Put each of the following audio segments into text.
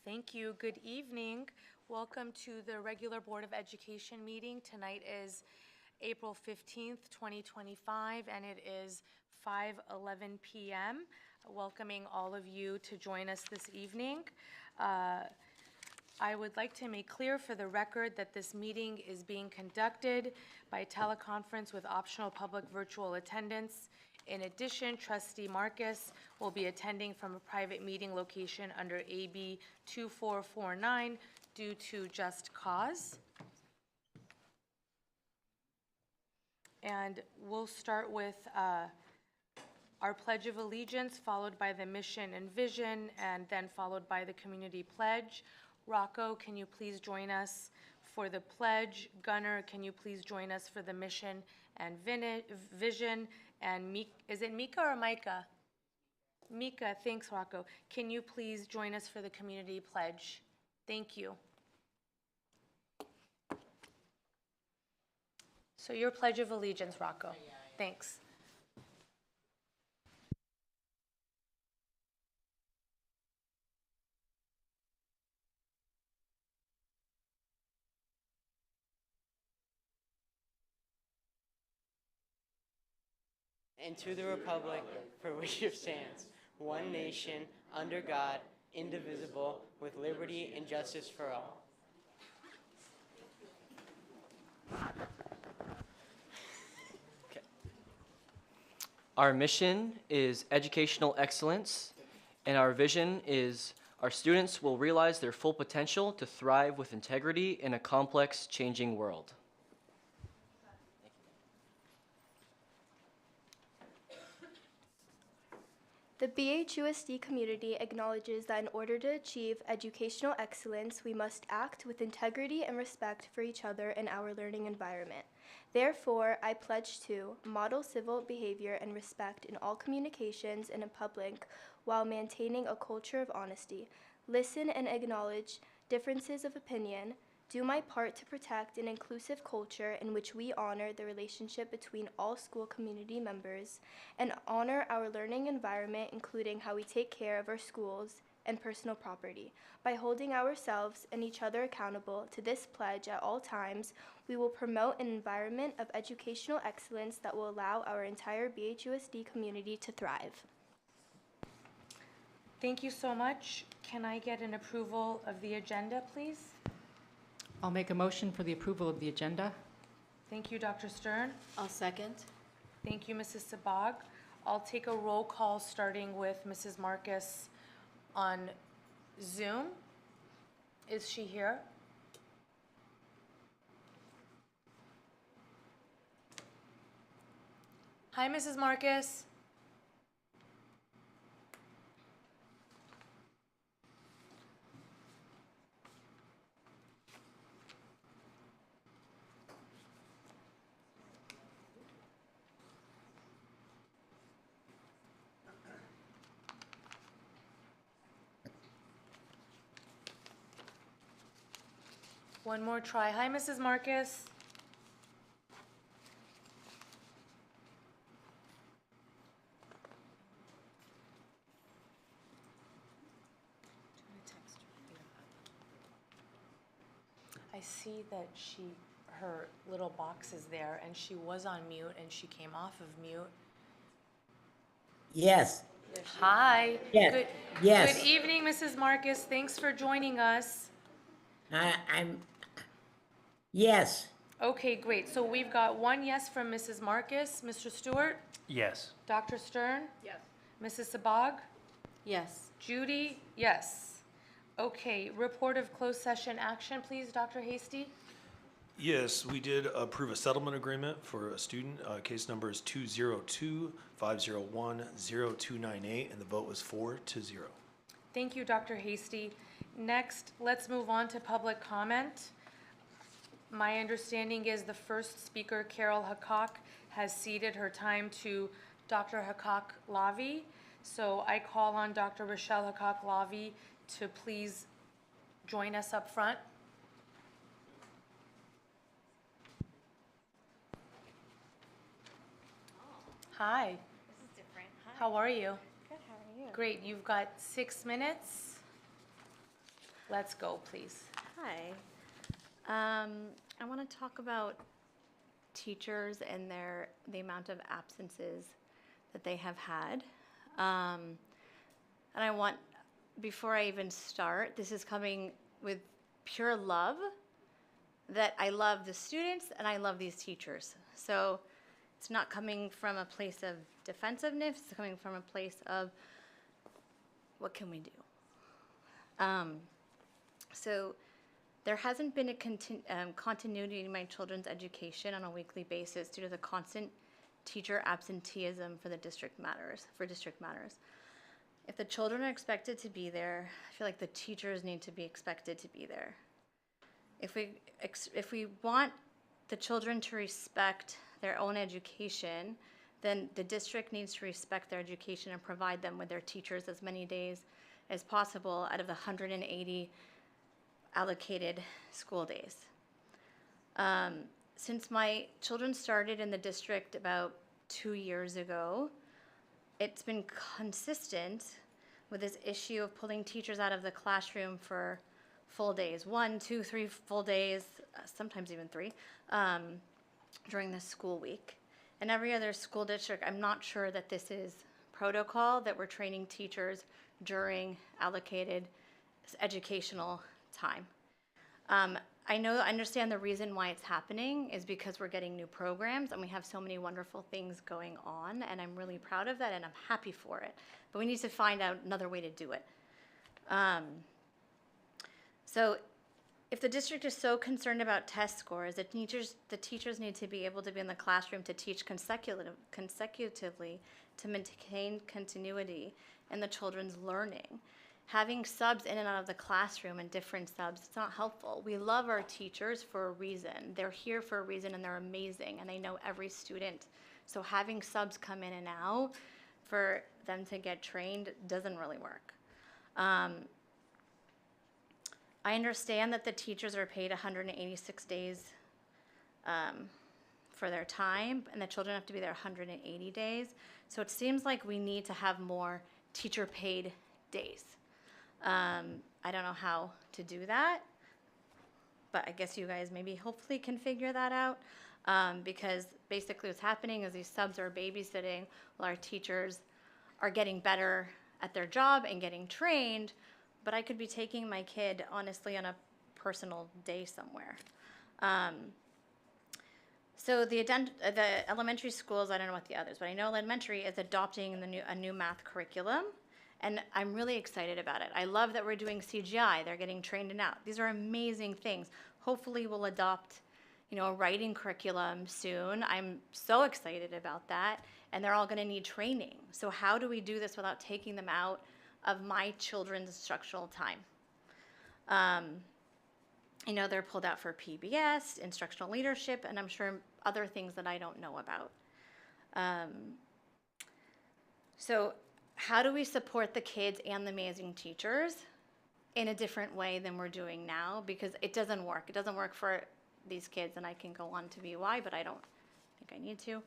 Thank you. Good evening. Welcome to the regular Board of Education meeting. Tonight is April 15th, 2025, and it is 5:11 p.m. Welcoming all of you to join us this evening. I would like to make clear for the record that this meeting is being conducted by teleconference with optional public virtual attendance. In addition, Trustee Marcus will be attending from a private meeting location under AB 2449 due to just cause. And we'll start with our Pledge of Allegiance, followed by the mission and vision, and then followed by the community pledge. Rocco, can you please join us for the pledge? Gunnar, can you please join us for the mission and vision? And is it Mika or Micah? Mika, thanks, Rocco. Can you please join us for the community pledge? Thank you. So your Pledge of Allegiance, Rocco. Thanks. And to the republic for which it stands, one nation, under God, indivisible, with liberty and justice for all. Okay. Our mission is educational excellence, and our vision is our students will realize their full potential to thrive with integrity in a complex, changing world. The BHUSD community acknowledges that in order to achieve educational excellence, we must act with integrity and respect for each other in our learning environment. Therefore, I pledge to model civil behavior and respect in all communications and in public while maintaining a culture of honesty, listen and acknowledge differences of opinion, do my part to protect an inclusive culture in which we honor the relationship between all school community members, and honor our learning environment, including how we take care of our schools and personal property. By holding ourselves and each other accountable to this pledge at all times, we will promote an environment of educational excellence that will allow our entire BHUSD community to thrive. Thank you so much. Can I get an approval of the agenda, please? I'll make a motion for the approval of the agenda. Thank you, Dr. Stern. I'll second. Thank you, Mrs. Sabag. I'll take a roll call starting with Mrs. Marcus on Zoom. Is she here? Hi, Mrs. Marcus. One more try. Hi, Mrs. Marcus. I see that her little box is there, and she was on mute, and she came off of mute. Yes. Hi. Yes. Yes. Good evening, Mrs. Marcus. Thanks for joining us. Yes. Okay, great. So we've got one yes from Mrs. Marcus. Mr. Stewart? Yes. Dr. Stern? Yes. Mrs. Sabag? Yes. Judy? Yes. Okay, report of closed session action, please, Dr. Hasty? Yes, we did approve a settlement agreement for a student. Case number is 202-501-0298, and the vote was 4-0. Thank you, Dr. Hasty. Next, let's move on to public comment. My understanding is the first speaker, Carol Hakak, has ceded her time to Dr. Hakak-Lavi. So I call on Dr. Rochelle Hakak-Lavi to please join us up front. Hi. This is different. Hi. How are you? Good, how are you? Great. You've got 6 minutes. Let's go, please. Hi. I want to talk about teachers and the amount of absences that they have had. And I want, before I even start, this is coming with pure love, that I love the students and I love these teachers. So it's not coming from a place of defensiveness, it's coming from a place of what can we do? So there hasn't been a continuity in my children's education on a weekly basis due to the constant teacher absenteeism for district matters. If the children are expected to be there, I feel like the teachers need to be expected to be there. If we want the children to respect their own education, then the district needs to respect their education and provide them with their teachers as many days as possible out of the 180 allocated school days. Since my children started in the district about 2 years ago, it's been consistent with this issue of pulling teachers out of the classroom for full days, 1, 2, 3 full days, sometimes even 3, during the school week. And every other school district, I'm not sure that this is protocol, that we're training teachers during allocated educational time. I understand the reason why it's happening is because we're getting new programs and we have so many wonderful things going on, and I'm really proud of that and I'm happy for it. But we need to find out another way to do it. So if the district is so concerned about test scores, the teachers need to be able to be in the classroom to teach consecutively to maintain continuity in the children's learning. Having subs in and out of the classroom and different subs, it's not helpful. We love our teachers for a reason. They're here for a reason and they're amazing and they know every student. So having subs come in and out for them to get trained doesn't really work. I understand that the teachers are paid 186 days for their time, and the children have to be there 180 days. So it seems like we need to have more teacher-paid days. I don't know how to do that, but I guess you guys maybe hopefully can figure that out, because basically what's happening is these subs are babysitting while our teachers are getting better at their job and getting trained, but I could be taking my kid, honestly, on a personal day somewhere. So the elementary schools, I don't know what the others, but I know elementary is adopting a new math curriculum, and I'm really excited about it. I love that we're doing CGI. They're getting trained and out. These are amazing things. Hopefully we'll adopt, a writing curriculum soon. I'm so excited about that, and they're all gonna need training. So how do we do this without taking them out of my children's instructional time? They're pulled out for PBS, instructional leadership, and I'm sure other things that I don't know about. So how do we support the kids and the amazing teachers in a different way than we're doing now? Because it doesn't work. It doesn't work for these kids, and I can go on to be why, but I don't think I need to.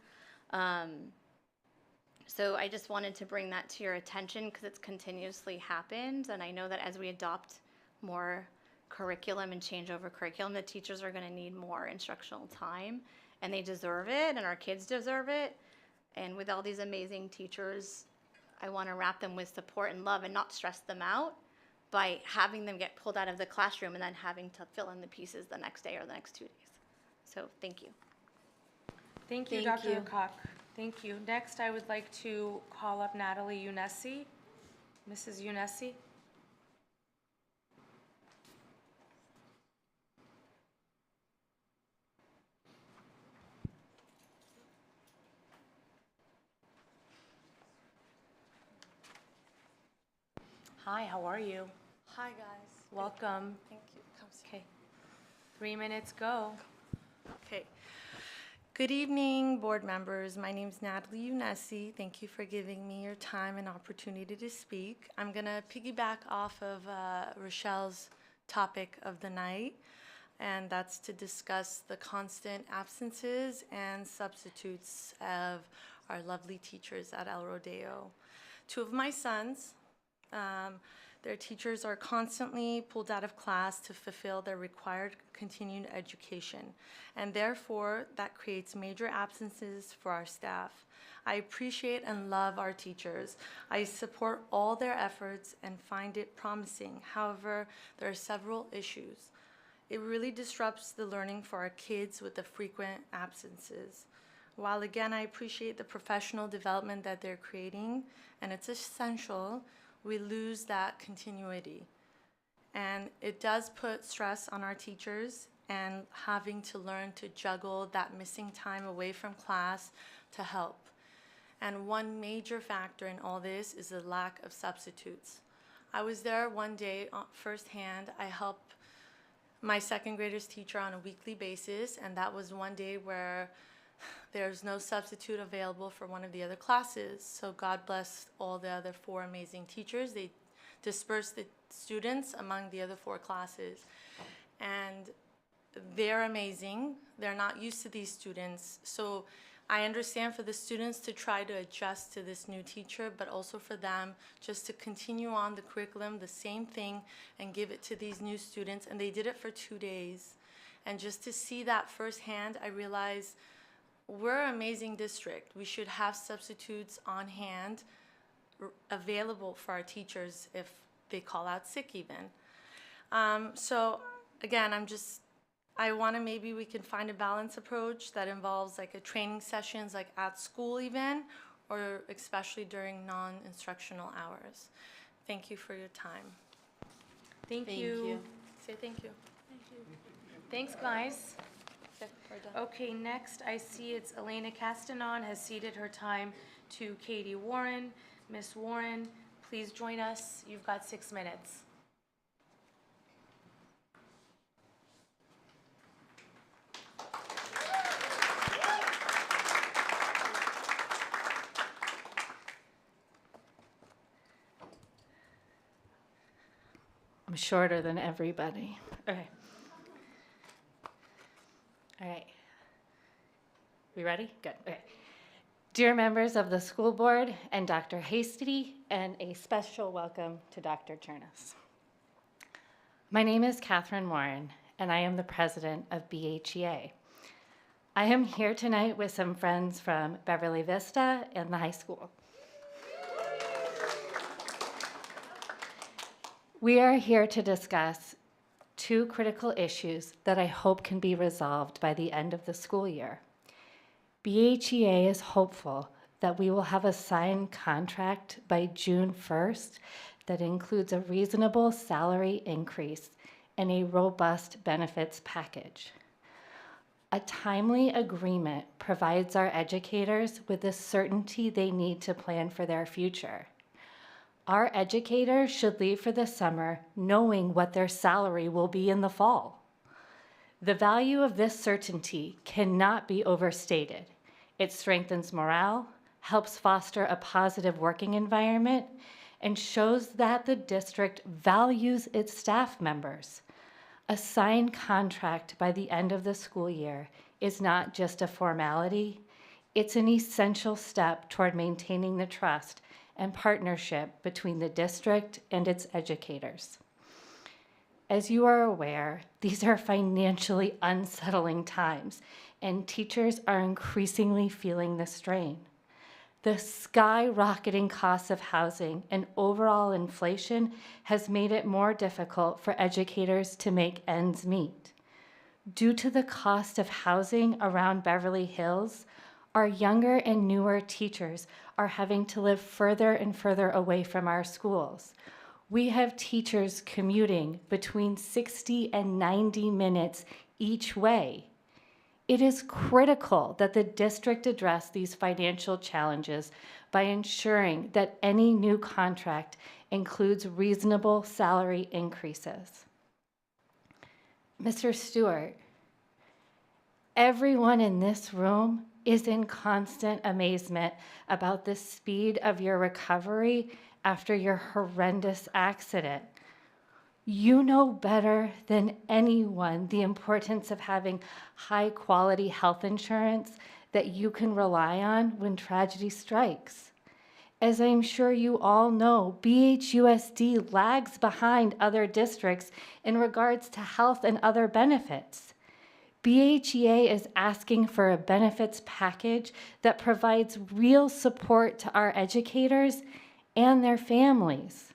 So I just wanted to bring that to your attention because it's continuously happened, and I know that as we adopt more curriculum and change over curriculum, the teachers are going to need more instructional time, and they deserve it, and our kids deserve it. And with all these amazing teachers, I want to wrap them with support and love and not stress them out by having them get pulled out of the classroom and then having to fill in the pieces the next day or the next 2 days. So thank you. Thank you, Dr. Lecoq. Thank you. Next, I would like to call up Natalie Unessi. Mrs. Unessi. Hi, how are you? Hi, guys. Welcome. Thank you. Come sit. Okay. 3 minutes, go. Okay. Good evening, board members. My name is Natalie Unessi. Thank you for giving me your time and opportunity to speak. I'm going to piggyback off of Rochelle's topic of the night, and that's to discuss the constant absences and substitutes of our lovely teachers at El Rodeo. 2 of my sons, Their teachers are constantly pulled out of class to fulfill their required continuing education, and therefore that creates major absences for our staff. I appreciate and love our teachers. I support all their efforts and find it promising. However, there are several issues. It really disrupts the learning for our kids with the frequent absences. While again, I appreciate the professional development that they're creating, and it's essential, we lose that continuity. And it does put stress on our teachers and having to learn to juggle that missing time away from class to help. And one major factor in all this is the lack of substitutes. I was there one day firsthand. I helped my second graders teacher on a weekly basis, and that was one day where there's no substitute available for one of the other classes. So God bless all the other 4 amazing teachers. They dispersed the students among the other 4 classes. And they're amazing. They're not used to these students. So I understand for the students to try to adjust to this new teacher, but also for them just to continue on the curriculum, the same thing, and give it to these new students. And they did it for 2 days. And just to see that firsthand, I realized we're an amazing district. We should have substitutes on hand available for our teachers if they call out sick even. So again, I want to maybe we can find a balanced approach that involves like a training sessions like at school even, or especially during non-instructional hours. Thank you for your time. Thank you. Say thank you. Thanks, guys. Okay, we're done. Okay, next I see it's Elena Castanon has ceded her time to Katie Warren. Miss Warren, please join us. You've got 6 minutes. I'm shorter than everybody. Okay. All right. We ready? Good. Okay. Dear members of the school board and Dr. Hasty, and a special welcome to Dr. Chernas. My name is Catherine Warren, and I am the president of BHEA. I am here tonight with some friends from Beverly Vista and the high school. We are here to discuss 2 critical issues that I hope can be resolved by the end of the school year. BHEA is hopeful that we will have a signed contract by June 1st that includes a reasonable salary increase and a robust benefits package. A timely agreement provides our educators with the certainty they need to plan for their future. Our educators should leave for the summer knowing what their salary will be in the fall. The value of this certainty cannot be overstated. It strengthens morale, helps foster a positive working environment, and shows that the district values its staff members. A signed contract by the end of the school year is not just a formality, it's an essential step toward maintaining the trust and partnership between the district and its educators. As you are aware, these are financially unsettling times, and teachers are increasingly feeling the strain. The skyrocketing cost of housing and overall inflation has made it more difficult for educators to make ends meet. Due to the cost of housing around Beverly Hills, our younger and newer teachers are having to live further and further away from our schools. We have teachers commuting between 60 and 90 minutes each way. It is critical that the district address these financial challenges by ensuring that any new contract includes reasonable salary increases. Mr. Stewart, everyone in this room is in constant amazement about the speed of your recovery after your horrendous accident. You know better than anyone the importance of having high-quality health insurance that you can rely on when tragedy strikes. As I'm sure you all know, BHUSD lags behind other districts in regards to health and other benefits. BHEA is asking for a benefits package that provides real support to our educators and their families.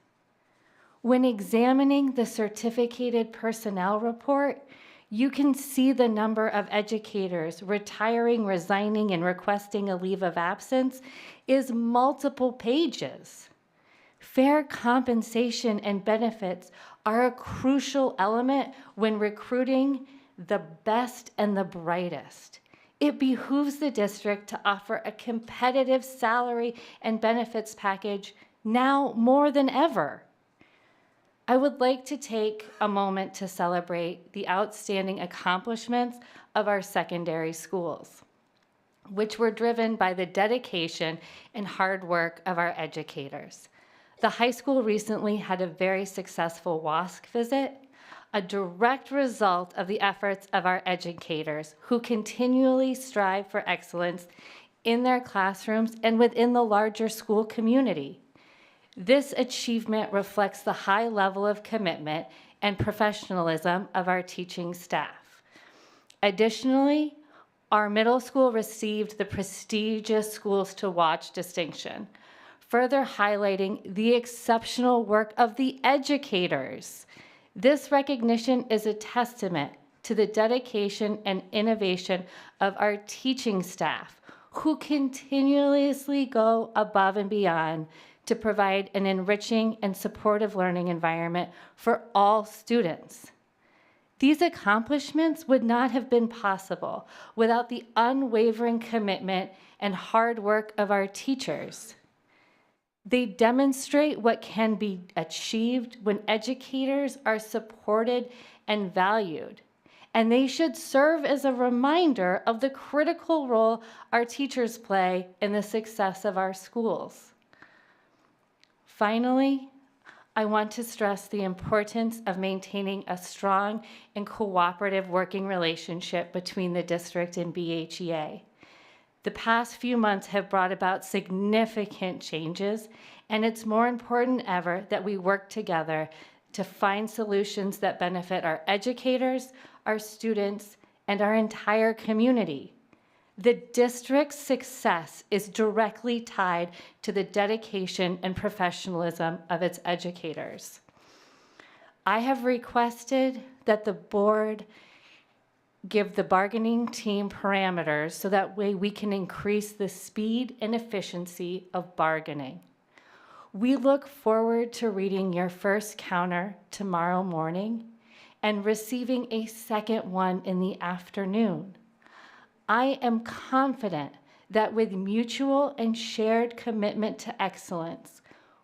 When examining the certificated personnel report, you can see the number of educators retiring, resigning, and requesting a leave of absence is multiple pages. Fair compensation and benefits are a crucial element when recruiting the best and the brightest. It behooves the district to offer a competitive salary and benefits package now more than ever. I would like to take a moment to celebrate the outstanding accomplishments of our secondary schools, which were driven by the dedication and hard work of our educators. The high school recently had a very successful WASC visit, a direct result of the efforts of our educators who continually strive for excellence in their classrooms and within the larger school community. This achievement reflects the high level of commitment and professionalism of our teaching staff. Additionally, our middle school received the prestigious Schools to Watch distinction, further highlighting the exceptional work of the educators. This recognition is a testament to the dedication and innovation of our teaching staff, who continuously go above and beyond to provide an enriching and supportive learning environment for all students. These accomplishments would not have been possible without the unwavering commitment and hard work of our teachers. They demonstrate what can be achieved when educators are supported and valued, and they should serve as a reminder of the critical role our teachers play in the success of our schools. Finally, I want to stress the importance of maintaining a strong and cooperative working relationship between the district and BHEA. The past few months have brought about significant changes, and it's more important than ever that we work together to find solutions that benefit our educators, our students, and our entire community. The district's success is directly tied to the dedication and professionalism of its educators. I have requested that the board give the bargaining team parameters so that way we can increase the speed and efficiency of bargaining. We look forward to reading your first counter tomorrow morning and receiving a second one in the afternoon. I am confident that with mutual and shared commitment to excellence,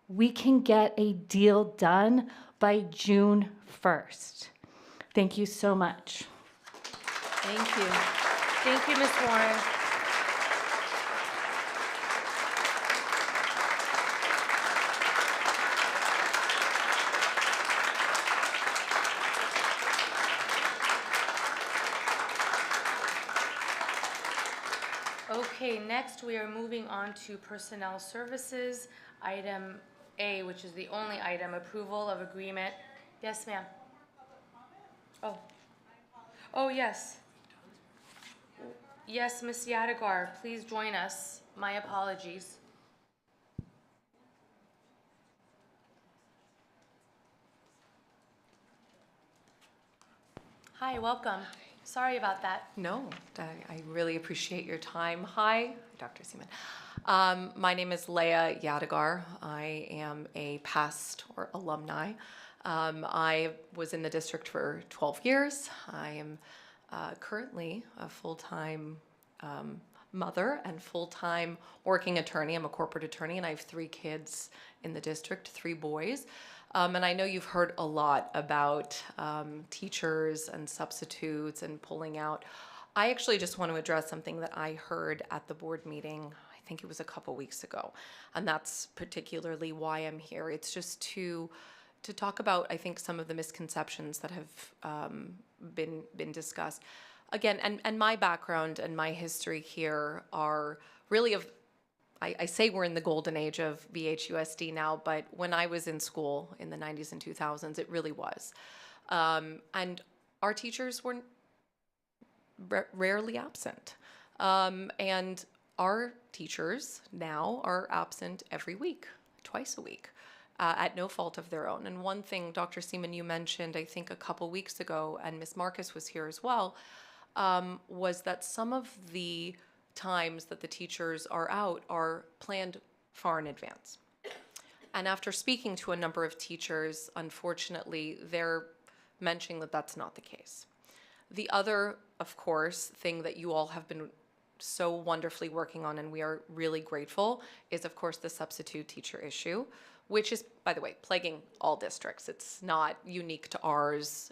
we can get a deal done by June 1st. Thank you so much. Thank you. Thank you, Ms. Warren. Okay, next we are moving on to Personnel Services, item A, which is the only item, approval of agreement. Yes, ma'am. Oh. Oh, yes. Yes, Ms. Yadigar, please join us. My apologies. Hi, welcome. Sorry about that. No, I really appreciate your time. Hi, Dr. Seaman. My name is Leah Yadigar. I am a past or alumni. I was in the district for 12 years. I am currently a full-time mother and full-time working attorney. I'm a corporate attorney, and I have 3 kids in the district, 3 boys. And I know you've heard a lot about teachers and substitutes and pulling out. I actually just want to address something that I heard at the board meeting, I think it was a couple weeks ago, and that's particularly why I'm here. It's just to talk about, I think, some of the misconceptions that have been discussed. Again, and my background and my history here are really of I say we're in the golden age of BHUSD now, but when I was in school in the 90s and 2000s, it really was. And our teachers were rarely absent. And our teachers now are absent every week, twice a week, at no fault of their own. And one thing, Dr. Seaman, you mentioned, I think a couple weeks ago, and Ms. Marcus was here as well, was that some of the times that the teachers are out are planned far in advance. And after speaking to a number of teachers, unfortunately, they're mentioning that that's not the case. The other, of course, thing that you all have been so wonderfully working on, and we are really grateful, is of course the substitute teacher issue, which is, by the way, plaguing all districts. It's not unique to ours.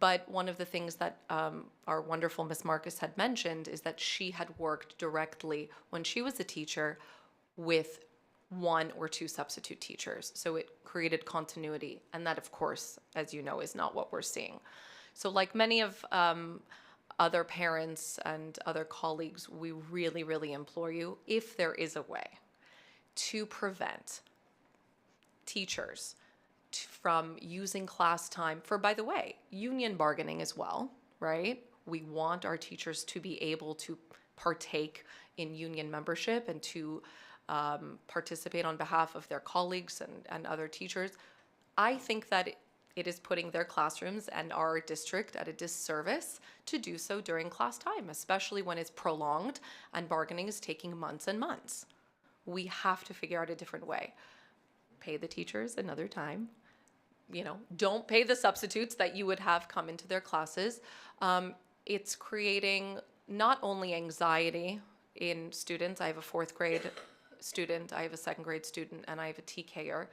But one of the things that our wonderful Ms. Marcus had mentioned is that she had worked directly when she was a teacher with 1 or 2 substitute teachers. So it created continuity. And that, of course, as you know, is not what we're seeing. So like many of other parents and other colleagues, we really, really implore you, if there is a way to prevent teachers from using class time for, by the way, union bargaining as well, right? We want our teachers to be able to partake in union membership and to participate on behalf of their colleagues and other teachers. I think that it is putting their classrooms and our district at a disservice to do so during class time, especially when it's prolonged and bargaining is taking months and months. We have to figure out a different way. Pay the teachers another time. You know, don't pay the substitutes that you would have come into their classes. It's creating not only anxiety in students. I have a 4th grade student, I have a 2nd grade student, and I have a TKer.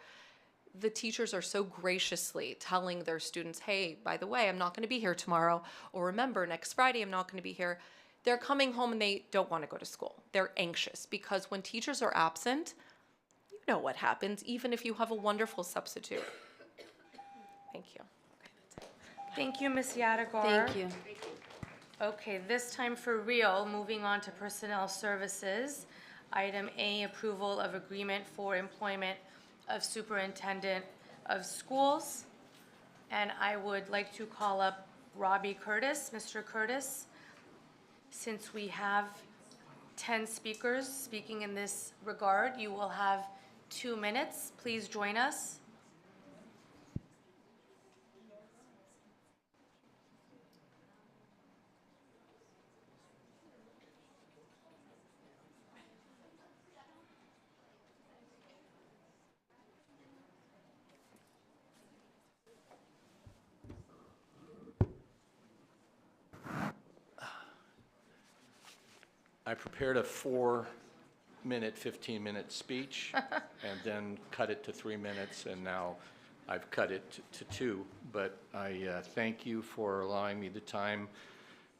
The teachers are so graciously telling their students, hey, by the way, I'm not going to be here tomorrow, or remember, next Friday, I'm not going to be here. They're coming home and they don't want to go to school. They're anxious because when teachers are absent, you know what happens, even if you have a wonderful substitute. Thank you. Thank you, Ms. Yadigar. Thank you. Okay, this time for real, moving on to personnel services. Item A, approval of agreement for employment of superintendent of schools. And I would like to call up Robbie Curtis. Mr. Curtis, since we have 10 speakers speaking in this regard, you will have 2 minutes. Please join us. I prepared a 4-minute, 15-minute speech and then cut it to 3 minutes, and now I've cut it to 2. But I thank you for allowing me the time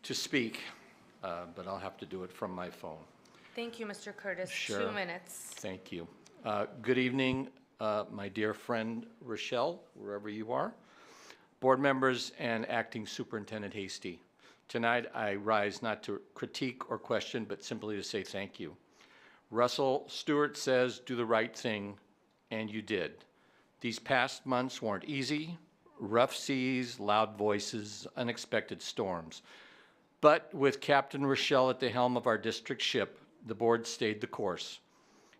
to speak, but I'll have to do it from my phone. Thank you, Mr. Curtis. Sure. 2 minutes. Thank you. Good evening, my dear friend Rochelle, wherever you are, board members, and Acting Superintendent Hasty. Tonight, I rise not to critique or question, but simply to say thank you. Russell Stewart says, do the right thing, and you did. These past months weren't easy. Rough seas, loud voices, unexpected storms. But with Captain Rochelle at the helm of our district ship, the board stayed the course.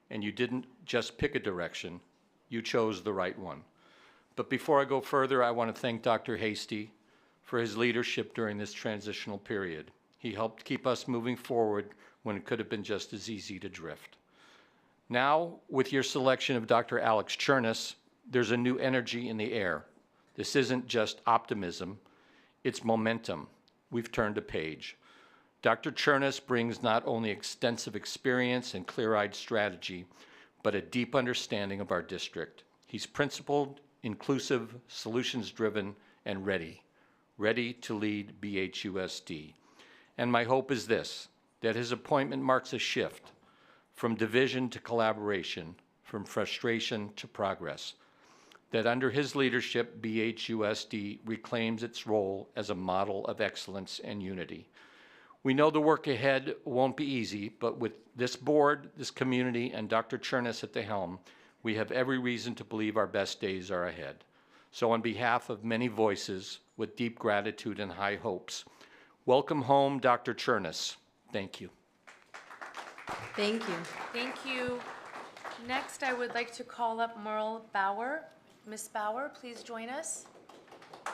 And you didn't just pick a direction, you chose the right one. But before I go further, I want to thank Dr. Hasty for his leadership during this transitional period. He helped keep us moving forward when it could have been just as easy to drift. Now, with your selection of Dr. Alex Chernis, there's a new energy in the air. This isn't just optimism, it's momentum. We've turned a page. Dr. Chernis brings not only extensive experience and clear-eyed strategy, but a deep understanding of our district. He's principled, inclusive, solutions-driven, and ready to lead BHUSD. And my hope is this, that his appointment marks a shift from division to collaboration, from frustration to progress, that under his leadership, BHUSD reclaims its role as a model of excellence and unity. We know the work ahead won't be easy, but with this board, this community, and Dr. Chernus at the helm, we have every reason to believe our best days are ahead. So on behalf of many voices, with deep gratitude and high hopes, welcome home, Dr. Chernus. Thank you. Thank you. Thank you. Next, I would like to call up Merle Bauer. Ms. Bauer, please join us. My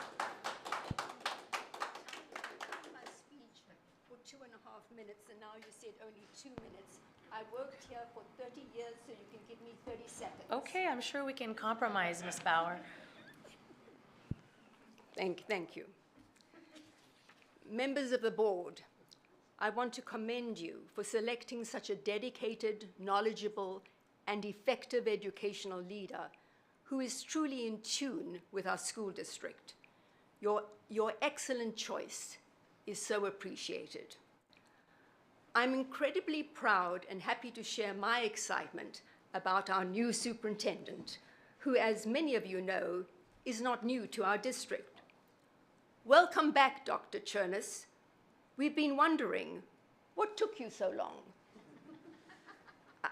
speech for 2.5 minutes, and now you said only 2 minutes. I worked here for 30 years, so you can give me 30 seconds. Okay, I'm sure we can compromise, Ms. Bauer. Thank you. Members of the board, I want to commend you for selecting such a dedicated, knowledgeable, and effective educational leader who is truly in tune with our school district. Your excellent choice is so appreciated. I'm incredibly proud and happy to share my excitement about our new superintendent, who, as many of you know, is not new to our district. Welcome back, Dr. Chernus. We've been wondering, what took you so long?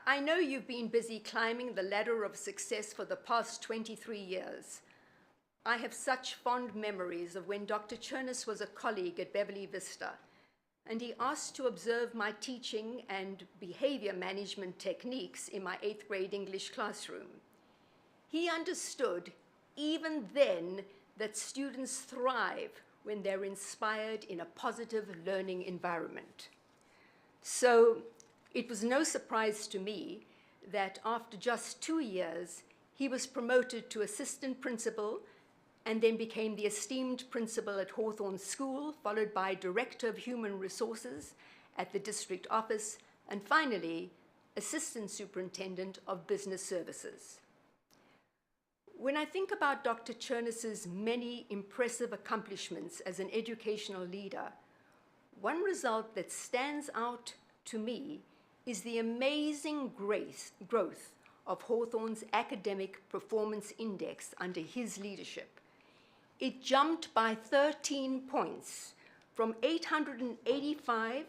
I know you've been busy climbing the ladder of success for the past 23 years. I have such fond memories of when Dr. Chernus was a colleague at Beverly Vista, and he asked to observe my teaching and behavior management techniques in my 8th grade English classroom. He understood, even then, that students thrive when they're inspired in a positive learning environment. So it was no surprise to me that after just 2 years, he was promoted to assistant principal and then became the esteemed principal at Hawthorne School, followed by director of human resources at the district office, and finally, assistant superintendent of business services. When I think about Dr. Chernus's many impressive accomplishments as an educational leader, one result that stands out to me is the amazing growth of Hawthorne's academic performance index under his leadership. It jumped by 13 points, from 885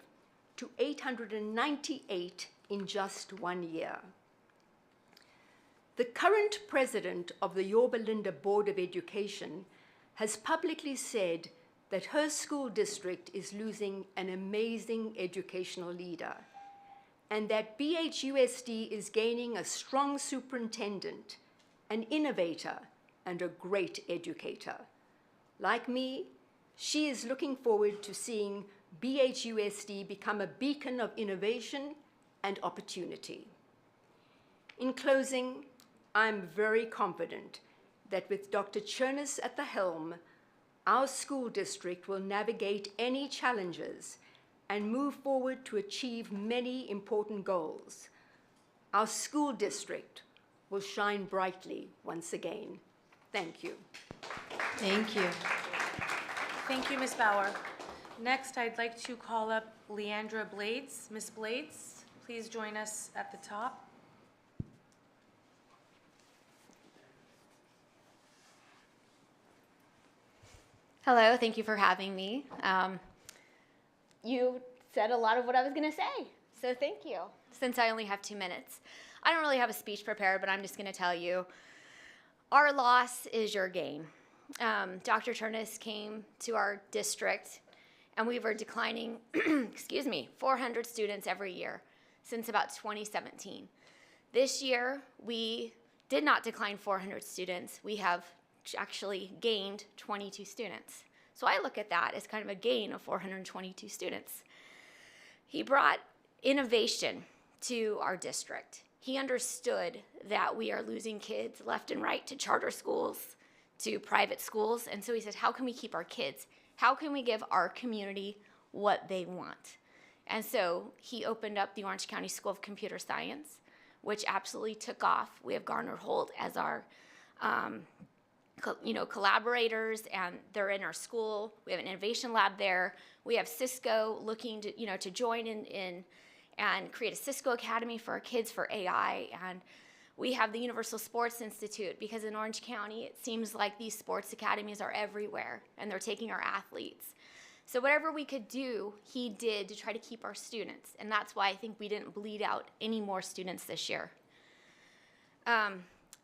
to 898 in just 1 year. The current president of the Yorba Linda Board of Education has publicly said that her school district is losing an amazing educational leader, and that BHUSD is gaining a strong superintendent, an innovator, and a great educator. Like me, she is looking forward to seeing BHUSD become a beacon of innovation and opportunity. In closing, I'm very confident that with Dr. Chernus at the helm, our school district will navigate any challenges and move forward to achieve many important goals. Our school district will shine brightly once again. Thank you. Thank you. Thank you, Ms. Bauer. Next, I'd like to call up Leandra Blades. Ms. Blades, please join us at the top. Hello, thank you for having me. You said a lot of what I was going to say, so thank you. Since I only have 2 minutes, I don't really have a speech prepared, but I'm just going to tell you, our loss is your gain. Dr. Chernus came to our district, and we were declining, 400 students every year since about 2017. This year, we did not decline 400 students. We have actually gained 22 students. So I look at that as kind of a gain of 422 students. He brought innovation to our district. He understood that we are losing kids left and right to charter schools, to private schools, and so he said, how can we keep our kids? How can we give our community what they want? And so he opened up the Orange County School of Computer Science, which absolutely took off. We have Garner Holt as our collaborators, and they're in our school. We have an innovation lab there. We have Cisco looking to, to join in and create a Cisco Academy for our kids for AI. And we have the Universal Sports Institute, because in Orange County, it seems like these sports academies are everywhere, and they're taking our athletes. So whatever we could do, he did to try to keep our students. And that's why I think we didn't bleed out any more students this year.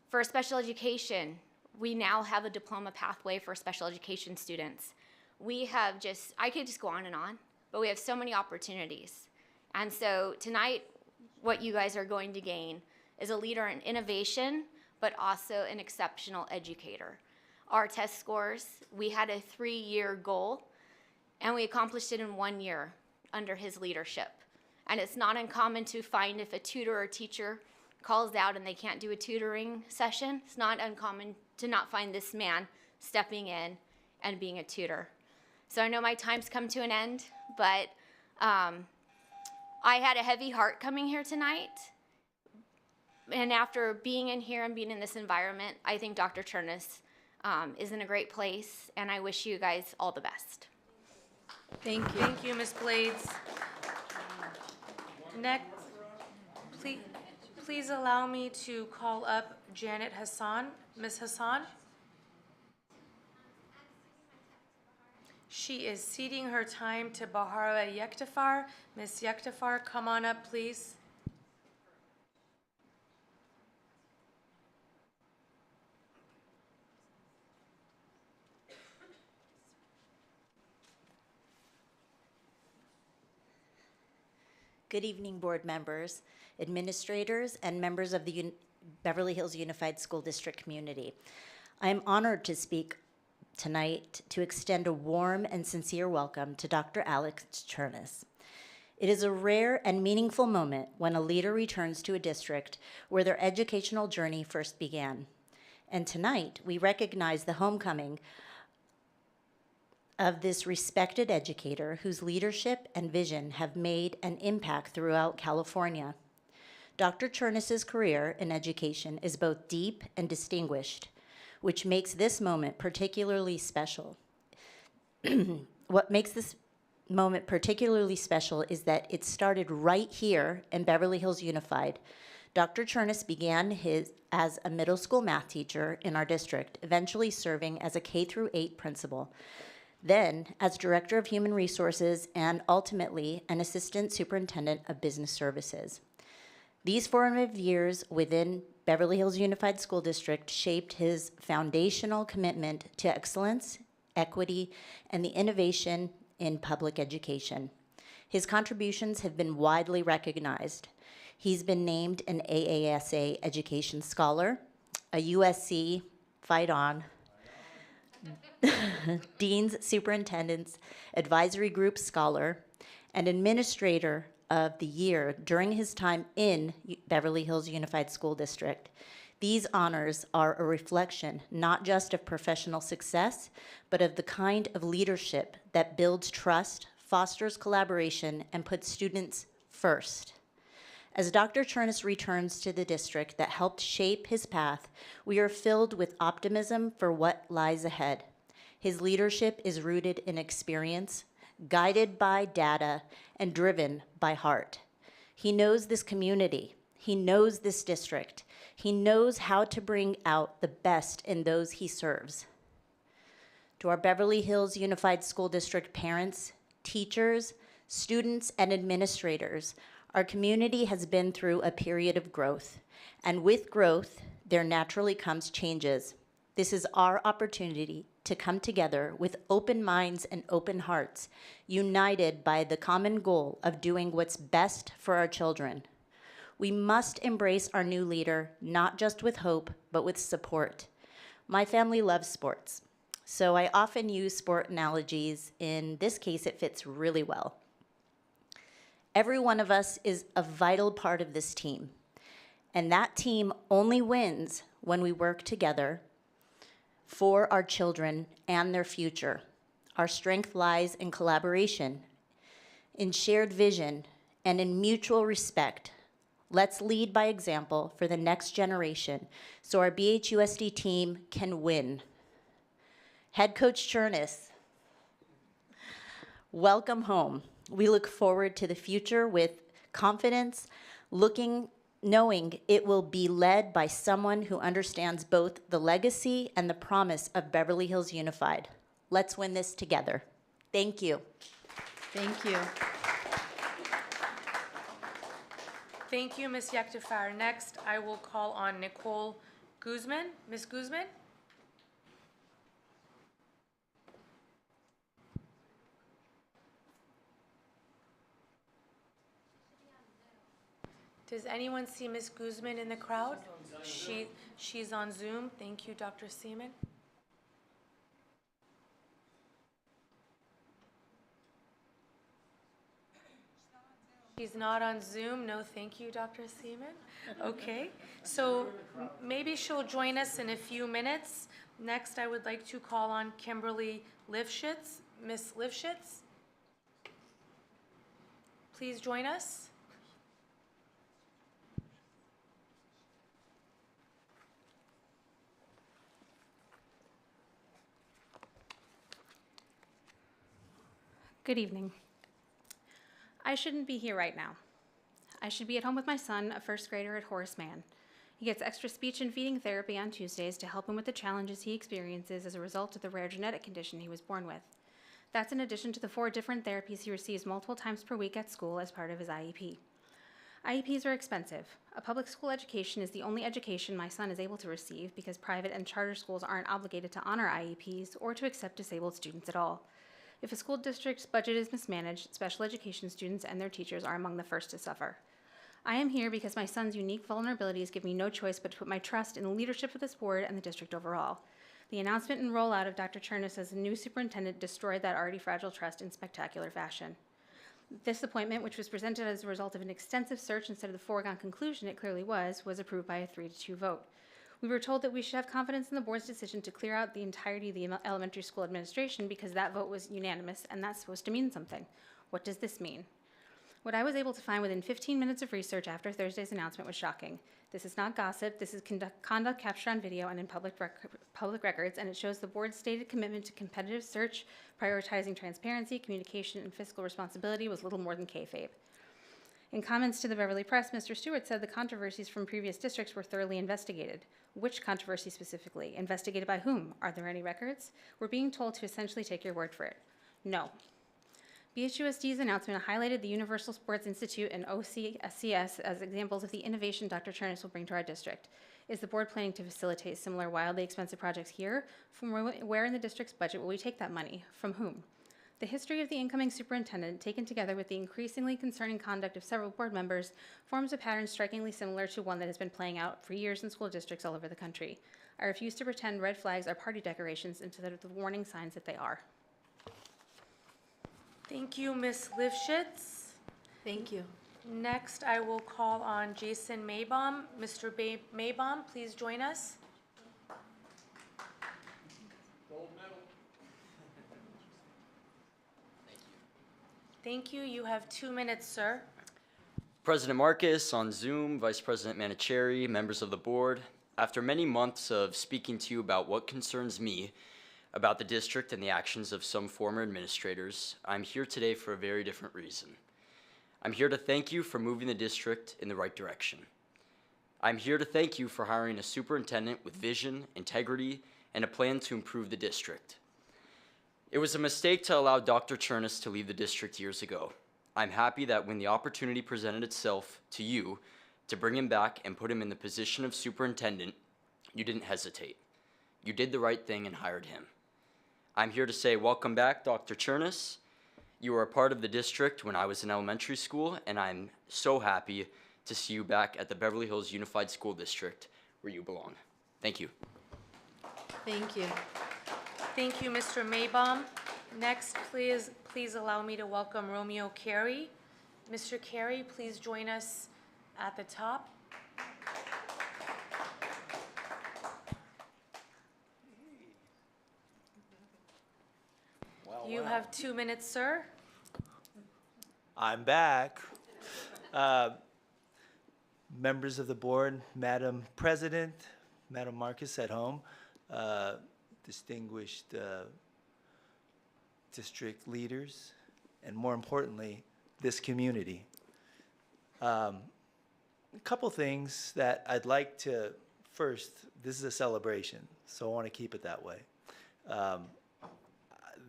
For special education, we now have a diploma pathway for special education students. We have I could just go on, but we have so many opportunities. And so tonight, what you guys are going to gain is a leader in innovation, but also an exceptional educator. Our test scores, we had a 3-year goal, and we accomplished it in 1 year under his leadership. And it's not uncommon to find if a tutor or teacher calls out and they can't do a tutoring session, it's not uncommon to not find this man stepping in and being a tutor. So I know my time's come to an end, but I had a heavy heart coming here tonight. And after being in here and being in this environment, I think Dr. Chernus is in a great place, and I wish you guys all the best. Thank you. Thank you, Ms. Blades. Next, please allow me to call up Janet Hassan. Ms. Hassan? She is ceding her time to Bahara Yektafar. Ms. Yektafar, come on up, please. Good evening, board members, administrators, and members of the Beverly Hills Unified School District community. I am honored to speak tonight to extend a warm and sincere welcome to Dr. Alex Chernus. It is a rare and meaningful moment when a leader returns to a district where their educational journey first began. And tonight, we recognize the homecoming of this respected educator whose leadership and vision have made an impact throughout California. Dr. Chernus's career in education is both deep and distinguished, which makes this moment particularly special. What makes this moment particularly special is that it started right here in Beverly Hills Unified. Dr. Chernus began as a middle school math teacher in our district, eventually serving as a K-8 principal, then as Director of Human Resources, and ultimately an Assistant Superintendent of Business Services. These formative years within Beverly Hills Unified School District shaped his foundational commitment to excellence, equity, and the innovation in public education. His contributions have been widely recognized. He's been named an AASA Education Scholar, a USC Fight On, Dean's Superintendent's Advisory Group Scholar, and Administrator of the Year during his time in Beverly Hills Unified School District. These honors are a reflection not just of professional success, but of the kind of leadership that builds trust, fosters collaboration, and puts students first. As Dr. Chernus returns to the district that helped shape his path, we are filled with optimism for what lies ahead. His leadership is rooted in experience, guided by data, and driven by heart. He knows this community. He knows this district. He knows how to bring out the best in those he serves. To our Beverly Hills Unified School District parents, teachers, students, and administrators, our community has been through a period of growth, and with growth, there naturally comes changes. This is our opportunity to come together with open minds and open hearts, united by the common goal of doing what's best for our children. We must embrace our new leader, not just with hope, but with support. My family loves sports, so I often use sport analogies. In this case, it fits really well. Every one of us is a vital part of this team, and that team only wins when we work together for our children and their future. Our strength lies in collaboration, in shared vision, and in mutual respect. Let's lead by example for the next generation so our BHUSD team can win. Head Coach Chernus, welcome home. We look forward to the future with confidence, knowing it will be led by someone who understands both the legacy and the promise of Beverly Hills Unified. Let's win this together. Thank you. Thank you. Thank you, Ms. Yaktafar. Next, I will call on Nicole Guzman. Ms. Guzman? Does anyone see Ms. Guzman in the crowd? She's on Zoom. Thank you, Dr. Seaman. She's not on Zoom. No, thank you, Dr. Seaman. Okay, so maybe she'll join us in a few minutes. Next, I would like to call on Kimberly Lifshitz. Ms. Lifshitz, please join us. Good evening. I shouldn't be here right now. I should be at home with my son, a first grader at Horace Mann. He gets extra speech and feeding therapy on Tuesdays to help him with the challenges he experiences as a result of the rare genetic condition he was born with. That's in addition to the 4 different therapies he receives multiple times per week at school as part of his IEP. IEPs are expensive. A public school education is the only education my son is able to receive because private and charter schools aren't obligated to honor IEPs or to accept disabled students at all. If a school district's budget is mismanaged, special education students and their teachers are among the first to suffer. I am here because my son's unique vulnerabilities give me no choice but to put my trust in the leadership of this board and the district overall. The announcement and rollout of Dr. Chernus as the new superintendent destroyed that already fragile trust in spectacular fashion. This appointment, which was presented as a result of an extensive search instead of the foregone conclusion it clearly was approved by a 3-2 vote. We were told that we should have confidence in the board's decision to clear out the entirety of the elementary school administration because that vote was unanimous, and that's supposed to mean something. What does this mean? What I was able to find within 15 minutes of research after Thursday's announcement was shocking. This is not gossip, this is conduct captured on video and in public records, and it shows the board's stated commitment to competitive search, prioritizing transparency, communication, and fiscal responsibility was little more than kayfabe. In comments to the Beverly Press, Mr. Stewart said the controversies from previous districts were thoroughly investigated. Which controversy specifically? Investigated by whom? Are there any records? We're being told to essentially take your word for it. No. BHUSD's announcement highlighted the Universal Sports Institute and OCSCS as examples of the innovation Dr. Chernus will bring to our district. Is the board planning to facilitate similar wildly expensive projects here? From where in the district's budget will we take that money? From whom? The history of the incoming superintendent, taken together with the increasingly concerning conduct of several board members, forms a pattern strikingly similar to one that has been playing out for years in school districts all over the country. I refuse to pretend red flags are party decorations instead of the warning signs that they are. Thank you, Ms. Lifshitz. Thank you. Next, I will call on Jason Maybaum. Mr. Maybaum, please join us. Thank you. You have 2 minutes, sir. President Marcus on Zoom, Vice President Manicherry, members of the board. After many months of speaking to you about what concerns me about the district and the actions of some former administrators, I'm here today for a very different reason. I'm here to thank you for moving the district in the right direction. I'm here to thank you for hiring a superintendent with vision, integrity, and a plan to improve the district. It was a mistake to allow Dr. Chernus to leave the district years ago. I'm happy that when the opportunity presented itself to you to bring him back and put him in the position of superintendent, you didn't hesitate. You did the right thing and hired him. I'm here to say welcome back, Dr. Chernus. You were a part of the district when I was in elementary school, and I'm so happy to see you back at the Beverly Hills Unified School District where you belong. Thank you. Thank you. Thank you, Mr. Maybaum. Next, please allow me to welcome Romeo Carey. Mr. Carey, please join us at the top. You have 2 minutes, sir. I'm back. Members of the board, Madam President, Madam Marcus at home, distinguished district leaders, and more importantly, this community. A couple things that I'd like to, first, this is a celebration, so I want to keep it that way.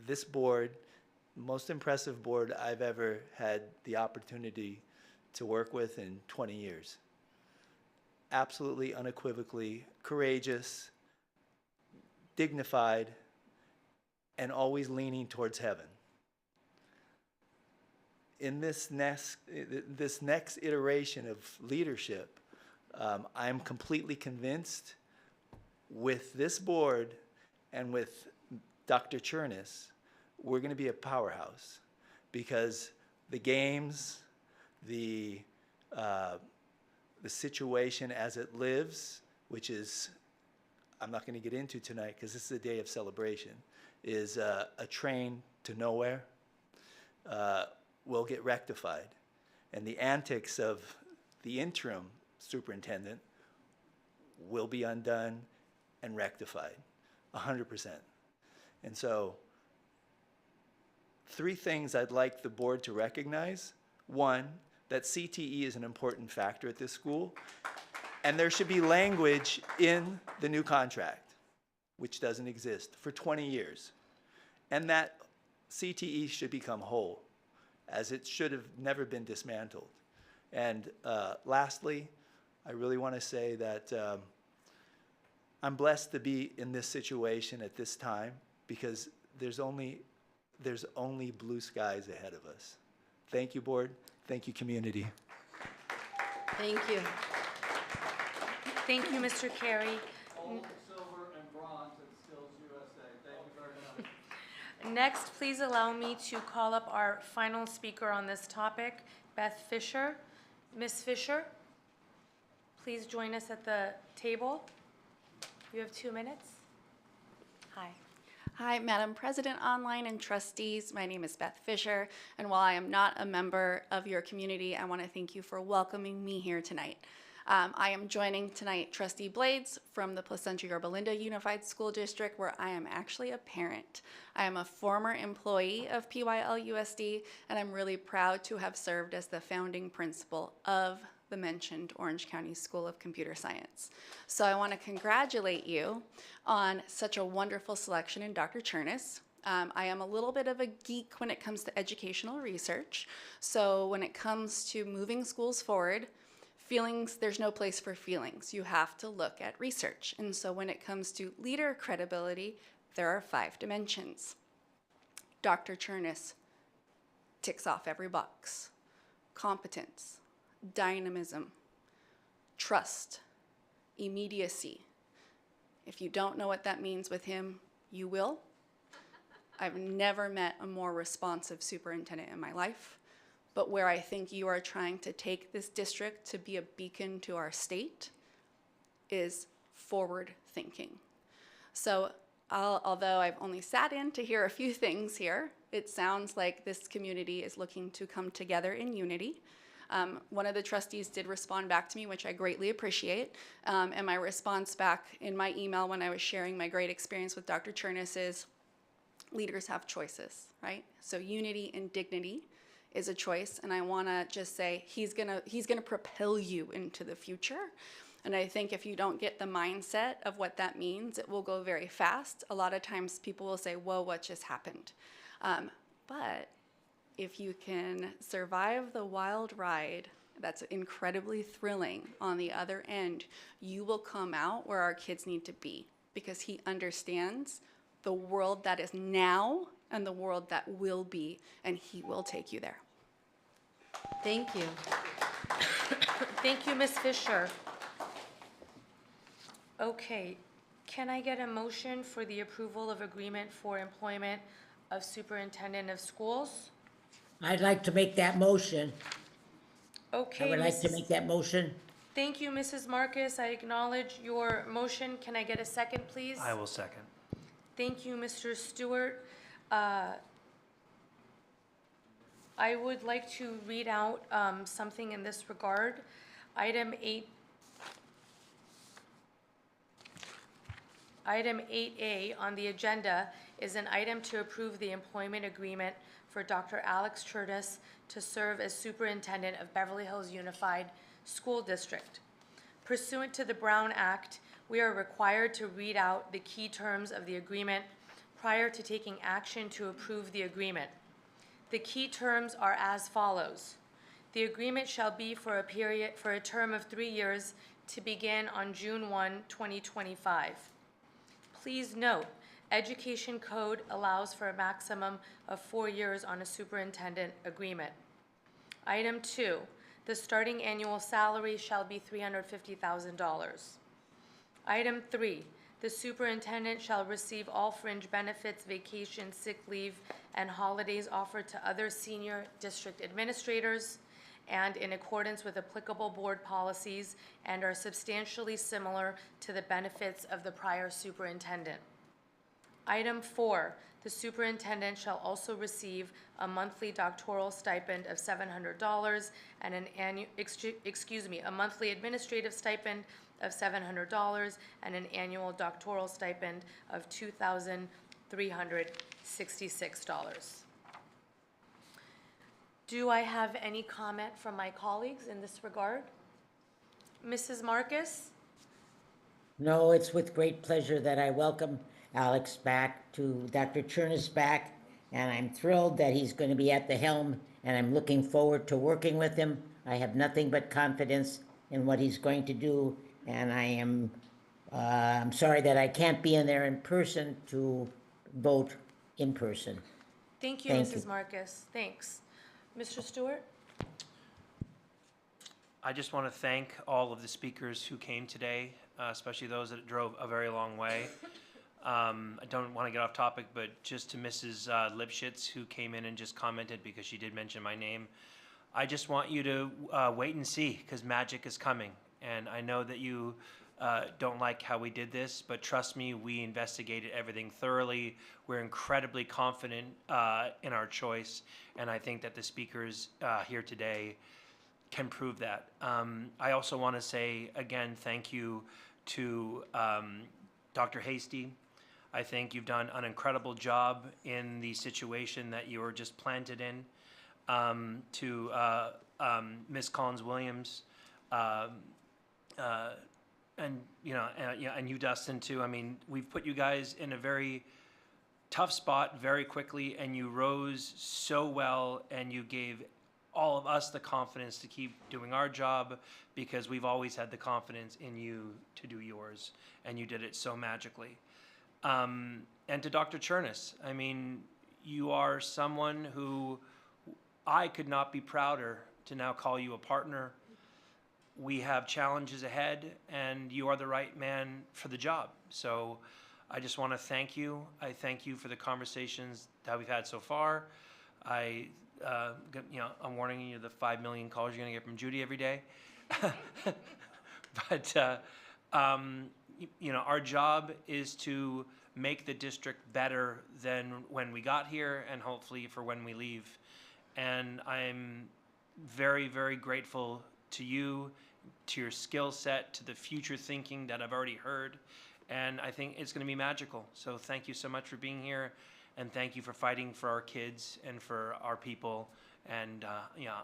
This board most impressive board I've ever had the opportunity to work with in 20 years. Absolutely, unequivocally courageous, dignified, and always leaning towards heaven. In this next iteration of leadership, I'm completely convinced with this board and with Dr. Chernus, we're going to be a powerhouse, because the games, the situation as it lives, which is, I'm not going to get into tonight because this is a day of celebration, is a train to nowhere, will get rectified. And the antics of the interim superintendent will be undone and rectified, 100%. And so, 3 things I'd like the board to recognize. 1, that CTE is an important factor at this school, and there should be language in the new contract, which doesn't exist, for 20 years. And that CTE should become whole, as it should have never been dismantled. And lastly, I really want to say that I'm blessed to be in this situation at this time, because there's only blue skies ahead of us. Thank you, board. Thank you, community. Thank you. Thank you, Mr. Carey. Gold, silver, and bronze at Skills USA. Thank you very much. Next, please allow me to call up our final speaker on this topic, Beth Fisher. Ms. Fisher, please join us at the table. You have 2 minutes. Hi. Hi, Madam President Online and trustees. My name is Beth Fisher, and while I am not a member of your community, I want to thank you for welcoming me here tonight. I am joining tonight Trustee Blades from the Placentia Yorba Linda Unified School District, where I am actually a parent. I am a former employee of PYLUSD, and I'm really proud to have served as the founding principal of the mentioned Orange County School of Computer Science. So I want to congratulate you on such a wonderful selection in Dr. Chernus. I am a little bit of a geek when it comes to educational research. So when it comes to moving schools forward, feelings, there's no place for feelings. You have to look at research. And so when it comes to leader credibility, there are 5 dimensions. Dr. Chernus ticks off every box. Competence, dynamism, trust, immediacy. If you don't know what that means with him, you will. I've never met a more responsive superintendent in my life, but where I think you are trying to take this district to be a beacon to our state is forward thinking. So although I've only sat in to hear a few things here, it sounds like this community is looking to come together in unity. One of the trustees did respond back to me, which I greatly appreciate. And my response back in my email when I was sharing my great experience with Dr. Chernus is, leaders have choices, right? So unity and dignity is a choice, and I want to just say he's gonna propel you into the future. And I think if you don't get the mindset of what that means, it will go very fast. A lot of times people will say, whoa, what just happened? But if you can survive the wild ride, that's incredibly thrilling on the other end, you will come out where our kids need to be, because he understands the world that is now and the world that will be, and he will take you there. Thank you. Thank you, Ms. Fisher. Okay, can I get a motion for the approval of agreement for employment of superintendent of schools? I'd like to make that motion. Okay. I would like to make that motion. Thank you, Mrs. Marcus. I acknowledge your motion. Can I get a second, please? I will second. Thank you, Mr. Stewart. I would like to read out something in this regard. Item 8A on the agenda is an item to approve the employment agreement for Dr. Alex Chernus to serve as superintendent of Beverly Hills Unified School District. Pursuant to the Brown Act, we are required to read out the key terms of the agreement prior to taking action to approve the agreement. The key terms are as follows. The agreement shall be for a term of 3 years to begin on June 1, 2025. Please note, Education Code allows for a maximum of 4 years on a superintendent agreement. Item 2, the starting annual salary shall be $350,000. Item 3, the superintendent shall receive all fringe benefits, vacation, sick leave, and holidays offered to other senior district administrators and in accordance with applicable board policies and are substantially similar to the benefits of the prior superintendent. Item 4, the superintendent shall also receive a monthly doctoral stipend of $700 and a monthly administrative stipend of $700 and an annual doctoral stipend of $2,366. Do I have any comment from my colleagues in this regard? Mrs. Marcus? No, it's with great pleasure that I welcome Alex back to Dr. Chernus back, and I'm thrilled that he's going to be at the helm, and I'm looking forward to working with him. I have nothing but confidence in what he's going to do, and I'm sorry that I can't be in there in person to vote in person. Thank you, Mrs. Marcus. Thanks. Mr. Stewart? I just want to thank all of the speakers who came today, especially those that drove a very long way. I don't want to get off topic, but just to Mrs. Lipschitz, who came in and just commented because she did mention my name. I just want you to wait and see, because magic is coming. And I know that you don't like how we did this, but trust me, we investigated everything thoroughly. We're incredibly confident in our choice, and I think that the speakers here today can prove that. I also want to say, again, thank you to Dr. Hasty. I think you've done an incredible job in the situation that you were just planted in. To Ms. Collins-Williams, and you, Dustin, too. I mean, we've put you guys in a very tough spot very quickly, and you rose so well, and you gave all of us the confidence to keep doing our job, because we've always had the confidence in you to do yours, and you did it so magically. And to Dr. Chernus, I mean, you are someone who I could not be prouder to now call you a partner. We have challenges ahead, and you are the right man for the job. So I just want to thank you. I thank you for the conversations that we've had so far. I'm warning you the 5 million calls you're going to get from Judy every day. But our job is to make the district better than when we got here, and hopefully for when we leave. And I'm very, very grateful to you, to your skill set, to the future thinking that I've already heard. And I think it's going to be magical. So thank you so much for being here. And thank you for fighting for our kids and for our people. And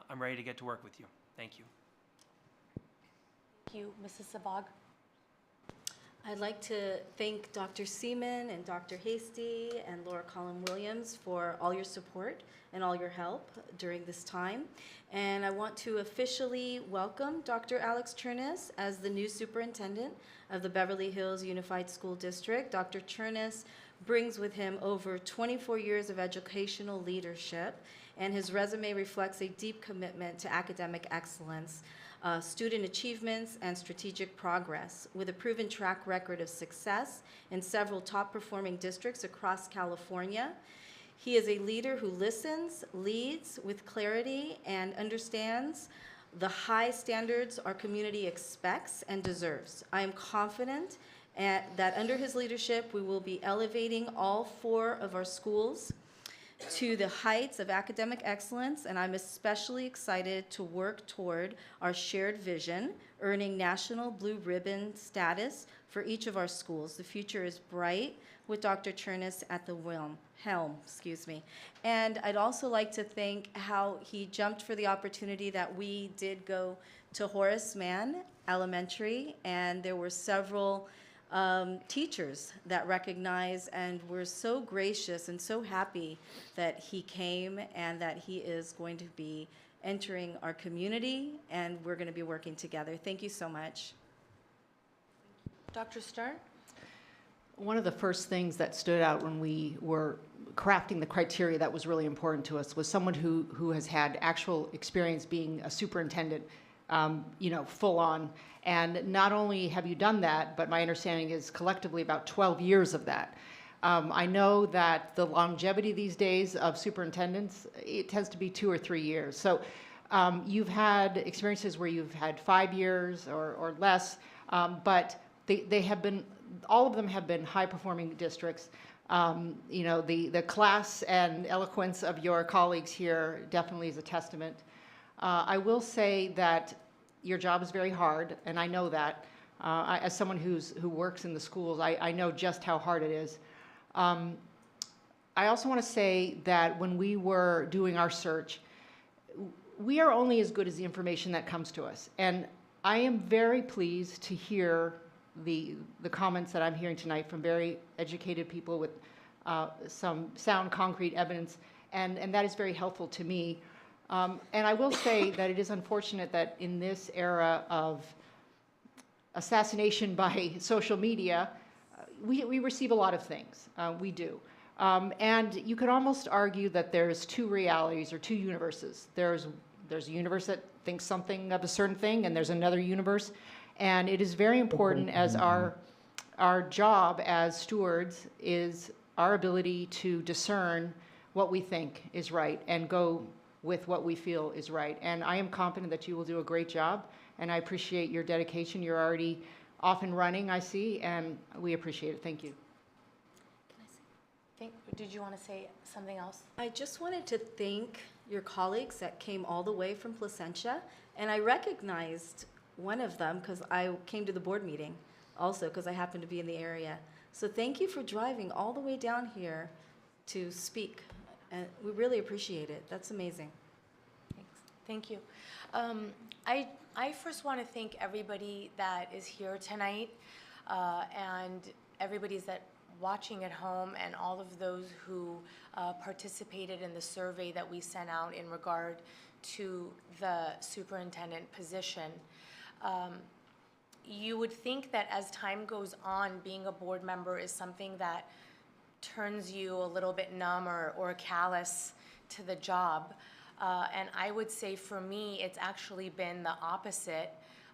I'm ready to get to work with you. Thank you. Thank you, Mrs. Sabag. I'd like to thank Dr. Seaman and Dr. Hasty and Laura Collin-Williams for all your support and all your help during this time. And I want to officially welcome Dr. Alex Chernus as the new superintendent of the Beverly Hills Unified School District. Dr. Chernus brings with him over 24 years of educational leadership, and his resume reflects a deep commitment to academic excellence, student achievements, and strategic progress, with a proven track record of success in several top-performing districts across California. He is a leader who listens, leads with clarity, and understands the high standards our community expects and deserves. I am confident that under his leadership, we will be elevating all 4 of our schools to the heights of academic excellence, and I'm especially excited to work toward our shared vision, earning national blue ribbon status for each of our schools. The future is bright with Dr. Chernus at the helm. And I'd also like to thank how he jumped for the opportunity that we did go to Horace Mann Elementary, and there were several teachers that recognize, and we're so gracious and so happy that he came and that he is going to be entering our community, and we're going to be working together. Thank you so much. Dr. Stern? One of the first things that stood out when we were crafting the criteria that was really important to us was someone who has had actual experience being a superintendent, full on. And not only have you done that, but my understanding is collectively about 12 years of that. I know that the longevity these days of superintendents, it tends to be 2 or 3 years. So you've had experiences where you've had 5 years or less, but they have been, all of them have been high-performing districts. The class and eloquence of your colleagues here definitely is a testament. I will say that your job is very hard, and I know that. As someone who works in the schools, I know just how hard it is. I also want to say that when we were doing our search, we are only as good as the information that comes to us. And I am very pleased to hear the comments that I'm hearing tonight from very educated people with some sound, concrete evidence, and that is very helpful to me. And I will say that it is unfortunate that in this era of assassination by social media, we receive a lot of things. We do. And you could almost argue that there's two realities or two universes. There's a universe that thinks something of a certain thing, and there's another universe. And it is very important as our job as stewards is our ability to discern what we think is right and go with what we feel is right. And I am confident that you will do a great job, and I appreciate your dedication. You're already off and running, I see, and we appreciate it. Thank you. Did you want to say something else? I just wanted to thank your colleagues that came all the way from Placentia, and I recognized one of them because I came to the board meeting also because I happened to be in the area. So thank you for driving all the way down here to speak, and we really appreciate it. That's amazing. Thanks. Thank you. I first want to thank everybody that is here tonight, and everybody's that watching at home, and all of those who participated in the survey that we sent out in regard to the superintendent position. You would think that as time goes on, being a board member is something that turns you a little bit numb or callous to the job. And I would say for me, it's actually been the opposite,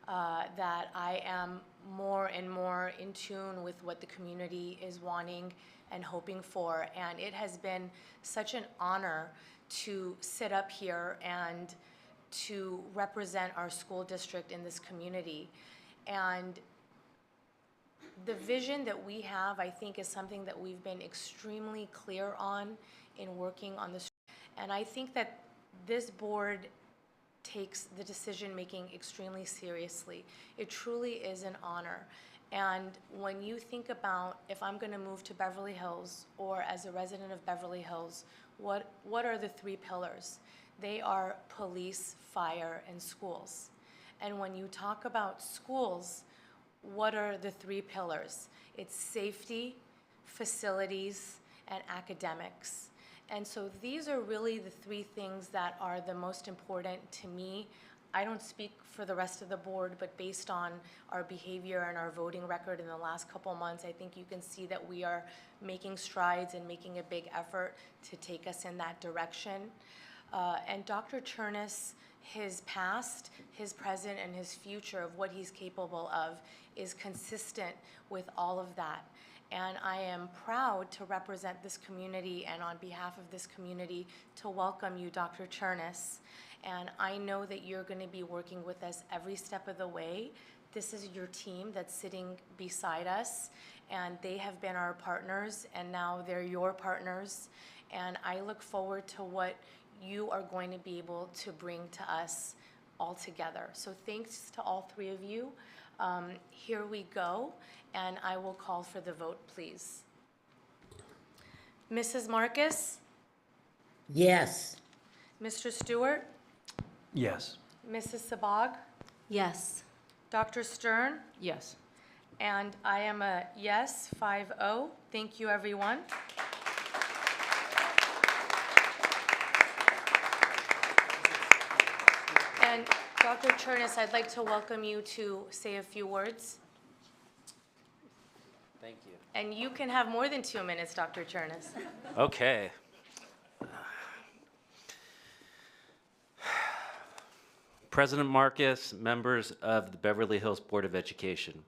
that I am more and more in tune with what the community is wanting and hoping for. And it has been such an honor to sit up here and to represent our school district in this community. And the vision that we have, I think, is something that we've been extremely clear on in working on this. And I think that this board takes the decision-making extremely seriously. It truly is an honor. And when you think about if I'm going to move to Beverly Hills or as a resident of Beverly Hills, what are the 3 pillars? They are police, fire, and schools. And when you talk about schools, what are the 3 pillars? It's safety, facilities, and academics. And so these are really the 3 things that are the most important to me. I don't speak for the rest of the board, but based on our behavior and our voting record in the last couple months, I think you can see that we are making strides and making a big effort to take us in that direction. And Dr. Chernis, his past, his present, and his future of what he's capable of is consistent with all of that. And I am proud to represent this community and on behalf of this community to welcome you, Dr. Chernis. And I know that you're going to be working with us every step of the way. This is your team that's sitting beside us, and they have been our partners, and now they're your partners. And I look forward to what you are going to be able to bring to us all together. So thanks to all 3 of you. Here we go, and I will call for the vote, please. Mrs. Marcus? Yes. Mr. Stewart? Yes. Mrs. Sabag? Yes. Dr. Stern? Yes. And I am a yes, 5-0. Thank you, everyone. And Dr. Chernus, I'd like to welcome you to say a few words. Thank you. And you can have more than 2 minutes, Dr. Chernus. Okay. President Marcus, members of the Beverly Hills Board of Education,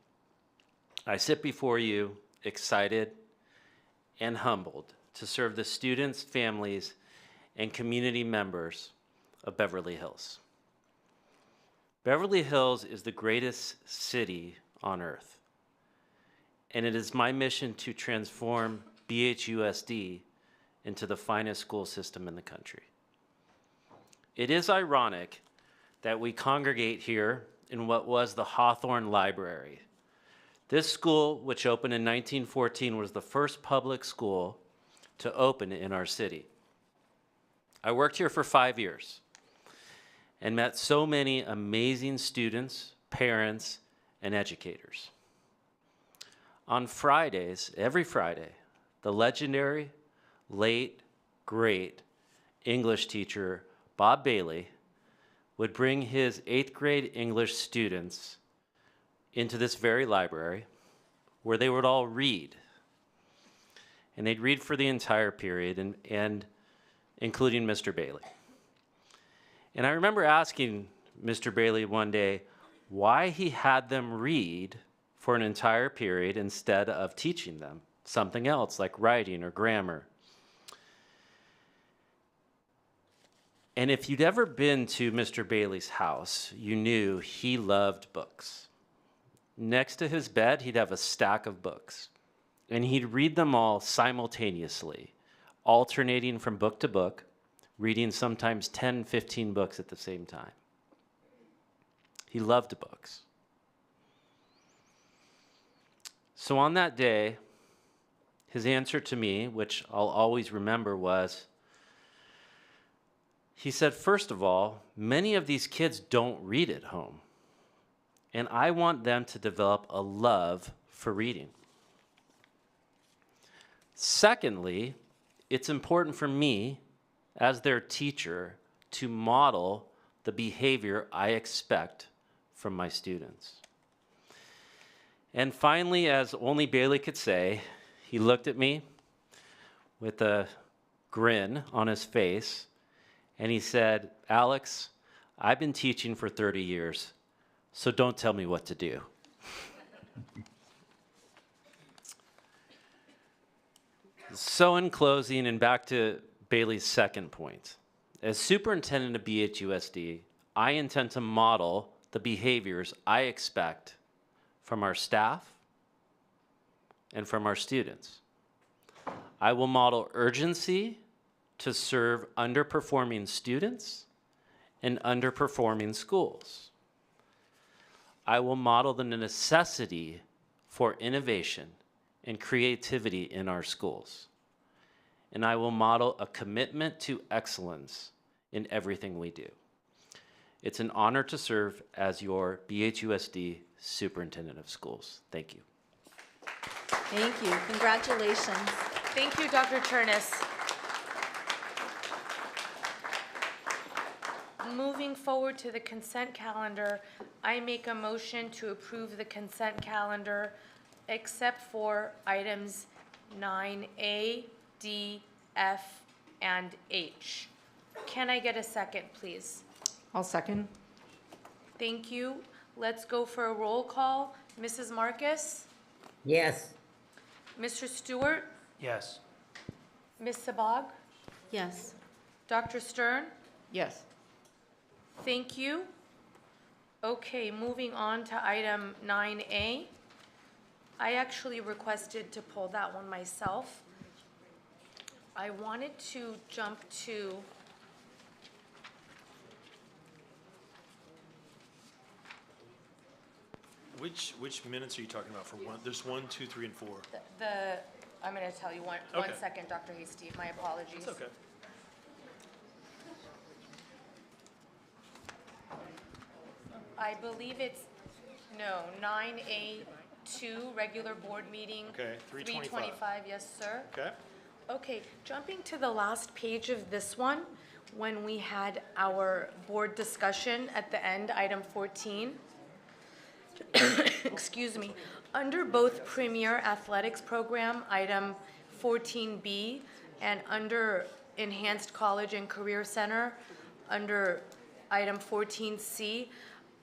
I sit before you excited and humbled to serve the students, families, and community members of Beverly Hills. Beverly Hills is the greatest city on earth, and it is my mission to transform BHUSD into the finest school system in the country. It is ironic that we congregate here in what was the Hawthorne Library. This school, which opened in 1914, was the first public school to open in our city. I worked here for 5 years and met so many amazing students, parents, and educators. On Fridays, every Friday, the legendary, late, great English teacher, Bob Bailey, would bring his 8th grade English students into this very library where they would all read. And they'd read for the entire period, and including Mr. Bailey. And I remember asking Mr. Bailey one day why he had them read for an entire period instead of teaching them something else like writing or grammar. And if you'd ever been to Mr. Bailey's house, you knew he loved books. Next to his bed, he'd have a stack of books, and he'd read them all simultaneously, alternating from book to book, reading sometimes 10, 15 books at the same time. He loved books. So on that day, his answer to me, which I'll always remember, was, he said, first of all, many of these kids don't read at home, and I want them to develop a love for reading. Secondly, it's important for me, as their teacher, to model the behavior I expect from my students. And finally, as only Bailey could say, he looked at me with a grin on his face, and he said, Alex, I've been teaching for 30 years, so don't tell me what to do. So in closing, and back to Bailey's second point, as superintendent of BHUSD, I intend to model the behaviors I expect from our staff and from our students. I will model urgency to serve underperforming students and underperforming schools. I will model the necessity for innovation and creativity in our schools. And I will model a commitment to excellence in everything we do. It's an honor to serve as your BHUSD Superintendent of Schools. Thank you. Thank you. Congratulations. Thank you, Dr. Chernus. Moving forward to the consent calendar, I make a motion to approve the consent calendar except for items 9A, D, F, and H. Can I get a second, please? I'll second. Thank you. Let's go for a roll call. Mrs. Marcus? Yes. Mr. Stewart? Yes. Ms. Sabag? Yes. Dr. Stern? Yes. Thank you. Okay, moving on to item 9A. I actually requested to pull that one myself. I wanted to jump to Which minutes are you talking about for one? There's 1, 2, 3, and 4. I'm going to tell you one Okay. second, Dr. Hasty. My apologies. It's okay. I believe it's, no, 9A, 2, regular board meeting. Okay, 325. 325, yes, sir. Okay. Okay, jumping to the last page of this one, when we had our board discussion at the end, item 14. Excuse me. Under both Premier Athletics Program, item 14B, and under Enhanced College and Career Center, under item 14C,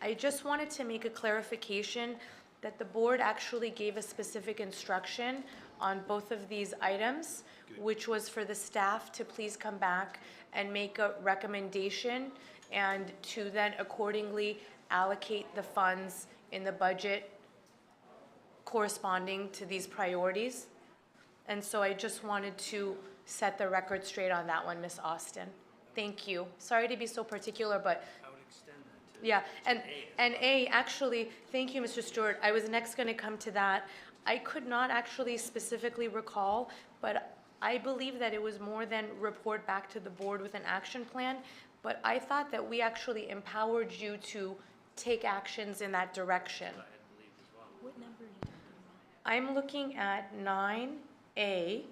I just wanted to make a clarification that the board actually gave a specific instruction on both of these items, which was for the staff to please come back and make a recommendation and to then accordingly allocate the funds in the budget corresponding to these priorities. And so I just wanted to set the record straight on that one, Ms. Austin. Thank you. Sorry to be so particular, but I would extend that to. yeah, and A, actually, thank you, Mr. Stewart. I was next going to come to that. I could not actually specifically recall, but I believe that it was more than report back to the board with an action plan, but I thought that we actually empowered you to take actions in that direction. What number are you talking about? I'm looking at 9A, Okay.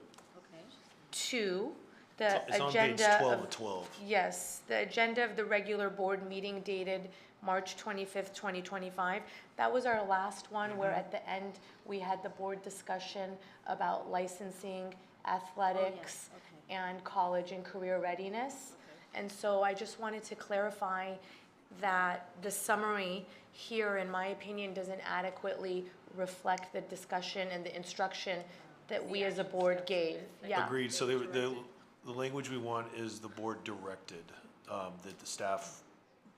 2, the It's on page agenda 12 of, of 12. yes, the agenda of the regular board meeting dated March 25th, 2025. That was our last one where at the end we had the board discussion about licensing, athletics, and college and career readiness. And so I just wanted to clarify that the summary here, in my opinion, doesn't adequately reflect the discussion and the instruction that we as a board gave. Yeah. Agreed. So the language we want is the board directed, that the staff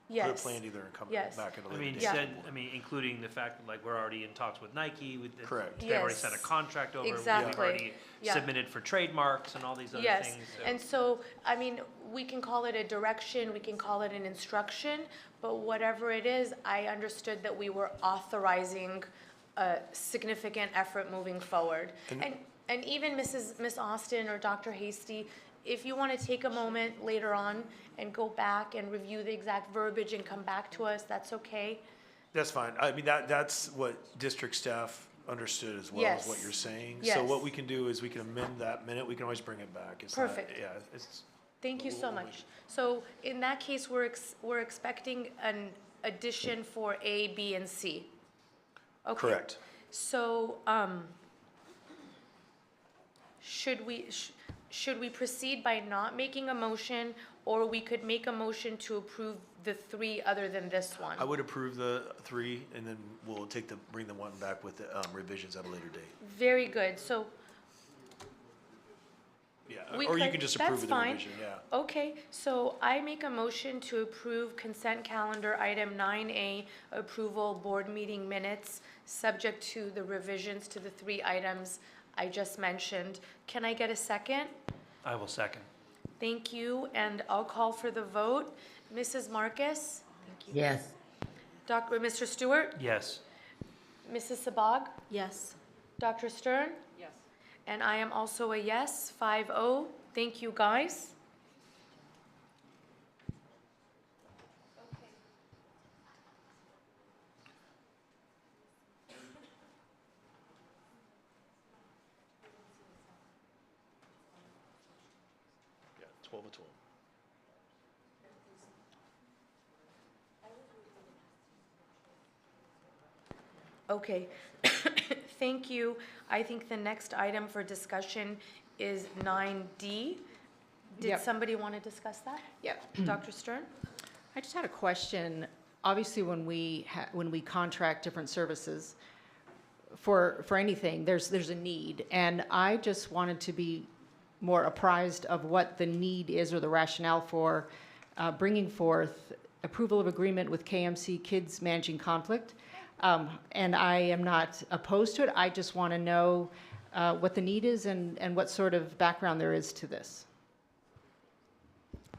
put a Yes. plan together and come Yes. back at a I later mean, date. Yeah. said, I mean, including the fact that like we're already in talks with Nike. Correct. They've already Yes. sent a contract over. Exactly. We've already Yeah. submitted for trademarks and all these other Yes, things. and so, I mean, we can call it a direction, we can call it an instruction, but whatever it is, I understood that we were authorizing a significant effort moving forward. And even Miss Austin or Dr. Hasty, if you want to take a moment later on and go back and review the exact verbiage and come back to us, that's okay. That's fine. I mean, that's what district staff understood as well as what Yes. you're saying. Yes. So what we can do is we can amend that minute. We can always bring it back. It's not- Perfect. Yeah, it's, Thank you so much. So in that case, we're expecting an addition for A, B, and C. Okay. correct. So, should we proceed by not making a motion, or we could make a motion to approve the 3 other than this one? I would approve the 3, and then we'll bring the one back with the revisions at a later date. Very good, so Yeah, we or you could- can just approve that's of the fine. revision, yeah. Okay, so I make a motion to approve consent calendar item 9A, approval board meeting minutes, subject to the revisions to the 3 items I just mentioned. Can I get a second? I will second. Thank you, and I'll call for the vote. Mrs. Marcus? Yes. Mr. Stewart? Yes. Mrs. Sabag? Yes. Dr. Stern? Yes. And I am also a yes, 5-0. Thank you, guys. Yeah, 12 of 12. Okay, thank you. I think the next item for discussion is 9D. Did Yep. somebody want to discuss that? Yep. Dr. Stern? I just had a question. Obviously, when we contract different services for anything, there's a need, and I just wanted to be more apprised of what the need is or the rationale for bringing forth approval of agreement with KMC Kids Managing Conflict. And I am not opposed to it. I just want to know what the need is and what sort of background there is to this.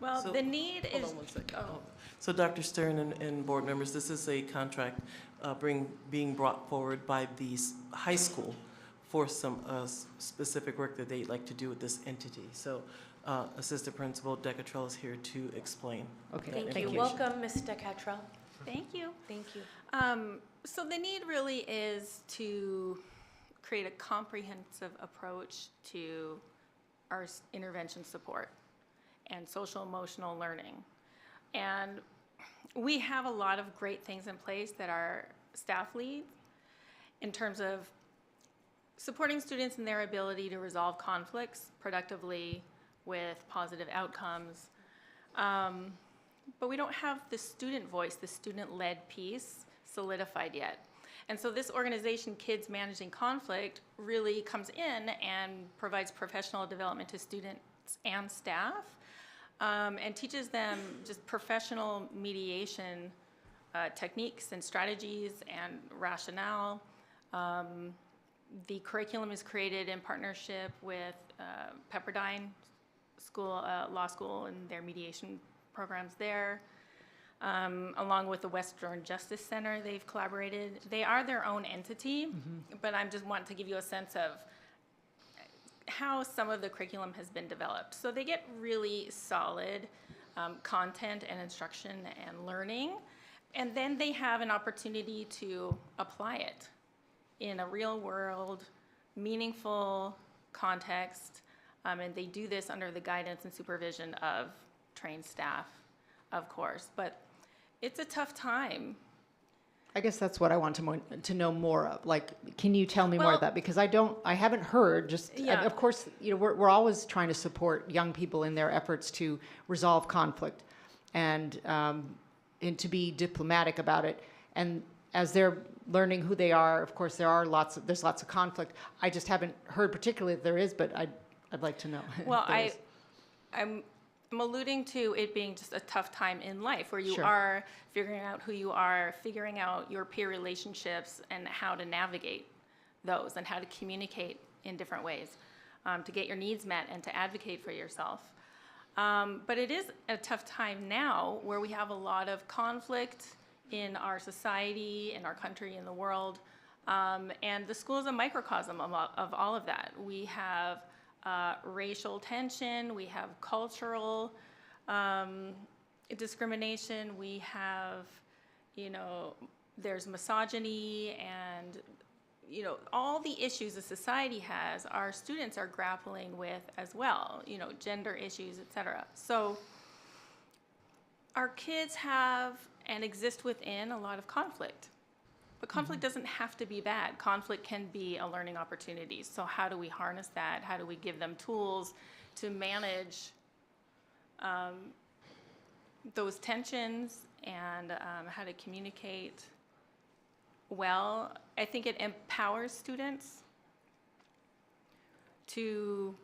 Well, So- the need Hold is. on one second. So Dr. Stern and board members, this is a contract being brought forward by the high school for some specific work that they'd like to do with this entity. So Assistant Principal Decatrell is here to explain. Okay, Thank you. Welcome, Ms. DeCatrell. Thank you. Thank you. So the need really is to create a comprehensive approach to our intervention support and social emotional learning. And we have a lot of great things in place that our staff leads in terms of supporting students in their ability to resolve conflicts productively with positive outcomes. But we don't have the student voice, the student-led piece solidified yet. And so this organization, Kids Managing Conflict, really comes in and provides professional development to students and staff, and teaches them just professional mediation techniques and strategies and rationale. The curriculum is created in partnership with Pepperdine School, Law School, and their mediation programs there. Along with the Western Justice Center, they've collaborated. They are their own entity, but I just want to give you a sense of how some of the curriculum has been developed. So they get really solid content and instruction and learning, and then they have an opportunity to apply it in a real world, meaningful context, and they do this under the guidance and supervision of trained staff, of course. But it's a tough time. I guess that's what I want to know more of. Like, can you tell me more of that? Because I haven't heard. Yeah. Of course, we're always trying to support young people in their efforts to resolve conflict, and to be diplomatic about it. And as they're learning who they are, of course, there's lots of conflict. I just haven't heard particularly if there is, but I'd like to know. Well, I'm alluding to it being just a tough time in life where you Sure. are figuring out who you are, figuring out your peer relationships and how to navigate those and how to communicate in different ways to get your needs met and to advocate for yourself. But it is a tough time now where we have a lot of conflict in our society, in our country, in the world. And the school is a microcosm of all of that. We have racial tension, we have cultural discrimination, we have, there's misogyny and, all the issues a society has, our students are grappling with as well, gender issues, etc. So our kids have and exist within a lot of conflict. But conflict doesn't have to be bad. Conflict can be a learning opportunity. So how do we harness that? How do we give them tools to manage those tensions and how to communicate well? I think it empowers students to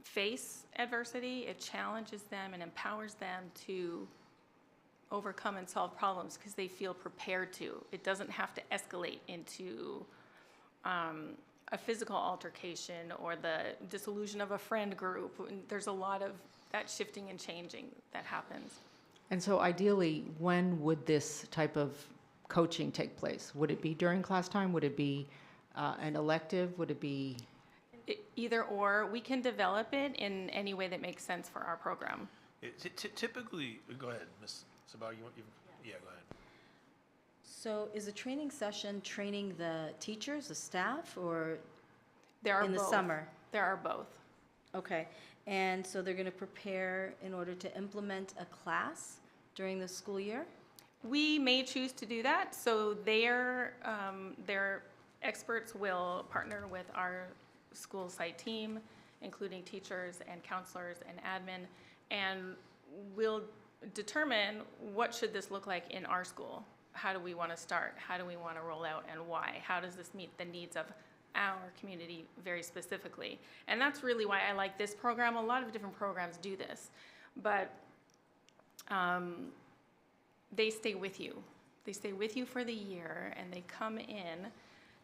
face adversity. It challenges them and empowers them to overcome and solve problems because they feel prepared to. It doesn't have to escalate into a physical altercation or the dissolution of a friend group. There's a lot of that shifting and changing that happens. And so ideally, when would this type of coaching take place? Would it be during class time? Would it be an elective? Would it be? Either or. We can develop it in any way that makes sense for our program. Typically, go ahead, Ms. Sabah, yeah, go ahead. So is a training session training the teachers, the staff, or there are in the both. summer? There are both. Okay. And so they're going to prepare in order to implement a class during the school year? We may choose to do that. So their experts will partner with our school site team, including teachers and counselors and admin, and we'll determine what should this look like in our school. How do we want to start? How do we want to roll out, and why? How does this meet the needs of our community very specifically? And that's really why I like this program. A lot of different programs do this, but they stay with you. They stay with you for the year, and they come in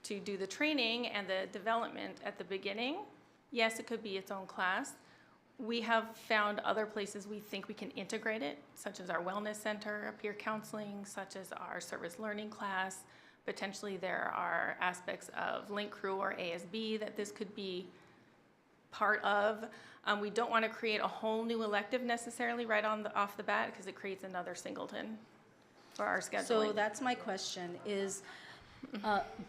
to do the training and the development at the beginning. Yes, it could be its own class. We have found other places we think we can integrate it, such as our wellness center, peer counseling, such as our service learning class. Potentially there are aspects of Link Crew or ASB that this could be part of. We don't want to create a whole new elective necessarily right off the bat because it creates another singleton. for our scheduling. So that's my question is,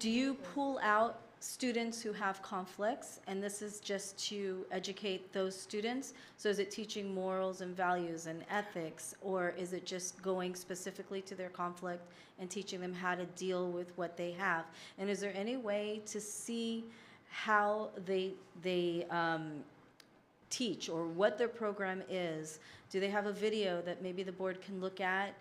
do you pull out students who have conflicts, and this is just to educate those students? So is it teaching morals and values and ethics, or is it just going specifically to their conflict and teaching them how to deal with what they have? And is there any way to see how they teach, or what their program is? Do they have a video that maybe the board can look at?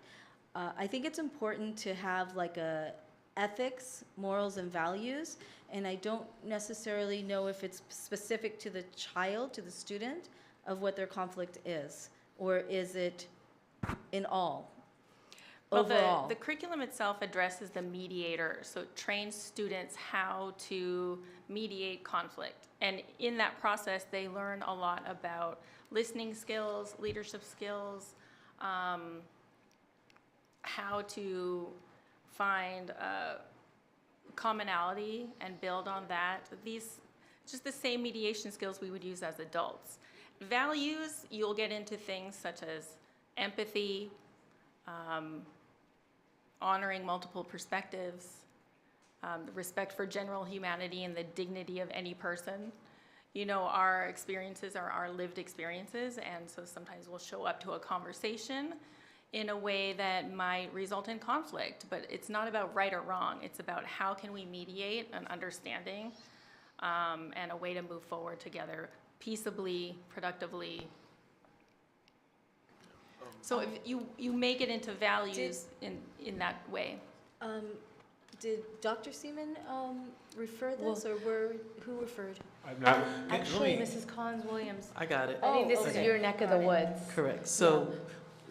I think it's important to have like a ethics, morals, and values, and I don't necessarily know if it's specific to the child, to the student, of what their conflict is, or is it in all, Well, overall? the curriculum itself addresses the mediator, so it trains students how to mediate conflict. And in that process, they learn a lot about listening skills, leadership skills, how to find commonality and build on that. These, just the same mediation skills we would use as adults. Values, you'll get into things such as empathy, honoring multiple perspectives, respect for general humanity and the dignity of any person. You know, our experiences are our lived experiences, and so sometimes we'll show up to a conversation in a way that might result in conflict, but it's not about right or wrong. It's about how can we mediate an understanding and a way to move forward together peaceably, productively. So if you make it into values in that way. Did Dr. Seaman refer this, or who referred? I'm not. Actually, Mrs. Collins-Williams. I got it. I think this is okay. your neck of the woods. Correct. So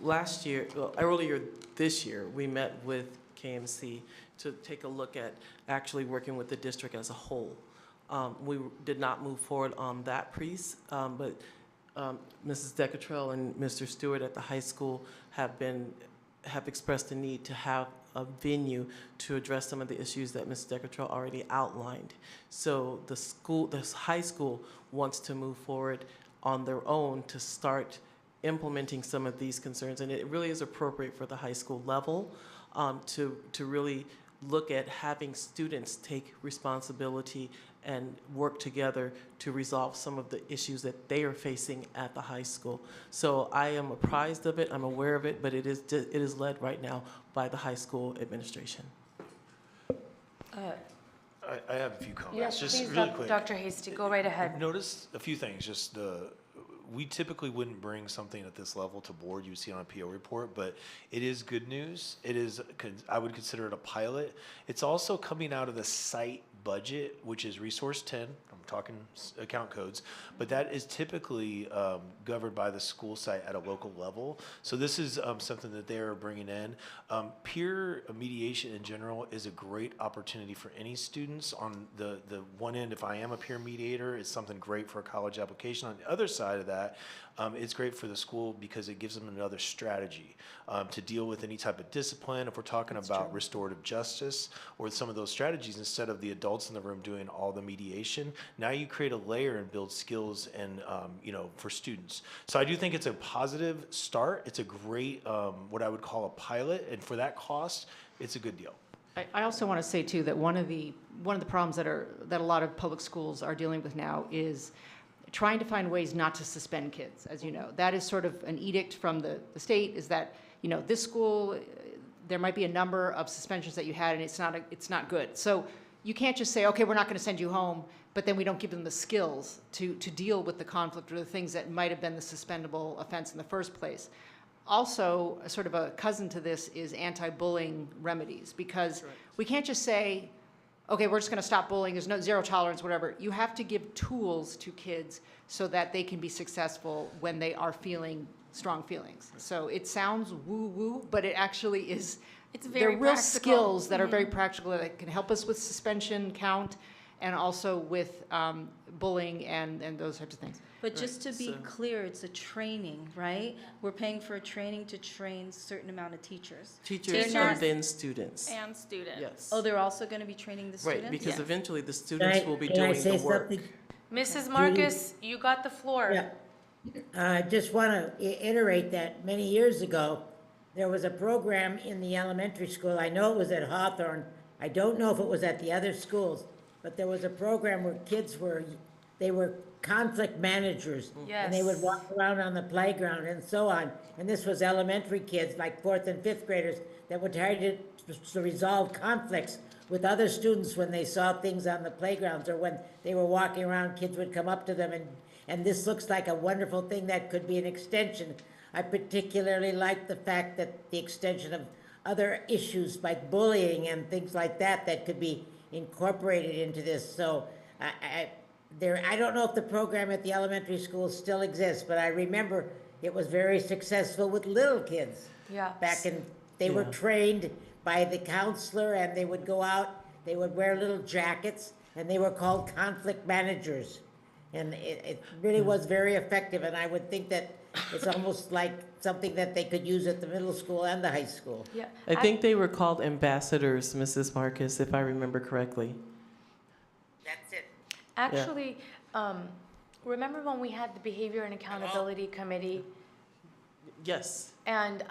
last year, well, earlier this year, we met with KMC to take a look at actually working with the district as a whole. We did not move forward on that piece, but Mrs. Decatrell and Mr. Stewart at the high school have expressed the need to have a venue to address some of the issues that Ms. Decatrell already outlined. So the high school wants to move forward on their own to start implementing some of these concerns, and it really is appropriate for the high school level to really look at having students take responsibility and work together to resolve some of the issues that they are facing at the high school. So I am apprised of it, I'm aware of it, but it is led right now by the high school administration. I have a few comments, Yes, just please, really quick. Dr. Hasty, go right ahead. I've noticed a few things, just we typically wouldn't bring something at this level to board. You would see it on a PO report, but it is good news. It is, I would consider it a pilot. It's also coming out of the site budget, which is resource 10. I'm talking account codes, but that is typically governed by the school site at a local level. So this is something that they're bringing in. Peer mediation in general is a great opportunity for any students. On the one end, if I am a peer mediator, it's something great for a college application. On the other side of that, it's great for the school because it gives them another strategy to deal with any type of discipline. If we're talking about restorative justice or some of those strategies, instead of the adults in the room doing all the mediation, now you create a layer and build skills and for students. So I do think it's a positive start. It's a great what I would call a pilot, and for that cost, it's a good deal. I also want to say too that one of the problems that a lot of public schools are dealing with now is trying to find ways not to suspend kids. As you know, that is sort of an edict from the state, is that this school, there might be a number of suspensions that you had, and it's not good. So you can't just say, okay, we're not going to send you home, but then we don't give them the skills to deal with the conflict or the things that might have been the suspendable offense in the first place. Also, sort of a cousin to this is anti-bullying remedies, because we can't just say, okay, we're just going to stop bullying, there's zero tolerance, whatever. You have to give tools to kids so that they can be successful when they are feeling strong feelings. So it sounds woo-woo, but it actually is, they're real practical. skills that are very practical that can help us with suspension count and also with bullying and those types of things. But just to be clear, it's a training, right? We're paying for a training to train a certain amount of teachers. Teachers and then students. And students. Yes. Oh, they're also going to be training the students? Right, because eventually the students will be doing the work. Mrs. Marcus, you got the floor. Yeah. I just want to iterate that many years ago, there was a program in the elementary school, I know it was at Hawthorne, I don't know if it was at the other schools, but there was a program where kids they were conflict managers. And they would Yes. walk around on the playground and so on. And this was elementary kids, like 4th and 5th graders, that would try to resolve conflicts with other students when they saw things on the playgrounds, or when they were walking around, kids would come up to them, and this looks like a wonderful thing that could be an extension. I particularly like the fact that the extension of other issues like bullying and things like that could be incorporated into this. So I don't know if the program at the elementary school still exists, but I remember it was very successful with little kids. Yeah. They were trained by the counselor, and they would go out, they would wear little jackets, and they were called conflict managers. And it really was very effective, and I would think that it's almost like something that they could use at the middle school and the high school. Yeah. I think they were called ambassadors, Mrs. Marcus, if I remember correctly. That's it. Actually, remember when we had the Behavior and Accountability Committee? Yes. And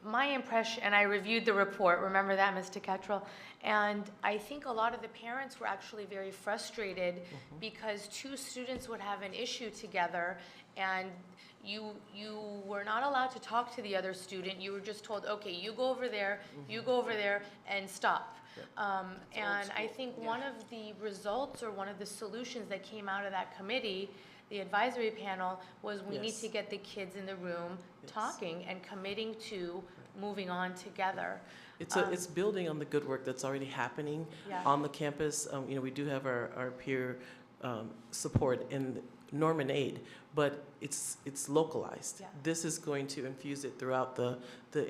my impression, and I reviewed the report, remember that, Mr. Cottrell? And I think a lot of the parents were actually very frustrated because two students would have an issue together, and you were not allowed to talk to the other student. You were just told, okay, you go over there, you go over there, and stop. And I think one of the results, or one of the solutions that came out of that committee, the advisory panel, was we need to get the kids in the room talking and committing to moving on together. It's building on the good work that's already happening on the campus. We do have our peer support in Norman Aid, but it's localized. Yeah. This is going to infuse it throughout the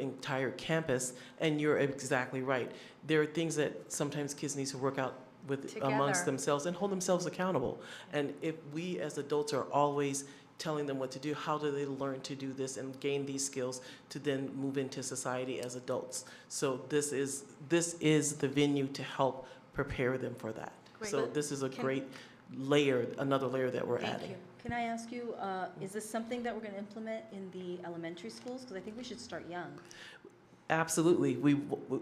entire campus, and you're exactly right. There are things that sometimes kids need to work out with amongst themselves and hold themselves accountable. And if we as adults are always telling them what to do, how do they learn to do this and gain these skills to then move into society as adults? So this is the venue to help prepare them for that. Great. So this is a great layer, another layer that we're adding. you. Can I ask you, is this something that we're going to implement in the elementary schools? Because I think we should start young. Absolutely.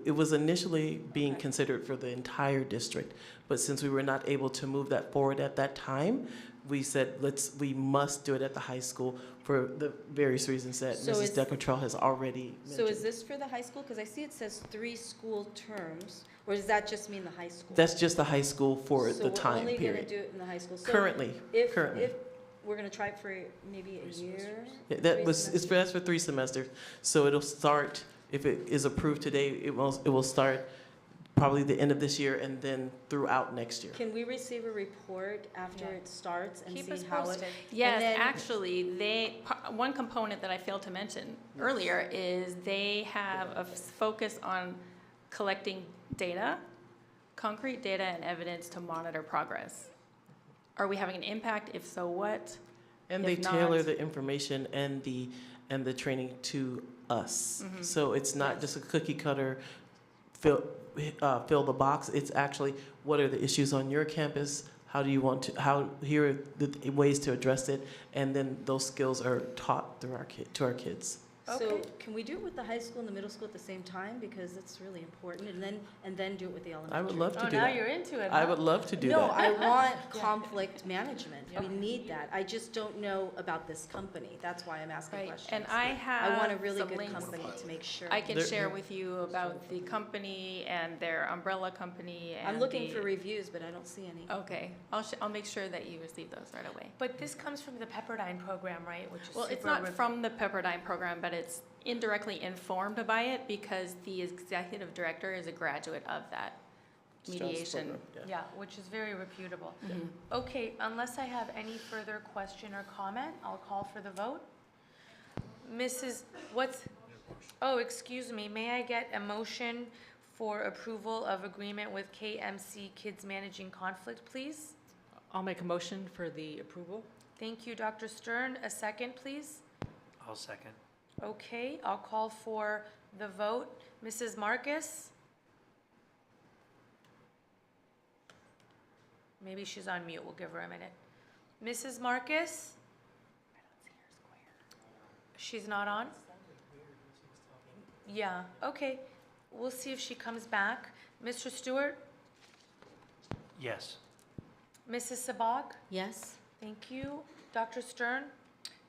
It was initially being considered for the entire district, but since we were not able to move that forward at that time, we said we must do it at the high school for the various reasons that Mrs. Decotrell has already mentioned. So is this for the high school? Because I see it says 3 school terms, or does that just mean the high school? That's just the high school for the time So we're only going to period. do it in the high school? So Currently. If we're going to try it for maybe a year? That's for 3 semesters. So it'll start, if it is approved today, it will start probably the end of this year and then throughout next year. Can we receive a report after it starts and Keep see us how it? posted. Yes, actually, one component that I failed to mention earlier is they have a focus on collecting data, concrete data and evidence to monitor progress. Are we having an impact? If so, what? And If they tailor not- the information and the training to us. So it's not just a cookie cutter, fill the box. It's actually, what are the issues on your campus? How do you want to, here are the ways to address it, and then those skills are taught through to our kids. So can we do it with the high school and the middle school at the same time? Because it's really important, and then do it with the elementary. I would love to do now that. you're into it, I huh? would love to do No, that. I want conflict management. We need that. I just don't know about this company. That's why I'm asking questions. And I have I want a really some good links company to make sure. I can share with you about the company and their umbrella company. And I'm looking for reviews, but I don't see any. Okay, I'll make sure that you receive those right away. But this comes from the Pepperdine program, right? Which is Well, it's super not from the Pepperdine program, but it's indirectly informed by it because the executive director is a graduate of that mediation. Yeah, which is very reputable. Okay, unless I have any further question or comment, I'll call for the vote. Excuse me, may I get a motion for approval of agreement with KMC Kids Managing Conflict, please? I'll make a motion for the approval. Thank you, Dr. Stern. A second, please. I'll second. Okay, I'll call for the vote. Mrs. Marcus? Maybe she's on mute. We'll give her a minute. Mrs. Marcus? She's not on? Yeah, okay. We'll see if she comes back. Mr. Stewart? Yes. Mrs. Sabag? Yes? Thank you. Dr. Stern?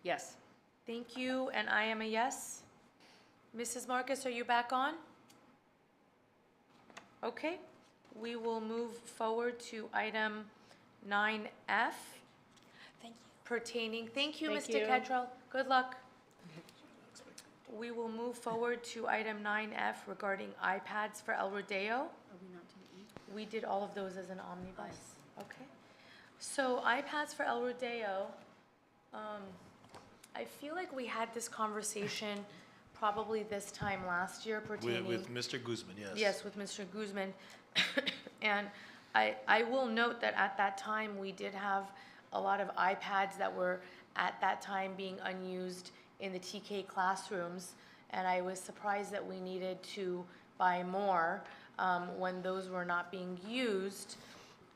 Yes. Thank you, and I am a yes. Mrs. Marcus, are you back on? Okay, we will move forward to item 9F. Thank you. Pertaining, thank you, Thank Mr. you. Kettrell. Good luck. We will move forward to item 9F regarding iPads for El Rodeo. Are we not doing E? We did all of those as an omnibus. Okay. So iPads for El Rodeo, I feel like we had this conversation probably this time last year pertaining. With Mr. Guzman, yes. Yes, with Mr. Guzman. And I will note that at that time, we did have a lot of iPads that were at that time being unused in the TK classrooms. And I was surprised that we needed to buy more when those were not being used.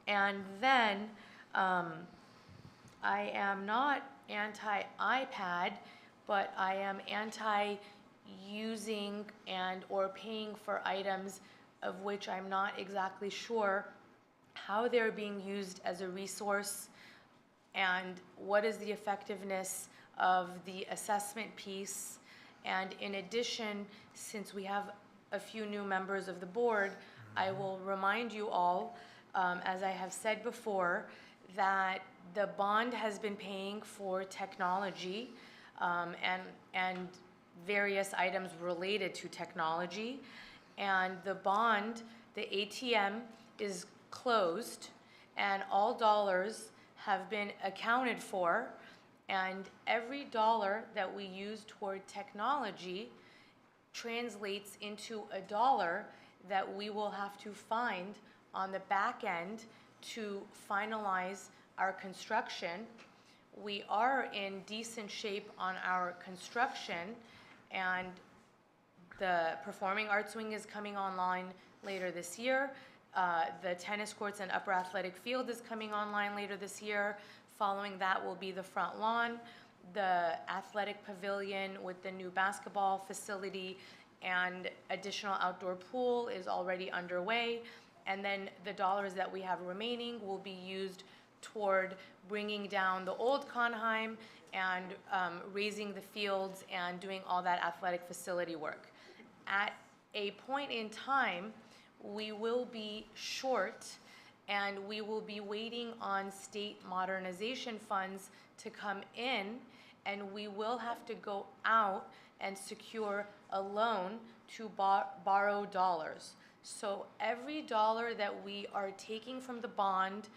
And then I am not anti-iPad, but I am anti-using and or paying for items of which I'm not exactly sure how they're being used as a resource and what is the effectiveness of the assessment piece. And in addition, since we have a few new members of the board, I will remind you all, as I have said before, that the bond has been paying for technology and various items related to technology. And the bond, the ATM, is closed and all dollars have been accounted for. And every dollar that we use toward technology translates into a dollar that we will have to find on the back end to finalize our construction. We are in decent shape on our construction, and the Performing Arts Wing is coming online later this year. The tennis courts and upper athletic field is coming online later this year. Following that will be the front lawn, the athletic pavilion with the new basketball facility, and additional outdoor pool is already underway. And then the dollars that we have remaining will be used toward bringing down the old Conheim and raising the fields and doing all that athletic facility work. At a point in time, we will be short and we will be waiting on state modernization funds to come in, and we will have to go out and secure a loan to borrow dollars. So every dollar that we are taking from the bond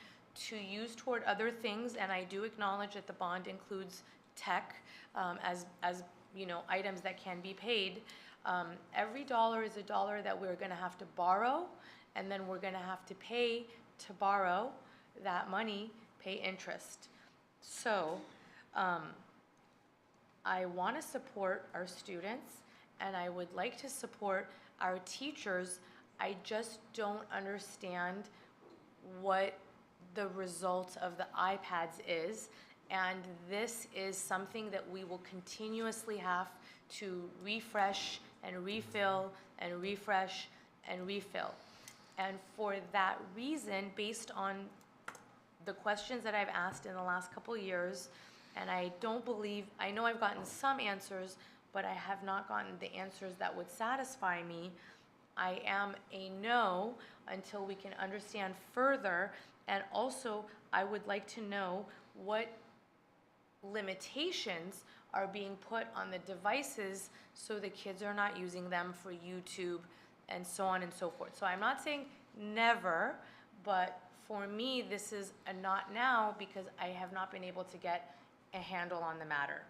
to use toward other things, and I do acknowledge that the bond includes tech as you know, items that can be paid, every dollar is a dollar that we're gonna have to borrow, and then we're gonna have to pay to borrow that money, pay interest. So I wanna support our students, and I would like to support our teachers. I just don't understand what the result of the iPads is, and this is something that we will continuously have to refresh and refill and refresh and refill. And for that reason, based on the questions that I've asked in the last couple of years, and I don't believe, I know I've gotten some answers, but I have not gotten the answers that would satisfy me. I am a no until we can understand further. And also, I would like to know what limitations are being put on the devices so the kids are not using them for YouTube and so on and so forth. So I'm not saying never, but for me, this is a not now because I have not been able to get a handle on the matter.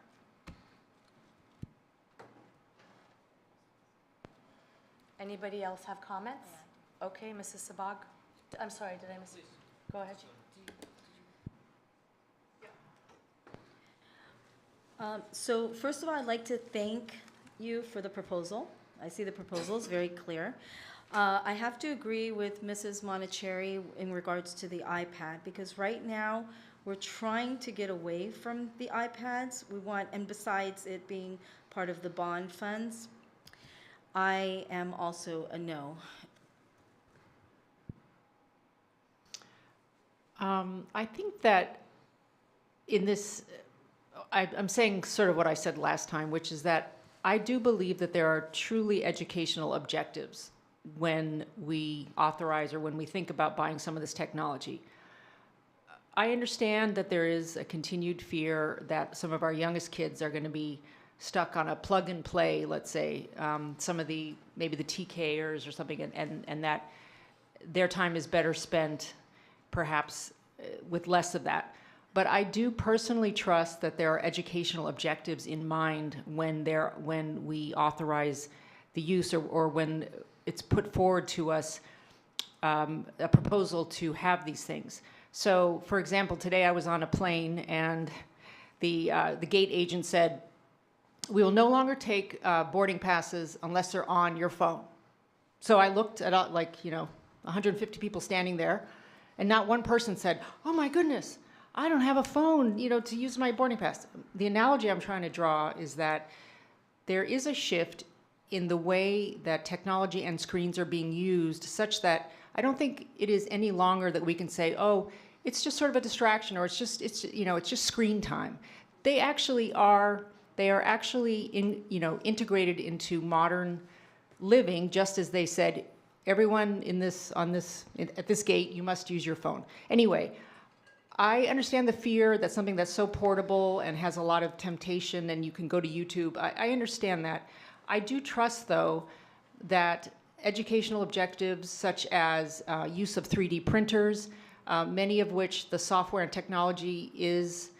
Anybody else have comments? Okay, Mrs. Sabag. I'm sorry, did I miss? Go ahead. So first of all, I'd like to thank you for the proposal. I see the proposal is very clear. I have to agree with Mrs. Monticelli in regards to the iPad, because right now we're trying to get away from the iPads. We want, and besides it being part of the bond funds, I am also a no. I think that in this, I'm saying sort of what I said last time, which is that I do believe that there are truly educational objectives when we authorize or when we think about buying some of this technology. I understand that there is a continued fear that some of our youngest kids are going to be stuck on a plug and play, let's say, some of the, maybe the TKers or something, and that their time is better spent perhaps with less of that. But I do personally trust that there are educational objectives in mind when we authorize the use or when it's put forward to us a proposal to have these things. So, for example, today I was on a plane and the gate agent said, "We will no longer take boarding passes unless they're on your phone." So I looked at 150 people standing there, and not one person said, "Oh my goodness, I don't have a phone, to use my boarding pass." The analogy I'm trying to draw is that there is a shift in the way that technology and screens are being used, such that I don't think it is any longer that we can say, "Oh, it's just sort of a distraction," or it's just screen time. They actually are. They are actually integrated into modern living, just as they said, everyone at this gate, you must use your phone. Anyway, I understand the fear that something that's so portable and has a lot of temptation and you can go to YouTube. I understand that. I do trust, though, that educational objectives such as use of 3D printers, many of which the software and technology is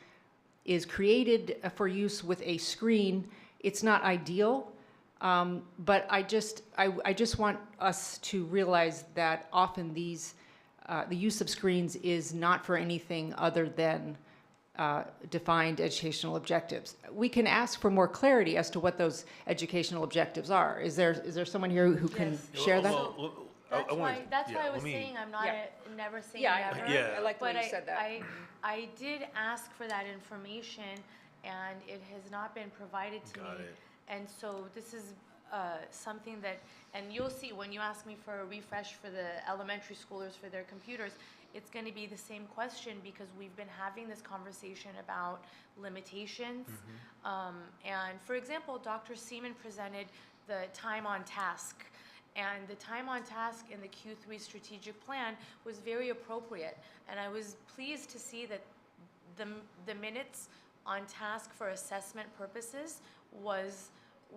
created for use with a screen. It's not ideal, but I just want us to realize that often the use of screens is not for anything other than defined educational objectives. We can ask for more clarity as to what those educational objectives are. Is there someone here who can share that? That's why I was saying I'm not never saying never. I like the way you said that. I did ask for that information, and it has not been provided to me. And so this is something that, and you'll see when you ask me for a refresh for the elementary schoolers for their computers, it's going to be the same question because we've been having this conversation about limitations. And for example, Dr. Seaman presented the time on task. And the time on task in the Q3 strategic plan was very appropriate. And I was pleased to see that the minutes on task for assessment purposes was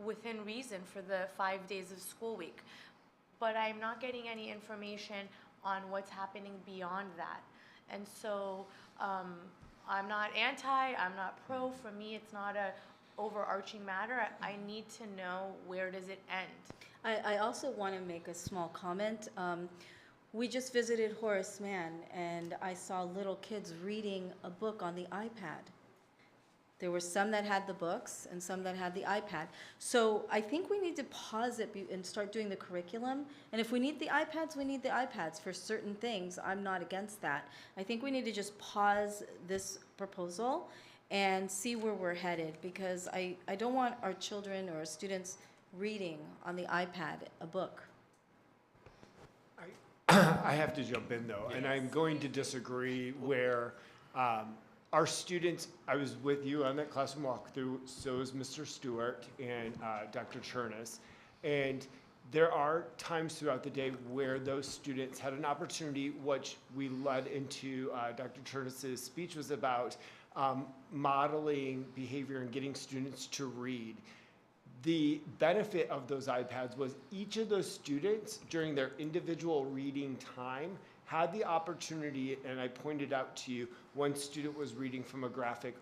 within reason for the 5 days of school week. But I'm not getting any information on what's happening beyond that. And so I'm not anti, I'm not pro. For me, it's not a overarching matter. I need to know, where does it end? I also want to make a small comment. We just visited Horace Mann, and I saw little kids reading a book on the iPad. There were some that had the books and some that had the iPad. So I think we need to pause it and start doing the curriculum. And if we need the iPads, we need the iPads for certain things. I'm not against that. I think we need to just pause this proposal and see where we're headed, because I don't want our children or our students reading on the iPad a book. I have to jump in, though, and I'm going to disagree where our students, I was with you on that classroom walkthrough, so is Mr. Stewart and Dr. Chernus, and there are times throughout the day where those students had an opportunity, which we led into Dr. Chernus's speech was about modeling behavior and getting students to read. The benefit of those iPads was each of those students during their individual reading time had the opportunity, and I pointed out to you, one student was reading from a graphic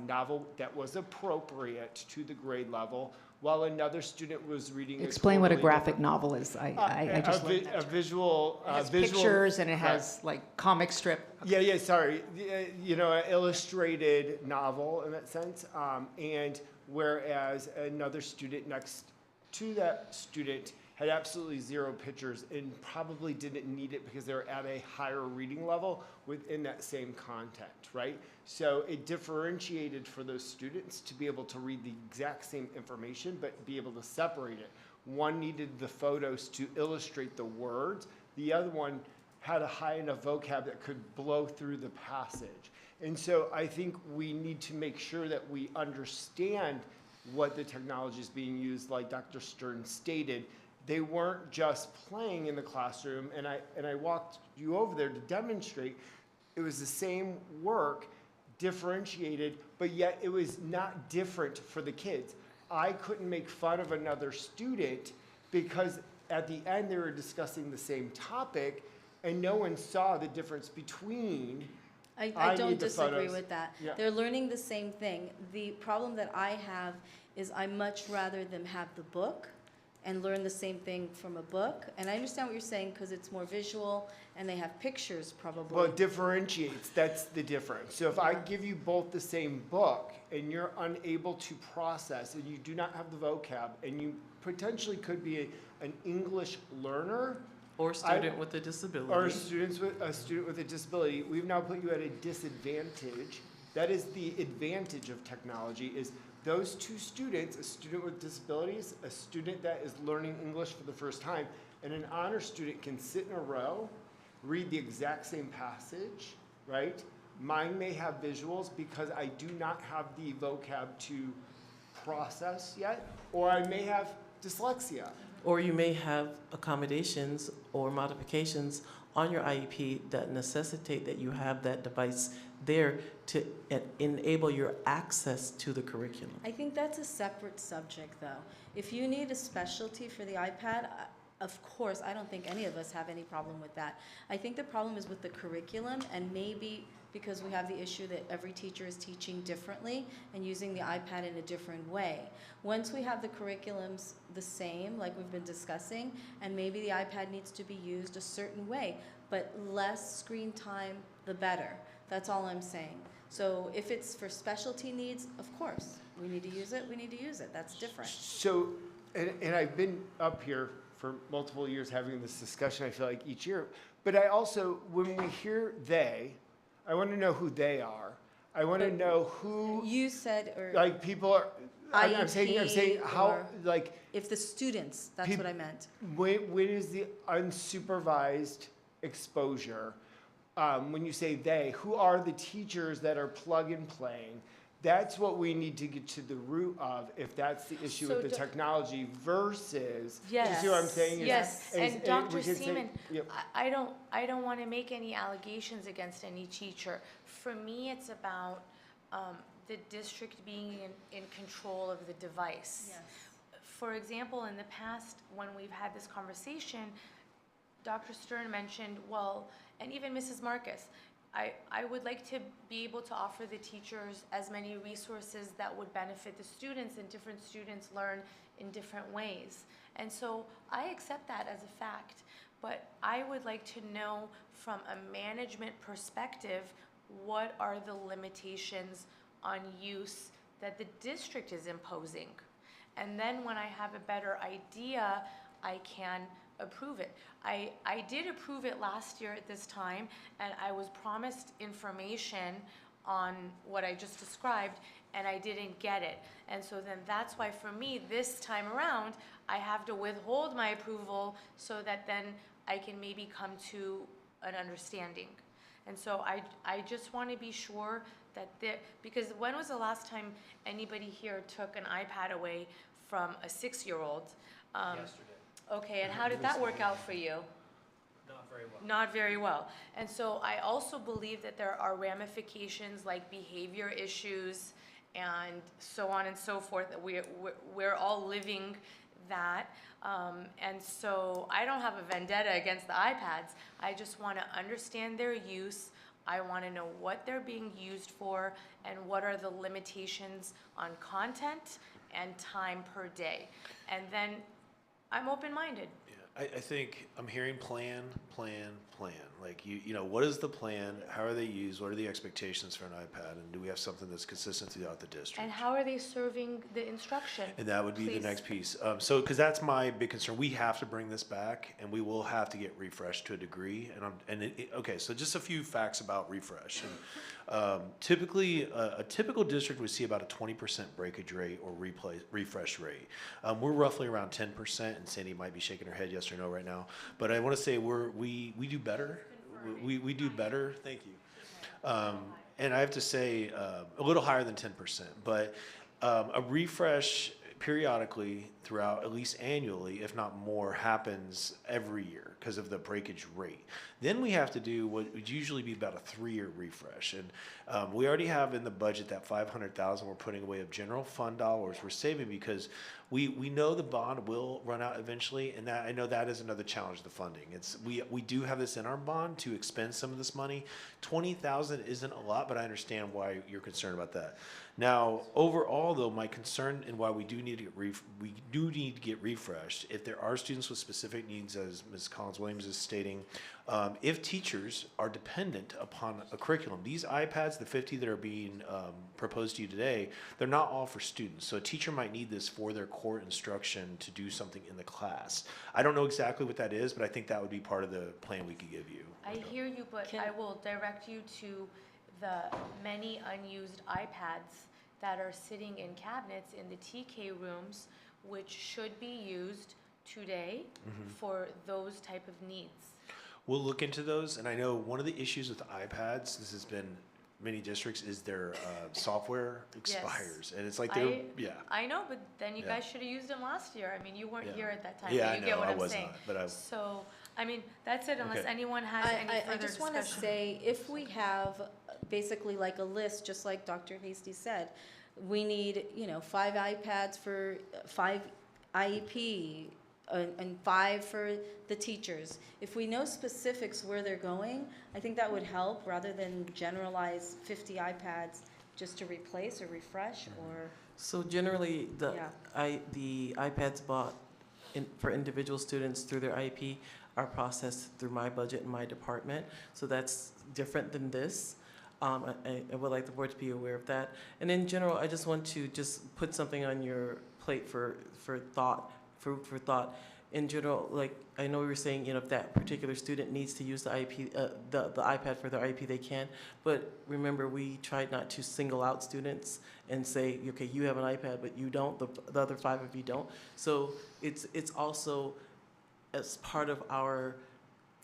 novel that was appropriate to the grade level, while another student was reading. Explain what a graphic novel is. I just learned that. A visual. It has pictures and it has like comic strip. Yeah, sorry. An illustrated novel in that sense. And whereas another student next to that student had absolutely 0 pictures and probably didn't need it because they're at a higher reading level within that same content, right? So it differentiated for those students to be able to read the exact same information, but be able to separate it. One needed the photos to illustrate the words. The other one had a high enough vocab that could blow through the passage. And so I think we need to make sure that we understand what the technology is being used, like Dr. Stern stated. They weren't just playing in the classroom, and I walked you over there to demonstrate. It was the same work, differentiated, but yet it was not different for the kids. I couldn't make fun of another student because at the end they were discussing the same topic, and no one saw the difference between. I don't disagree with that. Yeah. They're learning the same thing. The problem that I have is I much rather them have the book and learn the same thing from a book. And I understand what you're saying because it's more visual and they have pictures probably. Well, it differentiates. That's the difference. So if I give you both the same book and you're unable to process and you do not have the vocab and you potentially could be an English learner, Or student with a disability. Or a student with a disability, we've now put you at a disadvantage. That is the advantage of technology, is those two students, a student with disabilities, a student that is learning English for the first time, and an honor student can sit in a row, read the exact same passage, right? Mine may have visuals because I do not have the vocab to process yet, or I may have dyslexia. Or you may have accommodations or modifications on your IEP that necessitate that you have that device there to enable your access to the curriculum. I think that's a separate subject, though. If you need a specialty for the iPad, of course, I don't think any of us have any problem with that. I think the problem is with the curriculum, and maybe because we have the issue that every teacher is teaching differently and using the iPad in a different way. Once we have the curriculums the same, like we've been discussing, and maybe the iPad needs to be used a certain way, but less screen time, the better. That's all I'm saying. So if it's for specialty needs, of course, we need to use it, we need to use it. That's different. So, and I've been up here for multiple years having this discussion, I feel like each year, but I also, when we hear they, I want to know who they are. I want to know who. You said, or like people are. I'm saying how, like. If the students, that's what I meant. When is the unsupervised exposure? When you say they, who are the teachers that are plug and playing? That's what we need to get to the root of, if that's the issue with the technology versus. Yes. You see what I'm saying? Yes. And Dr. we can say- Seaman, yep. I don't want to make any allegations against any teacher. For me, it's about the district being in control of the device. Yes. For example, in the past, when we've had this conversation, Dr. Stern mentioned, well, and even Mrs. Marcus, I would like to be able to offer the teachers as many resources that would benefit the students, and different students learn in different ways. And so I accept that as a fact, but I would like to know from a management perspective, what are the limitations on use that the district is imposing? And then when I have a better idea, I can approve it. I did approve it last year at this time, and I was promised information on what I just described, and I didn't get it. And so then that's why for me, this time around, I have to withhold my approval so that then I can maybe come to an understanding. And so I just want to be sure that because when was the last time anybody here took an iPad away from a 6-year-old? Yesterday. Okay, and how did that work out for you? Not very well. Not very well. And so I also believe that there are ramifications like behavior issues and so on and so forth, that we're all living that. And so I don't have a vendetta against the iPads. I just want to understand their use. I want to know what they're being used for and what are the limitations on content and time per day. And then I'm open-minded. Yeah, I think I'm hearing plan Like, you know, what is the plan? How are they used? What are the expectations for an iPad? And do we have something that's consistent throughout the district? And how are they serving the instruction? And that would be Please. the next piece. So, because that's my big concern, we have to bring this back, and we will have to get refreshed to a degree. Okay, so just a few facts about refresh. Typically, a typical district would see about a 20% breakage rate or refresh rate. We're roughly around 10%, and Sandy might be shaking her head yes or no right now. But I want to say we do better. We do better. Thank you. And I have to say a little higher than 10%, but a refresh periodically throughout, at least annually, if not more, happens every year because of the breakage rate. Then we have to do what would usually be about a 3-year refresh. And we already have in the budget that $500,000 we're putting away of general fund dollars we're saving because we know the bond will run out eventually, and that I know that is another challenge, the funding. We do have this in our bond to expend some of this money. $20,000 isn't a lot, but I understand why you're concerned about that. Now, overall, though, my concern and why we do need to get refreshed, if there are students with specific needs, as Ms. Collins-Williams is stating, if teachers are dependent upon a curriculum, these iPads, the 50 that are being proposed to you today, they're not all for students. So a teacher might need this for their core instruction to do something in the class. I don't know exactly what that is, but I think that would be part of the plan we could give you. I hear you, but I will direct you to the many unused iPads that are sitting in cabinets in the TK rooms, which should be used today for those type of needs. We'll look into those, and I know one of the issues with iPads, this has been many districts, is their software expires, and it's like I know, but then you guys should have used them last year. I mean, you weren't here at that time, Yeah, but you get what I'm saying. Not, but I So, I mean, that's it, unless anyone has any further I just want to say, if we have basically like a list, just like Dr. Hasty said, we need, 5 iPads for 5 IEP, and 5 for the teachers. If we know specifics where they're going, I think that would help rather than generalize 50 iPads just to replace or refresh or. So generally, the iPads bought for individual students through their IEP are processed through my budget and my department. So that's different than this. I would like the board to be aware of that. And in general, I just want to just put something on your plate for thought, food for thought. In general, like I know we were saying, if that particular student needs to use the IEP, the iPad for their IEP, they can. But remember, we tried not to single out students and say, okay, you have an iPad, but you don't. The other 5 of you don't. So it's also as part of our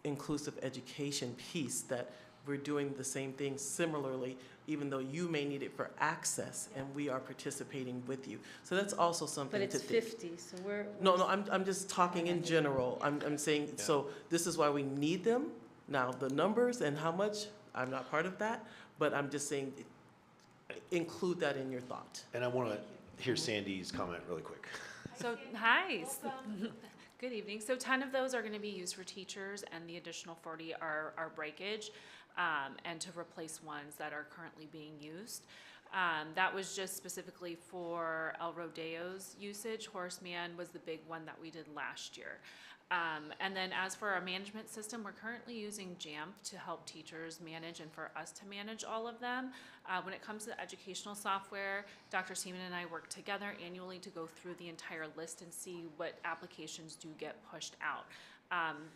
inclusive education piece that we're doing the same thing similarly, even though you may need it for access, and we are participating with you. So that's also something to think. But it's 50, so we're. No, I'm just talking in general. I'm saying, so this is why we need them. Now, the numbers and how much, I'm not part of that, but I'm just saying, include that in your thought. And I want to hear Sandy's comment really quick. So, hi. Good evening. So 10 of those are going to be used for teachers, and the additional 40 are breakage, and to replace ones that are currently being used. That was just specifically for El Rodeo's usage. Horseman was the big one that we did last year. And then as for our management system, we're currently using JAMP to help teachers manage and for us to manage all of them. When it comes to educational software, Dr. Seaman and I work together annually to go through the entire list and see what applications do get pushed out.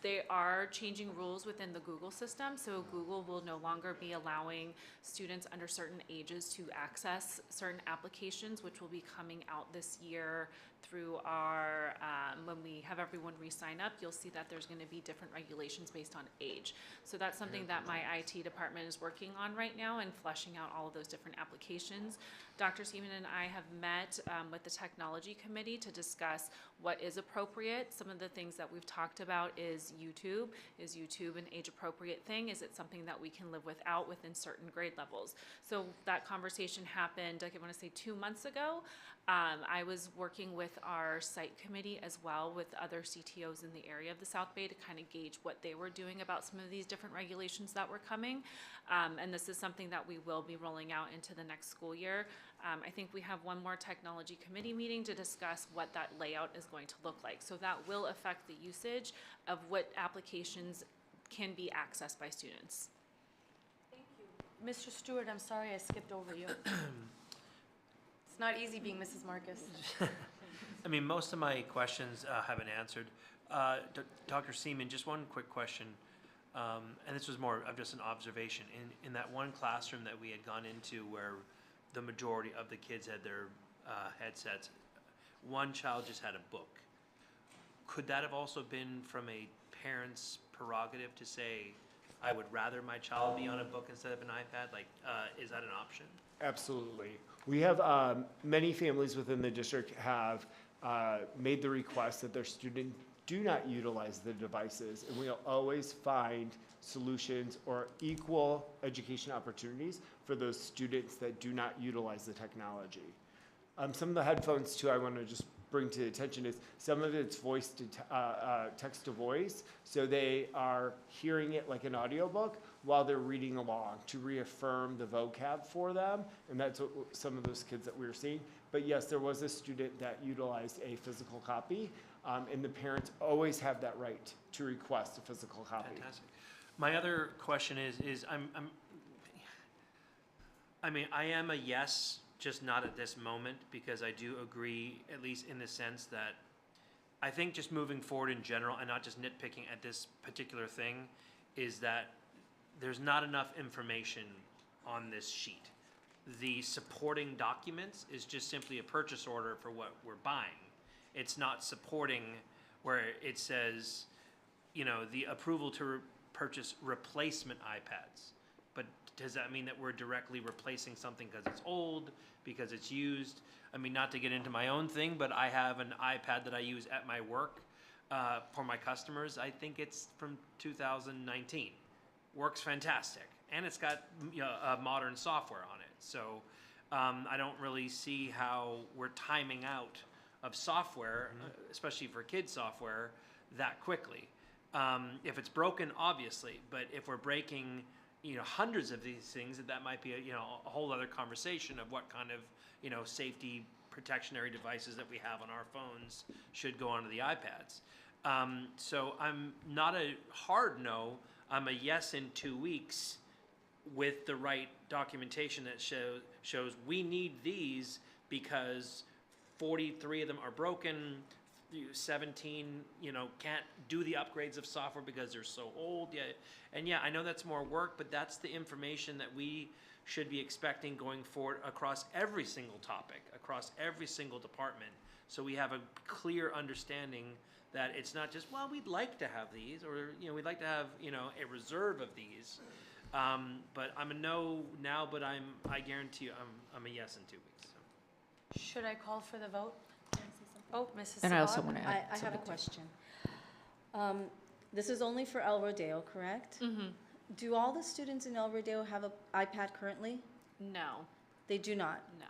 They are changing rules within the Google system, so Google will no longer be allowing students under certain ages to access certain applications, which will be coming out this year through our, when we have everyone re-sign up, you'll see that there's going to be different regulations based on age. So that's something that my IT department is working on right now and fleshing out all of those different applications. Dr. Seaman and I have met with the technology committee to discuss what is appropriate. Some of the things that we've talked about is YouTube. Is YouTube an age-appropriate thing? Is it something that we can live without within certain grade levels? So that conversation happened, I want to say 2 months ago. I was working with our site committee as well with other CTOs in the area of the South Bay to kind of gauge what they were doing about some of these different regulations that were coming. And this is something that we will be rolling out into the next school year. I think we have one more technology committee meeting to discuss what that layout is going to look like. So that will affect the usage of what applications can be accessed by students. Mr. Stewart, I'm sorry I skipped over you. It's not easy being Mrs. Marcus. I mean, most of my questions have been answered. Dr. Seaman, just one quick question, and this was more of just an observation. In that one classroom that we had gone into where the majority of the kids had their headsets, one child just had a book. Could that have also been from a parent's prerogative to say, I would rather my child be on a book instead of an iPad? Like, is that an option? Absolutely. We have many families within the district have made the request that their students do not utilize the devices, and we'll always find solutions or equal education opportunities for those students that do not utilize the technology. Some of the headphones too, I want to just bring to attention is some of it's voice to text to voice, so they are hearing it like an audiobook while they're reading along to reaffirm the vocab for them, and that's what some of those kids that we were seeing. But yes, there was a student that utilized a physical copy, and the parents always have that right to request a physical copy. Fantastic. My other question is I am a yes, just not at this moment, because I do agree, at least in the sense that I think just moving forward in general and not just nitpicking at this particular thing is that there's not enough information on this sheet. The supporting documents is just simply a purchase order for what we're buying. It's not supporting where it says, the approval to purchase replacement iPads. But does that mean that we're directly replacing something because it's old, because it's used? I mean, not to get into my own thing, but I have an iPad that I use at my work for my customers. I think it's from 2019. Works fantastic. And it's got modern software on it. So I don't really see how we're timing out of software, especially for kids software, that quickly. If it's broken, obviously, but if we're breaking hundreds of these things, that might be a whole other conversation of what kind of safety protectionary devices that we have on our phones should go onto the iPads. So I'm not a hard no. I'm a yes in 2 weeks with the right documentation that shows we need these because 43 of them are broken. 17, can't do the upgrades of software because they're so old yet. And yeah, I know that's more work, but that's the information that we should be expecting going forward across every single topic, across every single department. So we have a clear understanding that it's not just, well, we'd like to have these, or, we'd like to have, a reserve of these. But I'm a no now, but I guarantee you I'm a yes in 2 weeks. So. Should I call for the vote? Oh, Mrs. And I also Sabag? want to add I have a question. This is only for El Rodeo, correct? Mm-hmm. Do all the students in El Rodeo have an iPad currently? No. They do not? No.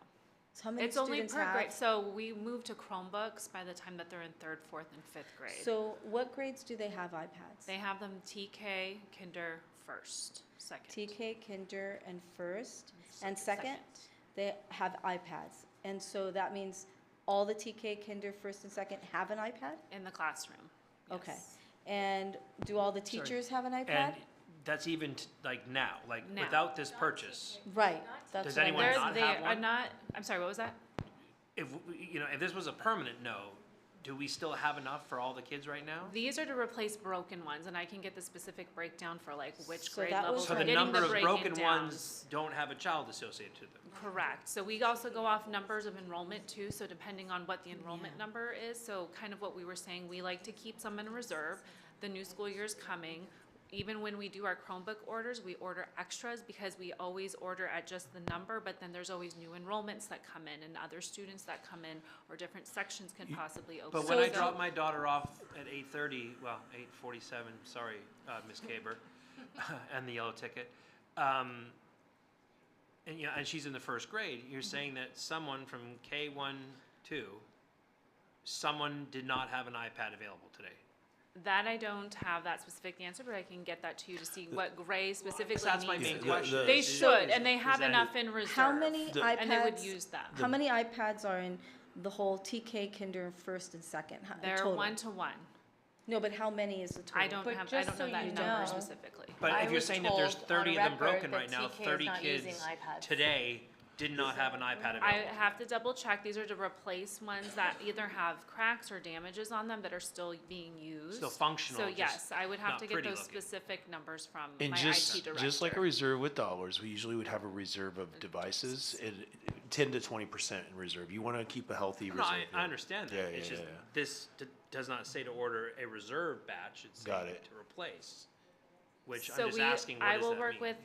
So how many It's only students per have? grade. So we move to Chromebooks by the time that they're in 3rd, 4th, and 5th grade. So what grades do they have iPads? They have them TK, Kinder, 1st, 2nd. TK, Kinder, and first, and second, they have iPads. And so that means all the TK, Kinder, first, and second have an iPad? In the classroom. Okay. Yes. And do all the teachers have an iPad? And that's even now, Now. without this purchase. Right. That's Does what I anyone meant. not have one? I'm sorry, what was that? If this was a permanent no, do we still have enough for all the kids right now? These are to replace broken ones, and I can get the specific breakdown for which So grade that levels. was So We're the getting number of breaking broken down. ones don't have a child associated to them. Correct. So we also go off numbers of enrollment too, so depending on what the enrollment number is, so kind of what we were saying, we like to keep some in reserve. The new school year's coming. Even when we do our Chromebook orders, we order extras because we always order at just the number, but then there's always new enrollments that come in and other students that come in, or different sections can possibly open. But when I drop my daughter off at 8:30, well, 8:47, sorry, Miss Caber, and the yellow ticket, and she's in the 1st grade, you're saying that someone from K1, 2, someone did not have an iPad available today. That I don't have that specific answer, but I can get that to you to see what grade specifically That's my needs main it. question. They should, and they have enough in reserve. How many iPads? And they would use them. How many iPads are in the whole TK, Kinder, first, and second? They're total? 1-to-1. No, but how many is the total? I don't know that number specifically. But I if you're was saying that there's told 30 on of them record broken that right now, TK is 30 not using kids iPads. today did not have an iPad I available. have to double check. These are to replace ones that either have cracks or damages on them that are still being used. Still functional, So just yes, I would have not to get pretty those looking. specific numbers from And my IT director. just like a reserve with dollars, we usually would have a reserve of devices, 10 to 20% in reserve. You want to keep a healthy No, reserve. I understand that. Yeah, It's yeah, just, yeah. this does not say to order a reserve batch, it's Got saying it. to replace. Which So I'm just asking, what I does will that work mean? with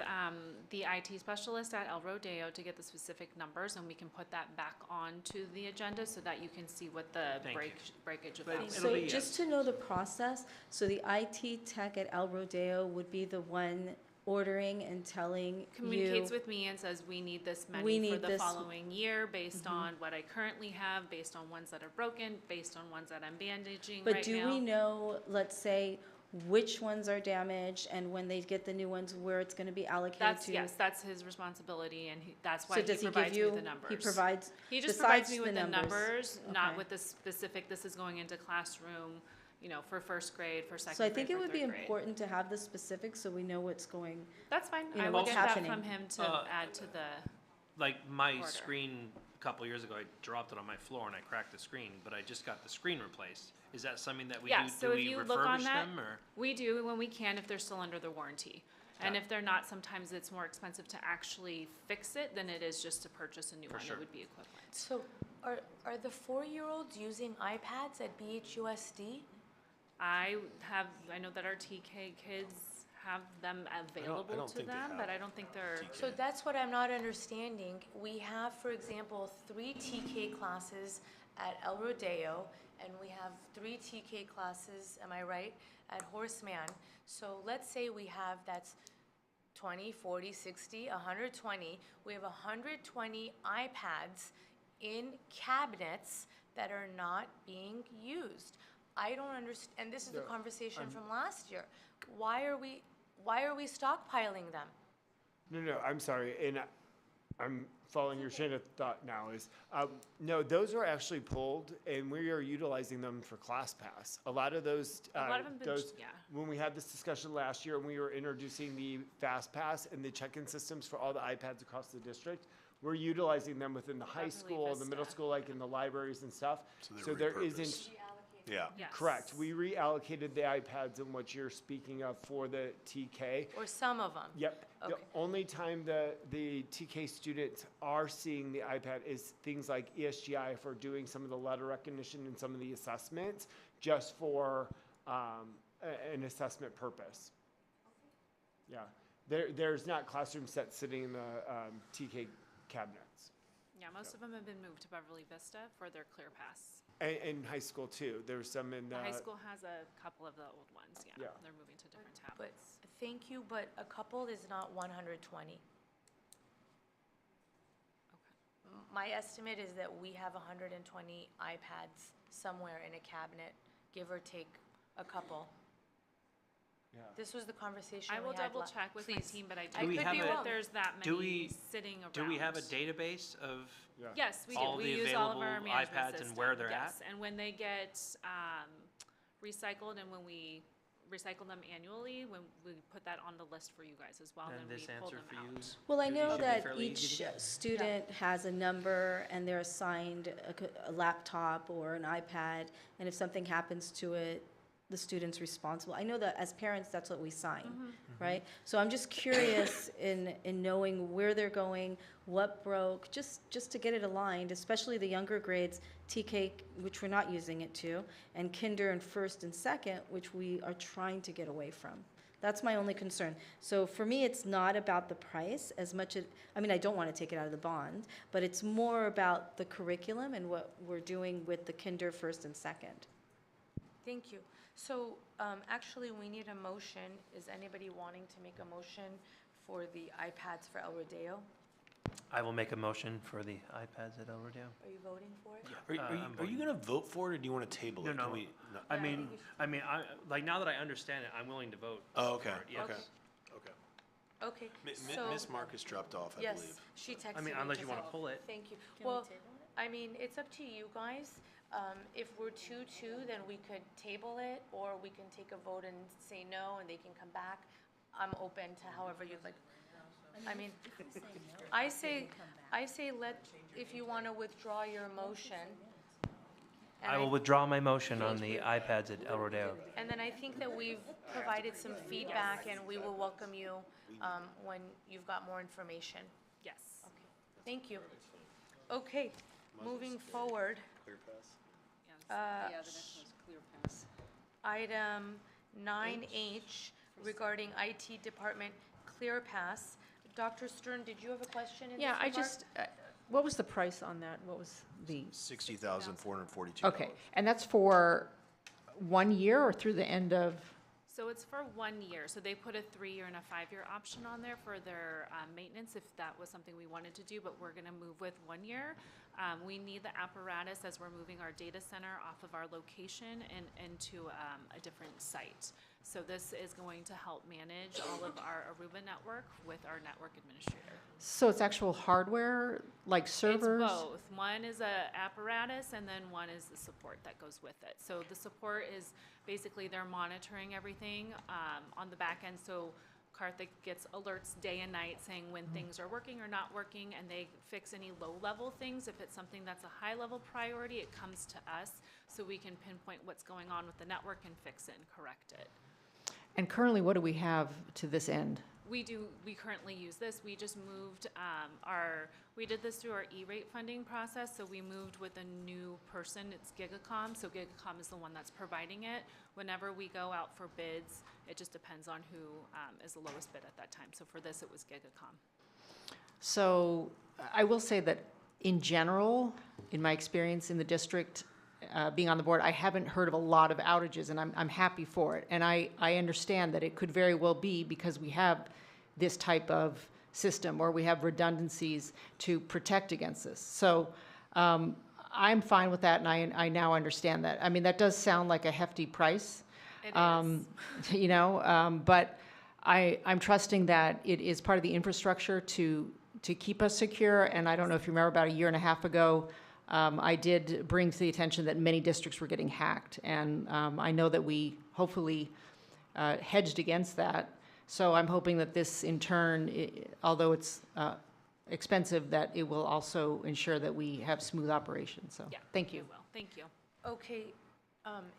the IT specialist at El Rodeo to get the specific numbers, and we can put that back onto the agenda so that you can see what the Thank you. breakage of But that. it'll So be, just to know the process, so the IT tech at El Rodeo would be the one ordering and telling Communicates you. with me and says, we need this We many for need the this- following year, based on what I currently have, based on ones that are broken, based on ones that I'm bandaging right now. But do we know, let's say, which ones are damaged and when they get the new ones, where it's gonna be allocated to? Yes, that's his responsibility, and that's why So he does he give provides me you, the numbers. he provides, He just besides provides me with the the numbers? numbers, not Okay. with the specific, this is going into classroom, for first grade, for second So I grade, think it for would be third grade. important to have the specifics so we know what's going. That's fine, you I know, will what's get that happening. from him to add to the, Like my order. screen a couple years ago, I dropped it on my floor and I cracked the screen, but I just got the screen replaced. Is that something that we yeah, do? so Do if we you look on refurbish that, them or? we do when we can, if they're still under the warranty. And Got it. if they're not, sometimes it's more expensive to actually fix it than it is just to purchase a new For one sure. that would be equivalent. So are the 4-year-olds using iPads at BHUSD? I know that our TK kids have them available don't to think they them, have but I don't think they're. So that's what I'm not understanding. We have, for example, 3 TK classes at El Rodeo, and we have 3 TK classes, am I right, at Horseman. So let's say we have, that's 20, 40, 60, 120. We have 120 iPads in cabinets that are not being used. I don't understand, and this is the conversation from last year. Why are we stockpiling them? No, I'm sorry, and I'm following your chain of thought now is, no, those are actually pulled and we are utilizing them for ClassPass. A lot of those, A lot of them been- yeah. when we had this discussion last year and we were introducing the FastPass and the check-in systems for all the iPads across the district, we're utilizing them within the high school, the middle school, like in the libraries and stuff. So there they're isn't. repurposed. Yeah. Yes. Correct. We reallocated the iPads and what you're speaking of for the TK. Or some of them? Yep. The Okay. only time the TK students are seeing the iPad is things like ESGI for doing some of the letter recognition and some of the assessments, just for an assessment purpose. Yeah. There's not classroom sets sitting in the TK cabinets. Yeah, most of them have been moved to Beverly Vista for their ClearPass. And high school too. There's some in The high school has a couple of the old ones, yeah. Yeah. They're moving to different But, tablets. thank you, but a couple is not 120. My estimate is that we have 120 iPads somewhere in a cabinet, give or take a couple. Yeah. This was the conversation I we will had double check with my Please. team, but I I don't we think have that a- there's that Do many we, sitting around. do we have a database of Yes, we do. all We the use all of our available management iPads system. and where they're yes. at? And when they get recycled and when we recycle them annually, when we put that on the list for you guys as well, And then this we pull answer them for out. you? Well, I Should know be that fairly easy each to get. student has a number and they're assigned a laptop or an iPad, and if something happens to it, the student's responsible. I know that as parents, that's what we sign, right? So I'm just curious in knowing where they're going, what broke, just to get it aligned, especially the younger grades, TK, which we're not using it to, and kinder and first and second, which we are trying to get away from. That's my only concern. So for me, it's not about the price as much as, I mean, I don't want to take it out of the bond, but it's more about the curriculum and what we're doing with the kinder, first, and second. Thank you. So, actually, we need a motion. Is anybody wanting to make a motion for the iPads for El Rodeo? I will make a motion for the iPads at El Rodeo. Are you voting for it? Are you going to vote for it, or do you want to table it? No. Can we, no. I mean, like now that I understand it, I'm willing to vote. Oh, okay, for it, yes. okay. Okay, Miss Marcus dropped off, I yes, believe. she texted me. I mean, unless you just wanna now. pull it. Thank you. Can we Well, table it? I mean, it's up to you guys. If we're 2-2, then we could table it, or we can take a vote and say no, and they can come back. I'm open to however you'd like. I mean, I say if you want to withdraw your motion. and I will withdraw my motion on the iPads at El Rodeo. And then I think that we've provided some feedback, and we will welcome you when you've got more information. Yes. Okay, thank you. Okay, moving forward. Yeah, the next one's ClearPass. Item 9H regarding IT department ClearPass. Dr. Stern, did you have a question in this Yeah, I regard? just, what was the price on that? What was the? $60,442. Okay, and that's for 1 year or through the end of? So it's for 1 year. So they put a 3-year and a 5-year option on there for their maintenance if that was something we wanted to do, but we're going to move with 1 year. We need the apparatus as we're moving our data center off of our location and into a different site. So this is going to help manage all of our Aruba network with our network administrator. So it's actual hardware, like servers? It's both. One is a apparatus, and then one is the support that goes with it. So the support is basically they're monitoring everything on the back end. So Karthik gets alerts day and night saying when things are working or not working, and they fix any low-level things. If it's something that's a high-level priority, it comes to us so we can pinpoint what's going on with the network and fix it and correct it. And currently, what do we have to this end? We currently use this. We just moved we did this through our E-rate funding process, so we moved with a new person. It's Gigacom, so Gigacom is the one that's providing it. Whenever we go out for bids, it just depends on who is the lowest bid at that time. So for this, it was Gigacom. So I will say that in general, in my experience in the district, being on the board, I haven't heard of a lot of outages, and I'm happy for it. And I understand that it could very well be because we have this type of system, or we have redundancies to protect against this. So I'm fine with that, and I now understand that. I mean, that does sound like a hefty price. It is. You know, but I'm trusting that it is part of the infrastructure to keep us secure. And I don't know if you remember, about a year and a half ago, I did bring to the attention that many districts were getting hacked. And I know that we hopefully hedged against that. So I'm hoping that this, in turn, although it's expensive, that it will also ensure that we have smooth operations. So, Yeah, thank you. Well, thank you. Okay,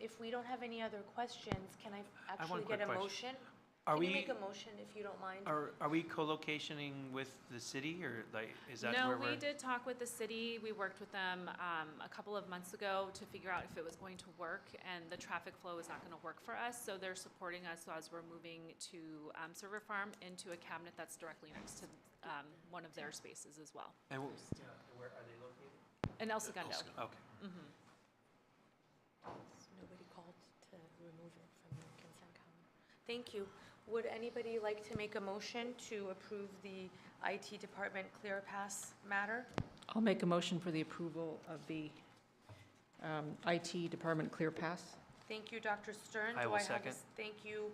if we don't have any other questions, can I have one actually get a quick motion? question. Are Can you we- make a motion if you don't mind? Are we co-locationing with the city, or like, is that No, where we we're? did talk with the city. We worked with them a couple of months ago to figure out if it was going to work, and the traffic flow is not going to work for us. So they're supporting us as we're moving to Server Farm into a cabinet that's directly next to one of their spaces as well. And where are they located? In El Segundo. Okay. Mhm. Nobody called to remove it from the consent calendar. Thank you. Would anybody like to make a motion to approve the IT department ClearPass matter? I'll make a motion for the approval of the IT department ClearPass. Thank you, Dr. Stern. I Do will have a second. Thank you,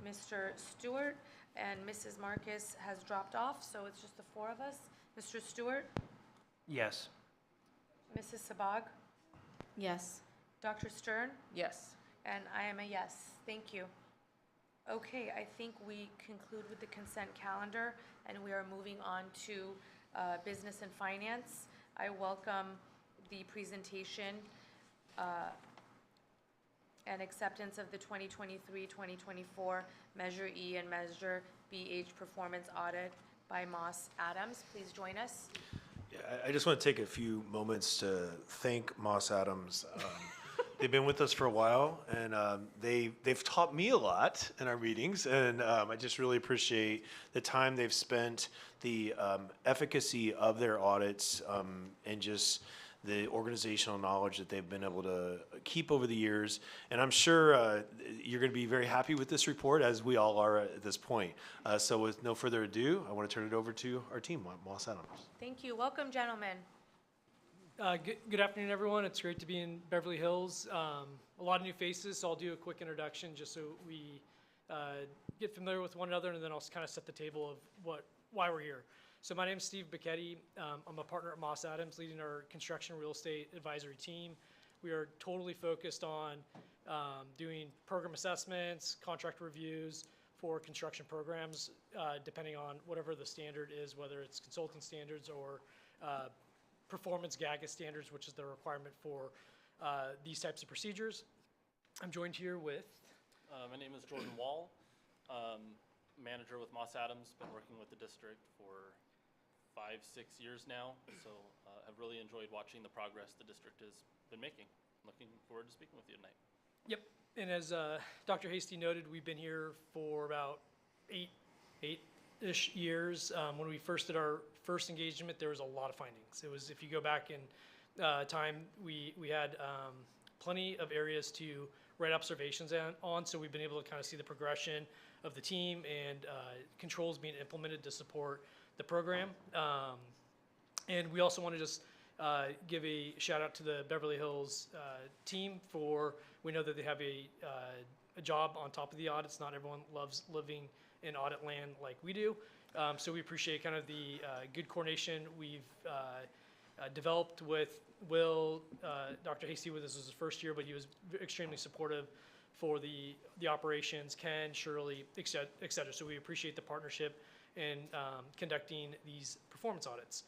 Mr. Stewart, and Mrs. Marcus has dropped off, so it's just the four of us. Mr. Stewart, Yes. Mrs. Sabag, Yes. Dr. Stern, Yes. and I am a yes. Thank you. Okay, I think we conclude with the consent calendar, and we are moving on to business and finance. I welcome the presentation and acceptance of the 2023-2024 Measure E and Measure BH Performance Audit by Moss Adams. Please join us. Yeah, I just want to take a few moments to thank Moss Adams. They've been with us for a while, and they've taught me a lot in our meetings, and I just really appreciate the time they've spent, the efficacy of their audits, and just the organizational knowledge that they've been able to keep over the years. And I'm sure you're going to be very happy with this report, as we all are at this point. So with no further ado, I want to turn it over to our team, Moss Adams. Thank you. Welcome, gentlemen. Good afternoon, everyone. It's great to be in Beverly Hills. A lot of new faces, so I'll do a quick introduction just so we get familiar with one another, and then I'll kind of set the table of why we're here. So my name is Steve Bicchetti. I'm a partner at Moss Adams, leading our construction real estate advisory team. We are totally focused on doing program assessments, contract reviews for construction programs, depending on whatever the standard is, whether it's consulting standards or performance GAGA standards, which is the requirement for these types of procedures. I'm joined here with... my name is Jordan Wall, manager with Moss Adams, been working with the district for 5-6 years now, so have really enjoyed watching the progress the district has been making. Looking forward to speaking with you tonight. Yep, and as Dr. Hasty noted, we've been here for about eight-ish years. When we first did our first engagement, there was a lot of findings. It was, if you go back in time, we had plenty of areas to write observations on, so we've been able to kind of see the progression of the team and controls being implemented to support the program. And we also want to just give a shout out to the Beverly Hills team for, we know that they have a job on top of the audits. Not everyone loves living in audit land like we do. So we appreciate kind of the good coordination we've developed with Will. Dr. Hasty, this was his first year, but he was extremely supportive for the operations, Ken, Shirley, et cetera. So we appreciate the partnership in conducting these performance audits.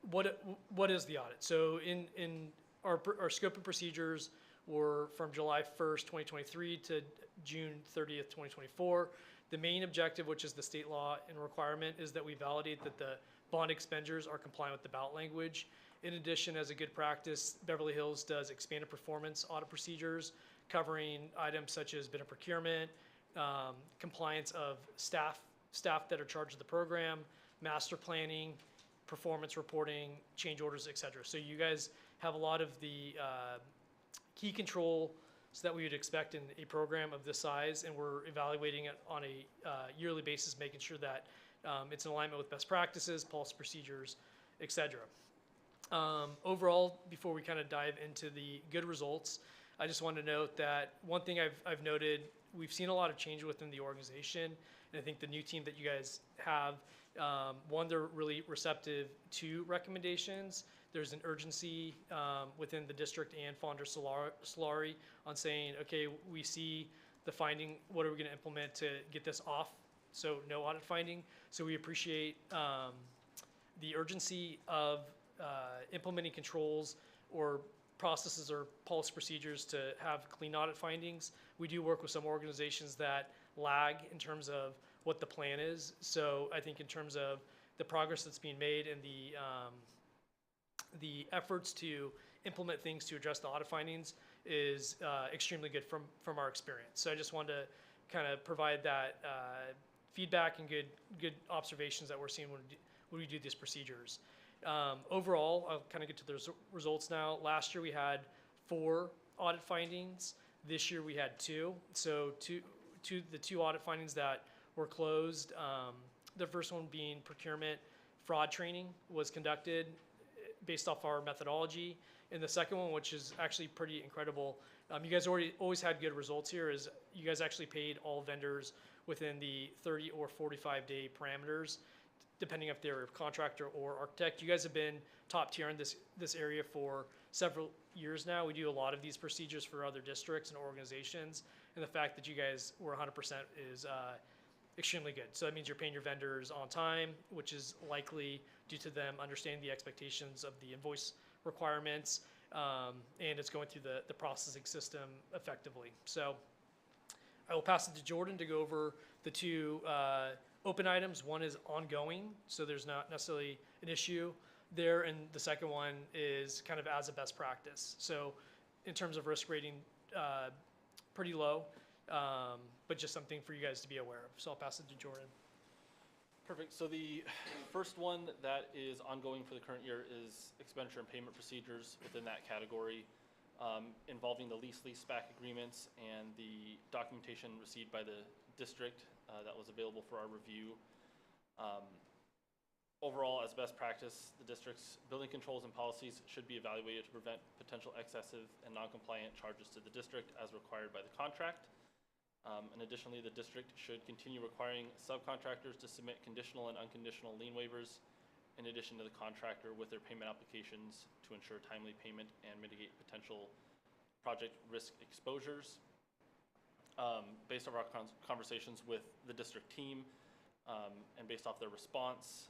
What is the audit? So in our scope of procedures were from July 1st, 2023 to June 30th, 2024. The main objective, which is the state law and requirement, is that we validate that the bond expenditures are compliant with the ballot language. In addition, as a good practice, Beverly Hills does expanded performance audit procedures covering items such as bid and procurement, compliance of staff that are charged with the program, master planning, performance reporting, change orders, et cetera. So you guys have a lot of the key controls that we would expect in a program of this size, and we're evaluating it on a yearly basis, making sure that it's in alignment with best practices, policy procedures, et cetera. Overall, before we kind of dive into the good results, I just want to note that one thing I've noted, we've seen a lot of change within the organization, and I think the new team that you guys have, one, they're really receptive to recommendations. There's an urgency within the district and Fonder Solari on saying, okay, we see the finding, what are we going to implement to get this off? So no audit finding. So we appreciate the urgency of implementing controls or processes or policy procedures to have clean audit findings. We do work with some organizations that lag in terms of what the plan is. So I think in terms of the progress that's being made and the efforts to implement things to address the audit findings is extremely good from our experience. So I just wanted to kind of provide that feedback and good observations that we're seeing when we do these procedures. Overall, I'll kind of get to the results now. Last year we had 4 audit findings. This year we had 2. So the two audit findings that were closed, the first one being procurement fraud training was conducted based off our methodology. And the second one, which is actually pretty incredible, you guys always had good results here, is you guys actually paid all vendors within the 30 or 45 day parameters, depending if they're a contractor or architect. You guys have been top tier in this area for several years now. We do a lot of these procedures for other districts and organizations, and the fact that you guys were 100% is extremely good. So that means you're paying your vendors on time, which is likely due to them understanding the expectations of the invoice requirements, and it's going through the processing system effectively. So I will pass it to Jordan to go over the 2 open items. One is ongoing, so there's not necessarily an issue there, and the second one is kind of as a best practice. So in terms of risk rating, pretty low, but just something for you guys to be aware of. So I'll pass it to Jordan. Perfect. So the first one that is ongoing for the current year is expenditure and payment procedures within that category, involving the lease SPAC agreements and the documentation received by the district that was available for our review. Overall, as best practice, the district's building controls and policies should be evaluated to prevent potential excessive and non-compliant charges to the district as required by the contract. And additionally, the district should continue requiring subcontractors to submit conditional and unconditional lien waivers in addition to the contractor with their payment applications to ensure timely payment and mitigate potential project risk exposures. Based on our conversations with the district team and based off their response,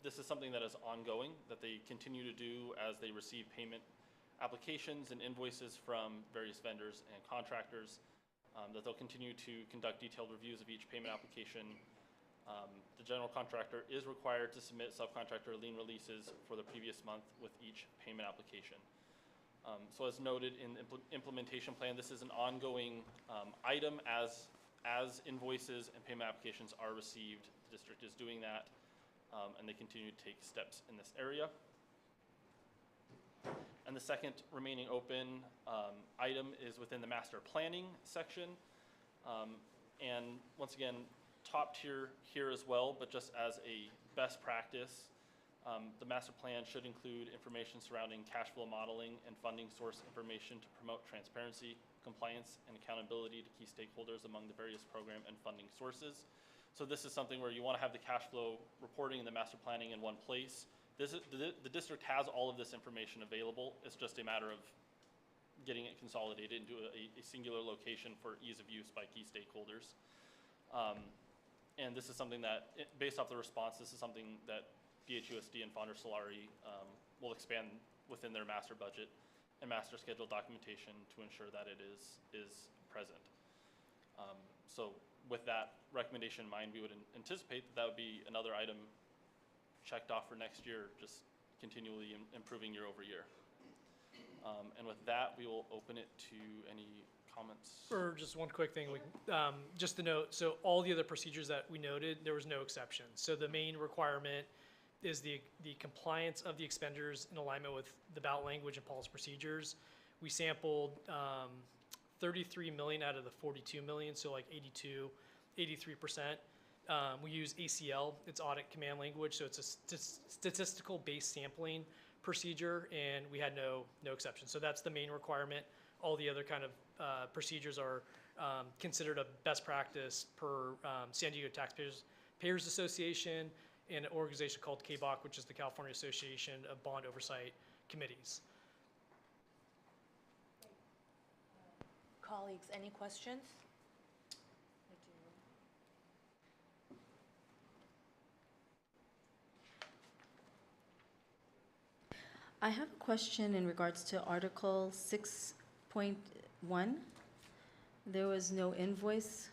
this is something that is ongoing, that they continue to do as they receive payment applications and invoices from various vendors and contractors, that they'll continue to conduct detailed reviews of each payment application. The general contractor is required to submit subcontractor lien releases for the previous month with each payment application. So as noted in the implementation plan, this is an ongoing item as invoices and payment applications are received. The district is doing that, and they continue to take steps in this area. And the second remaining open item is within the master planning section. And once again, top tier here as well, but just as a best practice, the master plan should include information surrounding cash flow modeling and funding source information to promote transparency, compliance, and accountability to key stakeholders among the various program and funding sources. So this is something where you want to have the cash flow reporting and the master planning in one place. The district has all of this information available. It's just a matter of getting it consolidated into a singular location for ease of use by key stakeholders. And this is something that, based off the response, this is something that BHUSD and Fonder Solari will expand within their master budget and master schedule documentation to ensure that it is present. So with that recommendation in mind, we would anticipate that would be another item checked off for next year, just continually improving year over year. And with that, we will open it to any comments. Or just one quick thing, just to note, so all the other procedures that we noted, there was no exception. So the main requirement is the compliance of the expenditures in alignment with the ballot language and policy procedures. We sampled 33 million out of the 42 million, so like 83%. We use ACL, it's audit command language, so it's a statistical based sampling procedure, and we had no exception. So that's the main requirement. All the other kind of procedures are considered a best practice per San Diego Taxpayers Association and an organization called KBOC, which is the California Association of Bond Oversight Committees. Colleagues, any questions? I have a question in regards to Article 6.1. There was no invoice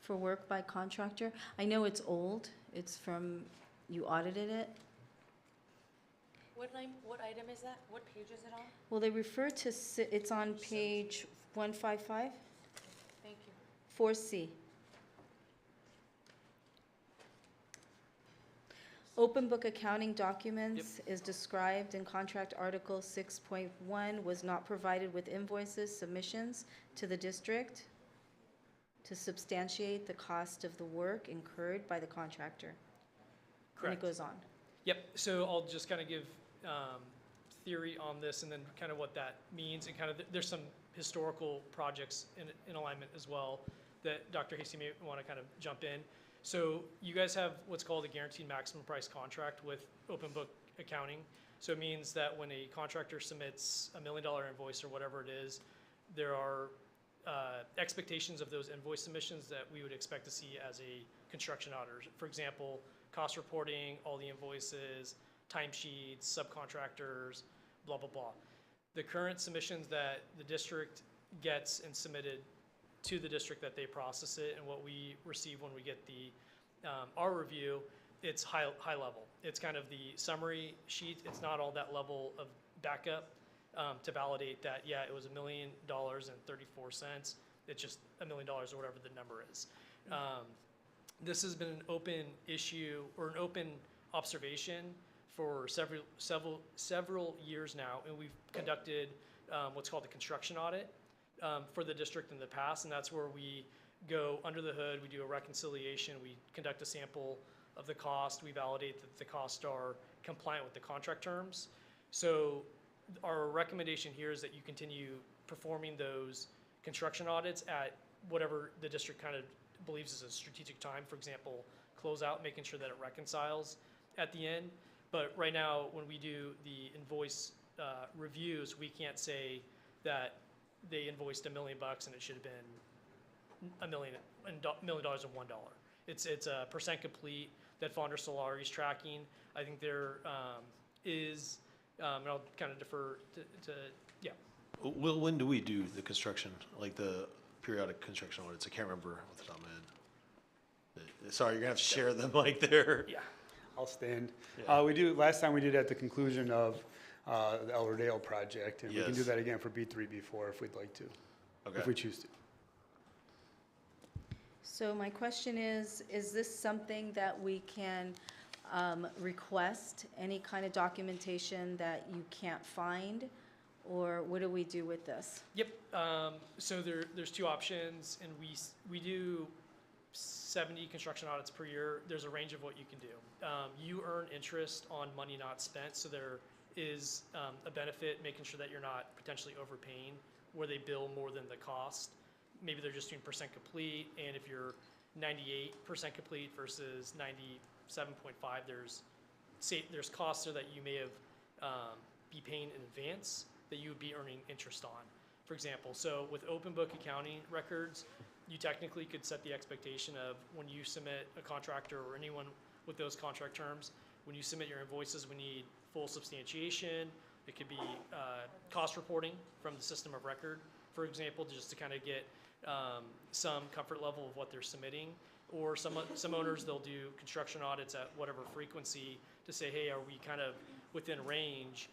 for work by contractor. I know it's old. It's from, you audited it. What item is that? What page is it on? Well, they refer to, it's on page 155, Thank you. 4C. Open book accounting documents is described in contract article 6.1 was not provided with invoices, submissions to the district to substantiate the cost of the work incurred by the contractor. Correct. And it goes on. Yep, so I'll just kind of give theory on this and then kind of what that means, and kind of there's some historical projects in alignment as well that Dr. Hasty may want to kind of jump in. So you guys have what's called a guaranteed maximum price contract with open book accounting. So it means that when a contractor submits $1 million invoice or whatever it is, there are expectations of those invoice submissions that we would expect to see as a construction auditor. For example, cost reporting, all the invoices, timesheets, subcontractors, blah, blah, blah. The current submissions that the district gets and submitted to the district that they process it, and what we receive when we get the our review, it's high level. It's kind of the summary sheet. It's not all that level of backup to validate that, yeah, it was $1 million and 34 cents. It's just $1 million or whatever the number is. This has been an open issue or an open observation for several years now, and we've conducted what's called a construction audit for the district in the past, and that's where we go under the hood, we do a reconciliation, we conduct a sample of the cost, we validate that the costs are compliant with the contract terms. So our recommendation here is that you continue performing those construction audits at whatever the district kind of believes is a strategic time. For example, close out, making sure that it reconciles, at the end. But right now, when we do the invoice reviews, we can't say that they invoiced $1 million and it should have been $1 million and $1 and $1. It's a percent complete that Fonder Solari is tracking. I think there is, and I'll kind of defer to yeah. Will, when do we do the construction, like the periodic construction audits? I can't remember off the top of my head. Sorry, you're gonna have to share them like they're. Yeah. I'll stand. Yeah. We do, last time we did at the conclusion of the El Rodeo project, and we can do Yes. that again for B3, B4 if we'd like to, Okay. if we choose to. So my question is this something that we can request, any kind of documentation that you can't find? Or what do we do with this? Yep. So there's two options, and we do 70 construction audits per year. There's a range of what you can do. You earn interest on money not spent, so there is a benefit making sure that you're not potentially overpaying where they bill more than the cost. Maybe they're just doing percent complete, and if you're 98% complete versus 97.5, there's costs there that you may have be paying in advance that you would be earning interest on. For example, so with open book accounting records, you technically could set the expectation of when you submit a contractor or anyone with those contract terms, when you submit your invoices, we need full substantiation. It could be cost reporting from the system of record, for example, just to kind of get some comfort level of what they're submitting. Or some owners, they'll do construction audits at whatever frequency to say, hey, are we kind of within range?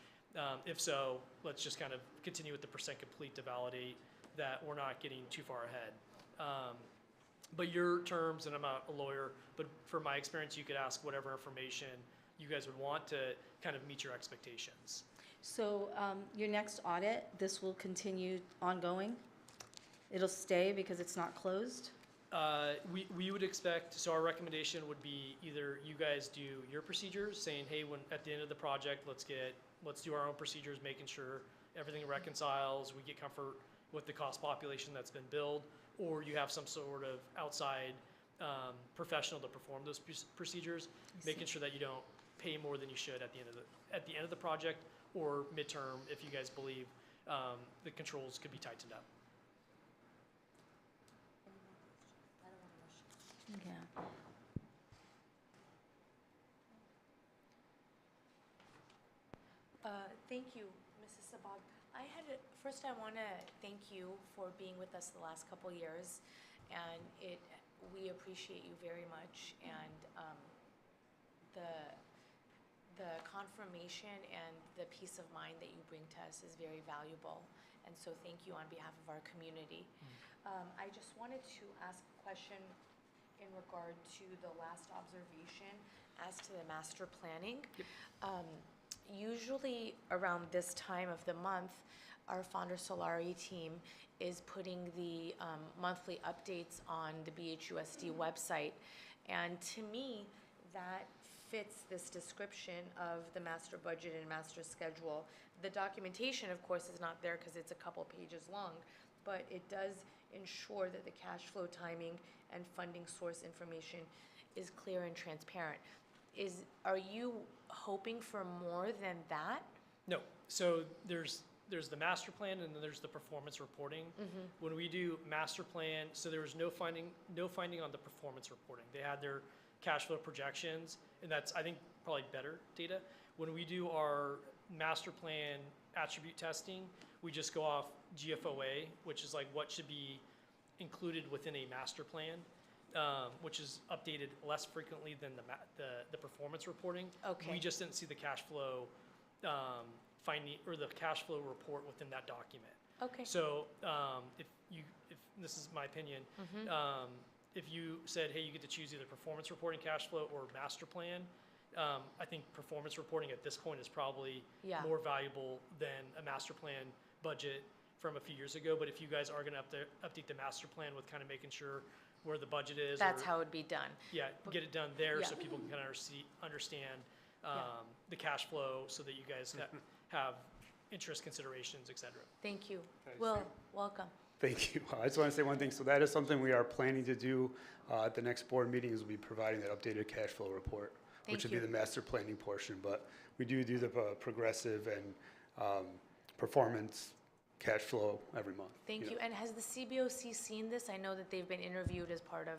If so, let's just kind of continue with the percent complete to validate that we're not getting too far ahead. But your terms, and I'm not a lawyer, but from my experience, you could ask whatever information you guys would want to kind of meet your expectations. So your next audit, this will continue ongoing? It'll stay because it's not closed? We would expect, so our recommendation would be either you guys do your procedures, saying, hey, when at the end of the project, let's do our own procedures, making sure everything reconciles, we get comfort with the cost population that's been billed, or you have some sort of outside professional to perform those procedures, making sure that you don't pay more than you should at the end of the project, or midterm if you guys believe the controls could be tightened up. Yeah. Thank you, Mrs. Sabag. First I want to thank you for being with us the last couple years, and we appreciate you very much, and the confirmation and the peace of mind that you bring to us is very valuable, and so thank you on behalf of our community. I just wanted to ask a question in regard to the last observation as to the master planning. Usually around this time of the month, our Fonder Solari team is putting the monthly updates on the BHUSD website. And to me, that fits this description of the master budget and master schedule. The documentation, of course, is not there because it's a couple pages long, but it does ensure that the cash flow timing and funding source information is clear and transparent. Are you hoping for more than that? No. So there's the master plan, and then there's the performance reporting. When we do master plan, so there was no finding on the performance reporting. They had their cash flow projections, and that's, I think, probably better data. When we do our master plan attribute testing, we just go off GFOA, which is like what should be included within a master plan, which is updated less frequently than the performance reporting. Okay. We just didn't see the cash flow finding, or the cash flow report within that document. Okay. So if this is my opinion, if you said, hey, you get to choose either performance reporting cash flow or master plan, I think performance reporting at this point is probably more valuable than a master plan budget from a few years ago. But if you guys are going to update the master plan with kind of making sure where the budget is. That's how it would be done. Yeah, get it done there so people can kind of understand the cash flow, so that you guys have interest considerations, et cetera. Thank you. Will, welcome. Thank you. I just want to say one thing. So that is something we are planning to do at the next board meeting, is we'll be providing that updated cash flow report which would you. be the master planning portion. But we do the progressive and performance cash flow every month. Thank you. know. And has the CBOC seen this? I know that they've been interviewed as part of,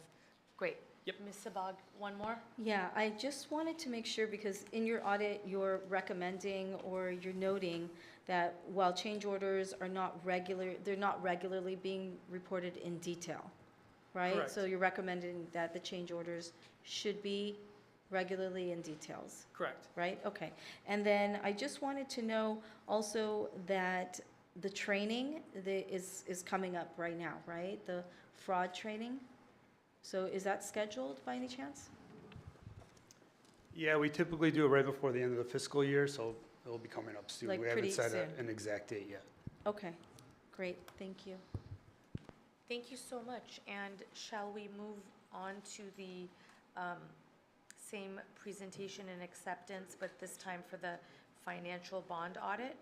great. Yep. Ms. Sabag, one more? Yeah, I just wanted to make sure, because in your audit, you're recommending or you're noting that while change orders are not they're not regularly being reported in detail, right? Correct. So you're recommending that the change orders should be regularly in details, Correct. right? Okay. And then I just wanted to know also that the training is coming up right now, right? The fraud training. So is that scheduled by any chance? Yeah, we typically do it right before the end of the fiscal year, so it'll be coming up soon. Like We haven't pretty set soon. an exact date yet. Okay, great, thank you. Thank you so much. And shall we move on to the same presentation and acceptance, but this time for the financial bond audit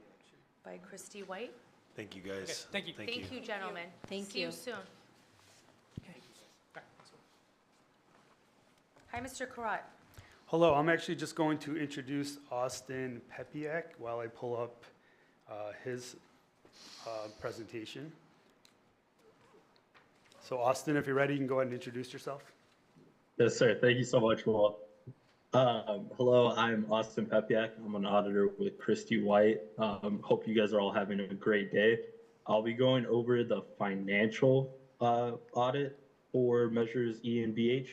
by Christy White? Thank you, guys. Okay, thank you. Thank you, gentlemen. Thank See you. you soon. Hi, Mr. Karat. Hello, I'm actually just going to introduce Austin Pepiak while I pull up his presentation. So Austin, if you're ready, you can go ahead and introduce yourself. Yes, sir. Thank you so much, Will. Hello, I'm Austin Pepiak. I'm an auditor with Christy White. Hope you guys are all having a great day. I'll be going over the financial audit for measures E and BH.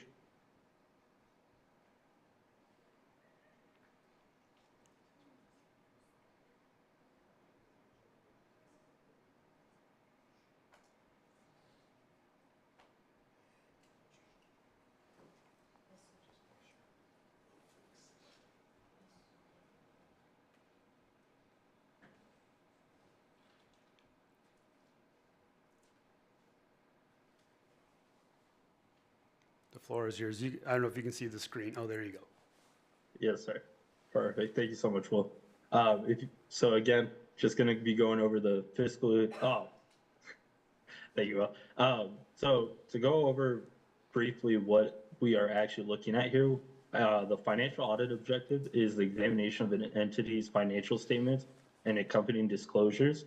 The floor is yours. I don't know if you can see the screen. Oh, there you go. Yes, sir. Perfect. Thank you so much, Will. So again, just going to be going over the fiscal. Oh, thank you, Will. So to go over briefly what we are actually looking at here, the financial audit objective is the examination of an entity's financial statements and accompanying disclosures.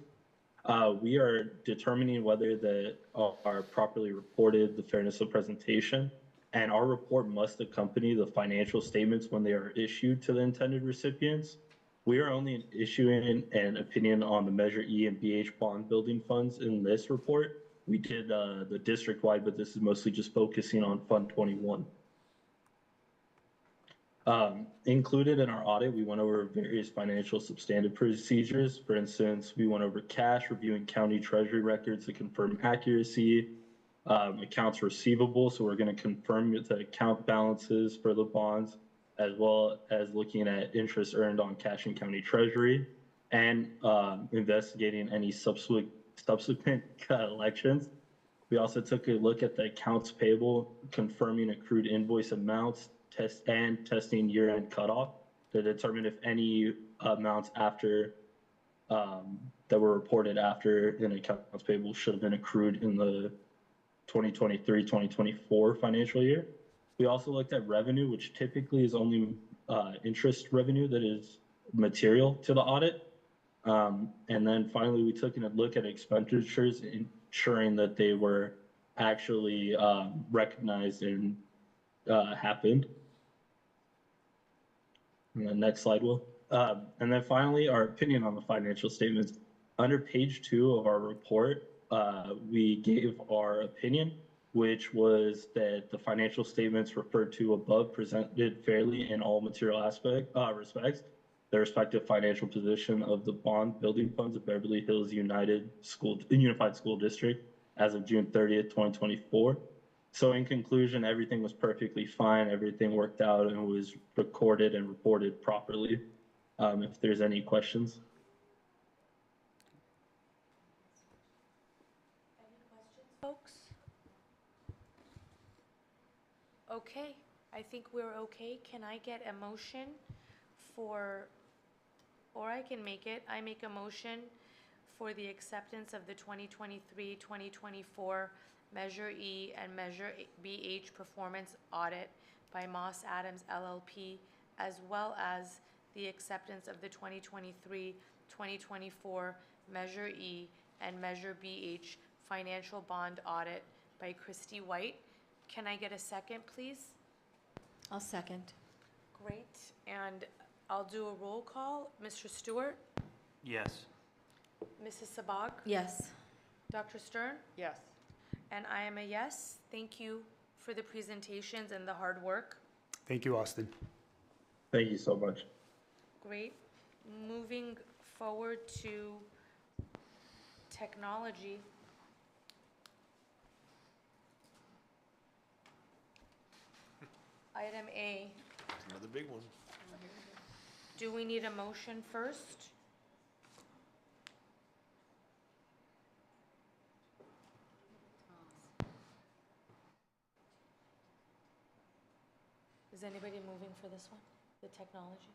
We are determining whether they are properly reported, the fairness of presentation, and our report must accompany the financial statements when they are issued to the intended recipients. We are only issuing an opinion on the Measure E and BH bond building funds in this report. We did the district-wide, but this is mostly just focusing on Fund 21. Included in our audit, we went over various financial substantive procedures. For instance, we went over cash, reviewing county treasury records to confirm accuracy, accounts receivable, so we're going to confirm the account balances for the bonds, as well as looking at interest earned on cash in county treasury, and investigating any subsequent collections. We also took a look at the accounts payable, confirming accrued invoice amounts, testing year-end cutoff to determine if any amounts after that were reported after an accounts payable should have been accrued in the 2023-2024 financial year. We also looked at revenue, which typically is only interest revenue that is material to the audit. And then finally, we took a look at expenditures, ensuring that they were actually recognized and happened. And then next slide, Will. And then finally, our opinion on the financial statements. Under page 2 of our report, we gave our opinion, which was that the financial statements referred to above presented fairly in all material respects. The respective financial position of the bond building funds of Beverly Hills Unified School District as of June 30th, 2024. So in conclusion, everything was perfectly fine. Everything worked out and was recorded and reported properly. If there's any questions. Any questions, folks? Okay, I think we're okay. Can I get a motion for, or I can make it, I make a motion for the acceptance of the 2023-2024 Measure E and Measure BH Performance Audit by Moss Adams LLP as well as the acceptance of the 2023-2024 Measure E and Measure BH financial bond audit by Christy White. Can I get a second, please? I'll second. Great, and I'll do a roll call. Mr. Stewart? Yes. Mrs. Sabag? Yes. Dr. Stern? Yes. And I am a yes. Thank you for the presentations and the hard work. Thank you, Austin. Thank you so much. Great. Moving forward to technology. Item A, Another big one. do we need a motion first? Is anybody moving for this one, the technology?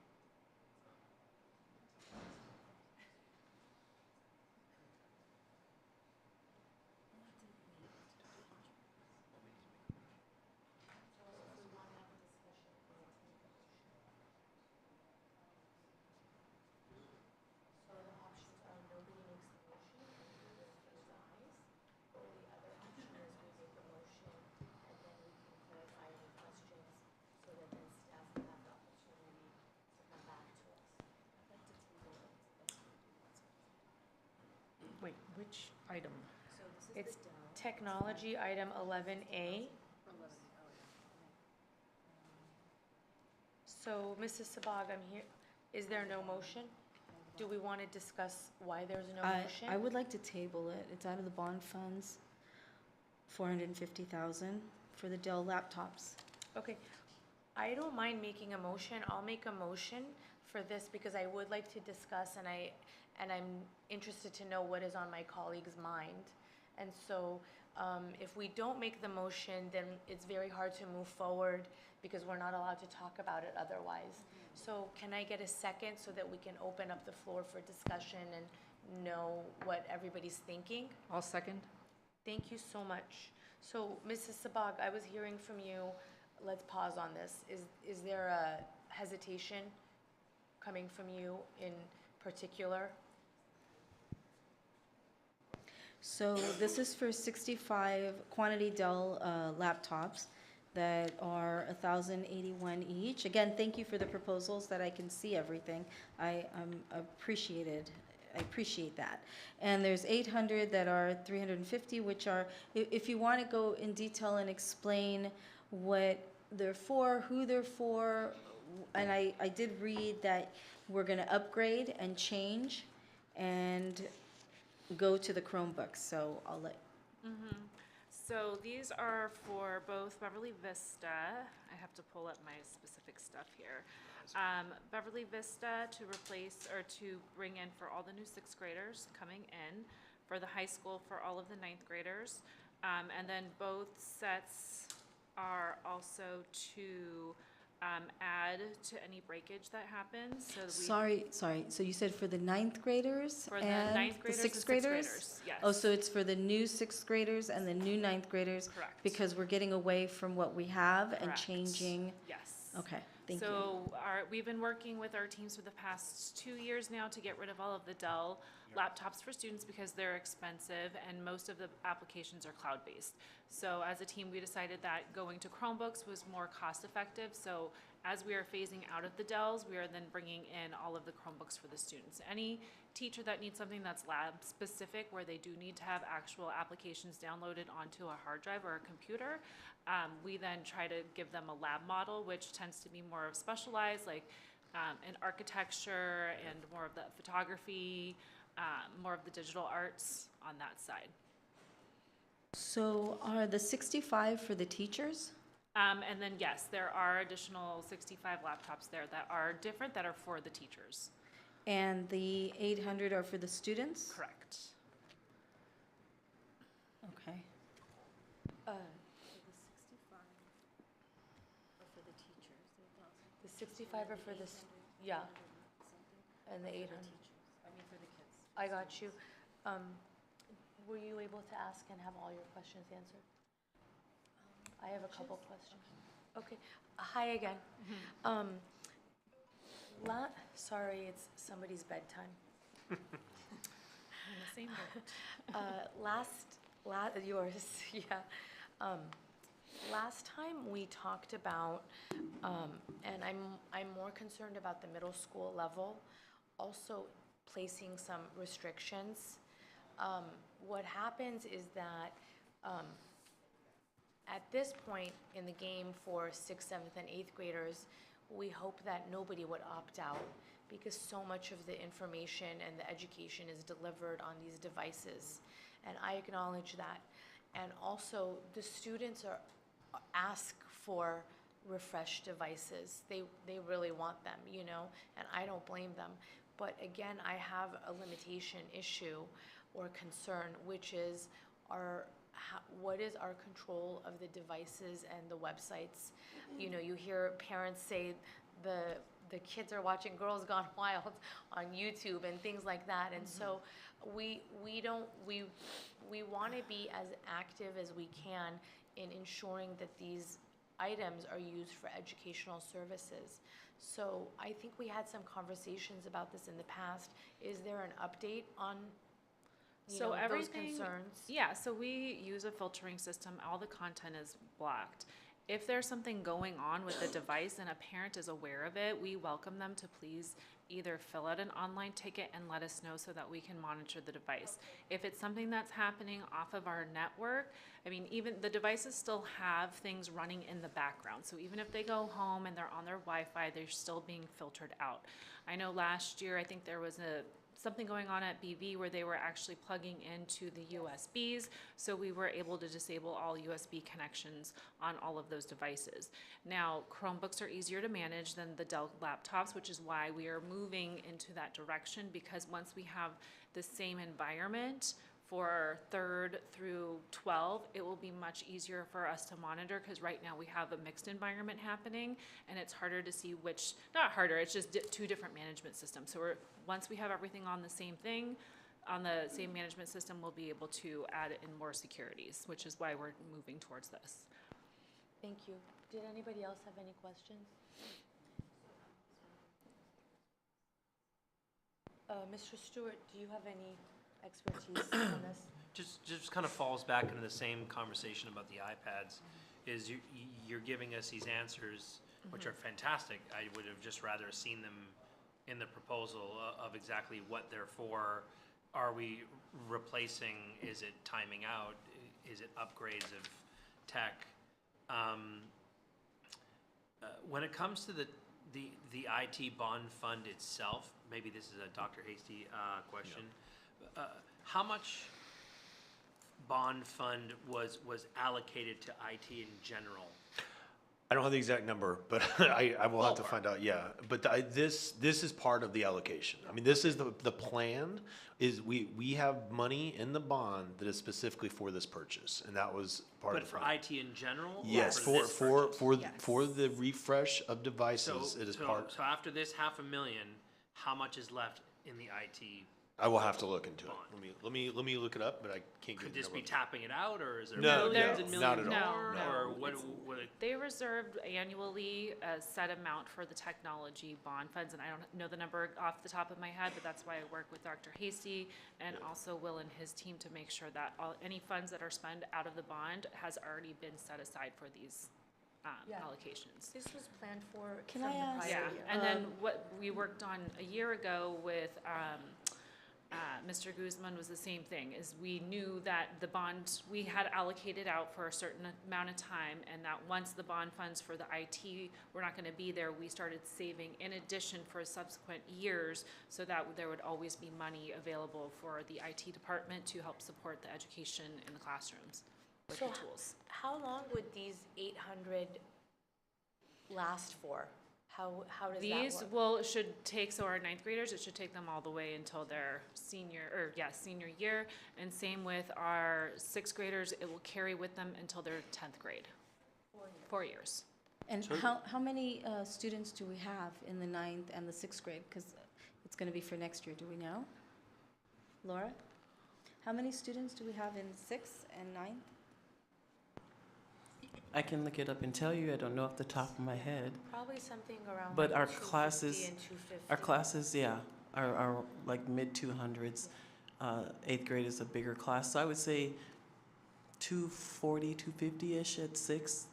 Wait, which item? It's technology, item 11A. So, Mrs. Sabag, I'm here. Is there no motion? Do we want to discuss why there's no motion? I would like to table it. It's out of the bond funds, 450,000 for the Dell laptops. Okay, I don't mind making a motion. I'll make a motion for this because I would like to discuss and I'm interested to know what is on my colleague's mind. And so, if we don't make the motion, then it's very hard to move forward because we're not allowed to talk about it otherwise. So can I get a second so that we can open up the floor for discussion and know what everybody's thinking? I'll second. Thank you so much. So, Mrs. Sabag, I was hearing from you, let's pause on this. Is there a hesitation coming from you in particular? So this is for 65 quantity Dell laptops that are 1,081 each. Again, thank you for the proposals that I can see everything. I appreciate that. And there's 800 that are 350, which are, if you want to go in detail and explain what they're for, who they're for, and I did read that we're going to upgrade and change and go to the Chromebooks, so I'll let. So these are for both Beverly Vista. I have to pull up my specific stuff here. Beverly Vista to replace or to bring in for all the new sixth graders coming in, for the high school for all of the ninth graders. And then both sets are also to add to any breakage that happens. So Sorry. So you said for the ninth graders For the and ninth the graders sixth and sixth graders? graders, yes. Oh, so it's for the new sixth graders and the new ninth graders? Correct. Because we're getting away from what we have and Correct. changing? Yes. Okay, thank you. So we've been working with our teams for the past 2 years now to get rid of all of the Dell laptops for students because they're expensive and most of the applications are cloud-based. So as a team, we decided that going to Chromebooks was more cost-effective. So as we are phasing out of the Dells, we are then bringing in all of the Chromebooks for the students. Any teacher that needs something that's lab-specific, where they do need to have actual applications downloaded onto a hard drive or a computer, we then try to give them a lab model, which tends to be more specialized, like in architecture and more of the photography, more of the digital arts on that side. So are the 65 for the teachers? And then, yes, there are additional 65 laptops there that are different, that are for the teachers. And the 800 are for the students? Correct. Okay. The 65 are for the, yeah, and the 800. I mean, for the kids. I got you. Were you able to ask and have all your questions answered? I have a couple questions. Okay. Hi again. Sorry, it's somebody's bedtime. On the same boat. Yours, yeah. Last time we talked about, and I'm more concerned about the middle school level, also placing some restrictions. What happens is that at this point in the game for 6th, 7th, and 8th graders, we hope that nobody would opt out because so much of the information and the education is delivered on these devices. And I acknowledge that. And also, the students ask for refreshed devices. They really want them, you know, and I don't blame them. But again, I have a limitation issue or concern, which is what is our control of the devices and the websites? You know, you hear parents say the kids are watching Girls Gone Wild on YouTube and things like that, and so we want to be as active as we can in ensuring that these items are used for educational services. So I think we had some conversations about this in the past. Is there an update on So those everything, concerns? yeah, so we use a filtering system. All the content is blocked. If there's something going on with the device and a parent is aware of it, we welcome them to please either fill out an online ticket and let us know so that we can monitor the device. If it's something that's happening off of our network, I mean, even the devices still have things running in the background. So even if they go home and they're on their Wi-Fi, they're still being filtered out. I know last year, I think there was something going on at BV where they were actually plugging into the USBs, so we were able to disable all USB connections on all of those devices. Now, Chromebooks are easier to manage than the Dell laptops, which is why we are moving into that direction, because once we have the same environment for 3rd through 12, it will be much easier for us to monitor, because right now we have a mixed environment happening and it's harder to see which, not harder, it's just two different management systems. So once we have everything on the same thing, on the same management system, we'll be able to add in more securities, which is why we're moving towards this. Thank you. Did anybody else have any questions? Mr. Stewart, do you have any expertise on this? Just kind of falls back into the same conversation about the iPads, is you're giving us these answers, which are fantastic. I would have just rather seen them in the proposal of exactly what they're for. Are we replacing, is it timing out, is it upgrades of tech? When it comes to the IT bond fund itself, maybe this is a Dr. Hasty question. How much bond fund was allocated to IT in general? I don't have the exact number, but I will have to find out. Yeah, but this is part of the allocation. I mean, this is the plan. Is we have money in the bond that is specifically for this purchase, and that was part of. But for IT in general. Yes, for the refresh of devices, it is part. So after this $500,000, how much is left in the IT? I will have to look into it. Let me look it up, but I can't. Could this be tapping it out, or is there No, millions and millions not at more? all. Or what? They reserved annually a set amount for the technology bond funds, and I don't know the number off the top of my head, but that's why I work with Dr. Hasty and also Will and his team to make sure that any funds that are spent out of the bond has already been set aside for these allocations. This was planned for Can from I the ask- prior Yeah, year. and then what we worked on a year ago with Mr. Guzman was the same thing, is we knew that the bond, we had allocated out for a certain amount of time, and that once the bond funds for the IT were not gonna be there, we started saving in addition for subsequent years, so that there would always be money available for the IT department to help support the education in the classrooms with So the tools. how long would these 800 last for? How does that These work? should take, so our 9th graders, it should take them all the way until their senior year. And same with our 6th graders, it will carry with them until their 10th grade. 4 years. And how many students do we have in the 9th and the 6th grade? Because it's going to be for next year, do we know? Laura? How many students do we have in 6th and 9th? I can look it up and tell you. I don't know off the top of my head. Probably something around But like our 250 classes, and 250. our classes, yeah, are like mid 200s. Eighth grade is a bigger class, so I would say 240, 250-ish at sixth,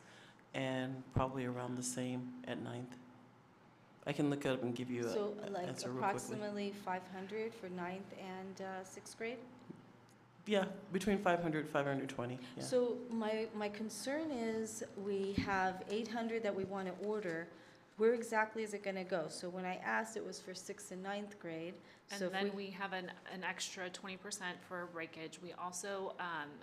and probably around the same at ninth. I can look it up and give you So an like answer real quickly. approximately 500 for ninth and sixth grade? Yeah, between 500, 520, yeah. So my concern is we have 800 that we want to order. Where exactly is it going to go? So when I asked, it was for sixth and ninth grade. And So if then we have an extra 20% for breakage. We also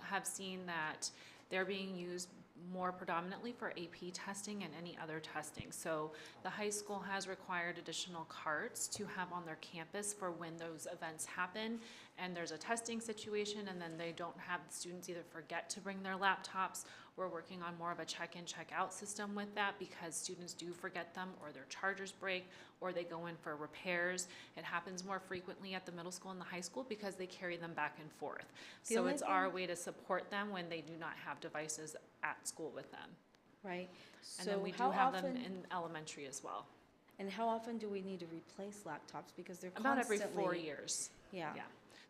have seen that they're being used more predominantly for AP testing and any other testing. So the high school has required additional carts to have on their campus for when those events happen and there's a testing situation and then they don't have the students either forget to bring their laptops. We're working on more of a check-in, check-out system with that because students do forget them or their chargers break or they go in for repairs. It happens more frequently at the middle school and the high school because they carry them back and forth. The So only it's our thing- way to support them when they do not have devices at school with them. Right. And then So we do how have them often- in elementary as well. And how often do we need to replace laptops? Because they're About every constantly. 4 years. Yeah. Yeah.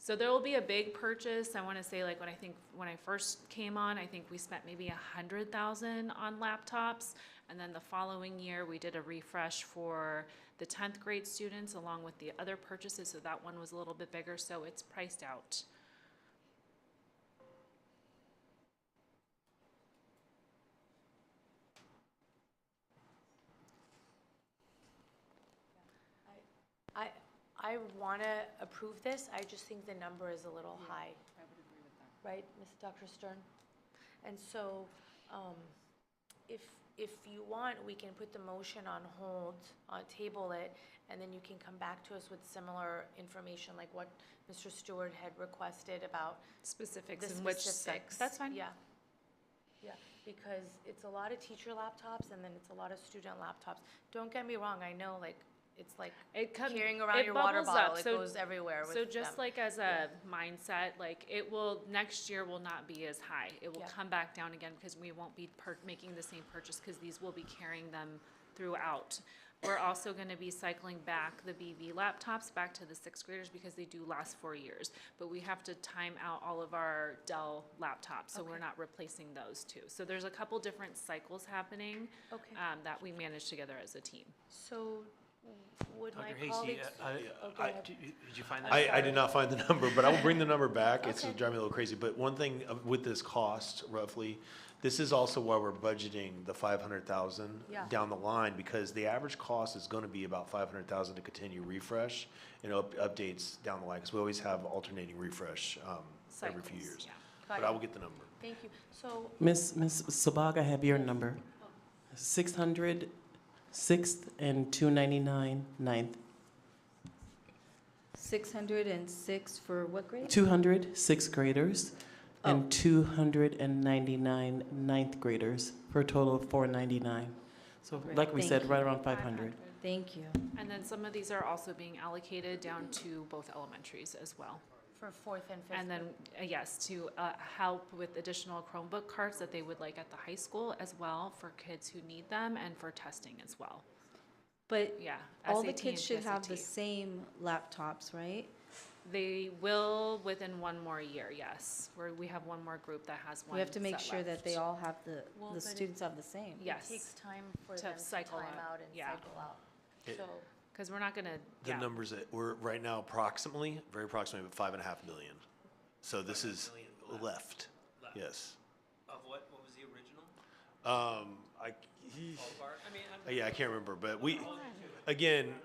So there will be a big purchase. I want to say like when I first came on, I think we spent maybe 100,000 on laptops. And then the following year, we did a refresh for the 10th grade students along with the other purchases. So that one was a little bit bigger. So it's priced out. I want to approve this, I just think the number is a little high. I would agree with that. Right, Dr. Stern? And so, if you want, we can put the motion on hold, table it, and then you can come back to us with similar information, like what Mr. Stewart had requested about Specifics the in which specifics. That's fine. Yeah. Yeah, because it's a lot of teacher laptops, and then it's a lot of student laptops. Don't get me wrong, I know, like, it's like carrying around your water bottle, it goes everywhere with So just them. like as a mindset, like it will, next year will not be as high. It will Yeah. come back down again because we won't be making the same purchase because these will be carrying them throughout. We're also gonna be cycling back the BV laptops back to the sixth graders because they do last 4 years. But we have to time out all of our Dell laptops, so we're Okay. not replacing those too. So there's a couple different cycles happening Okay. that we manage together as a team. So would my Dr. Hasty, colleagues? Oh, go ahead. did you find that? I did not find the number, but I will bring the number back. It's Okay. driving me a little crazy. But one thing with this cost, roughly, this is also why we're budgeting the 500,000 Yeah. down the line, because the average cost is going to be about 500,000 to continue refresh and updates down the line, because we always have alternating refresh every few Cycles, years. yeah. Got But it. I will get the number. Thank you. So, Miss Sabag, I have your number. 600, 6th, and 299, 9th. 606 for what grade? 200, 6th graders, Oh. and 299, 9th graders, for a total of 499. So Great. like we Thank said, you. right around 500. Thank you. And then some of these are also being allocated down to both elementaries as well. for fourth and fifth. And then, yes, to help with additional Chromebook carts that they would like at the high school as well for kids who need them and for testing as well. But Yeah. all the SAT kids and should have the PSAT. same laptops, right? They will within one more year, yes. We have one more group that has one We have to make set sure that left. they all have Well, the but it- students have the same. Yes. It takes time for To them to cycle time out, out and yeah. cycle out. It- So, Because we're not gonna, The yeah. numbers that we're right now approximately, very approximately, but 5.5 million. So this is left. Yes. Of what was the original? Yeah, I can't remember, but we, again,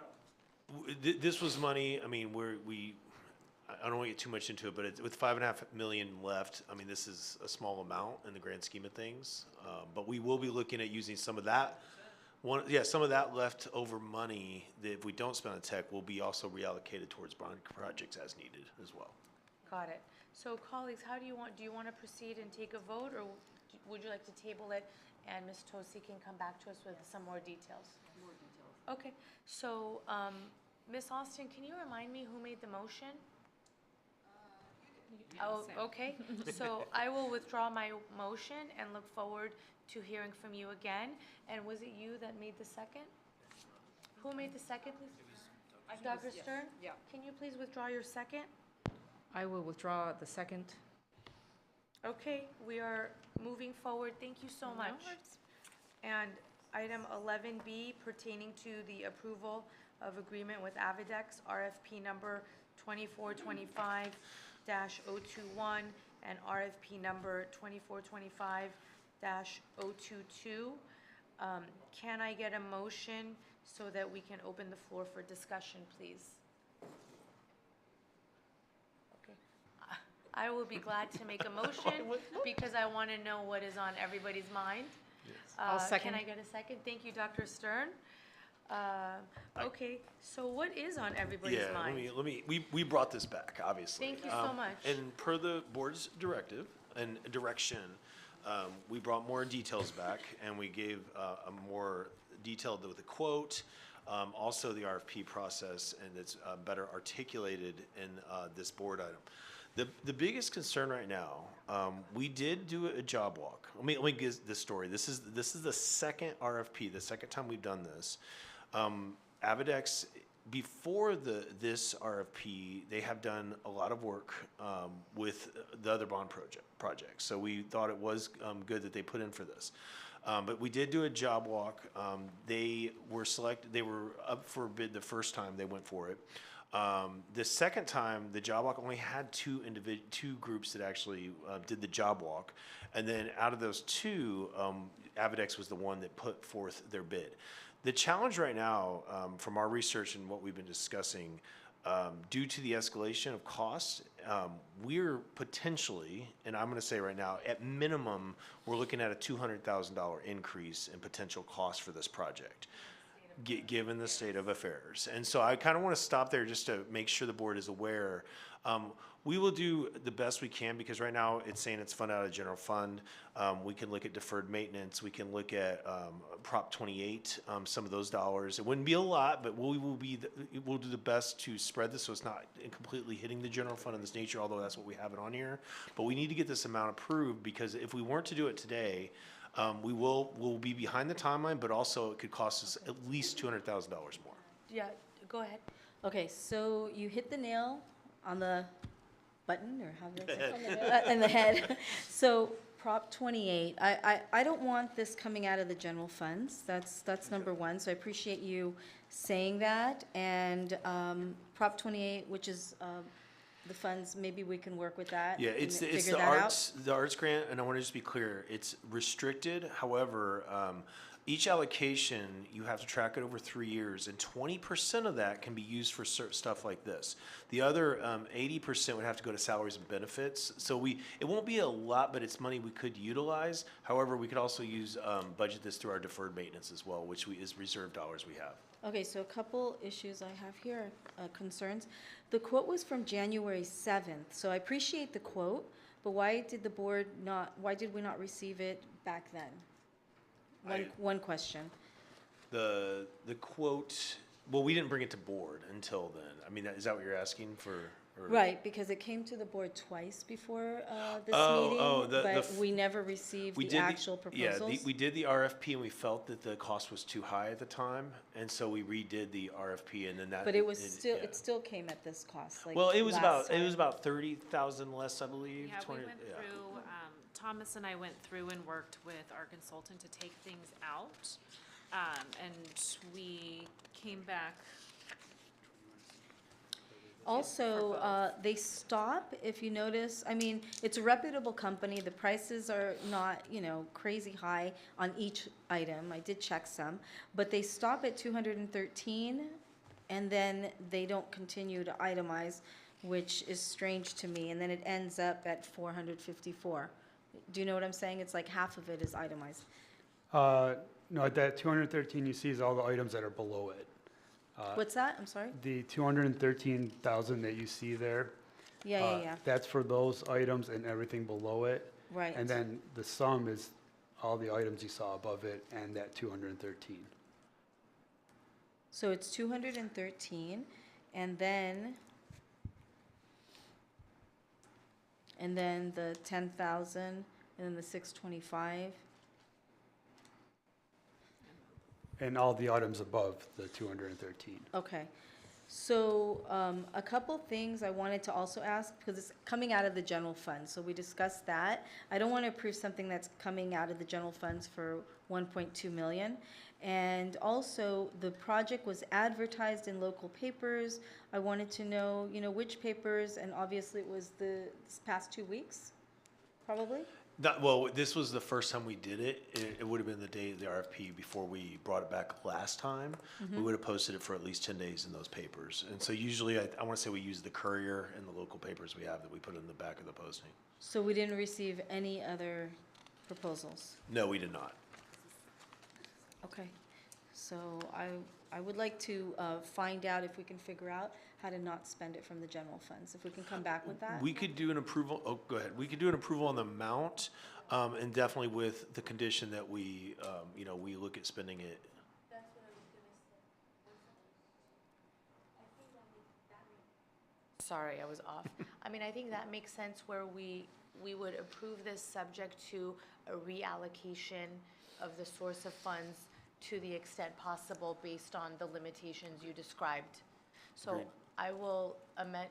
this was money, I mean, I don't want to get too much into it, but with 5.5 million left, I mean, this is a small amount in the grand scheme of things. But we will be looking at using some of that, some of that leftover money that if we don't spend on tech will be also reallocated towards bond projects as needed as well. got it. So colleagues, do you want to proceed and take a vote, or would you like to table it and Ms. Tosi can come back to us with some more details? More details. Okay, so, Ms. Austin, can you remind me who made the motion? Oh, okay. So I will withdraw my motion and look forward to hearing from you again. And was it you that made the second? Who made the second, please? Dr. Stern? Yeah. Can you please withdraw your second? I will withdraw the second. Okay, we are moving forward. Thank you so much. And item 11B pertaining to the approval of agreement with Avidex, RFP number 2425-021 and RFP number 2425-022. Can I get a motion so that we can open the floor for discussion, please? I will be glad to make a motion because I want to know what is on everybody's mind. I'll second. Can I get a second? Thank you, Dr. Stern. Okay, so what is on everybody's Yeah, mind? we brought this back, obviously. Thank you so much. And per the board's directive and direction, we brought more details back and we gave a more detailed with the quote, also the RFP process, and it's better articulated in this board item. The biggest concern right now, we did do a job walk. Let me give this story. This is the second RFP, the second time we've done this. Avidex, before this RFP, they have done a lot of work with the other bond projects. So we thought it was good that they put in for this. But we did do a job walk. They were selected. They were up for bid the first time they went for it. The second time, the job walk only had two groups that actually did the job walk, and then out of those two, Avidex was the one that put forth their bid. The challenge right now, from our research and what we've been discussing, due to the escalation of costs, we're potentially, and I'm going to say right now, at minimum, we're looking at a $200,000 increase in potential cost for this project, given the state of affairs. And so I kind of want to stop there just to make sure the board is aware. We will do the best we can because right now it's saying it's funded out of general fund. We can look at deferred maintenance. We can look at Prop 28, some of those dollars. It wouldn't be a lot, but we'll do the best to spread this so it's not completely hitting the general fund in this nature, although that's what we have it on here. But we need to get this amount approved because if we weren't to do it today, we'll be behind the timeline, but also it could cost us at least $200,000 more. Yeah, go ahead. Okay, so you hit the nail on the button, or how did I say? In the head. So Prop 28, I don't want this coming out of the general funds. That's number one. So I appreciate you saying that. And Prop 28, which is the funds, maybe we can work with that. Yeah, it's the arts grant, and I want to just be clear, it's restricted. However, each allocation, you have to track it over 3 years, and 20% of that can be used for stuff like this. The other 80% would have to go to salaries and benefits. So it won't be a lot, but it's money we could utilize. However, we could also use budget this through our deferred maintenance as well, which is reserve dollars we have. Okay, so a couple issues I have here, concerns. The quote was from January 7th, so I appreciate the quote, but why did we not receive it back then? One question. The quote, well, we didn't bring it to board until then. I mean, is that what you're asking for? Or? Right, because it came to the board twice before this meeting, but we never received the actual proposals. Yeah, we did the RFP and we felt that the cost was too high at the time, and so we redid the RFP, and then that. But it still came at this cost. Like well, it was about 30,000 less, I believe. Yeah, we went through. Thomas and I went through and worked with our consultant to take things out, and we came back. Also, they stop, if you notice, I mean, it's a reputable company, the prices are not, crazy high on each item, I did check some, but they stop at 213, and then they don't continue to itemize, which is strange to me, and then it ends up at 454. Do you know what I'm saying? It's like half of it is itemized. No, that 213 you see is all the items that are below it. What's that? I'm sorry? The 213,000 that you see there. Yeah. That's for those items and everything below it. Right. And then the sum is all the items you saw above it and that 213. So it's 213, and then and then the 10,000, and then the 625. And all the items above the 213. Okay. So a couple things I wanted to also ask, because it's coming out of the general fund, so we discussed that. I don't want to approve something that's coming out of the general funds for 1.2 million. And also, the project was advertised in local papers. I wanted to know, which papers, and obviously it was this past 2 weeks, probably? Well, this was the first time we did it. It would have been the day of the RFP before we brought it back last time. We would have posted it for at least 10 days in those papers. And so usually, I want to say we use the Courier and the local papers we have that we put in the back of the posting. So we didn't receive any other proposals? No, we did not. Okay. So I would like to find out if we can figure out how to not spend it from the general funds, if we can come back with that. We could do an approval, oh, go ahead. We could do an approval on the amount, and definitely with the condition that we, we look at spending it. Sorry, I was off. I mean, I think that makes sense where we would approve this subject to a reallocation of the source of funds to the extent possible based on the limitations you described. So Agreed. I will amend.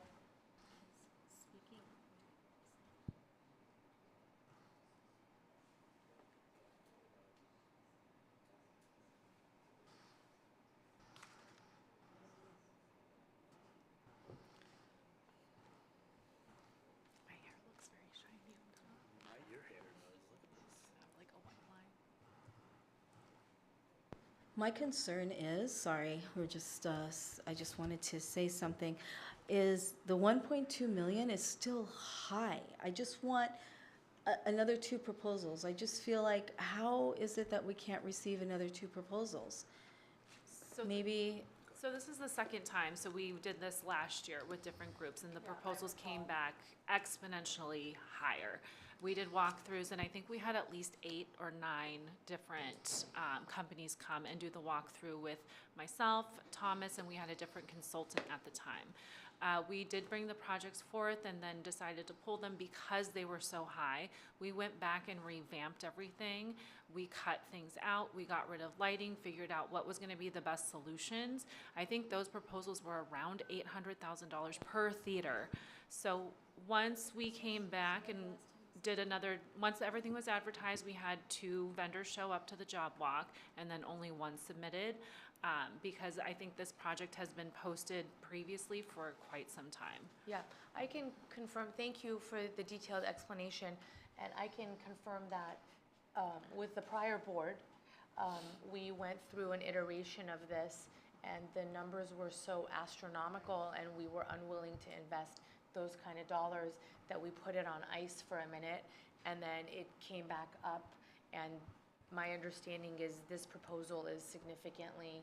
My concern is, sorry, I just wanted to say something, is the 1.2 million is still high. I just want another 2 proposals. I just feel like, how is it that we can't receive another 2 proposals? Maybe. So this is the second time, so we did this last year with different groups, and the proposals came back exponentially higher. We did walkthroughs, and I think we had at least 8 or 9 different companies come and do the walkthrough with myself, Thomas, and we had a different consultant at the time. We did bring the projects forth and then decided to pull them because they were so high. We went back and revamped everything. We cut things out. We got rid of lighting, figured out what was going to be the best solutions. I think those proposals were around $800,000 per theater. So once we came back and once everything was advertised, we had 2 vendors show up to the job walk, and then only 1 submitted, because I think this project has been posted previously for quite some time. Yeah, I can confirm, thank you for the detailed explanation, and I can confirm that with the prior board, we went through an iteration of this, and the numbers were so astronomical, and we were unwilling to invest those kind of dollars that we put it on ice for a minute, and then it came back up, and my understanding is this proposal is significantly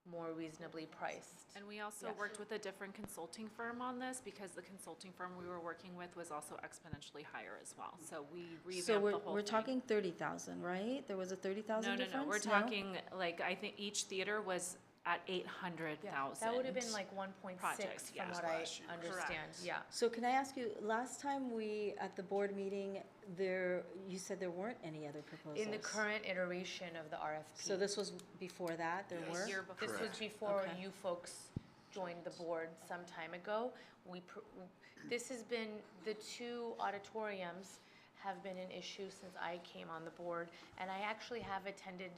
more reasonably priced. And we also worked with a different consulting firm on this because the consulting firm we were working with was also exponentially higher as well. So we revamped the whole thing. So we're talking 30,000, right? There was a 30,000 difference? No, we're talking, like, I think each theater was at 800,000. That would have been like 1.6 from what I understand, Correct. yeah. So can I ask you, last time at the board meeting, you said there weren't any other proposals? In the current iteration of the RFP. So this was before that, there were? This was before Okay. you folks joined the board some time ago. This has been, the 2 auditoriums have been an issue since I came on the board, and I actually have attended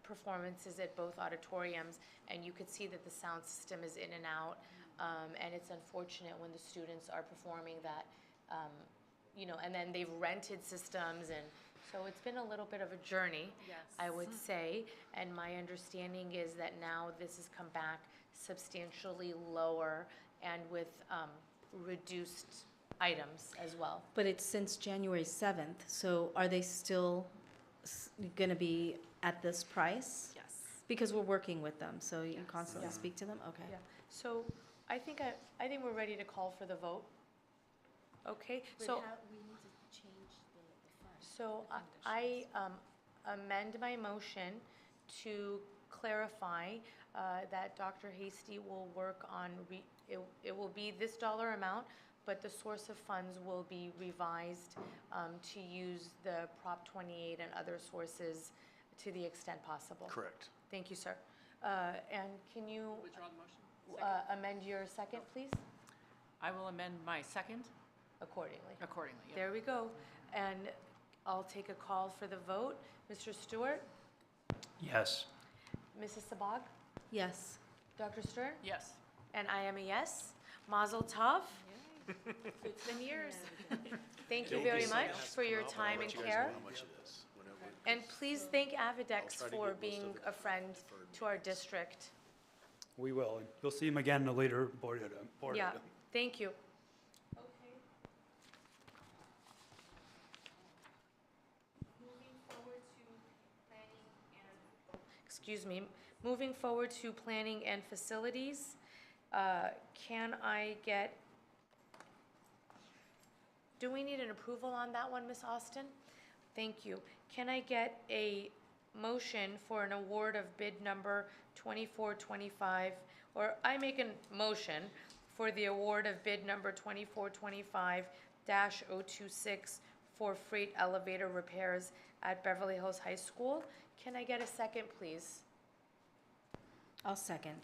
performances at both auditoriums, and you could see that the sound system is in and out, and it's unfortunate when the students are performing that, and then they've rented systems, and so it's been a little bit of a journey, I would say, and my understanding is that now this has come back substantially lower and with reduced items as well. But it's since January 7th, so are they still going to be at this price? Yes. Because we're working with them, so you constantly speak to them? Okay. Yeah. So I think we're ready to call for the vote. Okay, so. We need to change the fund. So I amend my motion to clarify that Dr. Hasty will work on, it will be this dollar amount but the source of funds will be revised to use the Prop 28 and other sources to the extent possible. Correct. Thank you, sir. And can you Withdraw the motion? amend your second, please? I will amend my second Accordingly. accordingly. Yeah. There we go. And I'll take a call for the vote. Mr. Stewart? Yes. Mrs. Sabag? Yes. Dr. Stern? Yes. And I am a yes. Mazel tov. It's been years. Thank you very much for your time and care. And please thank Avidex for being a friend to our district. We will. And you'll see him again in a later board item. Yeah, thank you. Excuse me, moving forward to planning and facilities, can I get, do we need an approval on that one, Ms. Austin? Thank you. Can I get a motion for an award of bid number 2425, or I make a motion for the award of bid number 2425-026 for freight elevator repairs at Beverly Hills High School? Can I get a second, please? I'll second.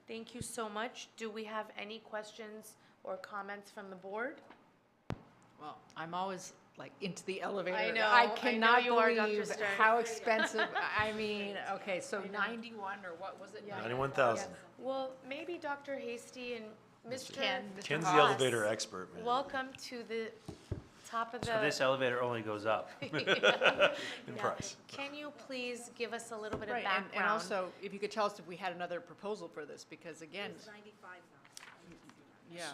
Thank you so much. Do we have any questions or comments from the board? Well, I'm always like into the elevator. I know, I I know cannot you are, Dr. believe Stern. how expensive, I mean, okay, so 91 or what was it? 91,000. Well, maybe Dr. Hasty and Mr. Ken's the Haas, elevator expert, man. welcome to the top of the. So this elevator only goes up in price. Can you please give us a little bit of Right, background? and also, if you could tell us if we had another proposal for this, because again, It's 95 now. yeah,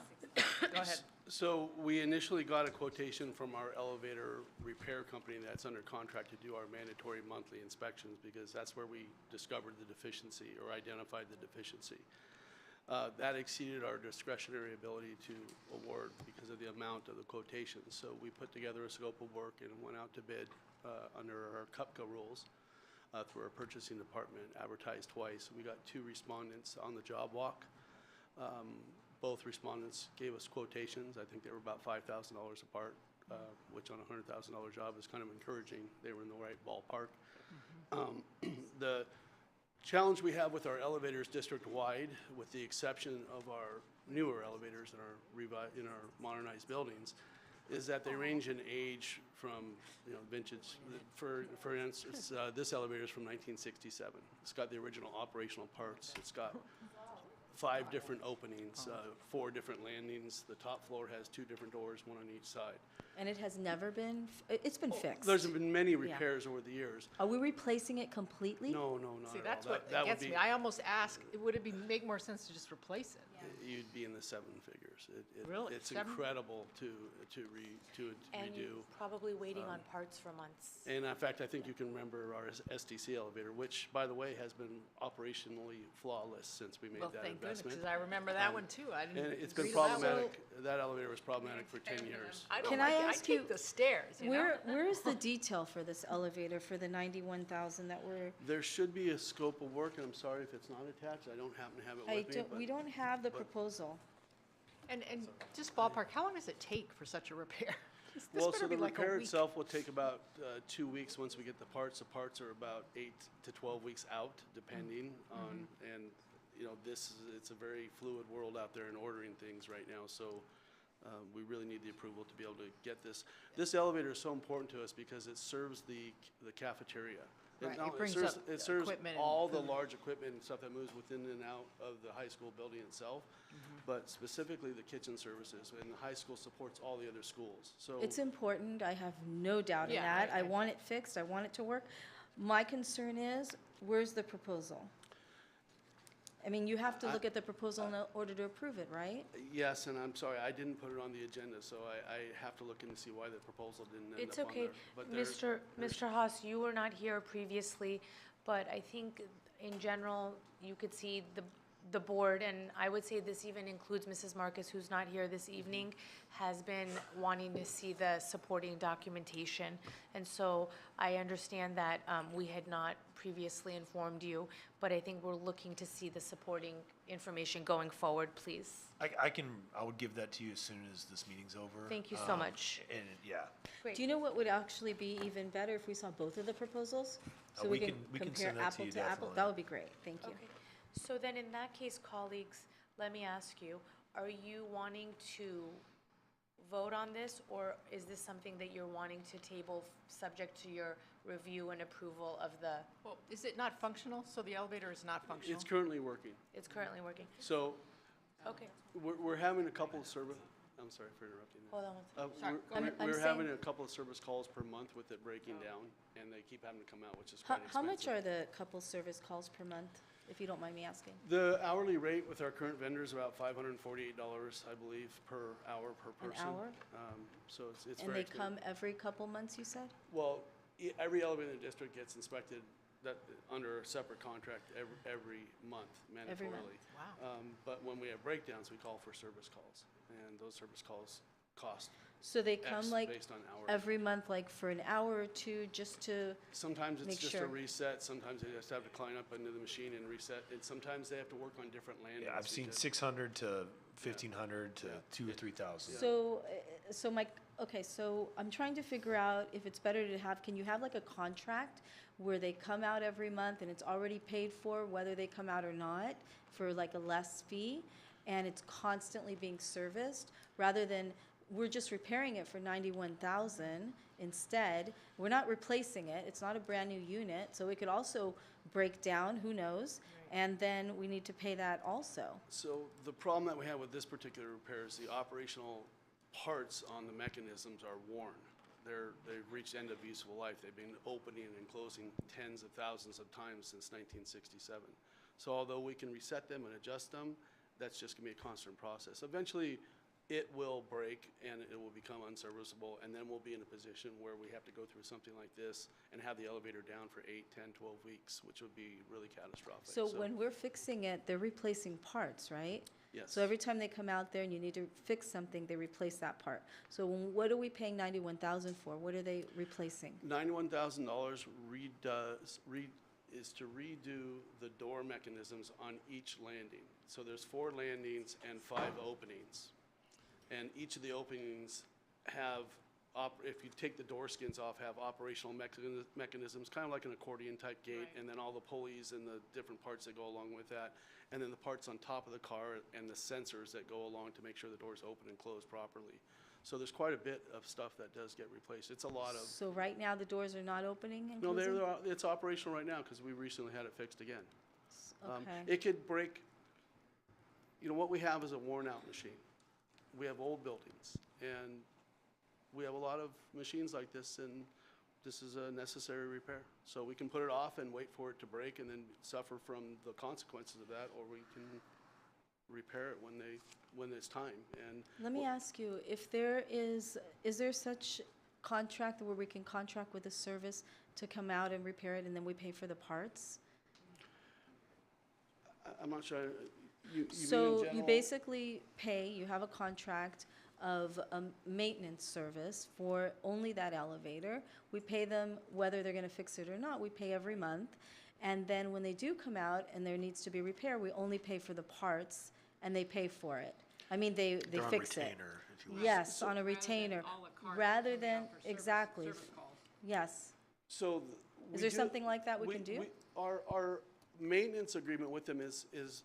go ahead. So we initially got a quotation from our elevator repair company that's under contract to do our mandatory monthly inspections, because that's where we discovered the deficiency or identified the deficiency. That exceeded our discretionary ability to award because of the amount of the quotations. So we put together a scope of work and went out to bid under our CUPCA rules through our purchasing department, advertised twice. We got 2 respondents on the job walk. Both respondents gave us quotations. I think they were about $5,000 apart, which on a $100,000 job is kind of encouraging. They were in the right ballpark. The challenge we have with our elevators district-wide, with the exception of our newer elevators in our modernized buildings, is that they range in age from, vintage. For instance, this elevator is from 1967. It's got the original operational parts. It's got 5 different openings, 4 different landings. The top floor has 2 different doors, 1 on each side. And it has never been, it's been fixed. There's been many repairs over the years. Are we replacing it completely? No, not See, at that's all. what That would gets be- me. I almost ask, would it make more sense to just replace it? You'd be in the 7 figures. Really? It's 7? incredible to And redo. you're probably waiting on parts for months. And in fact, I think you can remember our STC elevator, which, by the way, has been operationally flawless since we made Well, that thank goodness, investment. because I remember that one too. I And didn't it's been agree to that one. problematic. That elevator was problematic for 10 years. I don't Can like I it. ask you, take the stairs, you know? where is the detail for this elevator for the 91,000 that we're, There should be a scope of work, and I'm sorry if it's not attached. I don't happen to have it with me. we don't have the proposal. And just ballpark, how long does it take for such a repair? This Well, better so be the like a repair week. itself will take about 2 weeks once we get the parts. The parts are about 8 to 12 weeks out, depending on, and, it's a very fluid world out there in ordering things right now, so we really need the approval to be able to get this. This elevator is so important to us because it serves the cafeteria. Right, not- it brings serves- up It serves equipment and all the food. large equipment and stuff that moves within and out of the high school building itself, but specifically the kitchen services, and the high school supports all the other schools, so. It's important, I have no doubt in Yeah, that. I want it fixed, I want it to work. My concern is, where's the proposal? I mean, you have to look at the proposal in order to approve it, right? Yes, and I'm sorry, I didn't put it on the agenda, so I have to look in to see why the proposal didn't end It's up on okay. there. But there's- Mr. Haas, you were not here previously, but I think in general, you could see the board, and I would say this even includes Mrs. Marcus, who's not here this evening, has been wanting to see the supporting documentation. And so I understand that we had not previously informed you, but I think we're looking to see the supporting information going forward, please. I would give that to you as soon as this meeting's over. Thank you so much. And yeah. Great. Do you know what would actually be even better if we saw both of the proposals? So we we can compare send that to apple you, to apple? definitely. That would be great, thank you. Okay. So then in that case, colleagues, let me ask you, are you wanting to vote on this, or is this something that you're wanting to table subject to your review and approval of the? Well, is it not functional? So the elevator is not functional? It's currently working. It's currently working. So Okay. we're having a couple of service, I'm sorry for interrupting. Hold on one second. Sorry, go ahead. We're having a couple of service calls per month with it breaking down, and they keep having to come out, which is quite expensive. How much are the couple service calls per month, if you don't mind me asking? The hourly rate with our current vendor is about $548, I believe, per hour per person. An hour? So it's And very they expensive. come every couple months, you said? Well, every elevator in the district gets inspected under a separate contract every month mandatorily. Every month, wow. But when we have breakdowns, we call for service calls, and those service calls cost So they X come like based on hour. every month, like for an hour or two, just to Sometimes it's make just sure? a reset, sometimes they just have to climb up into the machine and reset, and sometimes they have to work on different landings. Yeah, I've seen because- 600 to 1,500 to 2,000 or 3,000. So, so I'm trying to figure out if it's better to have, can you have like a contract where they come out every month and it's already paid for, whether they come out or not, for like a less fee, and it's constantly being serviced, rather than we're just repairing it for 91,000 instead. We're not replacing it, it's not a brand-new unit, so it could also break down, who knows, and then we need to pay that also. So the problem that we have with this particular repair is the operational parts on the mechanisms are worn. They've reached end of useful life. They've been opening and closing tens of thousands of times since 1967. So although we can reset them and adjust them, that's just gonna be a constant process. Eventually, it will break and it will become unserviceable, and then we'll be in a position where we have to go through something like this and have the elevator down for 8, 10, 12 weeks, which would be really catastrophic. So when we're fixing it, they're replacing parts, right? Yes. So every time they come out there and you need to fix something, they replace that part. So what are we paying 91,000 for? What are they replacing? $91,000 is to redo the door mechanisms on each landing. So there's 4 landings and 5 openings. And each of the openings have, if you take the door skins off, have operational mechanisms, kind of like an accordion type gate, and then all the pulleys and the different parts that go along with that. And then the parts on top of the car and the sensors that go along to make sure the doors open and close properly. So there's quite a bit of stuff that does get replaced. It's a lot of. So right now, the doors are not opening and No, closing? it's operational right now because we recently had it fixed again. Okay. It could break, what we have is a worn out machine. We have old buildings, and we have a lot of machines like this, and this is a necessary repair. So we can put it off and wait for it to break and then suffer from the consequences of that, or we can repair it when it's time. And Let me ask you, is there such contract where we can contract with a service to come out and repair it and then we pay for the parts? I'm not sure. You mean in So you general? basically pay, you have a contract of a maintenance service for only that elevator. We pay them whether they're gonna fix it or not, we pay every month. And then when they do come out and there needs to be repair, we only pay for the parts and they pay for it. I mean, they They're on fix it. retainer, if you will. Yes, on a retainer, rather than, exactly, yes. So. Is there something like that we can do? Our maintenance agreement with them is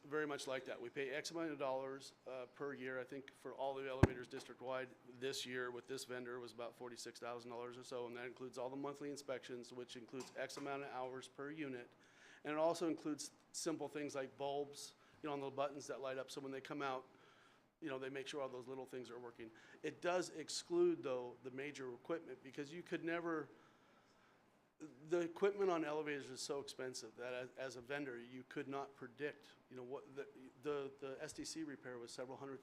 very much like that. We pay X amount of dollars per year. I think for all the elevators district-wide this year with this vendor was about $46,000 or so, and that includes all the monthly inspections, which includes X amount of hours per unit. And it also includes simple things like bulbs, on the buttons that light up, so when they come out, they make sure all those little things are working. It does exclude, though, the major equipment, because you could never. The equipment on elevators is so expensive that as a vendor, you could not predict, what the SDC repair was several $100,000.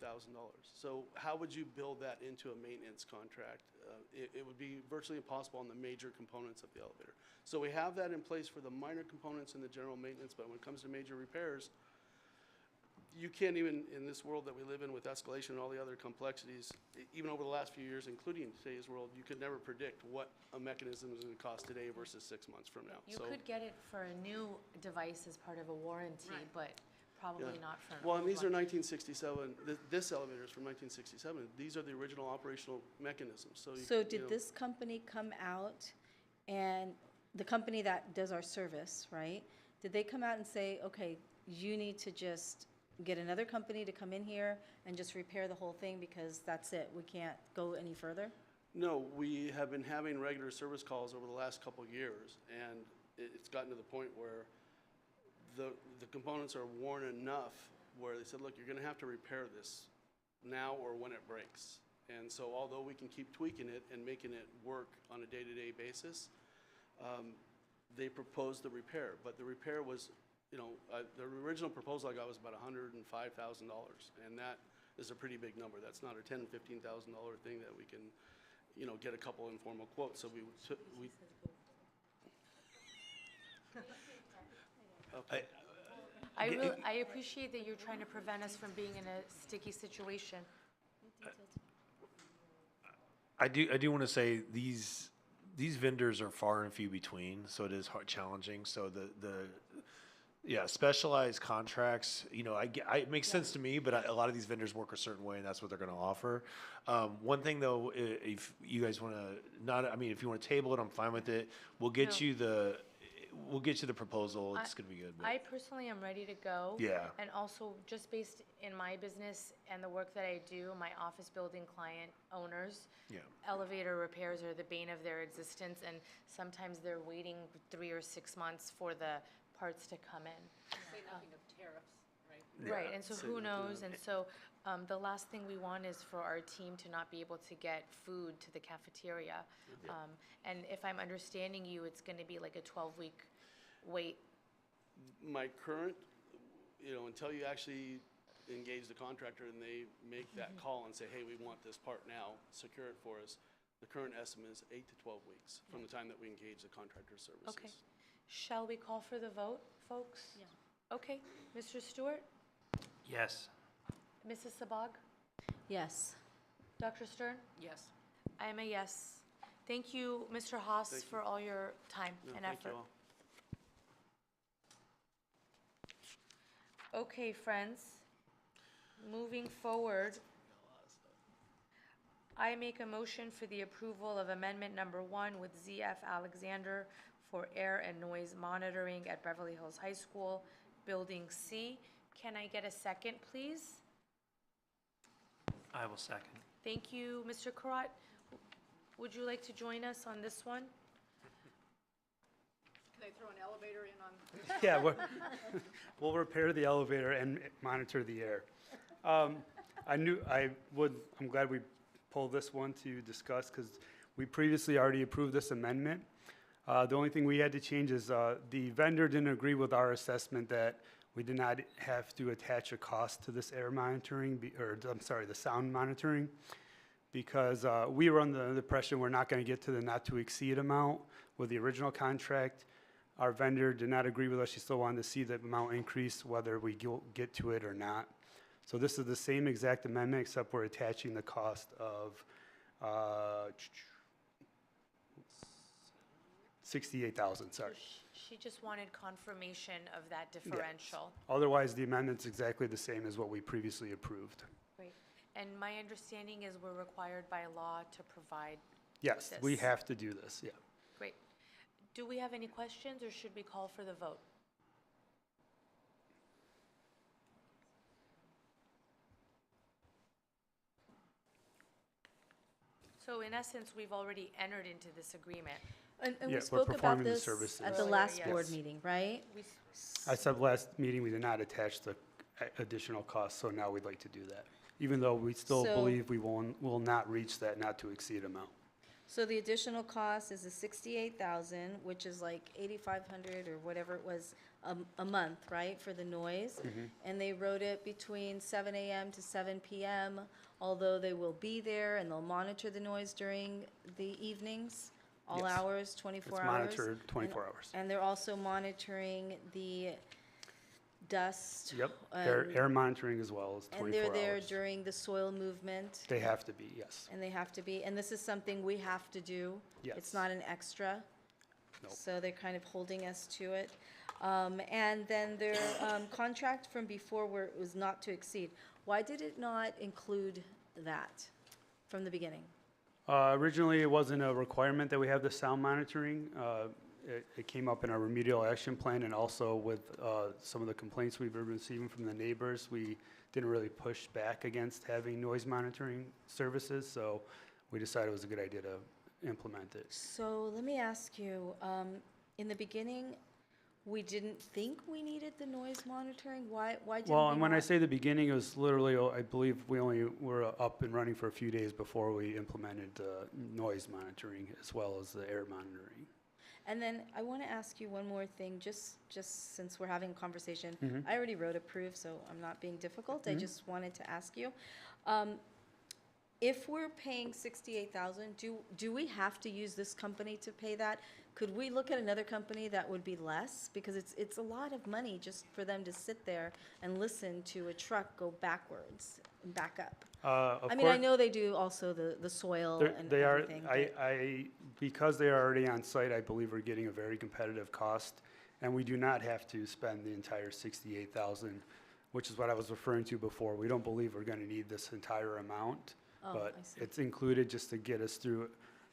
So how would you build that into a maintenance contract? It would be virtually impossible on the major components of the elevator. So we have that in place for the minor components and the general maintenance, but when it comes to major repairs, you can't even, in this world that we live in with escalation and all the other complexities, even over the last few years, including today's world, you could never predict what a mechanism is going to cost today versus 6 months from now. You So- could get it for a new device as part of a warranty, but probably Yeah. not for an Well, and old these are one. 1967, this elevator is from 1967. These are the original operational mechanisms, so you So could, you did know- this company come out and, the company that does our service, right? Did they come out and say, okay, you need to just get another company to come in here and just repair the whole thing because that's it, we can't go any further? No, we have been having regular service calls over the last couple of years, and it's gotten to the point where the components are worn enough where they said, look, you're gonna have to repair this now or when it breaks. And so although we can keep tweaking it and making it work on a day-to-day basis, they proposed the repair, but the repair was, you know, the original proposal I got was about $105,000, and that is a pretty big number. That's not a $10,000, $15,000 thing that we can, you know, get a couple informal quotes. So we okay. I appreciate that you're trying to prevent us from being in a sticky situation. I do want to say these vendors are far and few between, so it is challenging. So yeah, specialized contracts, you know, it makes sense to me, but a lot of these vendors work a certain way, and that's what they're going to offer. One thing though, if you guys want to if you want to table it, I'm fine with it. We'll get you the proposal. It's going to be good. But I personally am ready to go. Yeah. And also, just based in my business and the work that I do, my office building client owners, Yeah. elevator repairs are the bane of their existence, and sometimes they're waiting 3 or 6 months for the parts to come in. Say nothing of tariffs, right? Right, and so who knows? And so the last thing we want is for our team to not be able to get food to the cafeteria. And if I'm understanding you, it's going to be like a 12-week wait. My current, you know, until you actually engage the contractor and they make that call and say, hey, we want this part now, secure it for us, the current estimate is 8 to 12 weeks from the time that we engage the contractor services. Okay. Shall we call for the vote, folks? Yeah. Okay. Mr. Stewart? Yes. Mrs. Sabag? Yes. Dr. Stern? Yes. I am a yes. Thank you, Mr. Haas, Thank you. for all your time No, and thank effort. you all. Okay, friends, moving forward, I make a motion for the approval of amendment number 1 with ZF Alexander for air and noise monitoring at Beverly Hills High School, Building C. Can I get a second, please? I will second. Thank you, Mr. Karat. Would you like to join us on this one? Can they throw an elevator in on? Yeah, we'll repair the elevator and monitor the air. I'm glad we pulled this one to discuss because we previously already approved this amendment. The only thing we had to change is the vendor didn't agree with our assessment that we did not have to attach a cost to this air monitoring, the sound monitoring, because we were under the impression we're not going to get to the not to exceed amount with the original contract. Our vendor did not agree with us. She still wanted to see the amount increase whether we get to it or not. So this is the same exact amendment, except we're attaching the cost of $68,000, sorry. She just wanted confirmation of that differential. Otherwise, the amendment's exactly the same as what we previously approved. Great. And my understanding is we're required by law to provide Yes, this. we have to do this, yeah. Great. Do we have any questions, or should we call for the vote? So in essence, we've already entered into this agreement. And Yeah, we we're spoke about performing the this services. at the Earlier, last yes. board meeting, right? I said last meeting we did not attach the additional costs, so now we'd like to do that. Even though we still So- believe we will not reach that not to exceed amount. So the additional cost is the 68,000, which is like 8,500 or whatever it was a month, right, for the noise? And they wrote it between 7 a.m. to 7 p.m., although they will be there and they'll monitor the noise during the evenings, all Yes. hours, 24 It's hours. monitored 24 hours. And they're also monitoring the dust. Yep, air monitoring as well as 24 And they're there hours. during the soil movement. They have to be, yes. And they have to be, and this is something we have to do. Yes. It's not an extra. Nope. So they're kind of holding us to it. And then their contract from before where it was not to exceed. Why did it not include that from the beginning? Originally, it wasn't a requirement that we have the sound monitoring. It came up in our remedial action plan, and also with some of the complaints we've been receiving from the neighbors, we didn't really push back against having noise monitoring services, so we decided it was a good idea to implement it. So let me ask you, in the beginning, we didn't think we needed the noise monitoring? Why didn't we Well, and when I not? say the beginning, it was literally, I believe we only were up and running for a few days before we implemented noise monitoring as well as the air monitoring. And then I want to ask you one more thing, just since we're having a conversation. Mhm. I already wrote approve, so I'm not being difficult. I Mhm. just wanted to ask you. If we're paying $68,000, do we have to use this company to pay that? Could we look at another company that would be less? Because it's a lot of money just for them to sit there and listen to a truck go backwards and back up. I mean, I know they do also the soil and They are, everything. but- because they are already on site, I believe we're getting a very competitive cost, and we do not have to spend the entire $68,000, which is what I was referring to before. We don't believe we're gonna need this entire amount, Oh, but I see. it's included just to get us through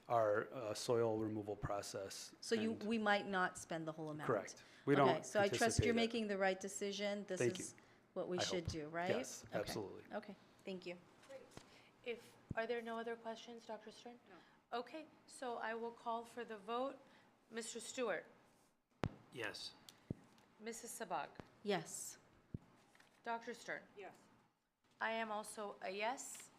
our soil removal process. So and- we might not spend the whole amount? Correct. We don't Okay, so I trust anticipate you're it. making the right decision. This Thank you. is what we I should hope. do, right? Yes, Okay. absolutely. Okay, thank you. Are there no other questions, Dr. Stern? No. Okay, so I will call for the vote. Mr. Stewart? Yes. Mrs. Sabag? Yes. Dr. Stern? Yes. I am also a yes.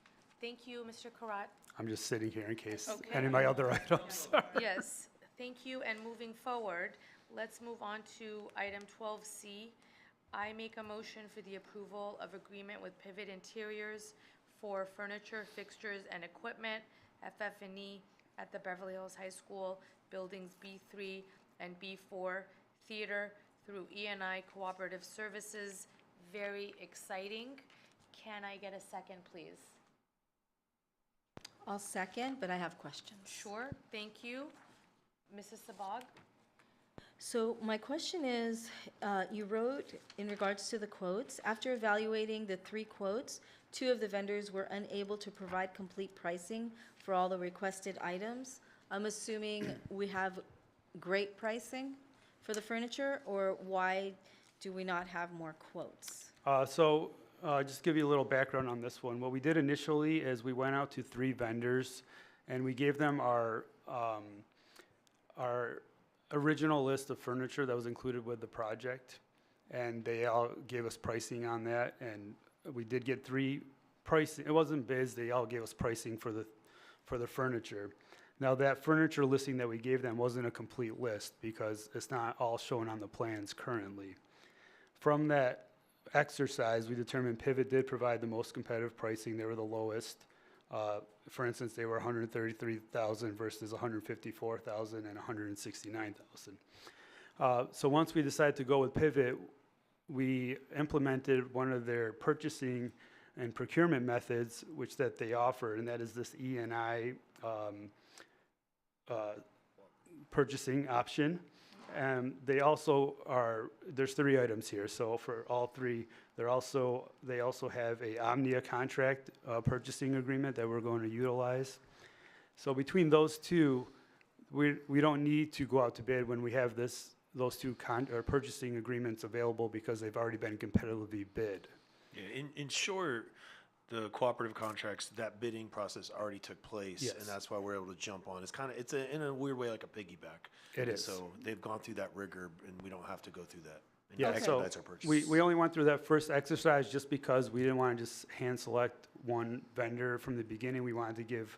Thank you, Mr. Karat. I'm just sitting here in case Okay. any of my other items. Yes, thank you, and moving forward, let's move on to item 12C. I make a motion for the approval of agreement with Pivot Interiors for furniture, fixtures, and equipment, FF&E, at the Beverly Hills High School, Buildings B3 and B4, Theater through E&I Cooperative Services. Very exciting. Can I get a second, please? I'll second, but I have questions. Sure, thank you. Mrs. Sabag? So my question is, you wrote in regards to the quotes, after evaluating the 3 quotes, 2 of the vendors were unable to provide complete pricing for all the requested items. I'm assuming we have great pricing for the furniture, or why do we not have more quotes? Just give you a little background on this one. What we did initially is we went out to 3 vendors, and we gave them our original list of furniture that was included with the project, and they all gave us pricing on that, and we did get 3 pricing. It wasn't bids, they all gave us pricing for the furniture. Now, that furniture listing that we gave them wasn't a complete list because it's not all shown on the plans currently. From that exercise, we determined Pivot did provide the most competitive pricing. They were the lowest. For instance, they were $133,000 versus $154,000 and $169,000. So once we decided to go with Pivot, we implemented one of their purchasing and procurement methods, which that they offer, and that is this E&I purchasing option. They also there's 3 items here, so for all 3, they also have a Omnia contract purchasing agreement that we're going to utilize. So between those 2, we don't need to go out to bid when we have those 2 purchasing agreements available because they've already been competitively bid. Yeah, in short, the cooperative contracts, that bidding process already took place, Yes. and that's why we're able to jump on. It's in a weird way like a piggyback. It And is. So they've gone through that rigor, and we don't have to go through that. And Yeah, that so expedites our purchase. we only went through that first exercise just because we didn't want to just hand select one vendor from the beginning. We wanted to give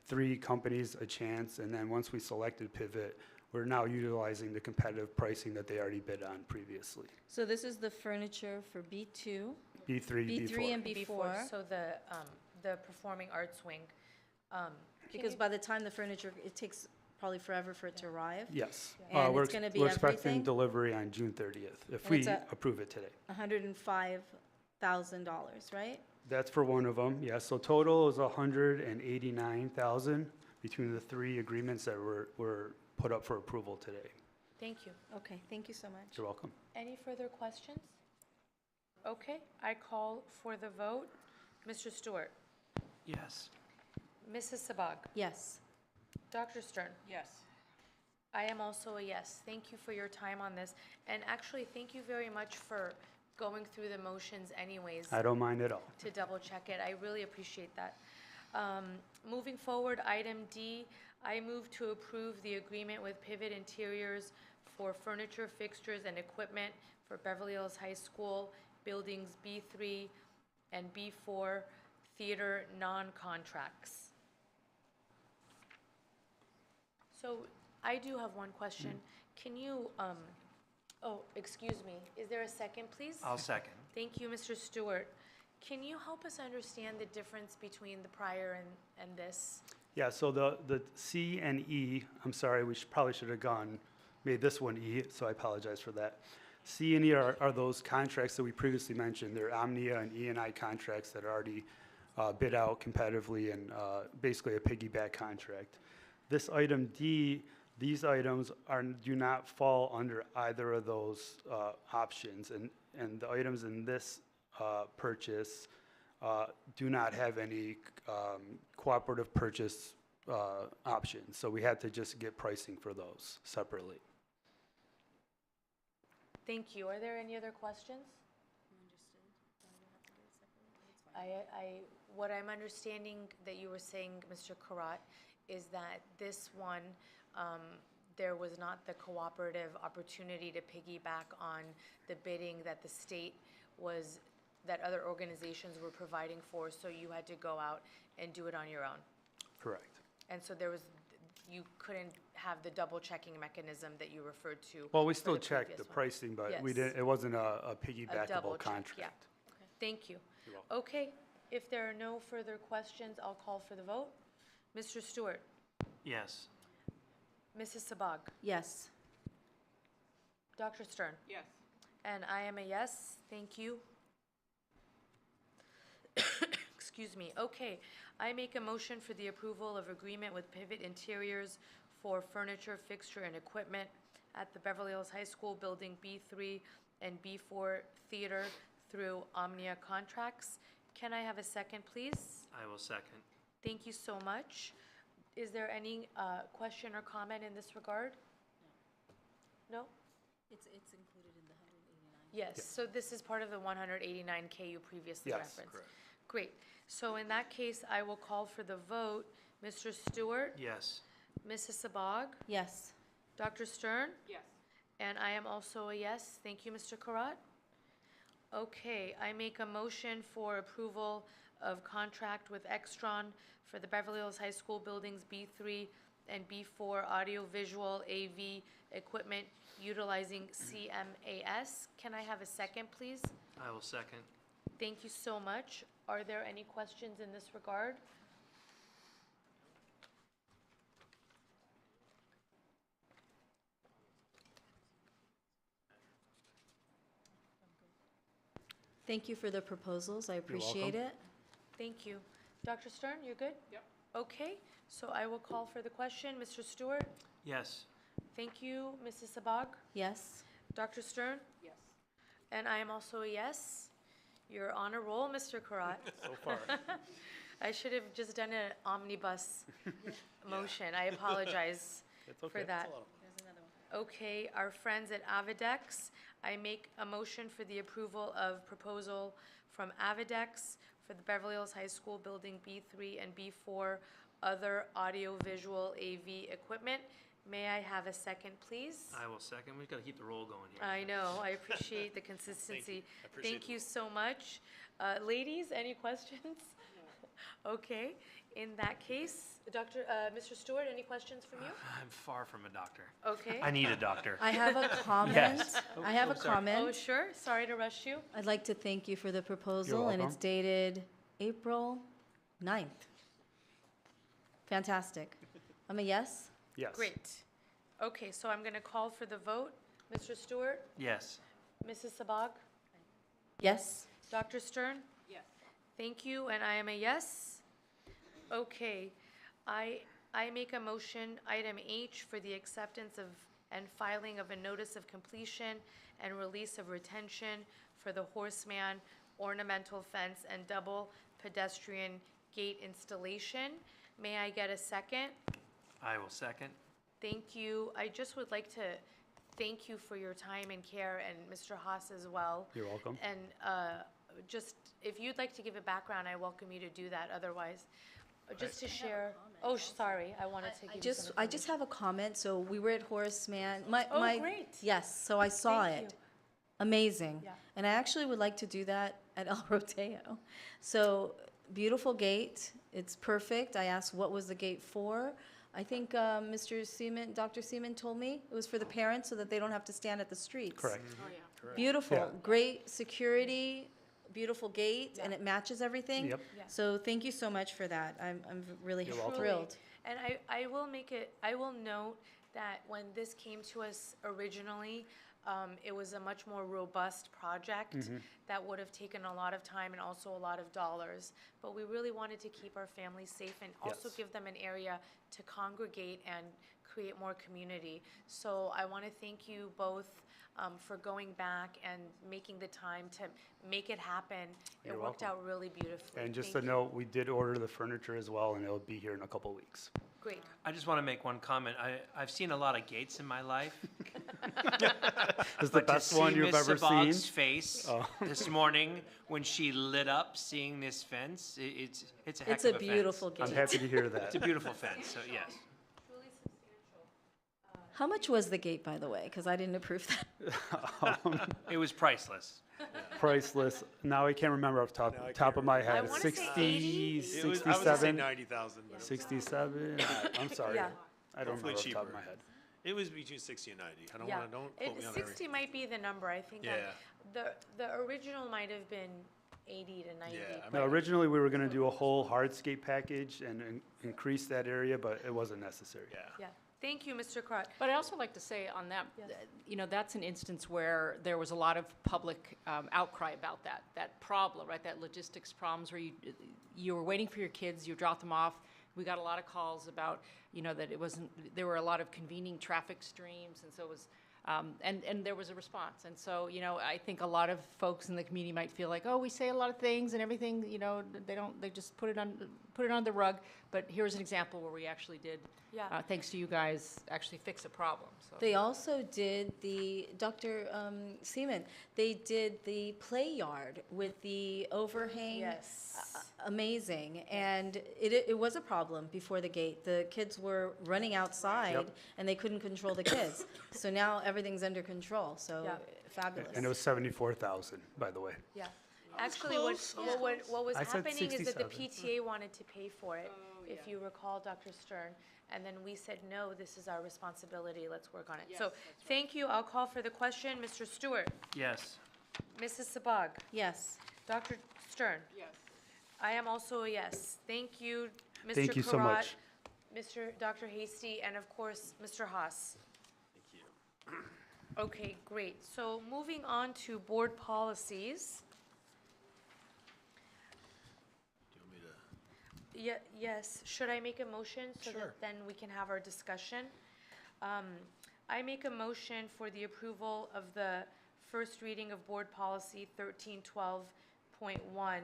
3 companies a chance, and then once we selected Pivot, we're now utilizing the competitive pricing that they already bid on previously. So this is the furniture for B2, B3, B3 and B4. B4. So the performing arts wing. Because by the time the furniture, it takes probably forever for it to arrive. Yes. And We're it's gonna be we're expecting everything? delivery on June 30th, if And we it's approve it today. $105,000, right? That's for one of them, yes. So total is 189,000 between the 3 agreements that were put up for approval today. Thank you. Okay, thank you so much. You're welcome. Any further questions? Okay, I call for the vote. Mr. Stewart? Yes. Mrs. Sabag? Yes. Dr. Stern? Yes. I am also a yes. Thank you for your time on this. And actually, thank you very much for going through the motions anyways. I don't mind at all. To double check it. I really appreciate that. Moving forward, item D, I move to approve the agreement with Pivot Interiors for furniture, fixtures, and equipment for Beverly Hills High School Buildings B3 and B4 theater non-contracts. So I do have one question. Can you, oh, excuse me, is there a second, please? I'll second. Thank you, Mr. Stewart. Can you help us understand the difference between the prior and this? Yeah, so the C and E, I'm sorry, we probably should have made this one E, so I apologize for that. C and E are those contracts that we previously mentioned. They're Omnia and E&I contracts that are already bid out competitively and basically a piggyback contract. This item D, these items do not fall under either of those options, and the items in this purchase do not have any cooperative purchase options, so we had to just get pricing for those separately. Thank you. Are there any other questions? What I'm understanding that you were saying, Mr. Karat, is that this one, there was not the cooperative opportunity to piggyback on the bidding that the state was, that other organizations were providing for, so you had to go out and do it on your own. Correct. And so you couldn't have the double checking mechanism that you referred to. Well, we for still the checked previous the one. pricing, but we Yes. didn't, it wasn't a A double piggybackable check, contract. yeah. Thank you. You're welcome. Okay, if there are no further questions, I'll call for the vote. Mr. Stewart? Yes. Mrs. Sabag? Yes. Dr. Stern? Yes. And I am a yes, thank you. Excuse me. Okay, I make a motion for the approval of agreement with Pivot Interiors for furniture, fixture, and equipment at the Beverly Hills High School Building B3 and B4 Theater through Omnia Contracts. Can I have a second, please? I will second. Thank you so much. Is there any question or comment in this regard? No? It's included in the 189. Yes, so this is part of the 189K you previously Yes, referenced? correct. Great. So in that case, I will call for the vote. Mr. Stewart? Yes. Mrs. Sabag? Yes. Dr. Stern? Yes. And I am also a yes. Thank you, Mr. Karat. Okay, I make a motion for approval of contract with Extron for the Beverly Hills High School Buildings B3 and B4 audiovisual AV equipment utilizing CMAS. Can I have a second, please? I will second. Thank you so much. Are there any questions in this regard? Thank you for the proposals. I appreciate welcome. it. Thank you. Dr. Stern, you're good? Yep. Okay, so I will call for the question. Mr. Stewart? Yes. Thank you. Mrs. Sabag? Yes. Dr. Stern? Yes. And I am also a yes. You're on a roll, Mr. Karat. So far. I should have just done an omnibus motion. I apologize It's for okay. that. There's another one. Okay, our friends at Avidex, I make a motion for the approval of proposal from Avidex for the Beverly Hills High School Building B3 and B4 other audiovisual AV equipment. May I have a second, please? I will second. We've got to keep the roll going here. I know, I appreciate the consistency. I appreciate Thank it. you so much. Ladies, any questions? Okay, in that case, Mr. Stewart, any questions from you? I'm far from a doctor. Okay. I need a doctor. I have a comment. Yes. I have a sorry. comment. Oh, sure, sorry to rush you. I'd like to thank you for the proposal, and it's welcome. dated April 9th. Fantastic. I'm a yes. Yes. Great. Okay, so I'm going to call for the vote. Mr. Stewart? Yes. Mrs. Sabag? Yes. Dr. Stern? Yes. Thank you, and I am a yes. Okay, I make a motion, item H, for the acceptance of and filing of a notice of completion and release of retention for the Horseman ornamental fence and double pedestrian gate installation. May I get a second? I will second. Thank you. I just would like to thank you for your time and care, and Mr. Haas as well. You're welcome. And just, if you'd like to give a background, I welcome you to do that. Otherwise, just to share. Oh, sorry, I wanted to give you some I just have a comment. So we were at Horace Mann. Oh, great. Yes, so I saw Thank it. you. Amazing. Yeah. And I actually would like to do that at El Rodeo. So beautiful gate. It's perfect. I asked what was the gate for. I think Mr. Seaman, Dr. Seaman told me it was for the parents so that they don't have to stand at the streets. Correct. Oh, yeah. Beautiful. Yeah. Great security, beautiful gate, and it matches everything. Yep. Yeah. So thank you so much for that. I'm really You're welcome. thrilled. And I will note that when this came to us originally, it was a much more robust project that would have taken a lot of time and also a lot of dollars. But we really wanted to keep our families safe and also Yes. give them an area to congregate and create more community. So I want to thank you both for going back and making the time to make it happen. It You're worked welcome. out really beautifully. And just Thank a you. note, we did order the furniture as well, and it'll be here in a couple weeks. Great. I just want to make one comment. I've seen a lot of gates in my life. It's the best one you've ever seen. Miss Sabag's face Oh. this morning when she lit up seeing this fence, it's a heck It's of a a fence. beautiful gate. I'm happy to hear that. It's a beautiful fence, so yes. How much was the gate, by the way? Because I didn't approve that. It was priceless. Priceless. Now I can't remember off top of my head. wanna say 60, 80. It was, I was gonna say 67, 90,000, but 67. I'm sorry. Yeah. I don't hopefully remember off the top of cheaper. my head. It was between 60 and 90. I don't Yeah. want to, don't quote me on 60 everything. might be the number, I think. Yeah. The original might have been 80 to 90. Yeah, I No, originally we were going to do a whole hardscape package and increase that area, but it wasn't necessary. Yeah. Yeah. Thank you, Mr. Crott. But I also like to say on that, that's an instance where there was a lot of public outcry about that problem, right? That logistics problems where you were waiting for your kids, you dropped them off. We got a lot of calls about, that it wasn't, there were a lot of convening traffic streams, and so it was, and there was a response. And so, I think a lot of folks in the community might feel like, oh, we say a lot of things and everything, they just put it on the rug. But here's an example where we actually did, Yeah. thanks to you guys, actually fix a problem. So. They also did Dr. Seaman, they did the play yard with the overhang. Yes. Amazing. And it was a problem before the gate. The kids were running outside Yep. and they couldn't control the kids. So now everything's under control. So Yeah. fabulous. And it was 74,000, by the way. Yeah. Actually, what was I said happening is that the 67. PTA wanted to pay for it, if you recall, Dr. Stern. And then we said, no, this is our responsibility, let's work on it. So, thank you. I'll call for the question. Mr. Stewart? Yes. Mrs. Sabag? Yes. Dr. Stern? Yes. I am also a yes. Thank you, Mr. Thank you so Karat, much. Dr. Hasty, and of course, Mr. Haas. Thank you. Okay, great. So moving on to board policies. Do you want me to? Yes, should I make a motion so Sure. that then we can have our discussion? I make a motion for the approval of the first reading of Board Policy 1312.1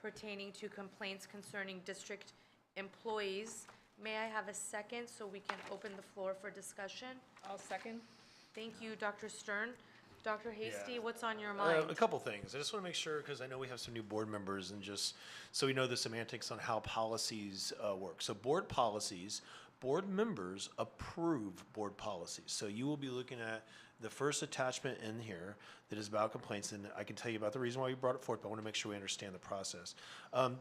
pertaining to complaints concerning district employees. May I have a second so we can open the floor for discussion? I'll second. Thank you, Dr. Stern. Dr. Hasty, Yeah. what's on your mind? A couple things. I just want to make sure, because I know we have some new board members, and just so we know the semantics on how policies work. So board policies, board members approve board policies. So you will be looking at the first attachment in here that is about complaints, and I can tell you about the reason why you brought it forth, but I want to make sure we understand the process.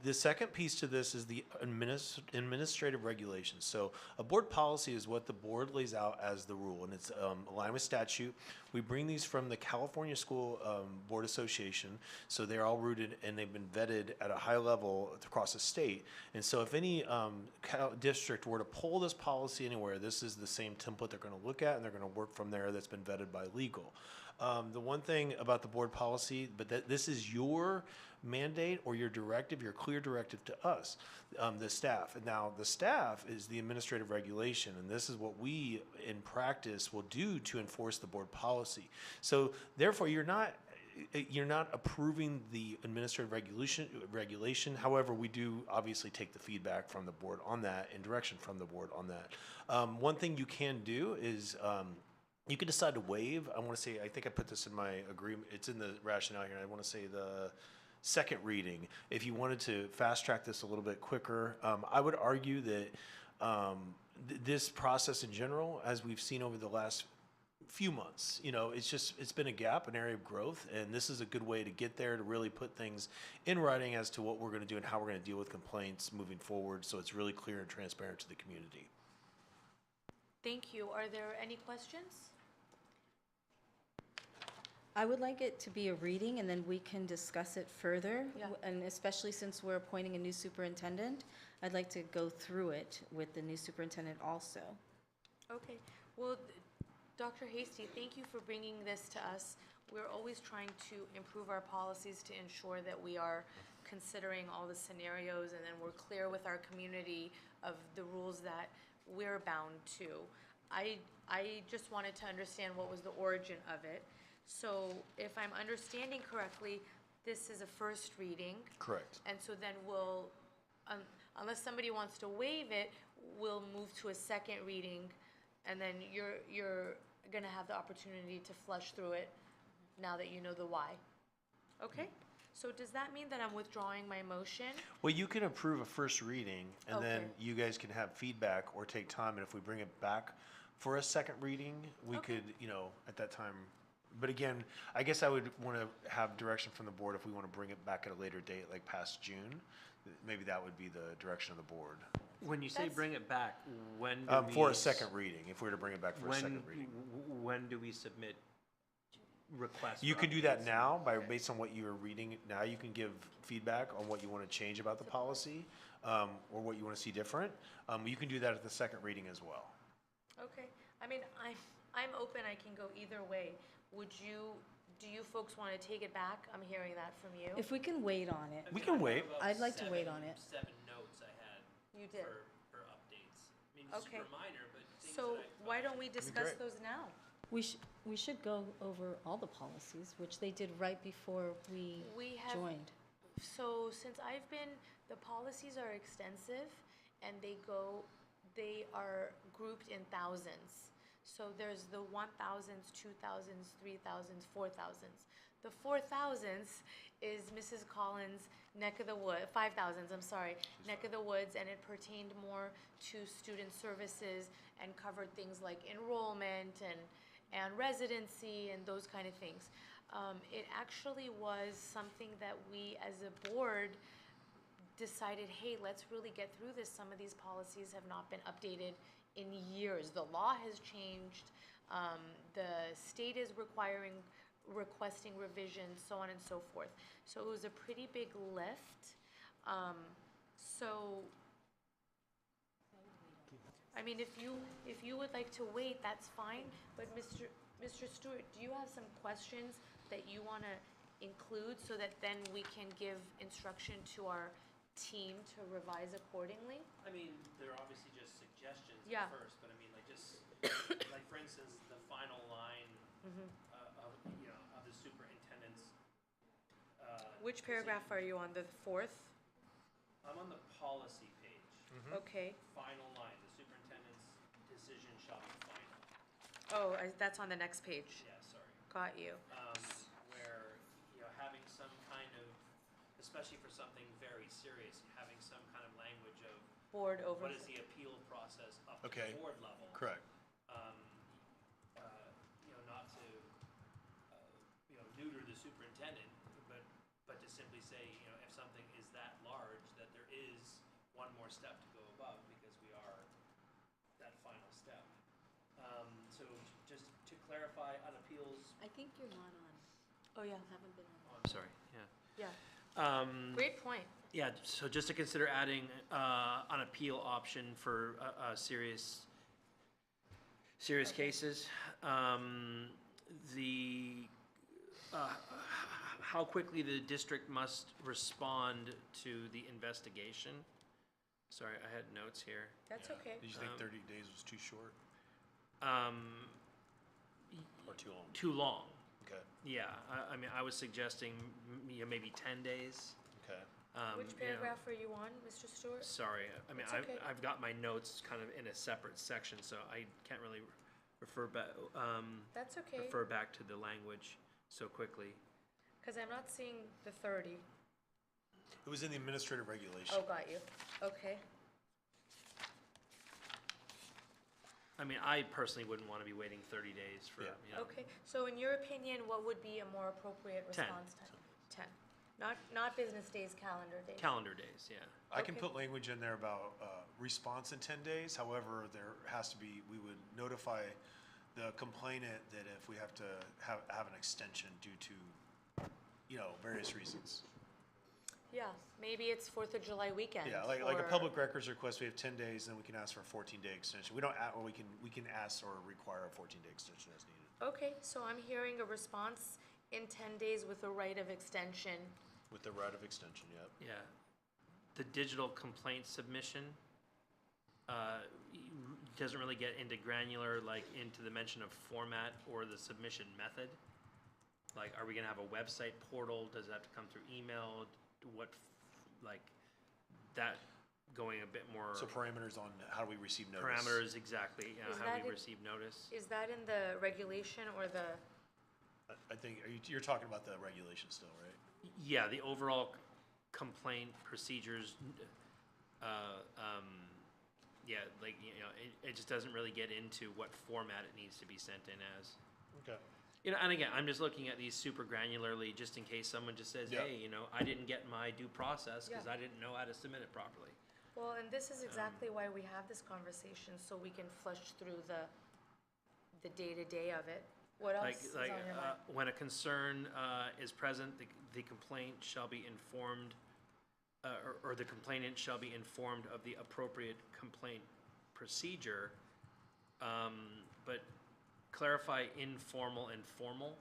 The second piece to this is the administrative regulations. So a board policy is what the board lays out as the rule, and it's aligned with statute. We bring these from the California School Board Association, so they're all rooted and they've been vetted at a high level across the state. And so if any district were to pull this policy anywhere, this is the same template they're going to look at, and they're going to work from there. That's been vetted by legal. The one thing about the board policy, but this is your mandate or your directive, your clear directive to us, the staff. And now the staff is the administrative regulation, and this is what we in practice will do to enforce the board policy. So therefore, you're not approving the administrative regulation. However, we do obviously take the feedback from the board on that and direction from the board on that. One thing you can do is you can decide to waive. I want to say, I think I put this in my agreement. It's in the rationale here. I want to say the second reading. If you wanted to fast track this a little bit quicker, I would argue that this process in general, as we've seen over the last few months, it's been a gap, an area of growth, and this is a good way to get there, to really put things in writing as to what we're going to do and how we're going to deal with complaints moving forward, so it's really clear and transparent to the community. Thank you. Are there any questions? I would like it to be a reading, and then we can discuss it further. Yeah. And especially since we're appointing a new superintendent, I'd like to go through it with the new superintendent also. Okay. Well, Dr. Hasty, thank you for bringing this to us. We're always trying to improve our policies to ensure that we are considering all the scenarios, and then we're clear with our community of the rules that we're bound to. I just wanted to understand what was the origin of it. So if I'm understanding correctly, this is a first reading. Correct. And so then we'll, unless somebody wants to waive it, we'll move to a second reading, and then you're gonna have the opportunity to flush through it now that you know the why. Okay? So does that mean that I'm withdrawing my motion? Well, you can approve a first reading, and then Okay. you guys can have feedback or take time, and if we bring it back for a second reading, we Okay. could, at that time. But again, I guess I would want to have direction from the board if we want to bring it back at a later date, like past June. Maybe that would be the direction of the board. When you say bring it back, when do For we a second reading, if we were to bring it back for a second reading. When do we submit requests? You for can do that updates? now based on what you're reading now. You can give feedback on what you want to change about the policy, or what you want to see different. You can do that at the second reading as well. Okay. I mean, I'm open. I can go either way. Do you folks want to take it back? I'm hearing that from you. If we can wait on it. We can wait. I'd like to wait on it. 7 notes I had. You did. For updates. I mean, Okay. super minor, but things So that I why don't we discuss great. those now? We should go over all the policies, which they did right before we We have, joined. so since I've been, the policies are extensive, and they are grouped in thousands. So there's the 1,000s, 2,000s, 3,000s, 4,000s. The 4,000s is Mrs. Collins' neck of the wood, 5,000s, I'm sorry, neck of the woods, and it pertained more to student services and covered things like enrollment and residency and those kind of things. It actually was something that we as a board decided, hey, let's really get through this. Some of these policies have not been updated in years. The law has changed. The state is requesting revisions, so on and so forth. So it was a pretty big lift. I mean, if you would like to wait, that's fine. But Mr. Stewart, do you have some questions that you want to include so that then we can give instruction to our team to revise accordingly? I mean, they're obviously just suggestions Yeah. at first, but I mean, like just, like for instance, the final line of the superintendent's. Which paragraph are you on, the fourth? I'm on the policy page. Okay. Final line, the superintendent's decision shall be final. Oh, that's on the next page. Yeah, sorry. Got you. Where, having some kind of, especially for something very serious, having some kind of language of Board over. what is the appeal process up to Okay. the board level. Correct. Not to superintendent, but to simply say, you know, if something is that large, that there is one more step to go above, because we are that final step. So just to clarify, on appeals. I think you're not on. Oh, yeah. You haven't been on. Oh, I'm sorry, yeah. Yeah. Great point. Yeah, so just to consider adding an appeal option for serious cases. How quickly the district must respond to the investigation. Sorry, I had notes here. That's okay. Did you think 30 days was too short or too long? Too long. Okay. Yeah, I mean, I was suggesting maybe 10 days. Okay. Which paragraph are you on, Mr. Stewart? Sorry, I mean, It's okay. I've got my notes kind of in a separate section, so I can't really refer back. That's okay. Refer back to the language so quickly. Because I'm not seeing the 30. It was in the administrative regulation. Oh, got you. Okay. I mean, I personally wouldn't want to be waiting 30 days for, you know. Okay, so in your opinion, what would be a more appropriate 10. response time? 10. Not business days, calendar days. Calendar days, yeah. I can Okay. put language in there about response in 10 days. However, there has to be, we would notify the complainant that if we have to have an extension due to, you know, various reasons. Yeah, maybe it's 4th of July weekend. Yeah, like a or- public records request, we have 10 days, then we can ask for a 14-day extension. We don't, or we can ask or require a 14-day extension as needed. Okay, so I'm hearing a response in 10 days with a right of extension. With the right of extension, yep. Yeah. The digital complaint submission doesn't really get into granular, like into the mention of format or the submission method. Like, are we gonna have a website portal? Does it have to come through email? What, like, that going a bit more. So parameters on how do we receive notice? Parameters, exactly, Is how that we in- receive notice. Is that in the regulation or the, I think, you're talking about the regulation still, right? Yeah, the overall complaint procedures, yeah, like, you know, it just doesn't really get into what format it needs to be sent in as. Okay. You know, and again, I'm just looking at these super granularly, just in case someone just says, Yeah. hey, you know, I didn't get my due process because Yeah. I didn't know how to submit it properly. well, and this is exactly why we have this conversation, so we can flush through the day-to-day of it. What else is on your mind? When a concern is present, the complaint shall be informed, or the complainant shall be informed of the appropriate complaint procedure, but clarify informal and formal.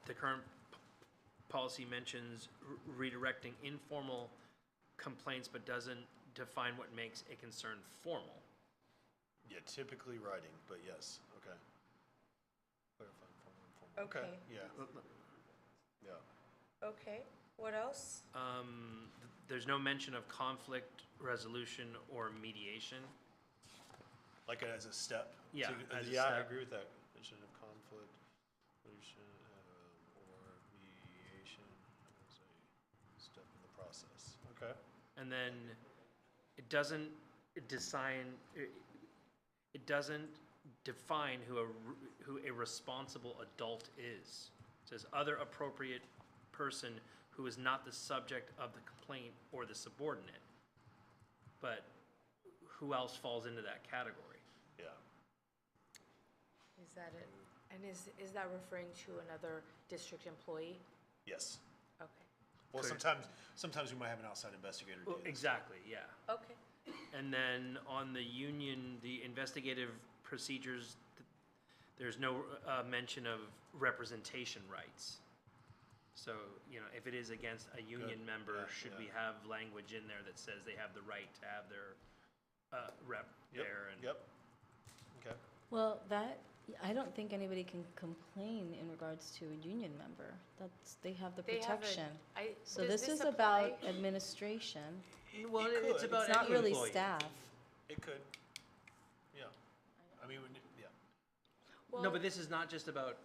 The current policy mentions redirecting informal complaints, but doesn't define what makes a concern formal. Yeah, typically writing, but yes, okay. Clarify formal and formal. Okay. Yeah. Yeah. Okay, what else? There's no mention of conflict resolution or mediation. Like as a step? Yeah, to- as a Yeah, I step. agree with that. Mention of conflict, resolution, or mediation as a step in the process. Okay. And then it doesn't define who a responsible adult is. It says other appropriate person who is not the subject of the complaint or the subordinate. But who else falls into that category? Yeah. Is that it? And is that referring to another district employee? Yes. Okay. Well, Could- sometimes we might have an outside investigator do Well, this. exactly, yeah. Okay. And then on the union, the investigative procedures, there's no mention of representation rights. So, you know, if it is against a union Good. member, Yeah, should yeah. we have language in there that says they have the right to have their rep Yep, there? And Yep. Okay. Well, I don't think anybody can complain in regards to a union member. They have the They have a- protection. So does this this is about apply? administration. Well, It it's could. about It's not any really employee. staff. It could. Yeah. I mean, yeah. No, but this is not just about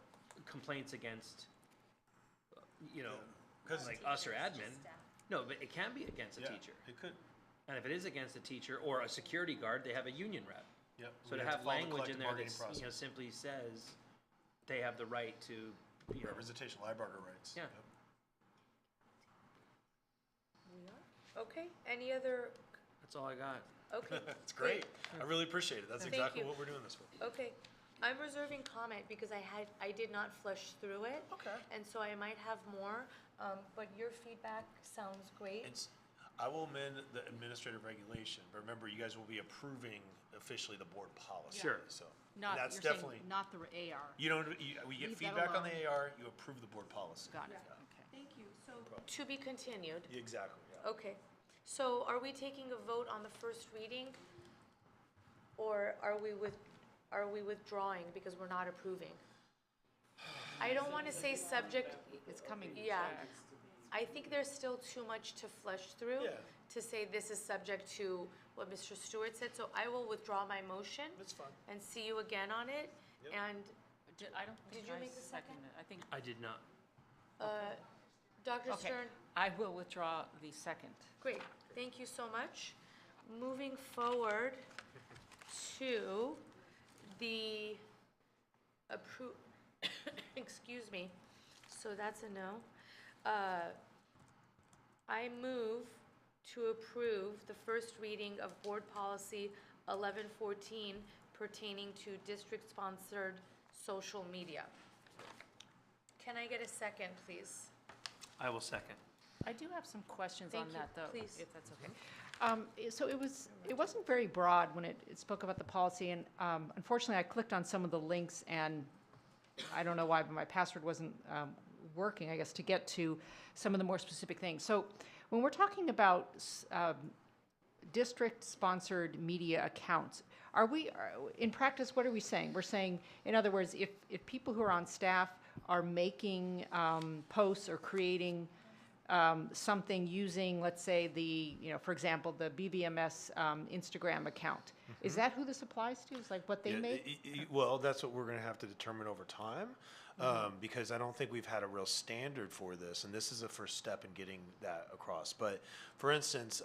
complaints against, you know, like us or admin. No, but it can be against a Yeah, teacher. it could. And if it is against a teacher or a security guard, they have a union rep. Yep. So We to have to have follow the language in collective there bargaining that, you know, process. simply says, they have the right to, you know, Representation, library rights. Yeah. Yep. We are? Okay, any other, that's all I got. okay. That's great. I really appreciate it. That's Thank exactly you. what we're doing this for. Okay, I'm reserving comment because I did not flush through it. Okay. And so I might have more, but your feedback sounds great. I will amend the administrative regulation, but remember, you guys will be approving officially the board policy. Sure. So Not, that's you're saying definitely, not the AR. you don't, we get Leave that feedback on alone. the AR, you approve the board policy. Got it, Yeah. okay. Thank you. So, to be continued. Exactly, yeah. Okay, so are we taking a vote on the first reading? Or are we withdrawing because we're not approving? I don't want to say subject. It's coming. Yeah. I think there's still too much to flesh through Yeah. to say this is subject to what Mr. Stewart said, so I will withdraw my motion. That's fine. And see you again on it, Yep. and, I don't Did think you I make the second? seconded it. I think, I did not. Dr. okay, Stern, I will withdraw the second. great, thank you so much. Moving forward to the excuse me, so that's a no. I move to approve the first reading of Board Policy 1114 pertaining to district-sponsored social media. Can I get a second, please? I will second. I do have some questions on Thank you. that, though, Please. if that's okay. So it wasn't very broad when it spoke about the policy, and unfortunately, I clicked on some of the links, and I don't know why, but my password wasn't working, I guess, to get to some of the more specific things. So when we're talking about district-sponsored media accounts, in practice, what are we saying? We're saying, in other words, if people who are on staff are making posts or creating something using, let's say, for example, the BVMS Instagram account. Is that who this applies to? Is like what they make? Well, that's what we're going to have to determine over time, because I don't think we've had a real standard for this, and this is a first step in getting that across. But for instance,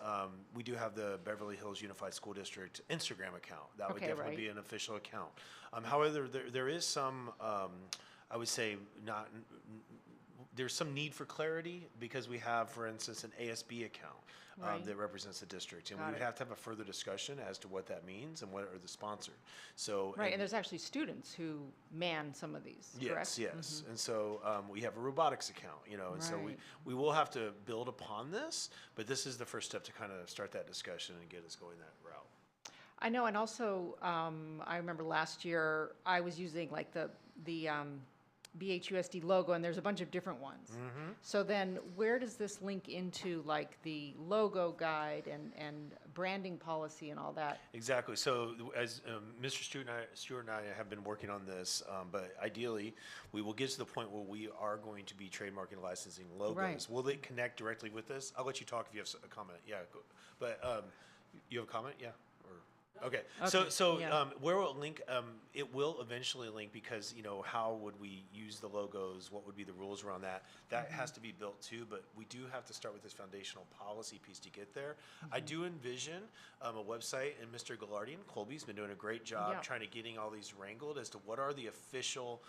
we do have the Beverly Hills Unified School District Instagram account. That would Okay, definitely right. be an official account. However, there is some, I would say, there's some need for clarity because we have, for instance, an ASB account Right. that represents the district, and Got we would it. have to have a further discussion as to what that means and what are the sponsored. So Right, and there's actually students who man some of these, correct? Yes. And so we have a robotics account, and so Right. we will have to build upon this, but this is the first step to kind of start that discussion and get us going that route. I know, and also, I remember last year, I was using like the BHUSD logo, and there's a bunch of different ones. So then, where does this link into like the logo guide and branding policy and all that? Exactly. So as Mr. Stewart and I have been working on this, but ideally, we will get to the point where we are going to be trademarking and licensing logos. Right. Will they connect directly with this? I'll let you talk if you have a comment. Yeah, but you have a comment? Yeah. Okay. So yeah. where will it link? It will eventually link because how would we use the logos? What would be the rules around that? That has to be built too. But we do have to start with this foundational policy piece to get there. I do envision a website, and Mr. Gallardian Colby's been doing a great job Yeah. trying to getting all these wrangled as to what are the official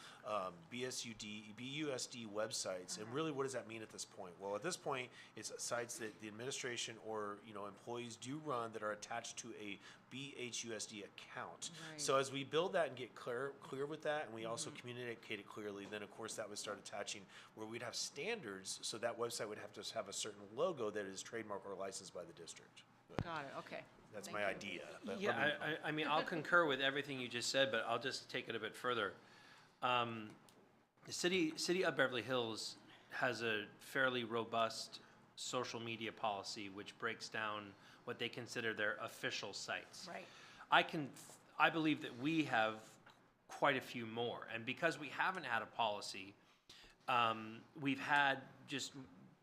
BHUSD websites, and really what does that mean at this point? Well, at this point, it's sites that the administration or employees do run that are attached to a BHUSD account. Right. So as we build that and get clear with that, and we also communicate it clearly, then of course that would start attaching where we'd have standards, so that website would have to have a certain logo that is trademarked or licensed by the district. But Got it, okay. that's Thank my you. idea. But Yeah, let me- I mean, I'll concur with everything you just said, but I'll just take it a bit further. The city of Beverly Hills has a fairly robust social media policy which breaks down what they consider their official sites. Right. I believe that we have quite a few more, and because we haven't had a policy, we've had just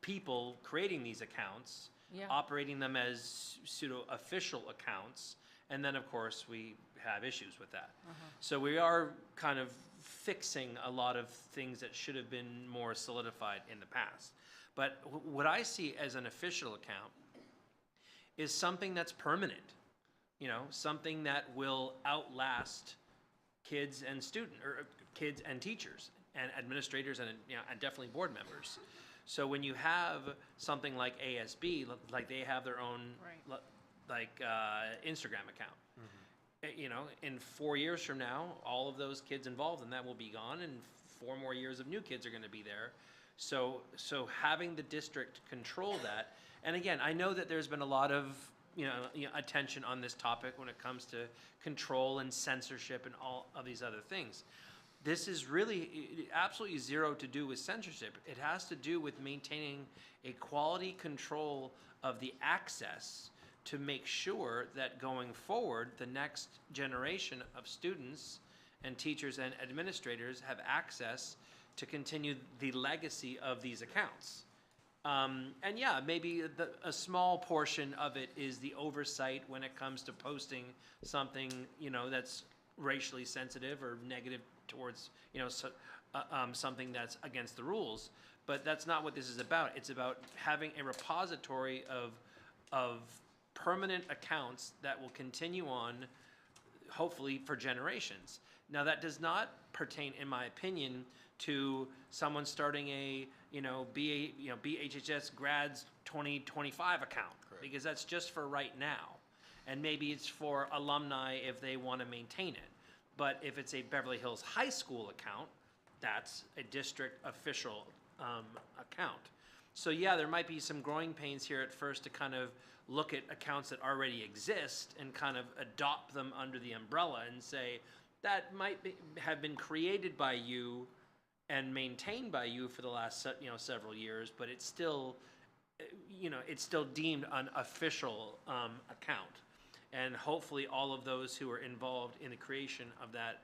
people creating these accounts, Yeah. operating them as pseudo-official accounts, and then of course we have issues with that. So we are kind of fixing a lot of things that should have been more solidified in the past. But what I see as an official account is something that's permanent, something that will outlast kids and kids and teachers and administrators and, and definitely board members. So when you have something like ASB, like they have their own Instagram account, in 4 years from now, all of those kids involved in that will be gone, and 4 more years of new kids are going to be there. So having the district control that, and again, I know that there's been a lot of attention on this topic when it comes to control and censorship and all of these other things. This is really absolutely zero to do with censorship. It has to do with maintaining a quality control of the access to make sure that going forward, the next generation of students and teachers and administrators have access to continue the legacy of these accounts. And yeah, maybe a small portion of it is the oversight when it comes to posting something, that's racially sensitive or negative towards, something that's against the rules. But that's not what this is about. It's about having a repository of permanent accounts that will continue on, hopefully, for generations. Now, that does not pertain, in my opinion, to someone starting a BHHS grads 2025 account. Correct. Because that's just for right now, and maybe it's for alumni if they want to maintain it. But if it's a Beverly Hills High School account, that's a district official account. So yeah, there might be some growing pains here at first to kind of look at accounts that already exist and kind of adopt them under the umbrella and say that might have been created by you and maintained by you for the last several years, but it's still deemed an official account. And hopefully all of those who are involved in the creation of that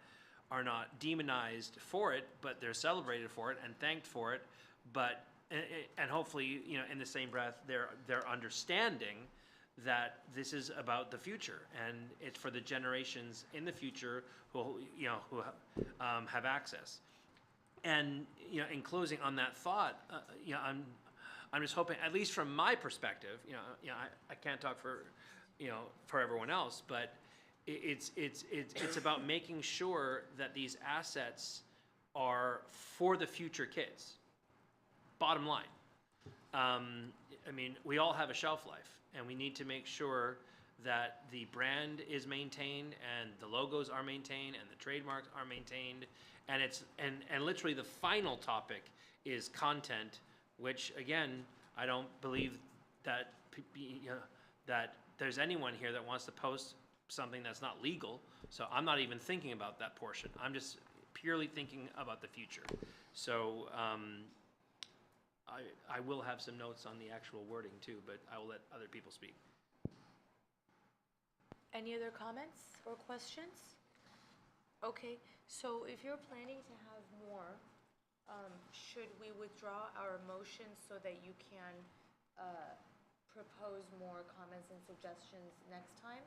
are not demonized for it, but they're celebrated for it and thanked for it. But and hopefully, in the same breath, they're understanding that this is about the future, and it's for the generations in the future who have access. And in closing on that thought, I'm just hoping, at least from my perspective, I can't talk for everyone else, but it's about making sure that these assets are for the future kids. Bottom line. We all have a shelf life, and we need to make sure that the brand is maintained and the logos are maintained and the trademarks are maintained, and literally the final topic is content, which again, I don't believe that that there's anyone here that wants to post something that's not legal. So I'm not even thinking about that portion. I'm just purely thinking about the future. So I will have some notes on the actual wording too, but I will let other people speak. Any other comments or questions? Okay, so if you're planning to have more, should we withdraw our motion so that you can propose more comments and suggestions next time?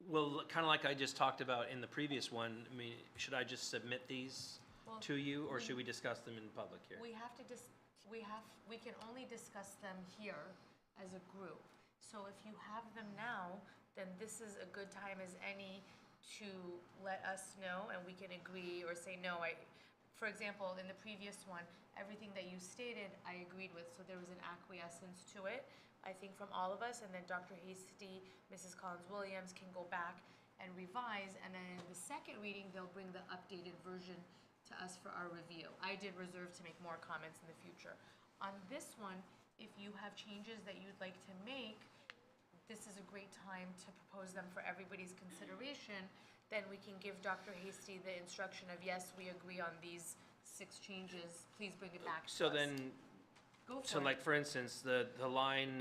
Well, kind of like I just talked about in the previous one, should I just submit these to you, or should we discuss them in public here? We can only discuss them here as a group. So if you have them now, then this is a good time as any to let us know, and we can agree or say, no, for example, in the previous one, everything that you stated, I agreed with, so there was an acquiescence to it, I think, from all of us, and then Dr. Hasty, Mrs. Collins-Williams can go back and revise, and then in the second reading, they'll bring the updated version to us for our review. I did reserve to make more comments in the future. On this one, if you have changes that you'd like to make, this is a great time to propose them for everybody's consideration. Then we can give Dr. Hasty the instruction of, yes, we agree on these 6 changes, please bring it back to us. So then, like for instance, the line,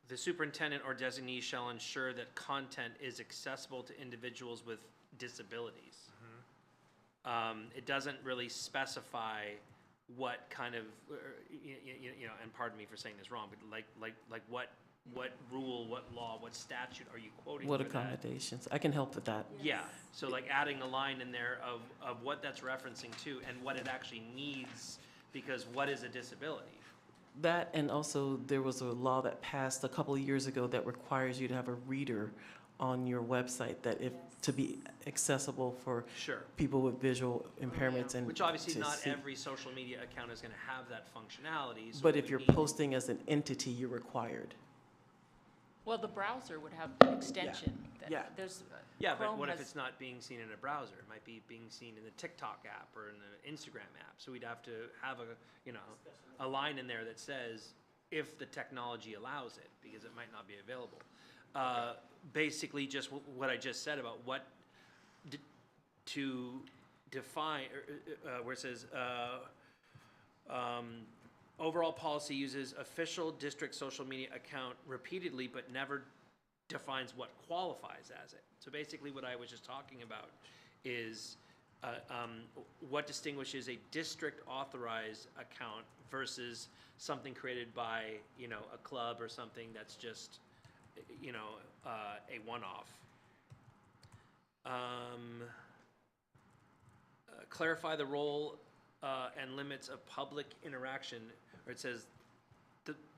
the superintendent or designee shall ensure that content is accessible to individuals with disabilities. It doesn't really specify what kind of, and pardon me for saying this wrong, but like what rule, what law, what statute are you quoting? What for accommodations? That? I can help with that. Yeah, so like adding a line in there of what that's referencing to and what it actually needs, because what is a disability? That, and also there was a law that passed a couple of years ago that requires you to have a reader on your website that if, to be accessible for Sure. people with visual impairments and Which obviously to not see. every social media account is going to have that functionality. So But it if would you're need- posting as an entity, you're required. Well, the browser would have an extension. Yeah. There's, Yeah, but Chrome what if has- it's not being seen in a browser? It might be being seen in the TikTok app or in the Instagram app. So we'd have to have a line in there that says if the technology allows it, because it might not be available. Basically, just what I just said about what to define, where it says overall policy uses official district social media account repeatedly, but never defines what qualifies as it. So basically what I was just talking about is what distinguishes a district authorized account versus something created by, a club or something that's just, a one-off. Clarify the role and limits of public interaction, where it says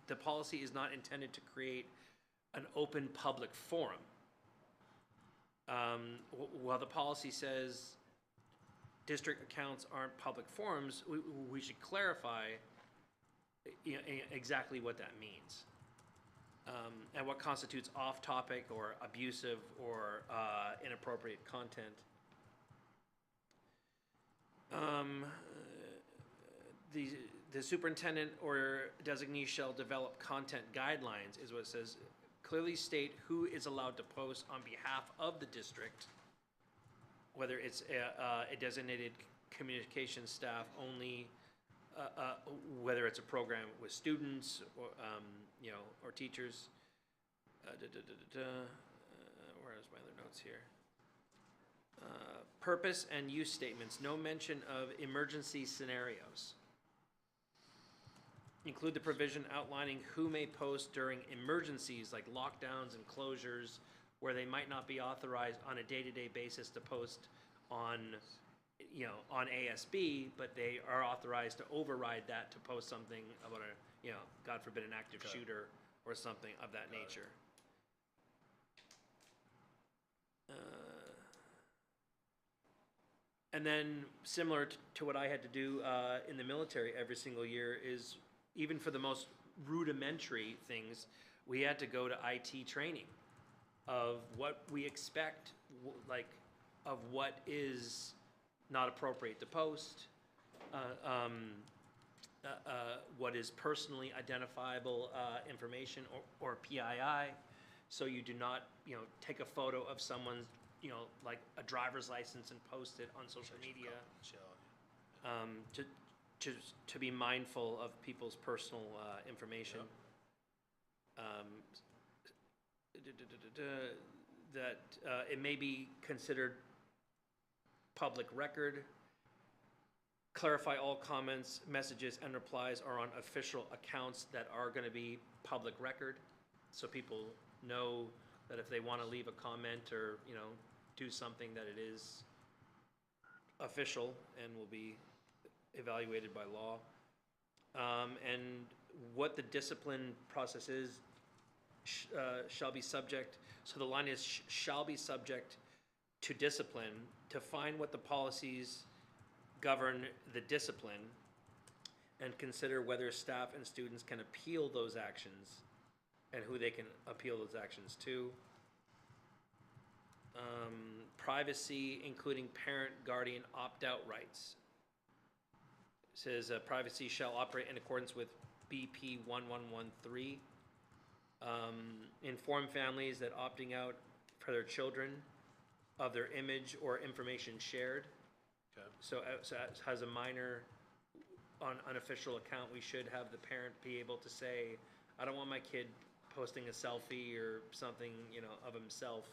the policy is not intended to create an open public forum. While the policy says district accounts aren't public forums, we should clarify exactly what that means. And what constitutes off-topic or abusive or inappropriate content. The superintendent or designee shall develop content guidelines, is what it says. Clearly state who is allowed to post on behalf of the district, whether it's a designated communication staff only, whether it's a program with students or or teachers. Where's my other notes here? Purpose and use statements. No mention of emergency scenarios. Include the provision outlining who may post during emergencies like lockdowns and closures, where they might not be authorized on a day-to-day basis to post on on ASB, but they are authorized to override that to post something about a, God forbid, an active shooter or something of that nature. And then similar to what I had to do in the military every single year is, even for the most rudimentary things, we had to go to IT training of what we expect, of what is not appropriate to post, what is personally identifiable information or PII. So you do not, take a photo of someone's, like a driver's license and post it on social media. To be mindful of people's personal information. That it may be considered public record. Clarify all comments, messages, and replies are on official accounts that are going to be public record, so people know that if they want to leave a comment or do something, that it is official and will be evaluated by law. And what the discipline process is shall be subject. So the line is shall be subject to discipline. To find what the policies govern the discipline and consider whether staff and students can appeal those actions and who they can appeal those actions to. Privacy, including parent guardian opt-out rights. It says privacy shall operate in accordance with BP 1113. Inform families that opting out for their children of their image or information shared. Okay. So as a minor on unofficial account, we should have the parent be able to say, I don't want my kid posting a selfie or something, of himself.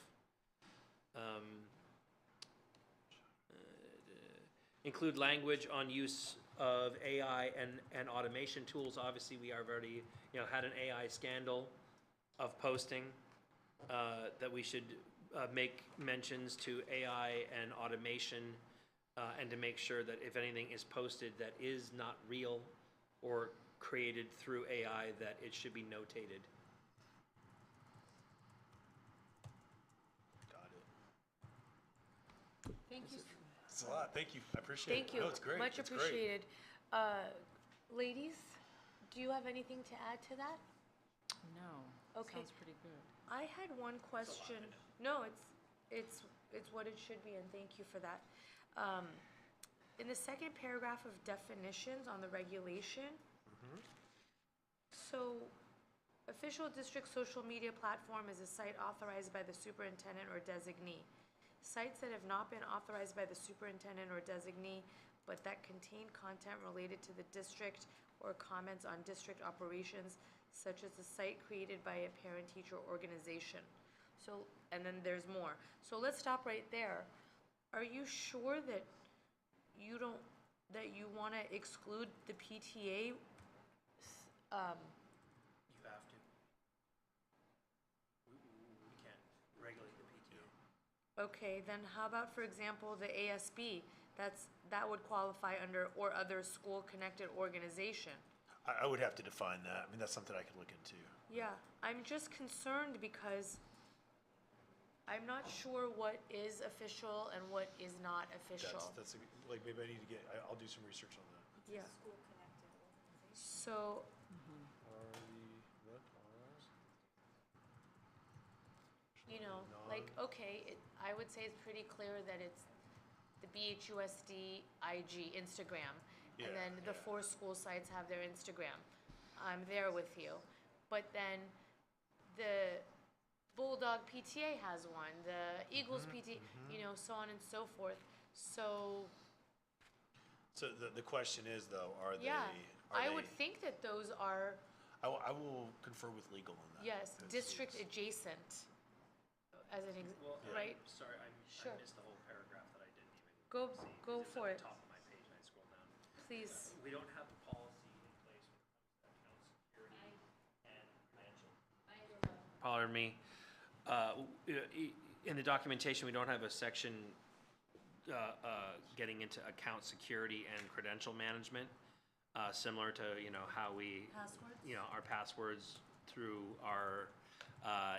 Include language on use of AI and automation tools. Obviously, we have already, had an AI scandal of posting, that we should make mentions to AI and automation, and to make sure that if anything is posted that is not real or created through AI that it should be notated. Got it. Thank you. It's a lot. Thank you. I appreciate Thank it. you. No, it's great. Much It's great. appreciated. Ladies, do you have anything to add to that? No. Okay. Sounds pretty good. I had one question. No, it's what it should be, and thank you for that. In the second paragraph of definitions on the regulation, so official district social media platform is a site authorized by the superintendent or designee. Sites that have not been authorized by the superintendent or designee, but that contain content related to the district or comments on district operations, such as a site created by a parent-teacher organization. So, and then there's more. So let's stop right there. Are you sure that you don't, that you want to exclude the PTA? You have to. We can't regulate the PTO. Okay, then how about, for example, the ASB? That would qualify under or other school-connected organization. I would have to define that. I mean, that's something I could look into. Yeah, I'm just concerned because I'm not sure what is official and what is not official. That's like, maybe I need to I'll do some research on that. Yeah. So, you know, like, okay, I would say it's pretty clear that it's the BHUSD IG Instagram. Yeah, And then the 4 school sites have their Instagram. I'm there with you. But then the Bulldog PTA has one, the Eagles PTA, you know, so on and so forth. So, the question is though, are they? yeah, I would think that those are, I will confer with legal on that. yes, 'cause district it's- adjacent, as an, Well, right? Sorry, Sure. I missed the whole paragraph that I didn't even Go, see. go It's for at it, the top of my page and I scroll down. please. We don't have the policy in place when it comes to account security and financial. Pardon me. In the documentation, we don't have a section getting into account security and credential management, similar to, you know, how we, Passwords? you know, our passwords through our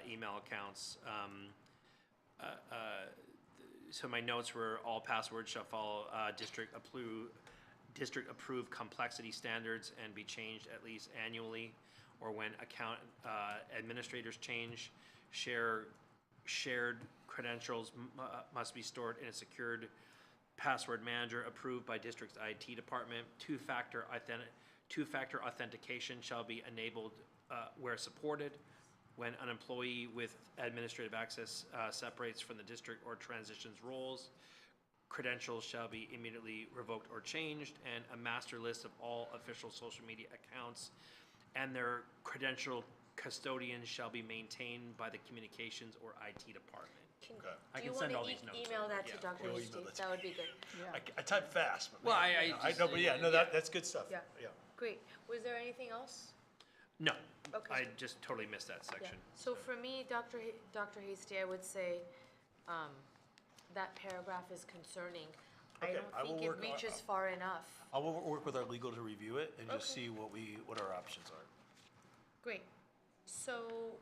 email accounts. So my notes were all passwords shall follow district-approved complexity standards and be changed at least annually, or when account administrators change. Shared credentials must be stored in a secured password manager approved by district's IT department. Two-factor authentication shall be enabled where supported. When an employee with administrative access separates from the district or transitions roles, credentials shall be immediately revoked or changed, and a master list of all official social media accounts and their credential custodians shall be maintained by the communications or IT department. I can send all these notes. Do you want to email that to Yeah. Dr. We'll Hasty? email that That would be good. I type fast, but Well, man, I know, but yeah, no, that's good stuff. Yeah. Yeah. Great. Was there anything else? No, Okay. I just totally missed that Yeah. section. So for me, Dr. Hasty, I would say that paragraph is concerning. I Okay, don't I will think it work on- reaches far enough. I will work with our legal to review it and just Okay. see what our options are. Great. So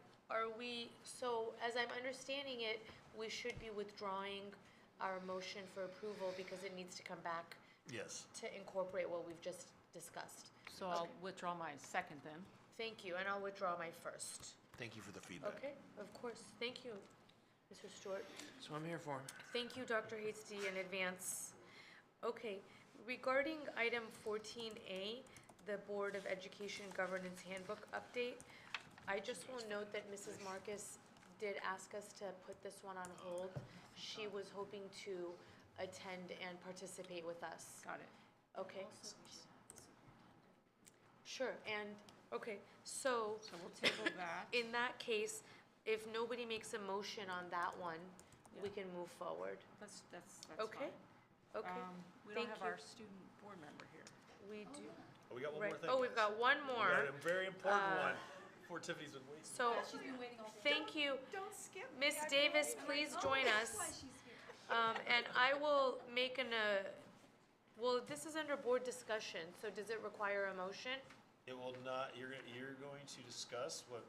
so as I'm understanding it, we should be withdrawing our motion for approval because it needs to come back Yes. to incorporate what we've just discussed. So I'll withdraw my second then. Thank you, and I'll withdraw my first. Thank you for the feedback. Okay, of course. Thank you, Mr. Stewart. That's what I'm here for. Thank you, Dr. Hasty, in advance. Okay, regarding item 14A, the Board of Education Governance Handbook update, I just will note that Mrs. Marcus did ask us to put this one on hold. She was hoping to attend and participate with us. Got it. Okay. Sure, and, okay, so. So we'll table that. In that case, if nobody makes a motion on that one, we can move forward. That's Okay? fine. Okay, We don't thank have you. our student board member here. We do. Oh, we got one Right. more thing. Oh, we've got one We more. got a very important Uh, one. Poor Tiffany's been waiting. So, thank you. Ms. Davis, please join us. And I will make well, this is under board discussion, so does it require a motion? It will not, you're going to discuss what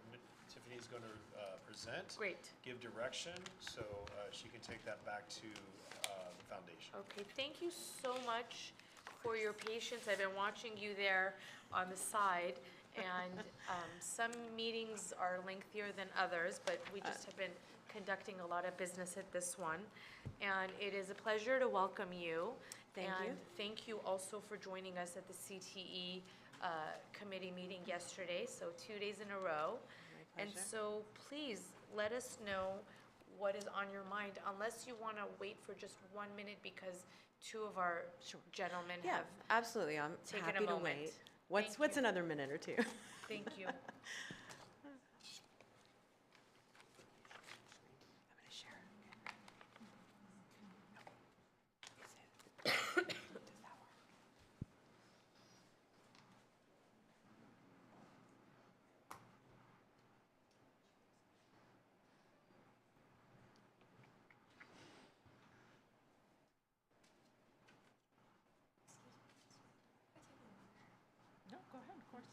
Tiffany's going to present. Great. Give direction, so she can take that back to the foundation. Okay, thank you so much for your patience. I've been watching you there on the side, and some meetings are lengthier than others, but we just have been conducting a lot of business at this one. And it is a pleasure to welcome you. Thank you. And thank you also for joining us at the CTE committee meeting yesterday, so 2 days in a row. And so please let us know what is on your mind, unless you want to wait for just 1 minute because two of our gentlemen Yeah, have absolutely. I'm taken happy a to moment. wait. What's another minute or two? Thank you. No, go ahead, of course.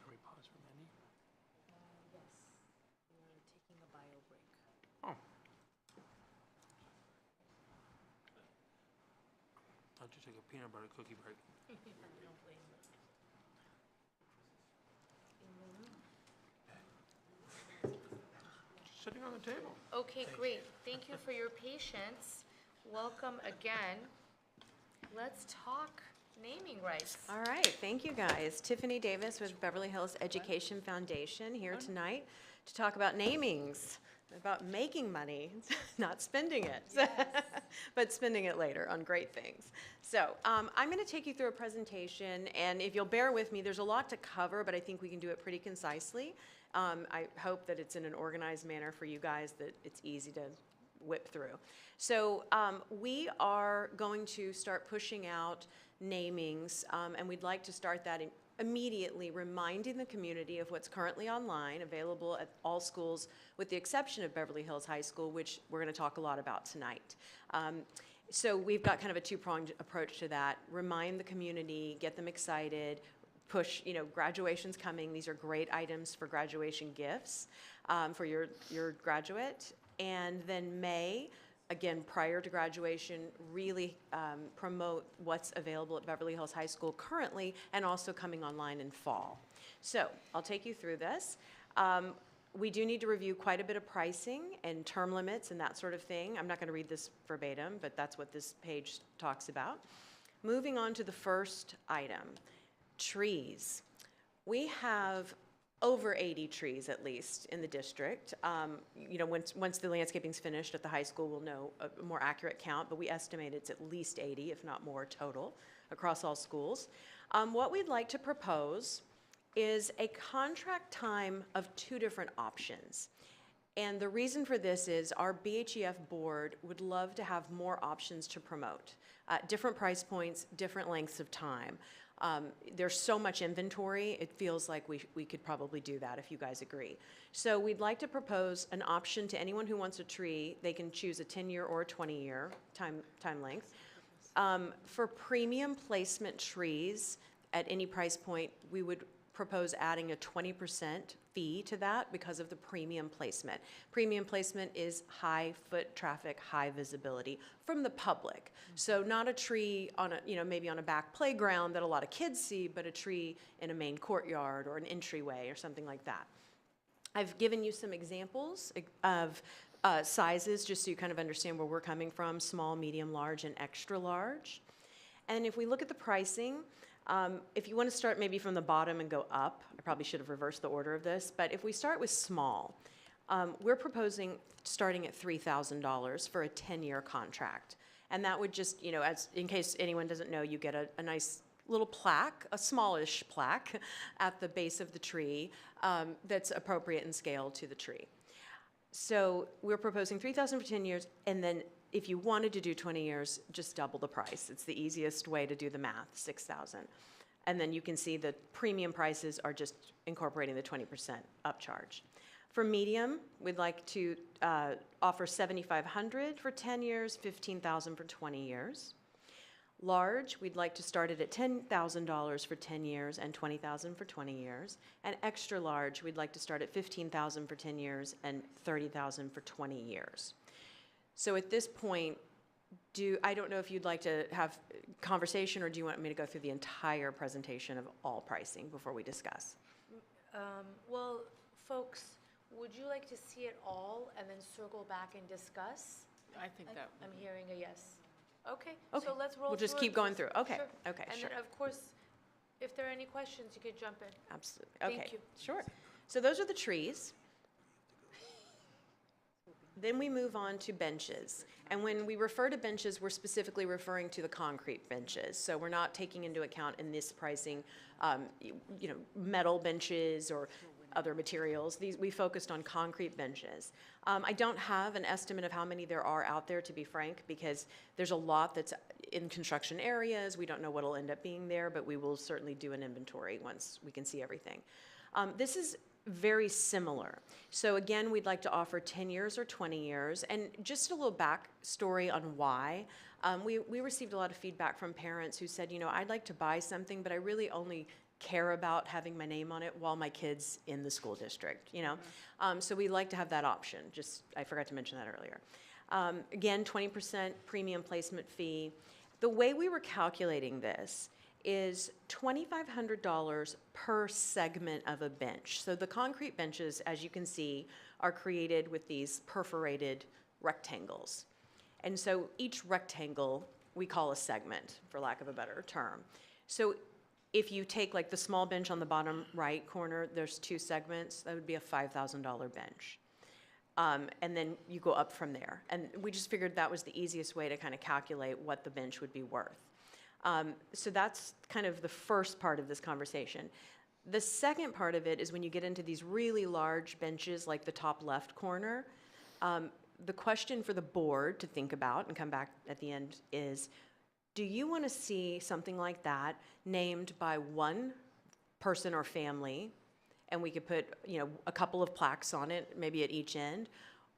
Can we pause for Mandy? Yes, we're taking a bio break. Oh. I'll just take a peanut butter cookie break. Just sitting on the table. Okay, great. Thank you for your patience. Welcome again. Let's talk naming rights. All right, thank you guys. Tiffany Davis with Beverly Hills Education Foundation here tonight to talk about namings, about making money, not spending it, but spending it later on great things. So I'm going to take you through a presentation, and if you'll bear with me, there's a lot to cover, but I think we can do it pretty concisely. I hope that it's in an organized manner for you guys, that it's easy to whip through. So we are going to start pushing out namings, and we'd like to start that immediately, reminding the community of what's currently online, available at all schools, with the exception of Beverly Hills High School, which we're going to talk a lot about tonight. So we've got kind of a two-pronged approach to that. Remind the community, get them excited, push, graduation's coming. These are great items for graduation gifts for your graduate. And then May, again, prior to graduation, really promote what's available at Beverly Hills High School currently and also coming online in fall. So I'll take you through this. We do need to review quite a bit of pricing and term limits and that sort of thing. I'm not going to read this verbatim, but that's what this page talks about. Moving on to the first item, trees. We have over 80 trees at least in the district. Once the landscaping's finished at the high school, we'll know a more accurate count, but we estimate it's at least 80, if not more total, across all schools. What we'd like to propose is a contract time of 2 different options. And the reason for this is our BHEF board would love to have more options to promote. Different price points, different lengths of time. There's so much inventory, it feels like we could probably do that if you guys agree. So we'd like to propose an option to anyone who wants a tree. They can choose a 10-year or a 20-year time length. For premium placement trees at any price point, we would propose adding a 20% fee to that because of the premium placement. Premium placement is high foot traffic, high visibility from the public. So not a tree on a, maybe on a back playground that a lot of kids see, but a tree in a main courtyard or an entryway or something like that. I've given you some examples of sizes just so you kind of understand where we're coming from: small, medium, large, and extra large. And if we look at the pricing, if you want to start maybe from the bottom and go up, I probably should have reversed the order of this, but if we start with small, we're proposing starting at $3,000 for a 10-year contract. And that would just, as in case anyone doesn't know, you get a nice little plaque, a smallish plaque at the base of the tree that's appropriate in scale to the tree. So we're proposing $3,000 for 10 years, and then if you wanted to do 20 years, just double the price. It's the easiest way to do the math, $6,000. And then you can see the premium prices are just incorporating the 20% upcharge. For medium, we'd like to offer $7,500 for 10 years, $15,000 for 20 years. Large, we'd like to start it at $10,000 for 10 years and $20,000 for 20 years. And extra large, we'd like to start at $15,000 for 10 years and $30,000 for 20 years. So at this point, I don't know if you'd like to have conversation, or do you want me to go through the entire presentation of all pricing before we discuss? Well, folks, would you like to see it all and then circle back and discuss? I think that. I'm hearing a yes. Okay, Okay. so let's roll We'll just through keep it. going through. Okay, Sure. okay, And sure. then, of course, if there are any questions, you could jump in. Absolutely. Thank Okay, you. sure. So those are the trees. Then we move on to benches. And when we refer to benches, we're specifically referring to the concrete benches. So we're not taking into account in this pricing, metal benches or other materials. We focused on concrete benches. I don't have an estimate of how many there are out there, to be frank, because there's a lot that's in construction areas. We don't know what'll end up being there, but we will certainly do an inventory once we can see everything. This is very similar. So again, we'd like to offer 10 years or 20 years. And just a little backstory on why. We received a lot of feedback from parents who said, I'd like to buy something, but I really only care about having my name on it while my kid's in the school district, So we like to have that option. I forgot to mention that earlier. Again, 20% premium placement fee. The way we were calculating this is $2,500 per segment of a bench. So the concrete benches, as you can see, are created with these perforated rectangles. And so each rectangle we call a segment, for lack of a better term. So if you take like the small bench on the bottom right corner, there's 2 segments, that would be a $5,000 bench. And then you go up from there. And we just figured that was the easiest way to kind of calculate what the bench would be worth. So that's kind of the first part of this conversation. The second part of it is when you get into these really large benches like the top left corner, the question for the board to think about and come back at the end is, do you want to see something like that named by one person or family, and we could put a couple of plaques on it, maybe at each end?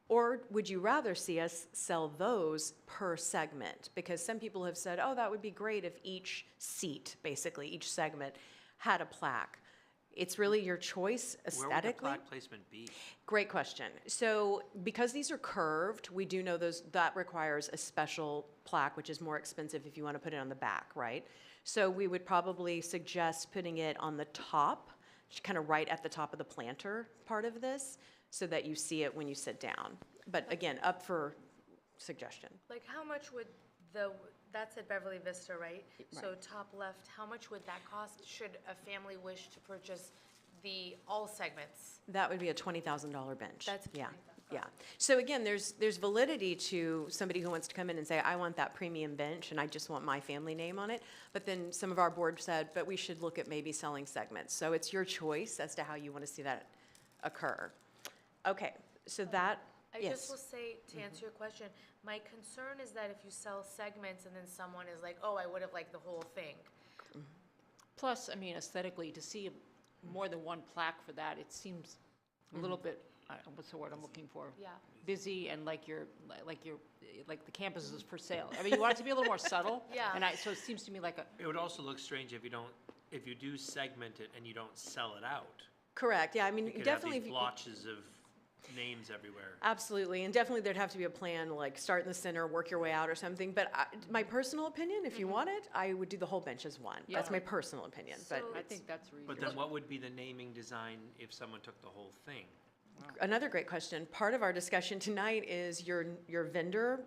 Or would you rather see us sell those per segment? Because some people have said, oh, that would be great if each seat, basically, each segment, had a plaque. It's really your choice aesthetically. Where would the plaque placement be? Great question. So because these are curved, we do know that requires a special plaque, which is more expensive if you want to put it on the back, right? So we would probably suggest putting it on the top, kind of right at the top of the planter part of this, so that you see it when you sit down. But again, up for suggestion. Like how much would that's at Beverly Vista, right? So top left, how much would that cost should a family wish to purchase all segments? That would be a $20,000 bench. That's yeah. Yeah. So again, there's validity to somebody who wants to come in and say, I want that premium bench and I just want my family name on it. But then some of our board said, but we should look at maybe selling segments. So it's your choice as to how you want to see that occur. Okay, so that, I yes. just will say, to answer your question, my concern is that if you sell segments and then someone is like, oh, I would have liked the whole thing. Plus, I mean, aesthetically, to see more than one plaque for that, it seems a little bit, what's the word I'm looking for? Yeah. Busy and like the campus is for sale. I mean, you want it to be a little more subtle. Yeah. And so it seems to me like It would also look strange if you do segment it and you don't sell it out. Correct, yeah, I mean, You could definitely. have these if you- blotches of names everywhere. Absolutely, and definitely there'd have to be a plan, like start in the center, work your way out or something. But my personal opinion, if you want it, I would do the whole bench as one. That's my personal opinion, but I think that's reasonable. But then what would be the naming design if someone took the whole thing? another great question. Part of our discussion tonight is your vendor,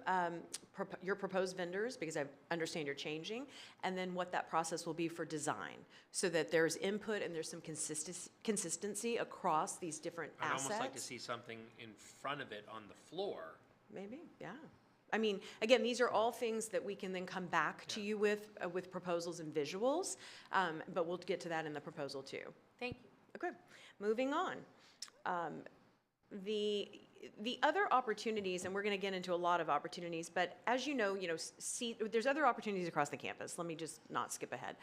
your proposed vendors, because I understand you're changing, and then what that process will be for design, so that there's input and there's some consistency across these different I'd assets. almost like to see something in front of it on the floor. Maybe, yeah. I mean, again, these are all things that we can then come back to you with proposals and visuals, but we'll get to that in the proposal too. Thank you. Okay, moving on. The other opportunities, and we're going to get into a lot of opportunities, but as you know, there's other opportunities across the campus. Let me just not skip ahead.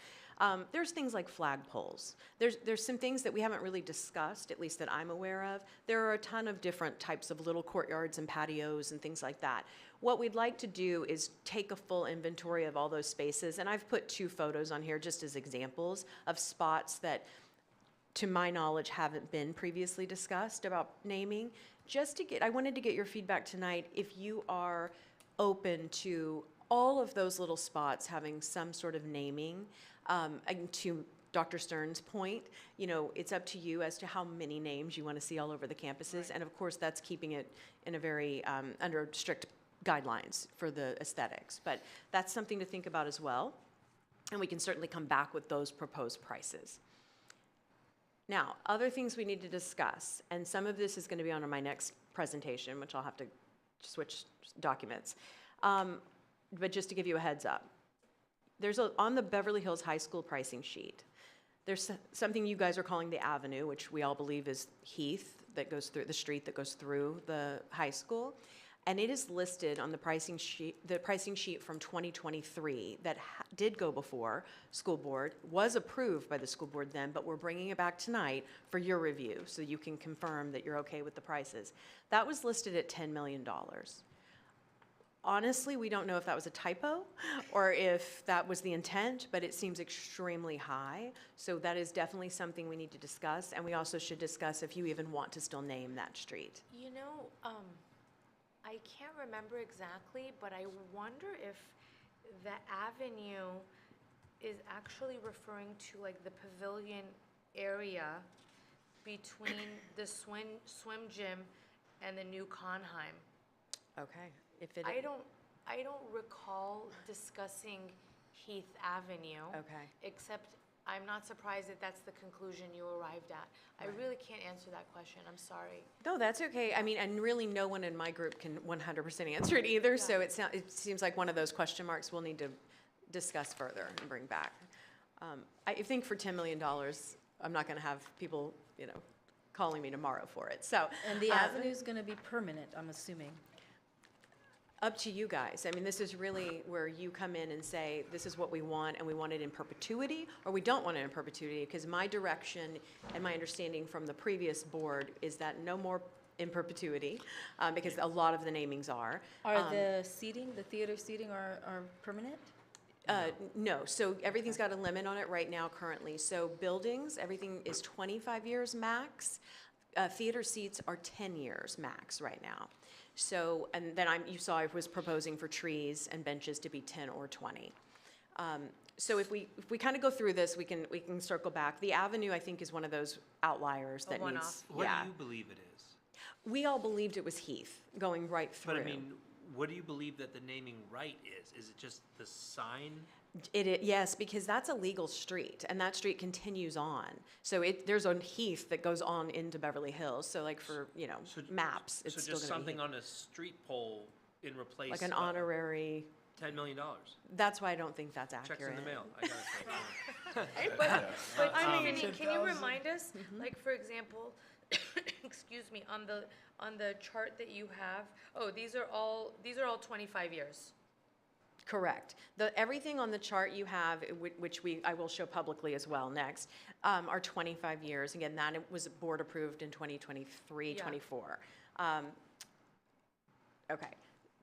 There's things like flagpoles. There's some things that we haven't really discussed, at least that I'm aware of. There are a ton of different types of little courtyards and patios and things like that. What we'd like to do is take a full inventory of all those spaces, and I've put 2 photos on here just as examples of spots that, to my knowledge, haven't been previously discussed about naming. I wanted to get your feedback tonight if you are open to all of those little spots having some sort of naming. And to Dr. Stern's point, it's up to you as to how many names you want to see all over the campuses. And of course, that's keeping it in a very, under strict guidelines for the aesthetics. But that's something to think about as well. And we can certainly come back with those proposed prices. Now, other things we need to discuss, and some of this is going to be on my next presentation, which I'll have to switch documents. But just to give you a heads up, on the Beverly Hills High School pricing sheet, there's something you guys are calling the Avenue, which we all believe is Heath, that goes through the street that goes through the high school. And it is listed on the pricing sheet from 2023 that did go before school board, was approved by the school board then, but we're bringing it back tonight for your review so you can confirm that you're okay with the prices. That was listed at $10 million. Honestly, we don't know if that was a typo or if that was the intent, but it seems extremely high. So that is definitely something we need to discuss, and we also should discuss if you even want to still name that street. I can't remember exactly, but I wonder if the avenue is actually referring to like the pavilion area between the swim gym and the new Conheim. Okay. I don't recall discussing Heath Avenue. Okay. Except I'm not surprised that that's the conclusion you arrived at. I really can't answer that question. I'm sorry. No, that's okay. I mean, and really no one in my group can 100% answer it either, so it seems like one of those question marks we'll need to discuss further and bring back. I think for $10 million, I'm not going to have people, calling me tomorrow for it. So. And the avenue's going to be permanent, I'm assuming. Up to you guys. I mean, this is really where you come in and say, this is what we want, and we want it in perpetuity, or we don't want it in perpetuity, because my direction and my understanding from the previous board is that no more in perpetuity, because a lot of the namings are. Are the theater seating are permanent? No, so everything's got a limit on it right now currently. So buildings, everything is 25 years max. Theater seats are 10 years max right now. So, and then you saw I was proposing for trees and benches to be 10 or 20. So if we kind of go through this, we can circle back. The Avenue, I think, is one of those outliers that needs. What do you believe it is? We all believed it was Heath going right through. But I mean, what do you believe that the naming right is? Is it just the sign? Yes, because that's a legal street, and that street continues on. So there's a Heath that goes on into Beverly Hills. So like for maps, it's still just going to be something on a street pole in replace like an honorary. $10 million. That's why I don't think that's accurate. Checks in the mail. I got it. But can you remind us, like for example, excuse me, on the chart that you have? These are all 25 years. Correct. Everything on the chart you have, which I will show publicly as well next, are 25 years. Again, that was board approved in 2023, 24. Okay.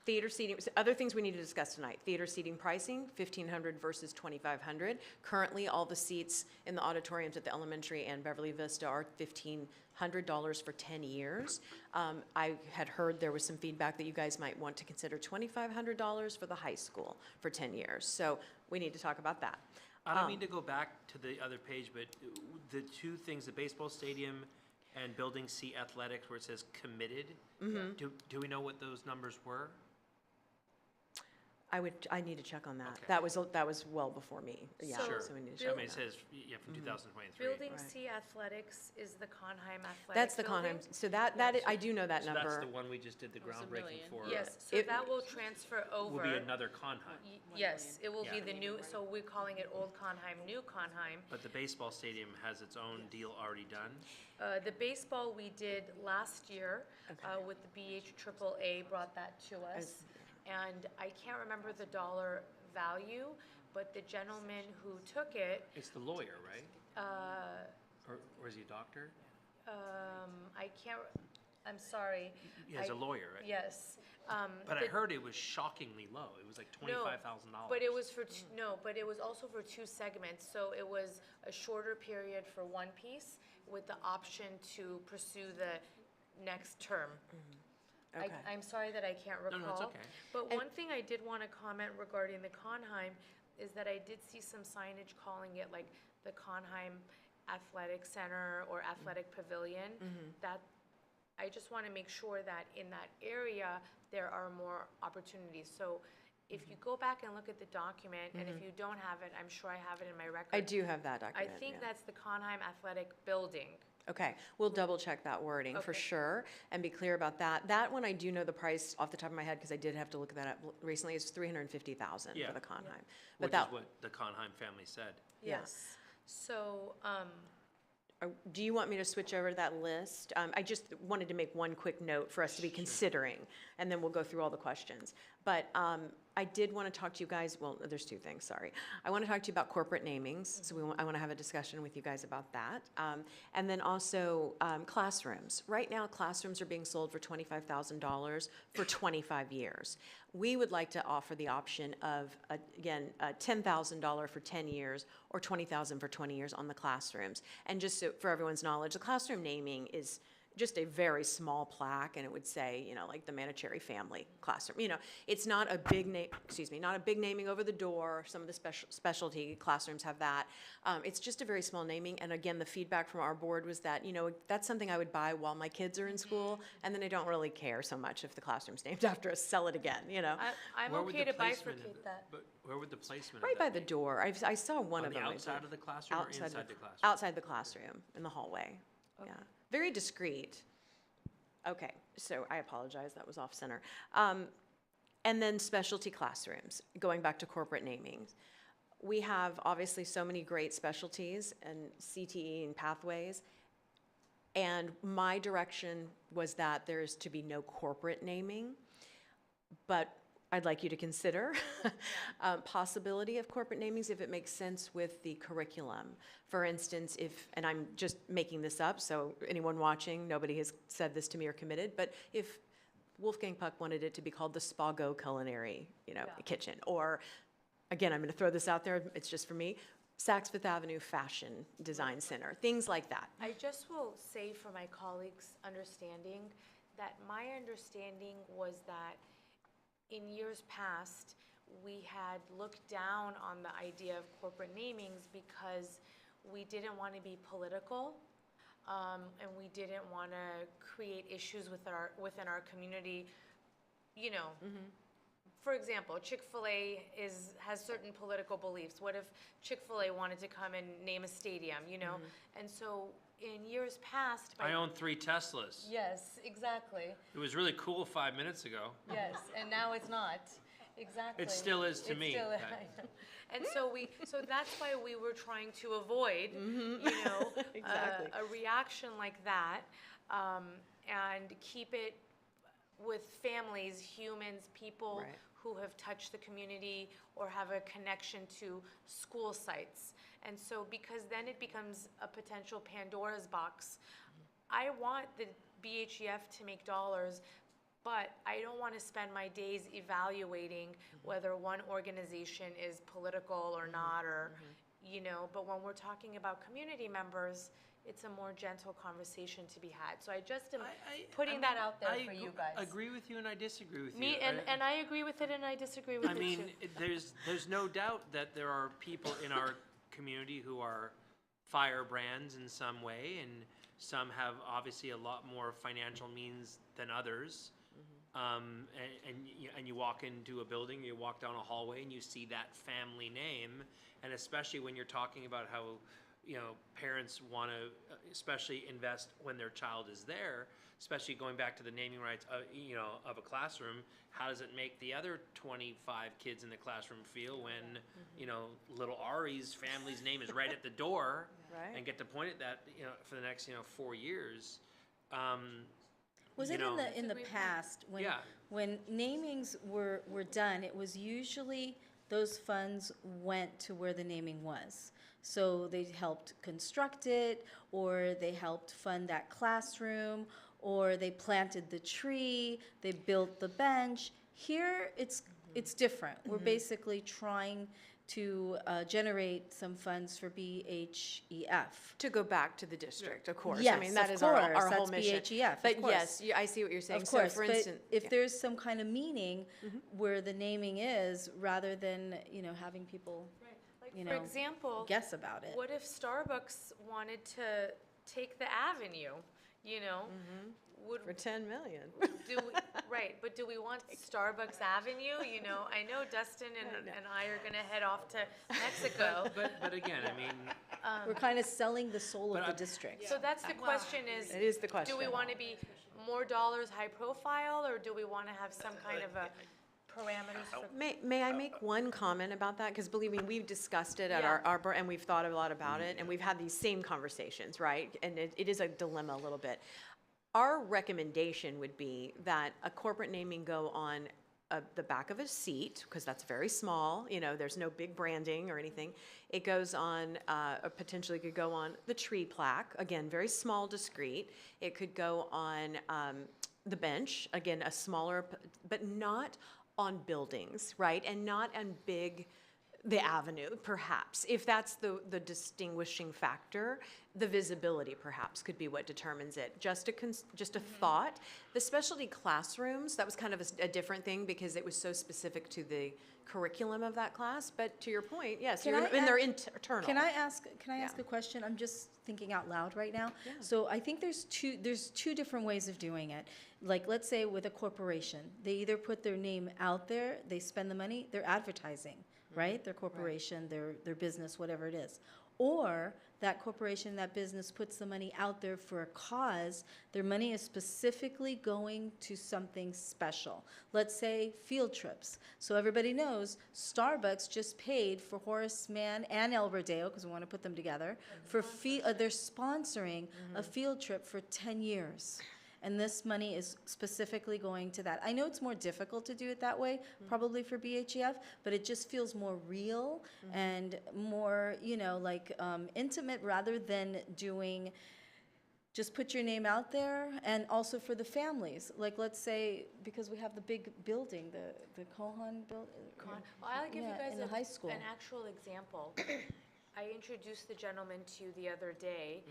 theater seating, other things we need to discuss tonight. Theater seating pricing, 1,500 versus 2,500. Currently, all the seats in the auditoriums at the elementary and Beverly Vista are $1,500 for 10 years. I had heard there was some feedback that you guys might want to consider $2,500 for the high school for 10 years. So we need to talk about that. I don't mean to go back to the other page, but the two things, the baseball stadium and building C athletics, where it says committed, do we know what those numbers were? I need to check on that. Okay. That was well before me. Yeah. Sure. So we need to I check mean, on it that. says, yeah, from 2023. Building C Athletics is the Conheim Athletic That's the building. Conheim. So that I do know that So number. that's the one we just did the groundbreaking for. Yes, so that will transfer over. Will be another Conheim. Yes, it will be Yeah. the new, so we're calling it Old Conheim, New Conheim. But the baseball stadium has its own deal already done? The baseball we did last year with the BHUSD brought that to us. And I can't remember the dollar value, but the gentleman who took it, It's the lawyer, right? Or is he a doctor? I can't, I'm sorry. He has a lawyer, right? Yes. But I heard it was shockingly low. It was like $25,000. But it was for, but it was also for 2 segments. So it was a shorter period for one piece with the option to pursue the next term. Okay. I'm sorry that I can't recall. No, it's okay. But one thing I did want to comment regarding the Conheim is that I did see some signage calling it like the Conheim Athletic Center or Athletic Pavilion. That, I just want to make sure that in that area, there are more opportunities. So if you go back and look at the document, and if you don't have it, I'm sure I have it in my record. I do have that document. I think yeah. that's the Conheim Athletic Building. Okay, we'll double check that wording for Okay. sure and be clear about that. That one I do know the price off the top of my head because I did have to look that up recently. Is $350,000 Yeah. for the Conheim. Which that is what the Conheim family said. Yes. So, do you want me to switch over to that list? I just wanted to make one quick note for us to be considering, and then we'll go through all the questions. But I did want to talk to you guys, well, there's 2 things, sorry. I want to talk to you about corporate namings, so I want to have a discussion with you guys about that. And then also classrooms. Right now, classrooms are being sold for $25,000 for 25 years. We would like to offer the option of, again, $10,000 for 10 years or $20,000 for 20 years on the classrooms. And just so, for everyone's knowledge, the classroom naming is just a very small plaque, and it would say, like the Manicherry family classroom. It's not a big name, not a big naming over the door. Some of the specialty classrooms have that. It's just a very small naming, and again, the feedback from our board was that, that's something I would buy while my kids are in school, and then I don't really care so much if the classroom's named after us, sell it again, I'm Where would okay the to placement bifurcate that. But where would the placement Right of by that the be? door. I saw one On of the them. outside of the classroom or inside the classroom? Outside the classroom, in the hallway. Yeah, very discreet. Okay, so I apologize, that was off center. And then specialty classrooms, going back to corporate namings. We have obviously so many great specialties and CTE and pathways. And my direction was that there is to be no corporate naming, but I'd like you to consider possibility of corporate namings if it makes sense with the curriculum. For instance, and I'm just making this up, so anyone watching, nobody has said this to me or committed, but if Wolfgang Puck wanted it to be called the Spago Culinary, Kitchen, or, again, I'm going to throw this out there, it's just for me, Saks Fifth Avenue Fashion Design Center, things like that. I just will say for my colleagues' understanding that my understanding was that in years past, we had looked down on the idea of corporate namings because we didn't want to be political, and we didn't want to create issues within our community. For example, Chick-fil-A has certain political beliefs. What if Chick-fil-A wanted to come and name a stadium, And so in years past... I own 3 Teslas. Yes, exactly. It was really cool 5 minutes ago. Yes, and now it's not. Exactly. It still is to me. Still, and so that's why we were trying to avoid, Exactly. a reaction like that, and keep it with families, humans, people who have touched the community or have a connection to school sites. And so, because then it becomes a potential Pandora's box. I want the BHEF to make dollars, But I don't want to spend my days evaluating whether one organization is political or not, or, you know, but when we're talking about community members, it's a more gentle conversation to be had. So I just am putting that out there for you guys. I agree with you and I disagree with Me, you. and I agree with it and I disagree with I it too. mean, there's no doubt that there are people in our community who are firebrands in some way, and some have obviously a lot more financial means than others. And you walk into a building, you walk down a hallway, and you see that family name, and especially when you're talking about how, you know, parents want to especially invest when their child is there, especially going back to the naming rights, you know, of a classroom. How does it make the other 25 kids in the classroom feel when, you know, little Ari's family's name is right at the door, Right. and get to point at that, you know, for the next, you know, 4 years. Was it in the past, when namings were done, it was usually those funds went to where the naming was. So they helped construct it, or they helped fund that classroom, or they planted the tree, they built the bench. Here, it's different. We're basically trying to generate some funds for BHEF. To go back to the district, of course. Yes, I mean, that of is our course, whole that's mission. BHEF, of But course. yes, I see what you're saying. Of course, so for but instance, if there's some kind of meaning where the naming is, rather than, you know, having people, Like, you for know, example, guess about it. what if Starbucks wanted to take the avenue, you know? Would, for 10 million. Right, but do we want Starbucks Avenue? You know, I know Dustin and I are gonna head off to Mexico. But again, I mean, We're kind of selling the soul of the district. So that's the question is. It is the question. Do we want to be more dollars high profile, or do we want to have some kind of a parameters for? May I make one comment about that? Because believe me, we've discussed it at Yeah. our board, and we've thought a lot about it, and we've had these same conversations, right? And it is a dilemma a little bit. Our recommendation would be that a corporate naming go on the back of a seat, because that's very small, you know, there's no big branding or anything. It goes on, or potentially could go on the tree plaque, again, very small, discreet. It could go on the bench, again, a smaller, but not on buildings, right? And not on the avenue, perhaps. If that's the distinguishing factor, the visibility perhaps could be what determines it. Just a thought. The specialty classrooms, that was kind of a different thing because it was so specific to the curriculum of that class. But to your point, yes, they're internal. Can I ask a question? I'm just thinking out loud right now. Yeah. So I think there's two different ways of doing it. Like, let's say with a corporation, they either put their name out there, they spend the money, they're advertising, right? Their corporation, their business, whatever it is. Or that corporation, that business puts the money out there for a cause. Their money is specifically going to something special. Let's say field trips. So everybody knows Starbucks just paid for Horace Mann and El Rodeo, because we want to put them together, for they're sponsoring a field trip for 10 years. And this money is specifically going to that. I know it's more difficult to do it that way, probably for BHEF, but it just feels more real and more, you know, like intimate, rather than doing, just put your name out there. And also for the families, like, let's say, because we have the big building, the Kohan building. Well, I'll give you guys in the high school. an actual example. I introduced the gentleman to you the other day.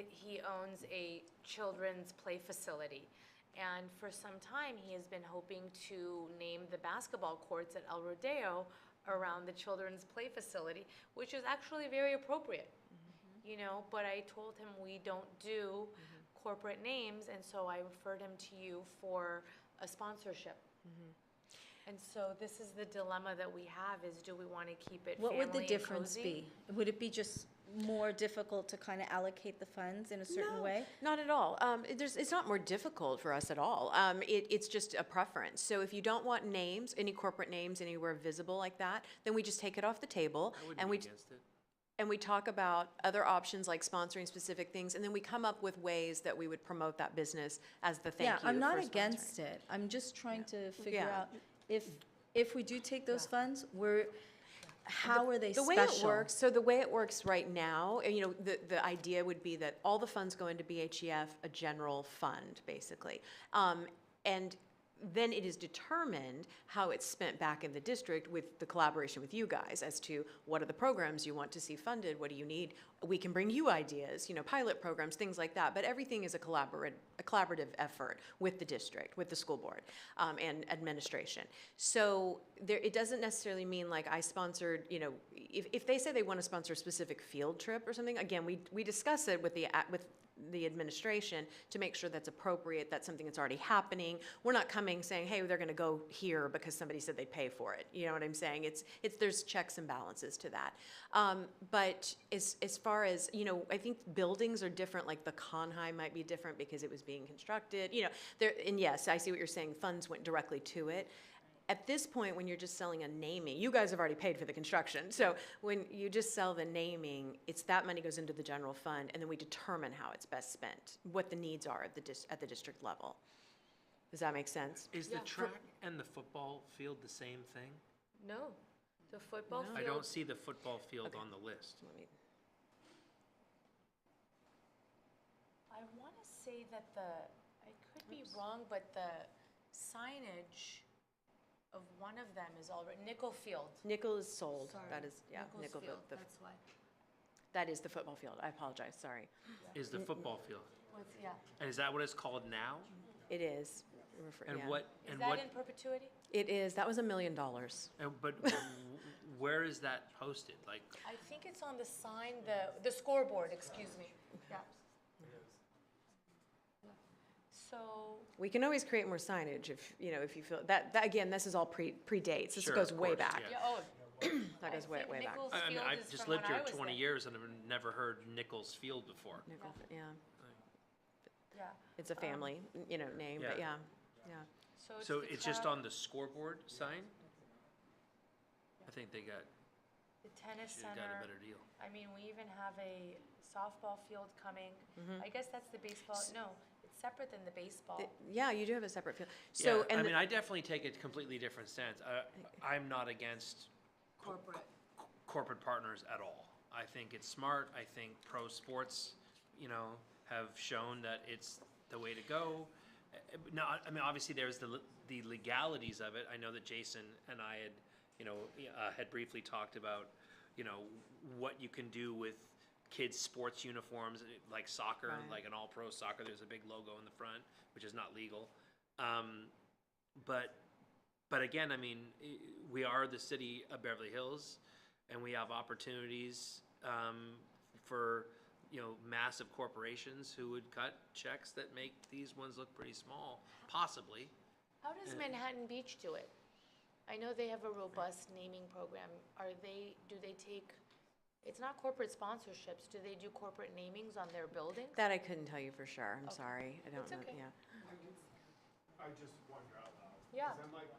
He owns a children's play facility, and for some time he has been hoping to name the basketball courts at El Rodeo around the children's play facility, which is actually very appropriate, you know, but I told him we don't do corporate names, and so I referred him to you for a sponsorship. And so this is the dilemma that we have, is do we want to keep it What family would the and difference cozy? be? Would it be just more difficult to kind of allocate the funds in a certain way? Not at all. It's not more difficult for us at all. It's just a preference. So if you don't want names, any corporate names anywhere visible like that, then we just take it off the table. I wouldn't and be we against it. And we talk about other options like sponsoring specific things, and then we come up with ways that we would promote that business as the thank you. Yeah, I'm not for against sponsoring. it. I'm just trying to figure Yeah. out if we do take those funds, how are they The special? way it works, so the way it works right now, you know, the idea would be that all the funds go into BHEF, a general fund, basically. And then it is determined how it's spent back in the district with the collaboration with you guys as to what are the programs you want to see funded, what do you need? We can bring you ideas, pilot programs, things like that, but everything is a collaborative effort with the district, with the school board, and administration. So it doesn't necessarily mean like I sponsored, if they say they want to sponsor a specific field trip or something, again, we discuss it with the administration to make sure that's appropriate, that's something that's already happening. We're not coming saying, hey, they're going to go here because somebody said they'd pay for it. You know what I'm saying? There's checks and balances to that. But as far as, I think buildings are different, like the Conhigh might be different because it was being constructed, and yes, I see what you're saying, funds went directly to it. At this point, when you're just selling a naming, you guys have already paid for the construction. So when you just sell the naming, it's that money goes into the general fund, and then we determine how it's best spent, what the needs are at the district level. Does that make sense? Is the track and the football field the same thing? No, the football field. I don't see the football field on the list. I want to say that I could be wrong, but the signage of one of them is already, Nickel Field. Nickel is sold. Sorry. That is, Nichols Nickel Field, Field. that's why. That is the football field. I apologize, sorry. Is the football field? Yeah. And is that what it's called now? It is. And yeah. what? Is And that what? in perpetuity? It is. That was $1 million. But where is that posted? Like, I think it's on the sign, the scoreboard, excuse me. Yeah. So. We can always create more signage if you feel that again, this is all predates. This Sure, goes of way course, back. yeah. Oh. That goes way back. Nichols I mean, Field I've is just from lived when here I was 20 there. years and I've never heard Nichols Field before. Nickel, yeah. Yeah. It's a family, name, but Yeah. yeah. So the it's just track, on the scoreboard sign? I think they got, the tennis should've center. got a better deal. I mean, we even have a softball field coming. I guess that's the baseball. No, it's separate than the baseball. Yeah, you do have a separate field. So, yeah, and I mean, I definitely take a completely different stance. I'm not against corporate partners at all. I think it's smart. I think pro sports, have shown that it's the way to go. Now, I mean, obviously there's the legalities of it. I know that Jason and I had briefly talked about, what you can do with kids' sports uniforms, like soccer, Right. like an all-pro soccer. There's a big logo in the front, which is not legal. But again, I mean, we are the city of Beverly Hills, and we have opportunities for massive corporations who would cut checks that make these ones look pretty small, possibly. How does Manhattan Beach do it? I know they have a robust naming program. Do they take, it's not corporate sponsorships, do they do corporate namings on their buildings? that I couldn't tell you for sure. I'm Okay. sorry. I don't It's know. okay. Yeah. I just wonder out loud. Yeah. 'Cause I'm like,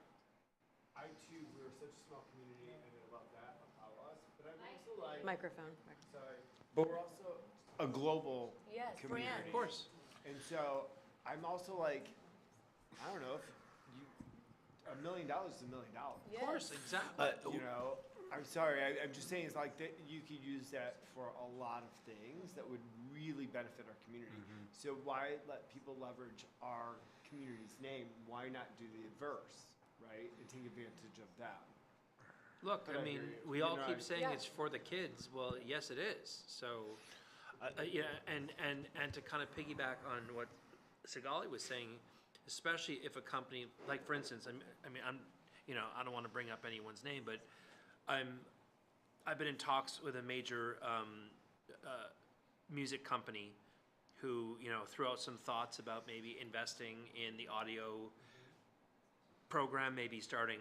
I too, we're such a small community and I love that about us, but I'm also like. Microphone. Sorry. But we're also a global Yes, community. brand. Of course. And so I'm also like, I don't know if $1 million is $1 million. Yes. Of course, exactly. I'm sorry, I'm just saying, it's like that you could use that for a lot of things that would really benefit our community. So why let people leverage our community's name? Why not do the adverse, right? And take advantage of that. Look, But I I mean, hear you. we You all know, keep I- saying Yeah. it's for the kids. Well, yes, it is. So, yeah, and to kind of piggyback on what Sigali was saying, especially if a company, like for instance, I don't want to bring up anyone's name, but I've been in talks with a major music company who threw out some thoughts about maybe investing in the audio program, maybe starting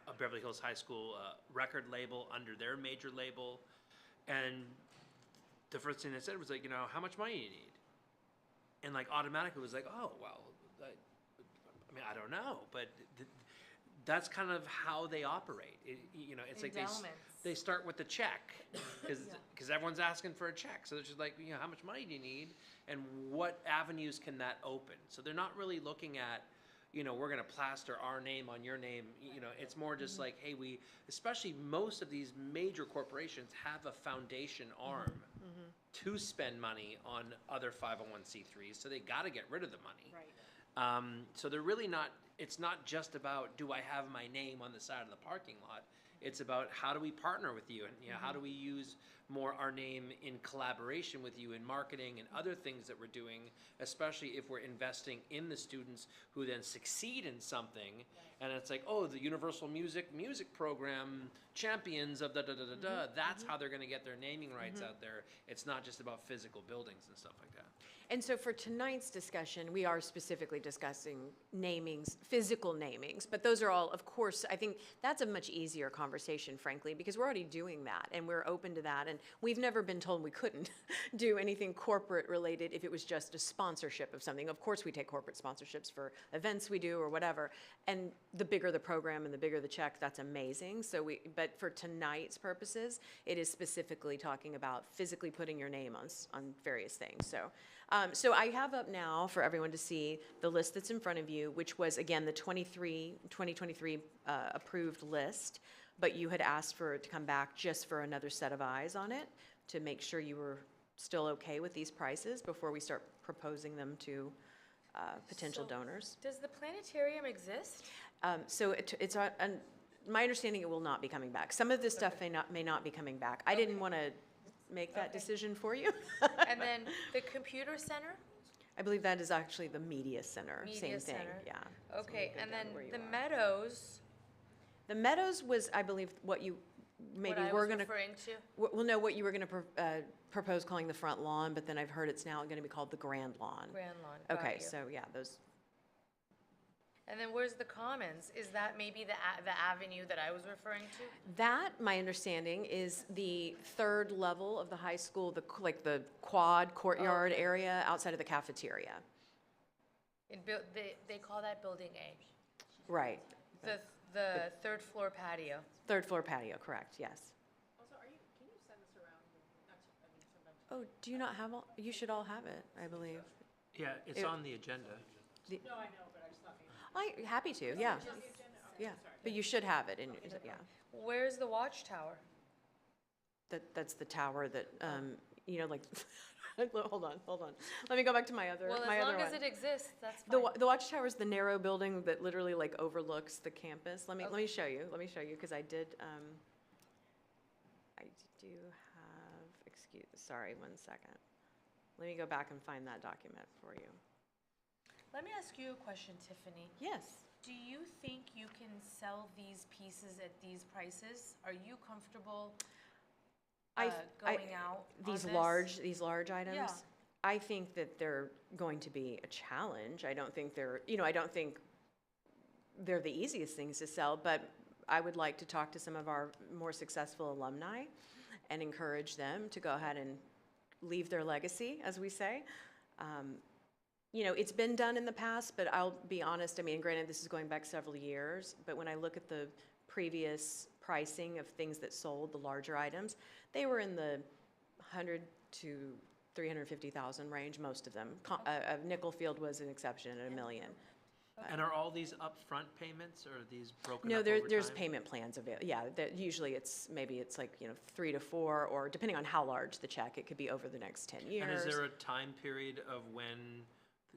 a Beverly Hills High School record label under their major label. And the first thing they said was like, how much money do you need? And like automatically it was like, oh, well, I don't know, but that's kind of how they operate. It's like they start with the check because everyone's asking for a check. So it's just like, how much money do you need and what avenues can that open? So they're not really looking at, we're going to plaster our name on your name. It's more just like, hey, especially most of these major corporations have a foundation arm to spend money on other 501c3s. So they got to get rid of the money. Right. So they're really not, it's not just about, do I have my name on the side of the parking lot? It's about how do we partner with you, and how do we use more our name in collaboration with you in marketing and other things that we're doing, especially if we're investing in the students who then succeed in something. And it's like, oh, the Universal Music Program champions of da-da-da-da-da. That's how they're going to get their naming rights out there. It's not just about physical buildings and stuff like that. And so for tonight's discussion, we are specifically discussing namings, physical namings, but those are all, of course, I think that's a much easier conversation, frankly, because we're already doing that and we're open to that. And we've never been told we couldn't do anything corporate related if it was just a sponsorship of something. Of course, we take corporate sponsorships for events we do or whatever. And the bigger the program and the bigger the check, that's amazing. So but for tonight's purposes, it is specifically talking about physically putting your name on various things. So I have up now for everyone to see the list that's in front of you, which was, again, the 2023 approved list, but you had asked for it to come back just for another set of eyes on it to make sure you were still okay with these prices before we start proposing them to potential donors. Does the planetarium exist? So it's my understanding it will not be coming back. Some of this stuff may not be coming back. I didn't want to make that decision for you. And then the computer center? I believe that is actually the media center, same thing, yeah. Okay, and then the Meadows? The Meadows was, I believe, what you maybe were going to. What I was referring to? Well, no, what you were going to propose calling the front lawn, but then I've heard it's now going to be called the Grand Lawn. Grand Lawn, got Okay, you. so yeah, those. And then where's the Commons? Is that maybe the avenue that I was referring to? That, my understanding, is the third level of the high school, like the quad courtyard area outside of the cafeteria. They call that Building A. Right. The third floor patio. Third floor patio, correct, yes. Also, can you send this around? Sometimes. Oh, do you not have all, you should all have it, I believe. Yeah, it's on the agenda. No, I know, but I just thought maybe. Happy to, yeah. Yeah, but you should have it, yeah. Where's the watchtower? That's the tower that, like, hold on. Let me go back to my other, Well, as long as it exists, that's fine. The watchtower is the narrow building that literally like overlooks the campus. Let me show you, because I do have, sorry, 1 second. Let me go back and find that document for you. Let me ask you a question, Tiffany. Yes. Do you think you can sell these pieces at these prices? Are you comfortable going out on these this? large items? Yeah. I think that they're going to be a challenge. I don't think they're the easiest things to sell, but I would like to talk to some of our more successful alumni and encourage them to go ahead and leave their legacy, as we say. It's been done in the past, but I'll be honest, granted, this is going back several years, but when I look at the previous pricing of things that sold, the larger items, they were in the 100 to 350,000 range, most of them. Nickel Field was an exception at $1 million. And are all these upfront payments, or are these broken No, up over there's time? payment plans available. Yeah, usually it's 3 to 4, or depending on how large the check, it could be over the next 10 years. And is there a time period of when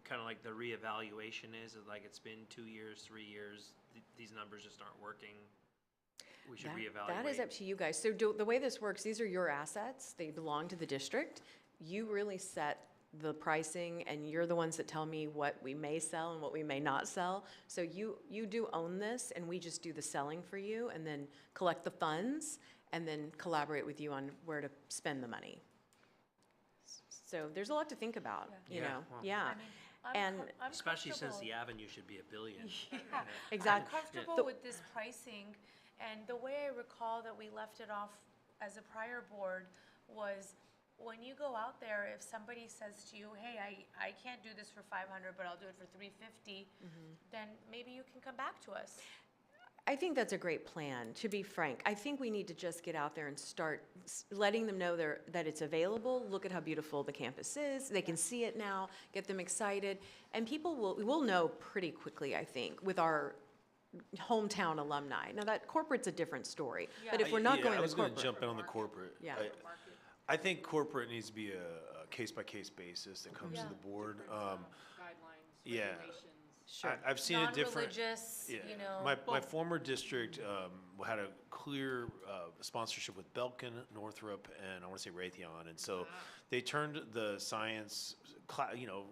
kind of like the reevaluation is? Like it's been 2 years, 3 years, these numbers just aren't working? We should reevaluate. That is up to you guys. So the way this works, these are your assets. They belong to the district. You really set the pricing, and you're the ones that tell me what we may sell and what we may not sell. So you do own this, and we just do the selling for you, and then collect the funds, and then collaborate with you on where to spend the money. So there's a lot to think about, you know. Well, Yeah. And I'm especially since comfortable. the avenue should be $1 billion. Yeah, exactly. I'm comfortable with this pricing, and the way I recall that we left it off as a prior board was when you go out there, if somebody says to you, hey, I can't do this for 500, but I'll do it for 350, then maybe you can come back to us. I think that's a great plan, to be frank. I think we need to just get out there and start letting them know that it's available. Look at how beautiful the campus is. They can see it now, get them excited. And people will know pretty quickly, I think, with our hometown alumni. Now, that corporate's a different story. But if we're not going I to was going corporate. to jump in on the corporate. Yeah. I think corporate needs to be a case-by-case basis that comes to the board. Guidelines, yeah. regulations. Sure. I've seen a different. Non-religious, Yeah, you know. my former district had a clear sponsorship with Belkin, Northrop, and I want to say Raytheon, and so they turned the science,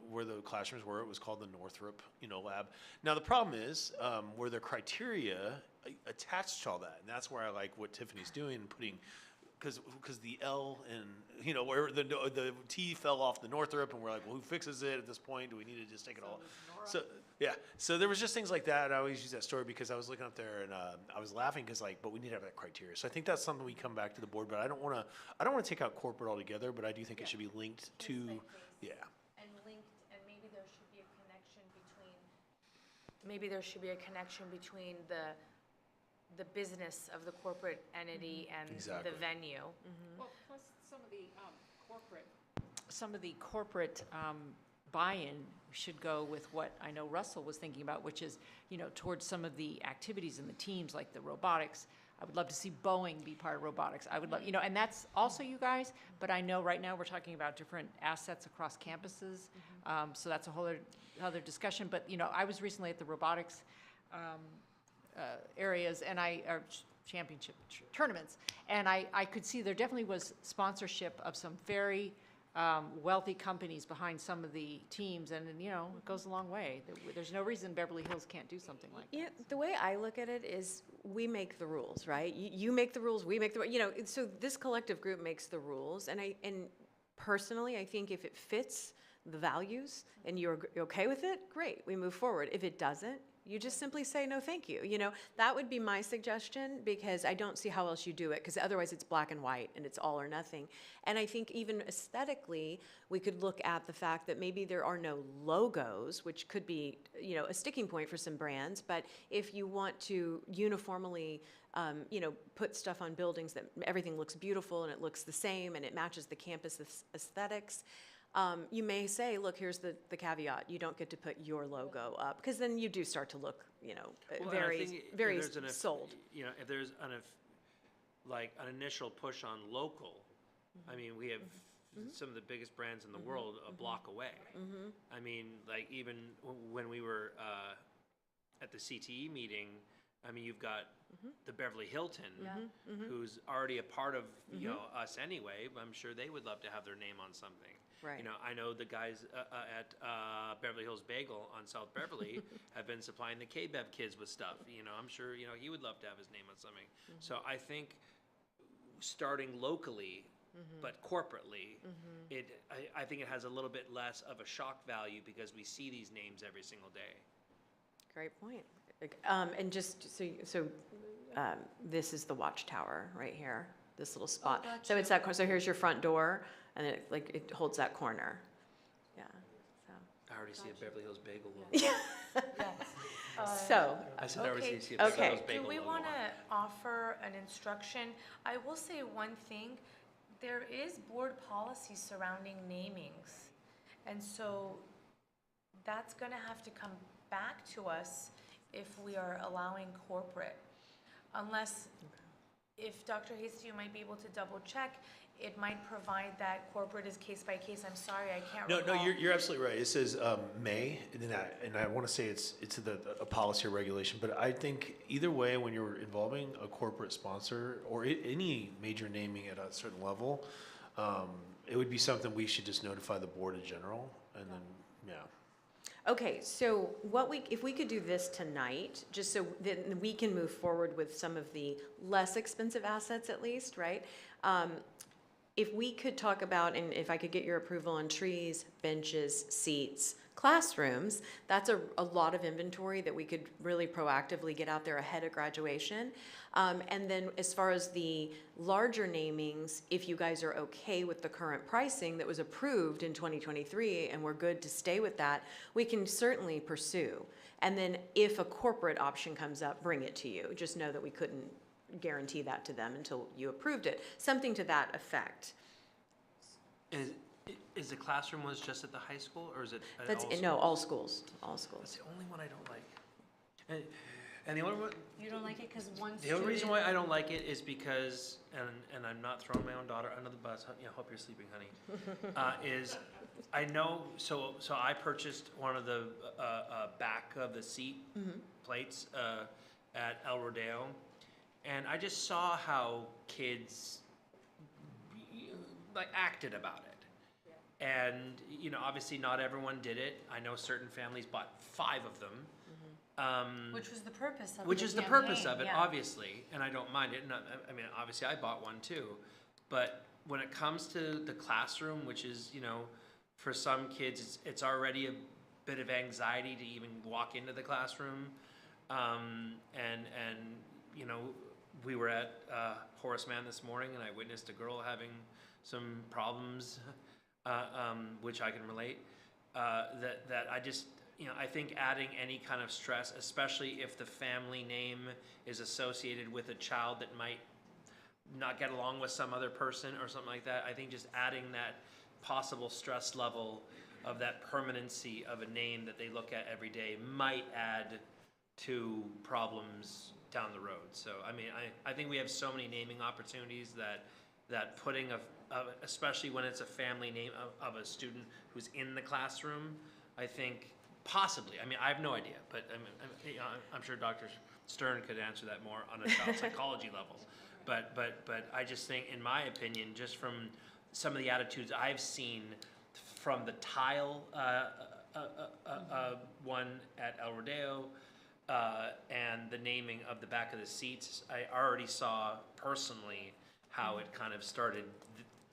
where the classrooms were, it was called the Northrop, lab. Now the problem is where the criteria attached to all that, and that's where I like what Tiffany's doing, putting. Because the L and where the T fell off the Northrop, and we're like, well, who fixes it at this point? Do we need to just take it all? So yeah, so there was just things like that. I always use that story because I was looking up there and I was laughing because but we need to have that criteria. So I think that's something we come back to the board. But I don't want to take out corporate altogether. But I do think it should be linked to And maybe there should be a connection between. Maybe there should be a connection between the business of the corporate entity and Exactly. the venue. Well, plus some of the corporate buy-in should go with what I know Russell was thinking about, which is, towards some of the activities in the teams, like the robotics. I would love to see Boeing be part of robotics. I would love, and that's also you guys, but I know right now we're talking about different assets across campuses. So that's a whole other discussion. But, I was recently at the robotics areas and championship tournaments, and I could see there definitely was sponsorship of some very wealthy companies behind some of the teams, and it goes a long way. There's no reason Beverly Hills can't do something like that. Yeah, the way I look at it is we make the rules, right? You make the rules, we make the, so this collective group makes the rules, and personally, I think if it fits the values and you're okay with it, great, we move forward. If it doesn't, you just simply say, no, thank you. That would be my suggestion, because I don't see how else you do it, because otherwise it's black and white and it's all or nothing. And I think even aesthetically, we could look at the fact that maybe there are no logos, which could be, a sticking point for some brands. But if you want to uniformly, put stuff on buildings that everything looks beautiful and it looks the same and it matches the campus aesthetics, you may say, look, here's the caveat. You don't get to put your logo up, because then you do start to look, very sold. If there's an initial push on local, I mean, we have some of the biggest brands in the world a block away. I mean, even when we were at the CTE meeting, I mean, you've got the Beverly Hilton, who's already a part of us anyway. I'm sure they would love to have their name on something. Right. I know the guys at Beverly Hills Bagel on South Beverly have been supplying the KBEV kids with stuff. I'm sure he would love to have his name on something. So I think starting locally, but corporately, I think it has a little bit less of a shock value because we see these names every single day. Great point. And just so this is the watchtower right here, this little spot. Oh, gotcha. So it's that. So here's your front door, and it holds that corner. Yeah. So. I already see a Beverly Hills Bagel logo. So. I said I already see a Beverly Hills Bagel Do we logo. want to offer an instruction? I will say one thing. There is board policy surrounding namings. And so that's going to have to come back to us if we are allowing corporate. Unless, if Dr. Hasty, you might be able to double check, it might provide that corporate is case by case. I'm sorry, I can't recall. No, you're absolutely right. It says may, and I want to say it's a policy or regulation, but I think either way, when you're involving a corporate sponsor or any major naming at a certain level, it would be something we should just notify the board in general, and then, yeah. Okay, so if we could do this tonight, just so that we can move forward with some of the less expensive assets at least, right? If we could talk about, and if I could get your approval on trees, benches, seats, classrooms, that's a lot of inventory that we could really proactively get out there ahead of graduation. And then as far as the larger namings, if you guys are okay with the current pricing that was approved in 2023 and we're good to stay with that, we can certainly pursue. And then if a corporate option comes up, bring it to you. Just know that we couldn't guarantee that to them until you approved it. Something to that effect. Is the classroom was just at the high school, or is it at That's all schools? no, all schools. All schools. That's the only one I don't like. And the only one, You don't like it because one the student... only reason why I don't like it is because, and I'm not throwing my own daughter under the bus, hope you're sleeping, honey, is I know, so I purchased one of the back of the seat plates at El Rodeo, and I just saw how kids like acted about it. And, obviously not everyone did it. I know certain families bought 5 of them. Which was the purpose of Which the is the purpose of it, campaign, yeah. obviously, and I don't mind it. And I mean, obviously, I bought one too. But when it comes to the classroom, which is, for some kids, it's already a bit of anxiety to even walk into the classroom. We were at Horace Mann this morning, and I witnessed a girl having some problems, which I can relate. That I just. I think adding any kind of stress, especially if the family name is associated with a child that might not get along with some other person or something like that, I think just adding that possible stress level of that permanency of a name that they look at every day might add to problems down the road. So, I mean, I think we have so many naming opportunities that putting especially when it's a family name of a student who's in the classroom, I think possibly. I mean, I have no idea, but I'm sure Dr. Stern could answer that more on a child psychology level. But I just think, in my opinion, just from some of the attitudes I've seen from the tile one at El Rodeo and the naming of the back of the seats, I already saw personally how it kind of started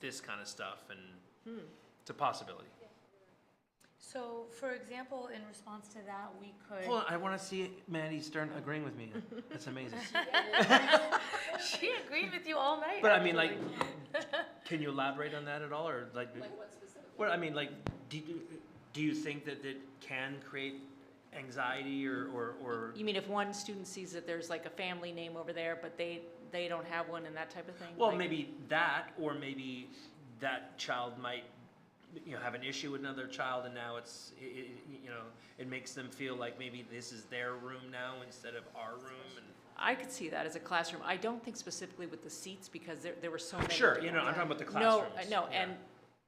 this kind of stuff, and it's a possibility. So, for example, in response to that, we could... Hold on, I want to see Maddie Stern agreeing with me. That's amazing. She agreed with you all night. But I mean, like, can you elaborate on that at all, or like what specifically? Well, I mean, like, do you think that it can create anxiety or? You mean if one student sees that there's like a family name over there, but they don't have one and that type of thing? Well, like, maybe that, or maybe that child might, have an issue with another child, and now it makes them feel like maybe this is their room now instead of our room. And I could see that as a classroom. I don't think specifically with the seats, because there were so many. Sure, I'm talking about the classrooms. No, Yeah. and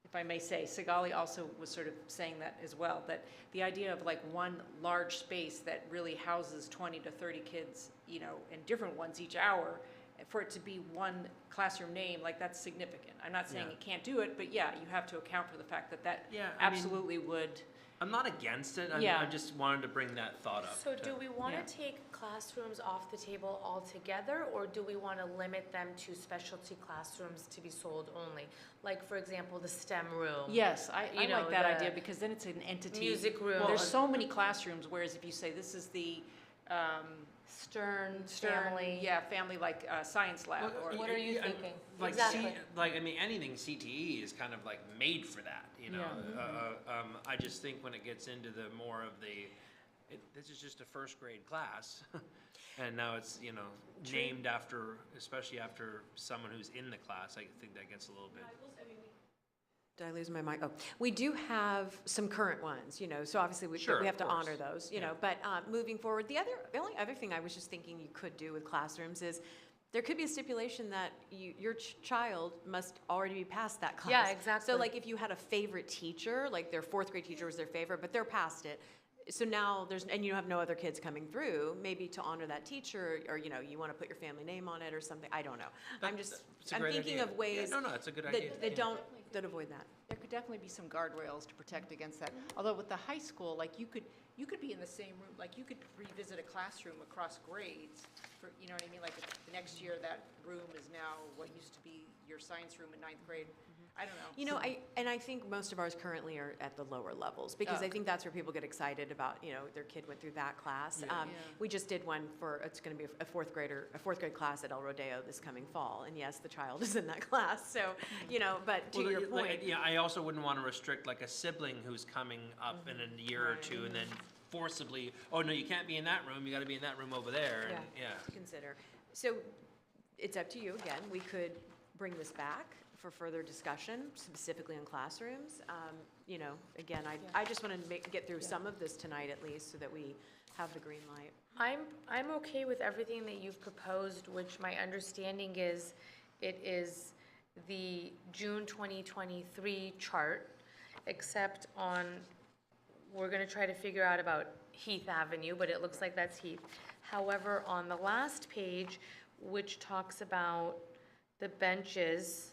if I may say, Sigali also was sort of saying that as well, that the idea of like one large space that really houses 20 to 30 kids, and different ones each hour, for it to be one classroom name, like, that's significant. I'm not saying you can't do it, but yeah, you have to account for the fact that absolutely would. I'm not against it. I just wanted to bring that thought up. So do we want to take classrooms off the table altogether, or do we want to limit them to specialty classrooms to be sold only? Like, for example, the STEM room. Yes, I like that idea, because then it's an entity. Music room. Well, there's so many classrooms, whereas if you say this is the Stern family. Yeah, family, like science lab. Or what are you thinking? Like, exactly. anything CTE is kind of like made for that, I just think when it gets into the more of this is just a first grade class, and now it's, named after, especially after someone who's in the class, I think that gets a little bit. Did I lose my mic? Oh, we do have some current ones, so obviously we have to honor those, but moving forward, the only other thing I was just thinking you could do with classrooms is there could be a stipulation that your child must already be past that class. Yeah, exactly. So like if you had a favorite teacher, like their 4th grade teacher was their favorite, but they're past it. So now and you have no other kids coming through, maybe to honor that teacher, or, you want to put your family name on it or something. I don't know. I'm thinking of ways it's a good idea. that avoid that. There could definitely be some guardrails to protect against that. Although with the high school, like, you could be in the same room, like, you could revisit a classroom across grades for, you know what I mean? Like, the next year that room is now what used to be your science room in 9th grade. I don't know. I think most of ours currently are at the lower levels, because I think that's where people get excited about, their kid went through that class. We just did one it's going to be a 4th grade class at El Rodeo this coming fall, and yes, the child is in that class. So, but to your point, I also wouldn't want to restrict like a sibling who's coming up in a year or two, and then forcibly, oh no, you can't be in that room. You got to be in that room over there. And, to consider. So it's up to you. Again, we could bring this back for further discussion, specifically in classrooms. You know, again, I just want to get through some of this tonight at least so that we have the green light. I'm okay with everything that you've proposed, which my understanding is it is the June 2023 chart, except on, we're gonna try to figure out about Heath Avenue, but it looks like that's Heath. However, on the last page, which talks about the benches,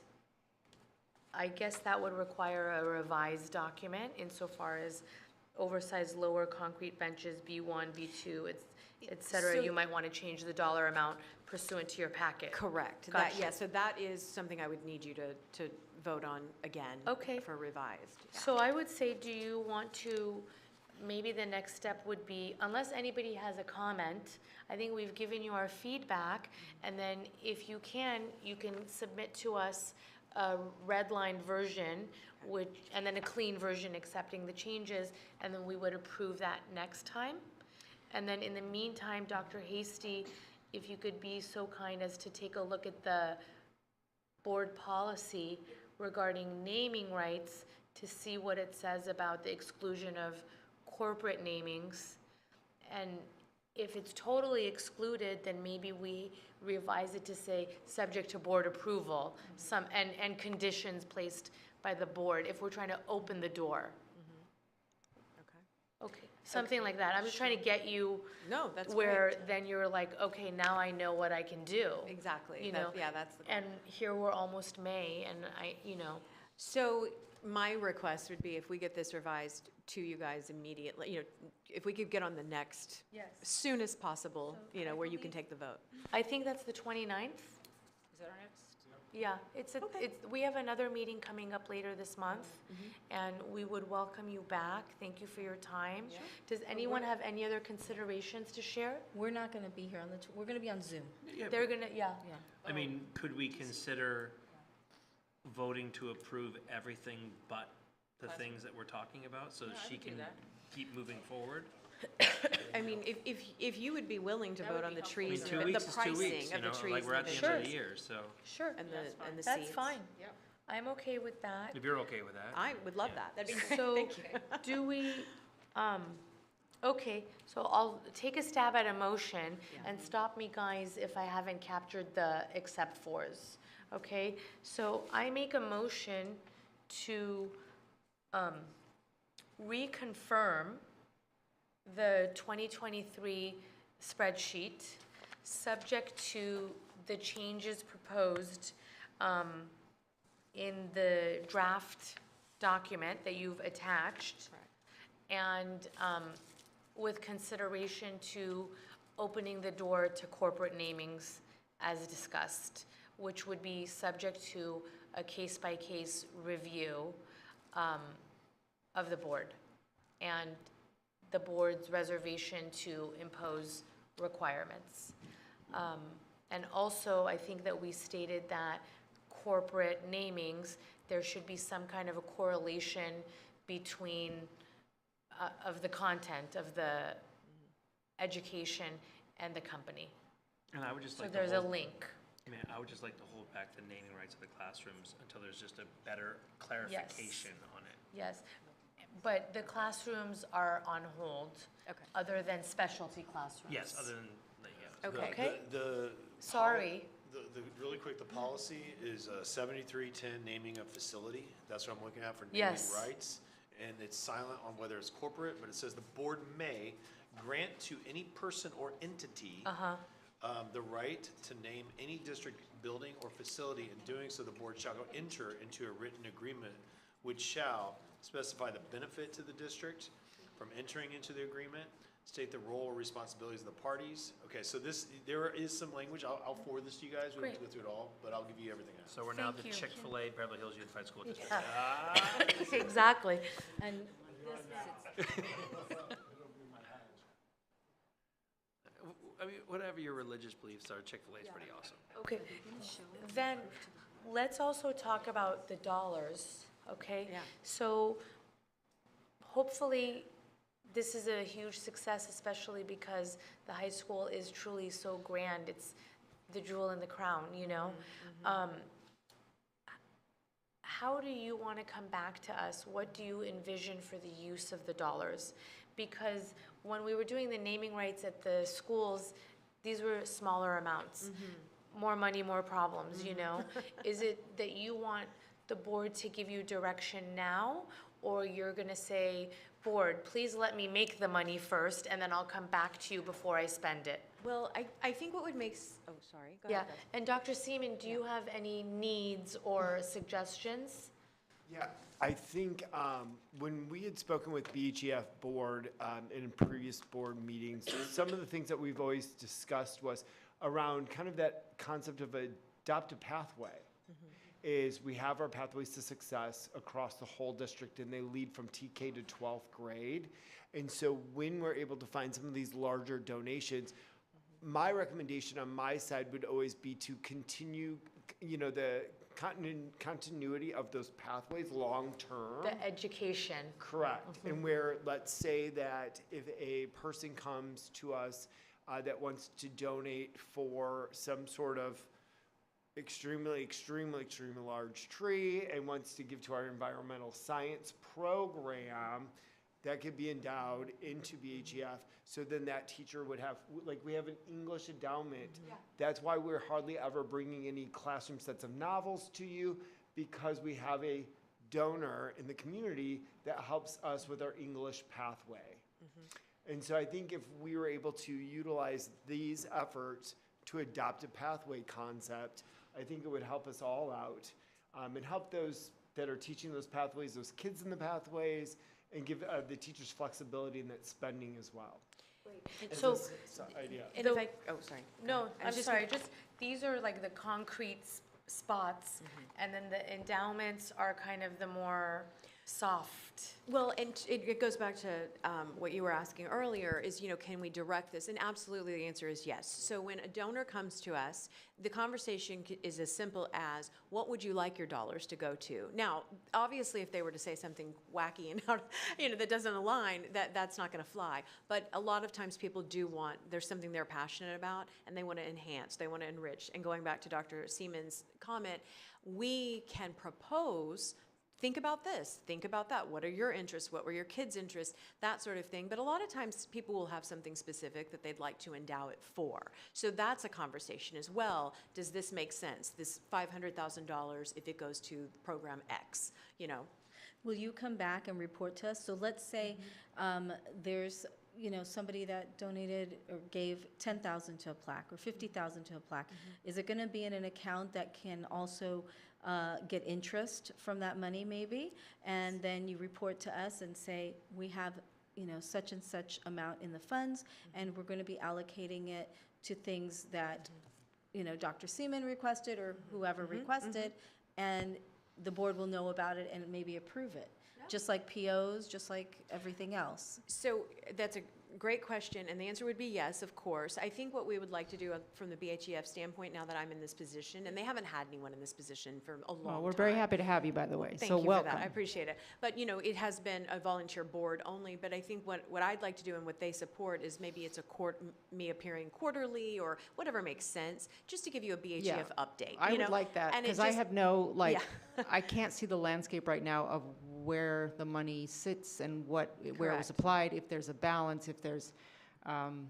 I guess that would require a revised document insofar as oversized lower concrete benches, B1, B2, et cetera. So- You might want to change the dollar amount pursuant to your packet. Correct. Gotcha. Yeah, so that is something I would need you to vote on again. Okay. For revised. So I would say, do you want to, maybe the next step would be, unless anybody has a comment, I think we've given you our feedback, and then if you can submit to us a redlined version, and then a clean version accepting the changes, and then we would approve that next time. And then in the meantime, Dr. Hasty, if you could be so kind as to take a look at the board policy regarding naming rights to see what it says about the exclusion of corporate namings. And if it's totally excluded, then maybe we revise it to say, subject to board approval, and conditions placed by the board, if we're trying to open the door. Okay, something like that. I'm just trying to get you No, that's where great. then you're like, okay, now I know what I can do. Exactly. You That- know? yeah, that's the- And here we're almost May, and So my request would be if we get this revised to you guys immediately, you know, if we could get on the next, Yes. as soon as possible, you know, where you can take the vote. I think that's the 29th. Is that our next? Yeah, it's, we have another meeting coming up later this month, and we would welcome you back. Thank you for your time. Does anyone have any other considerations to share? We're not going to be here on we're going to be on Zoom. They're gonna, yeah. I mean, could we consider voting to approve everything but the things that we're talking about, so she can keep moving forward? I mean, if you would be willing to vote on the I mean, trees, 2 the weeks is 2 pricing weeks, you of the know, trees. like we're at the and end of the- the year, so. Sure. And the That's seats. fine. I'm okay with that. If you're okay with that. I would love that. That'd be great. So, Thank you. do we, okay, so I'll take a stab at a motion, and stop me, guys, if I haven't captured the except fors, okay? So I make a motion to reconfirm the 2023 spreadsheet, subject to the changes proposed in the draft document that you've attached. And with consideration to opening the door to corporate namings as discussed, which would be subject to a case-by-case review of the board and the board's reservation to impose requirements. And also, I think that we stated that corporate namings, there should be some kind of a correlation between of the content of the education and the company. And I would just So like to there's a hold- link. I mean, I would just like to hold back the naming rights of the classrooms until there's just a better clarification on it. Yes, but the classrooms are on hold. Okay. Other than specialty classrooms. Yes, other than, yeah. Okay. The. Sorry. Really quick, the policy is 7310, naming of facility. That's what I'm looking at for naming Yes. rights. And it's silent on whether it's corporate, but it says the board may grant to any person or entity the right to name any district building or facility. In doing so, the board shall enter into a written agreement which shall specify the benefit to the district from entering into the agreement, state the role or responsibilities of the parties. Okay, so there is some language. I'll forward this to you guys. We don't have to go through it all, but I'll give you everything else. So we're now the Thank you. Chick-fil-A Beverly Hills Unified School District. Yeah. Exactly. And I mean, whatever your religious beliefs are, Chick-fil-A is pretty awesome. Okay, then let's also talk about the dollars, okay? Yeah. So hopefully this is a huge success, especially because the high school is truly so grand. It's the jewel in the crown, you know? how do you want to come back to us? What do you envision for the use of the dollars? Because when we were doing the naming rights at the schools, these were smaller amounts. More money, more problems, you know? Is it that you want the board to give you direction now, or you're gonna say, board, please let me make the money first, and then I'll come back to you before I spend it? Well, I think what would make, oh, sorry, go Yeah, ahead. and Dr. Seaman, do you have any needs or suggestions? Yeah, I think when we had spoken with BHEF board in previous board meetings, some of the things that we've always discussed was around kind of that concept of adopt a pathway. Is we have our pathways to success across the whole district, and they lead from TK to 12th grade. And so when we're able to find some of these larger donations, my recommendation on my side would always be to continue, you know, the continuity of those pathways long term. The education. Correct. And where, let's say that if a person comes to us that wants to donate for some sort of extremely large tree and wants to give to our environmental science program, that could be endowed into BHEF. So then that teacher would have, like we have an English endowment. That's why we're hardly ever bringing any classroom sets of novels to you, because we have a donor in the community that helps us with our English pathway. And so I think if we were able to utilize these efforts to adopt a pathway concept, I think it would help us all out and help those that are teaching those pathways, those kids in the pathways, and give the teachers flexibility in that spending as well. And so, idea. And if I, oh, sorry. No, I I'm was just sorry, gonna- just, these are like the concrete spots, and then the endowments are kind of the more soft. Well, and it goes back to what you were asking earlier is, you know, can we direct this? And absolutely the answer is yes. So when a donor comes to us, the conversation is as simple as, what would you like your dollars to go to? Now, obviously, if they were to say something wacky and out, you know, that doesn't align, that's not going to fly. But a lot of times people do want, there's something they're passionate about, and they want to enhance, they want to enrich. And going back to Dr. Seaman's comment, we can propose, think about this, think about that. What are your interests? What were your kids' interests? That sort of thing. But a lot of times people will have something specific that they'd like to endow it for. So that's a conversation as well. Does this make sense? This $500,000 if it goes to program X, you know? Will you come back and report to us? So let's say there's, you know, somebody that donated or gave 10,000 to a plaque or 50,000 to a plaque. Is it going to be in an account that can also get interest from that money maybe? And then you report to us and say, we have, you know, such and such amount in the funds, and we're going to be allocating it to things that, you know, Dr. Seaman requested or whoever requested, and the board will know about it and maybe approve it. Just like POs, just like everything else. So that's a great question, and the answer would be yes, of course. I think what we would like to do from the BHEF standpoint, now that I'm in this position, and they haven't had anyone in this position for a long time. Well, we're very happy to have you, by the way. Thank So you welcome. for that. I appreciate it. But, you know, it has been a volunteer board only, but I think what I'd like to do and what they support is maybe it's me appearing quarterly or whatever makes sense, just to give you a BHEF update. I you would know? like that, And it because I just- have no, like, Yeah. I can't see the landscape right now of where the money sits and where it was Correct. applied, if there's a balance, if there's,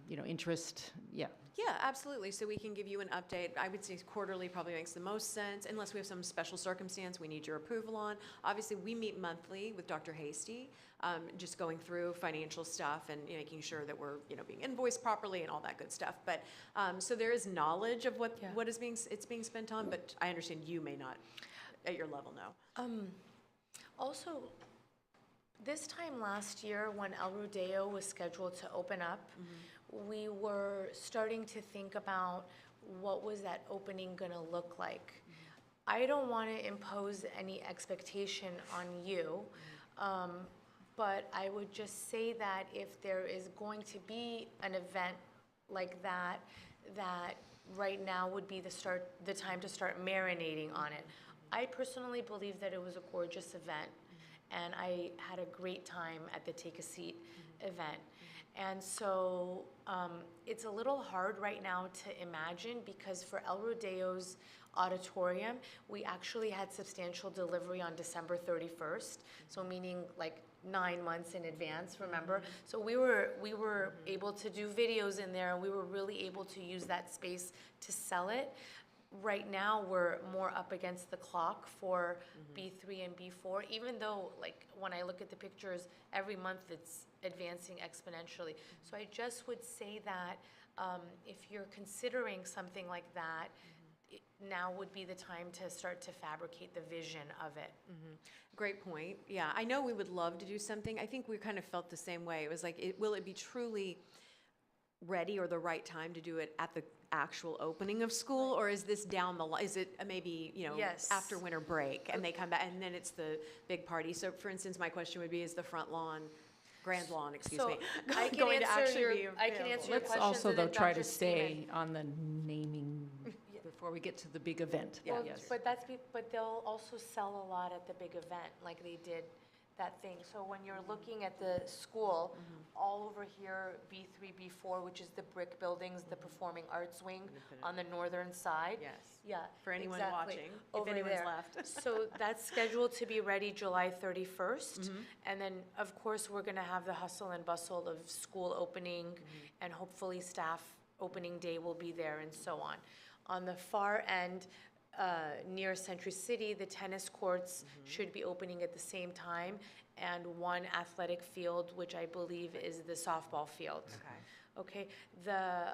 you know, interest, yeah. Yeah, absolutely. So we can give you an update. I would say quarterly probably makes the most sense, unless we have some special circumstance we need your approval on. Obviously, we meet monthly with Dr. Hasty, just going through financial stuff and making sure that we're, you know, being invoiced properly and all that good stuff. But so there is knowledge of what is being spent on, but I understand you may not at your level know. Also, this time last year, when El Rodeo was scheduled to open up, we were starting to think about what was that opening going to look like. I don't want to impose any expectation on you, but I would just say that if there is going to be an event like that, that right now would be the time to start marinating on it. I personally believe that it was a gorgeous event, and I had a great time at the Take a Seat event. And so it's a little hard right now to imagine because for El Rodeo's auditorium, we actually had substantial delivery on December 31st. So meaning like 9 months in advance, remember? So we were able to do videos in there, and we were really able to use that space to sell it. Right now, we're more up against the clock for B3 and B4, even though, like, when I look at the pictures, every month it's advancing exponentially. So I just would say that if you're considering something like that, now would be the time to start to fabricate the vision of it. Great point. Yeah, I know we would love to do something. I think we kind of felt the same way. It was like, will it be truly ready or the right time to do it at the actual opening of school, or is this down the line? Is it maybe, Yes. after winter break and they come back and then it's the big party? So for instance, my question would be, is the front lawn, grand lawn, excuse So me, I can going to answer actually your- be I can available? answer your Let's questions also, and though, then try Dr. to stay Seaman. on the naming before we get to the big event. Well, Yes. but they'll also sell a lot at the big event, like they did that thing. So when you're looking at the school, all over here, B3, B4, which is the brick buildings, the performing arts wing on the northern side. Yes. Yeah. For anyone exactly, watching, if over anyone's there. left. So that's scheduled to be ready July 31st. And then, of course, we're gonna have the hustle and bustle of school opening, and hopefully staff opening day will be there and so on. On the far end, near Century City, the tennis courts should be opening at the same time, and one athletic field, which I believe is the softball field. Okay, the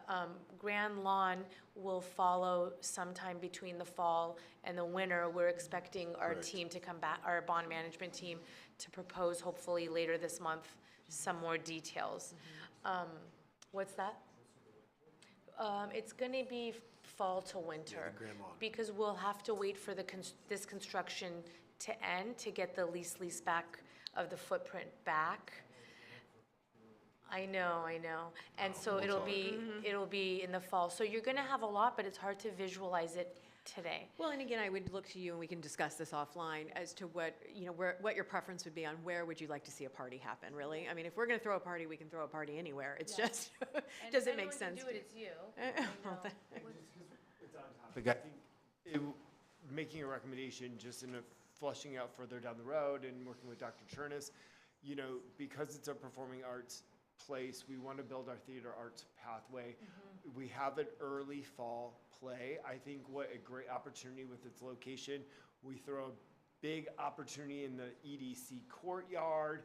Grand Lawn will follow sometime between the fall and the winter. We're expecting our Correct. team to come back, our bond management team, to propose hopefully later this month some more details. What's that? It's gonna be fall to winter. Grand Lawn. Because we'll have to wait for this construction to end to get the lease back of the footprint back. I know. And so it'll be in the fall. So you're gonna have a lot, but it's hard to visualize it today. Well, and again, I would look to you, and we can discuss this offline, as to what, what your preference would be on where would you like to see a party happen, really? I mean, if we're gonna throw a party, we can throw a party anywhere. It's just, does it make sense? And if anyone can do it, it's you. Well, It's on topic. I think making a recommendation just in flushing out further down the road and working with Dr. Chernus, because it's a performing arts place, we want to build our theater arts pathway. We have an early fall play. I think what a great opportunity with its location. We throw a big opportunity in the EDC courtyard,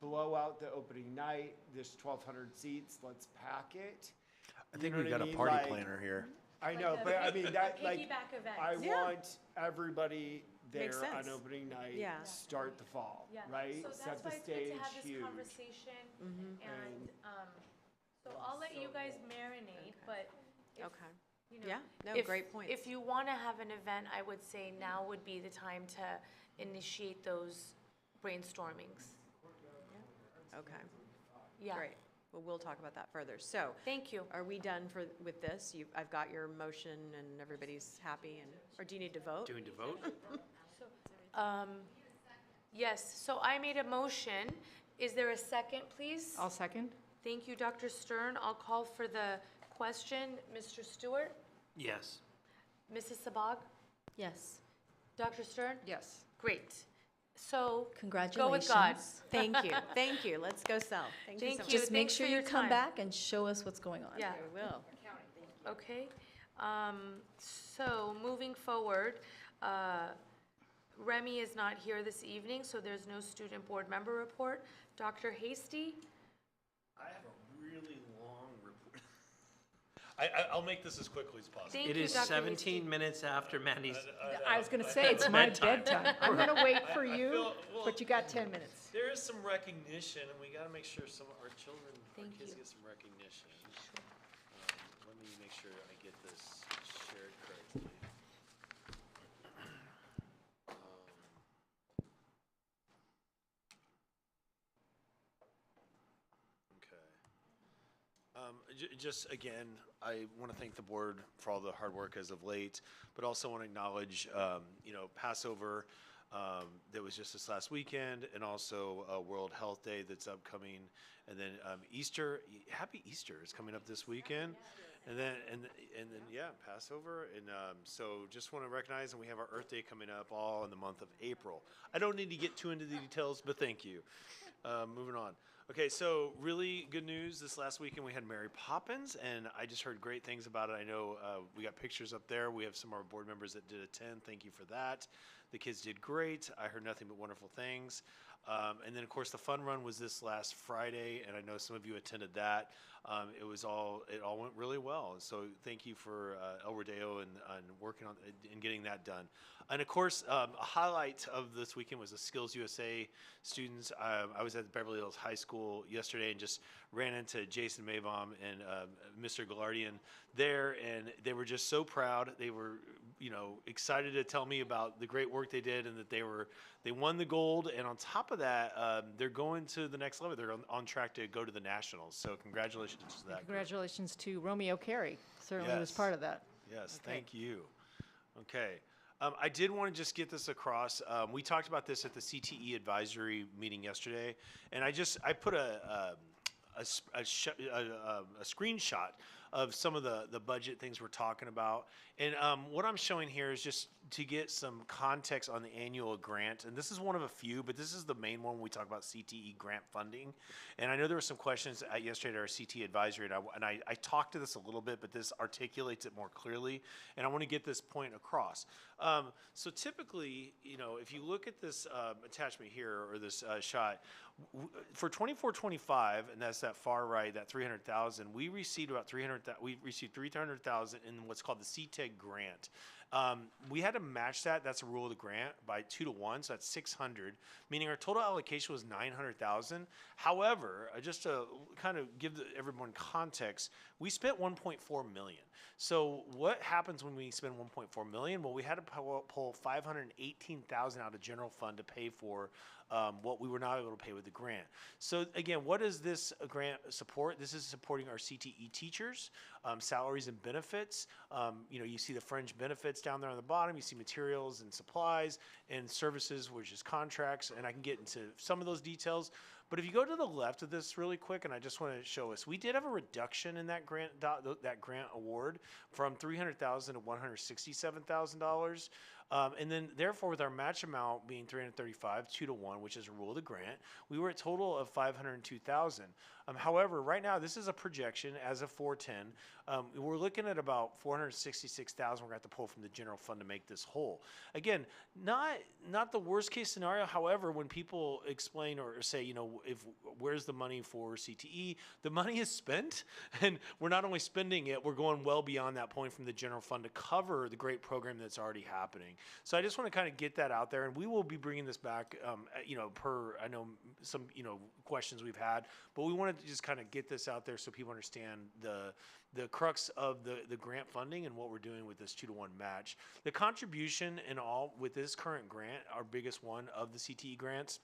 blow out the opening night. There's 1,200 seats. Let's pack it. I think You know we've what got I a mean? party Like, planner here. I know, but I mean, that, like, Piggyback event. I Yeah. want everybody Makes there on sense. opening night, Yeah. start the fall, Yeah. right? So Set that's the why it's good stage to have this huge. conversation, and, so I'll let you guys marinate, but if, Okay. you know. Yeah, no, if- great points. If you want to have an event, I would say now would be the time to initiate those brainstormings. Okay, Yeah. great. Well, we'll talk about that further. So, Thank you. are we done with this? I've got your motion and everybody's happy, or do you need to vote? Do we need to vote? Yes, so I made a motion. Is there a second, please? I'll second. Thank you, Dr. Stern. I'll call for the question. Mr. Stewart? Yes. Mrs. Sabag? Yes. Dr. Stern? Yes. Great. So, Congratulations. go with God. Thank you, thank you. Let's go sell. Thank you so Thank much. you. Just make Thanks sure for you your come time. back and show us what's going on. Yeah. We will. Okay. So, moving forward, Remy is not here this evening, so there's no student board member report. Dr. Hasty? I have a really long report. I'll make this as quickly as possible. Thank It you, is Dr. 17 minutes after Mandy's. I was going to say, it's my bedtime. I'm going to wait for I you, feel- well, but you got 10 minutes. There is some recognition, and we got to make sure some of our children, our Thank kids you. get some recognition. Let me make sure I get this shared correctly. Just again, I want to thank the board for all the hard work as of late, but also want to acknowledge, Passover that was just this last weekend, and also World Health Day that's upcoming, and then Easter. Happy Easter is coming up this weekend, and then yeah, Passover, and so just want to recognize, and we have our Earth Day coming up, all in the month of April. I don't need to get too into the details, but thank you. Moving on. Okay, so really good news. This last weekend we had Mary Poppins, and I just heard great things about it. I know we got pictures up there. We have some of our board members that did attend. Thank you for that. The kids did great. I heard nothing but wonderful things. And then, of course, the fun run was this last Friday, and I know some of you attended that. It all went really well. So thank you for El Rodeo and working on and getting that done. And of course, a highlight of this weekend was the Skills USA students. I was at Beverly Hills High School yesterday and just ran into Jason Maybaum and Mr. Gallardian there, and they were just so proud. They were, excited to tell me about the great work they did, and that they won the gold. And on top of that, they're going to the next level. They're on track to go to the nationals. So congratulations to that. Congratulations to Romeo Carey. Certainly was Yes. part of that. Yes, Okay. thank you. Okay. I did want to just get this across. We talked about this at the CTE advisory meeting yesterday, and I put a screenshot of some of the budget things we're talking about. And what I'm showing here is just to get some context on the annual grant. And this is one of a few, but this is the main one when we talk about CTE grant funding. And I know there were some questions yesterday at our CTE advisory, and I talked to this a little bit, but this articulates it more clearly. And I want to get this point across. So typically, if you look at this attachment here, or this shot, for 24-25, and that's that far right, that 300,000, we received about 300,000 in what's called the CTEG grant. We had to match that. That's a rule of the grant by 2 to 1, so that's 600, meaning our total allocation was 900,000. However, just to kind of give everyone context, we spent 1.4 million. So what happens when we spend 1.4 million? Well, we had to pull 518,000 out of general fund to pay for what we were not able to pay with the grant. So again, what does this grant support? This is supporting our CTE teachers, salaries and benefits. You see the fringe benefits down there on the bottom. You see materials and supplies and services, which is contracts, and I can get into some of those details. But if you go to the left of this really quick, and I just want to show us, we did have a reduction in that grant award from $300,000 to $167,000. And then therefore, with our match amount being 335, 2 to 1, which is a rule of the grant, we were at a total of 502,000. However, right now, this is a projection as of 4/10. We're looking at about 466,000 we're going to have to pull from the general fund to make this whole. Again, not the worst case scenario. However, when people explain or say, where's the money for CTE, the money is spent, and we're not only spending it, we're going well beyond that point from the general fund to cover the great program that's already happening. So I just want to kind of get that out there, and we will be bringing this back, per, I know some, questions we've had, but we wanted to just kind of get this out there so people understand the crux of the grant funding and what we're doing with this 2 to 1 match. The contribution in all with this current grant, our biggest one of the CTE grants,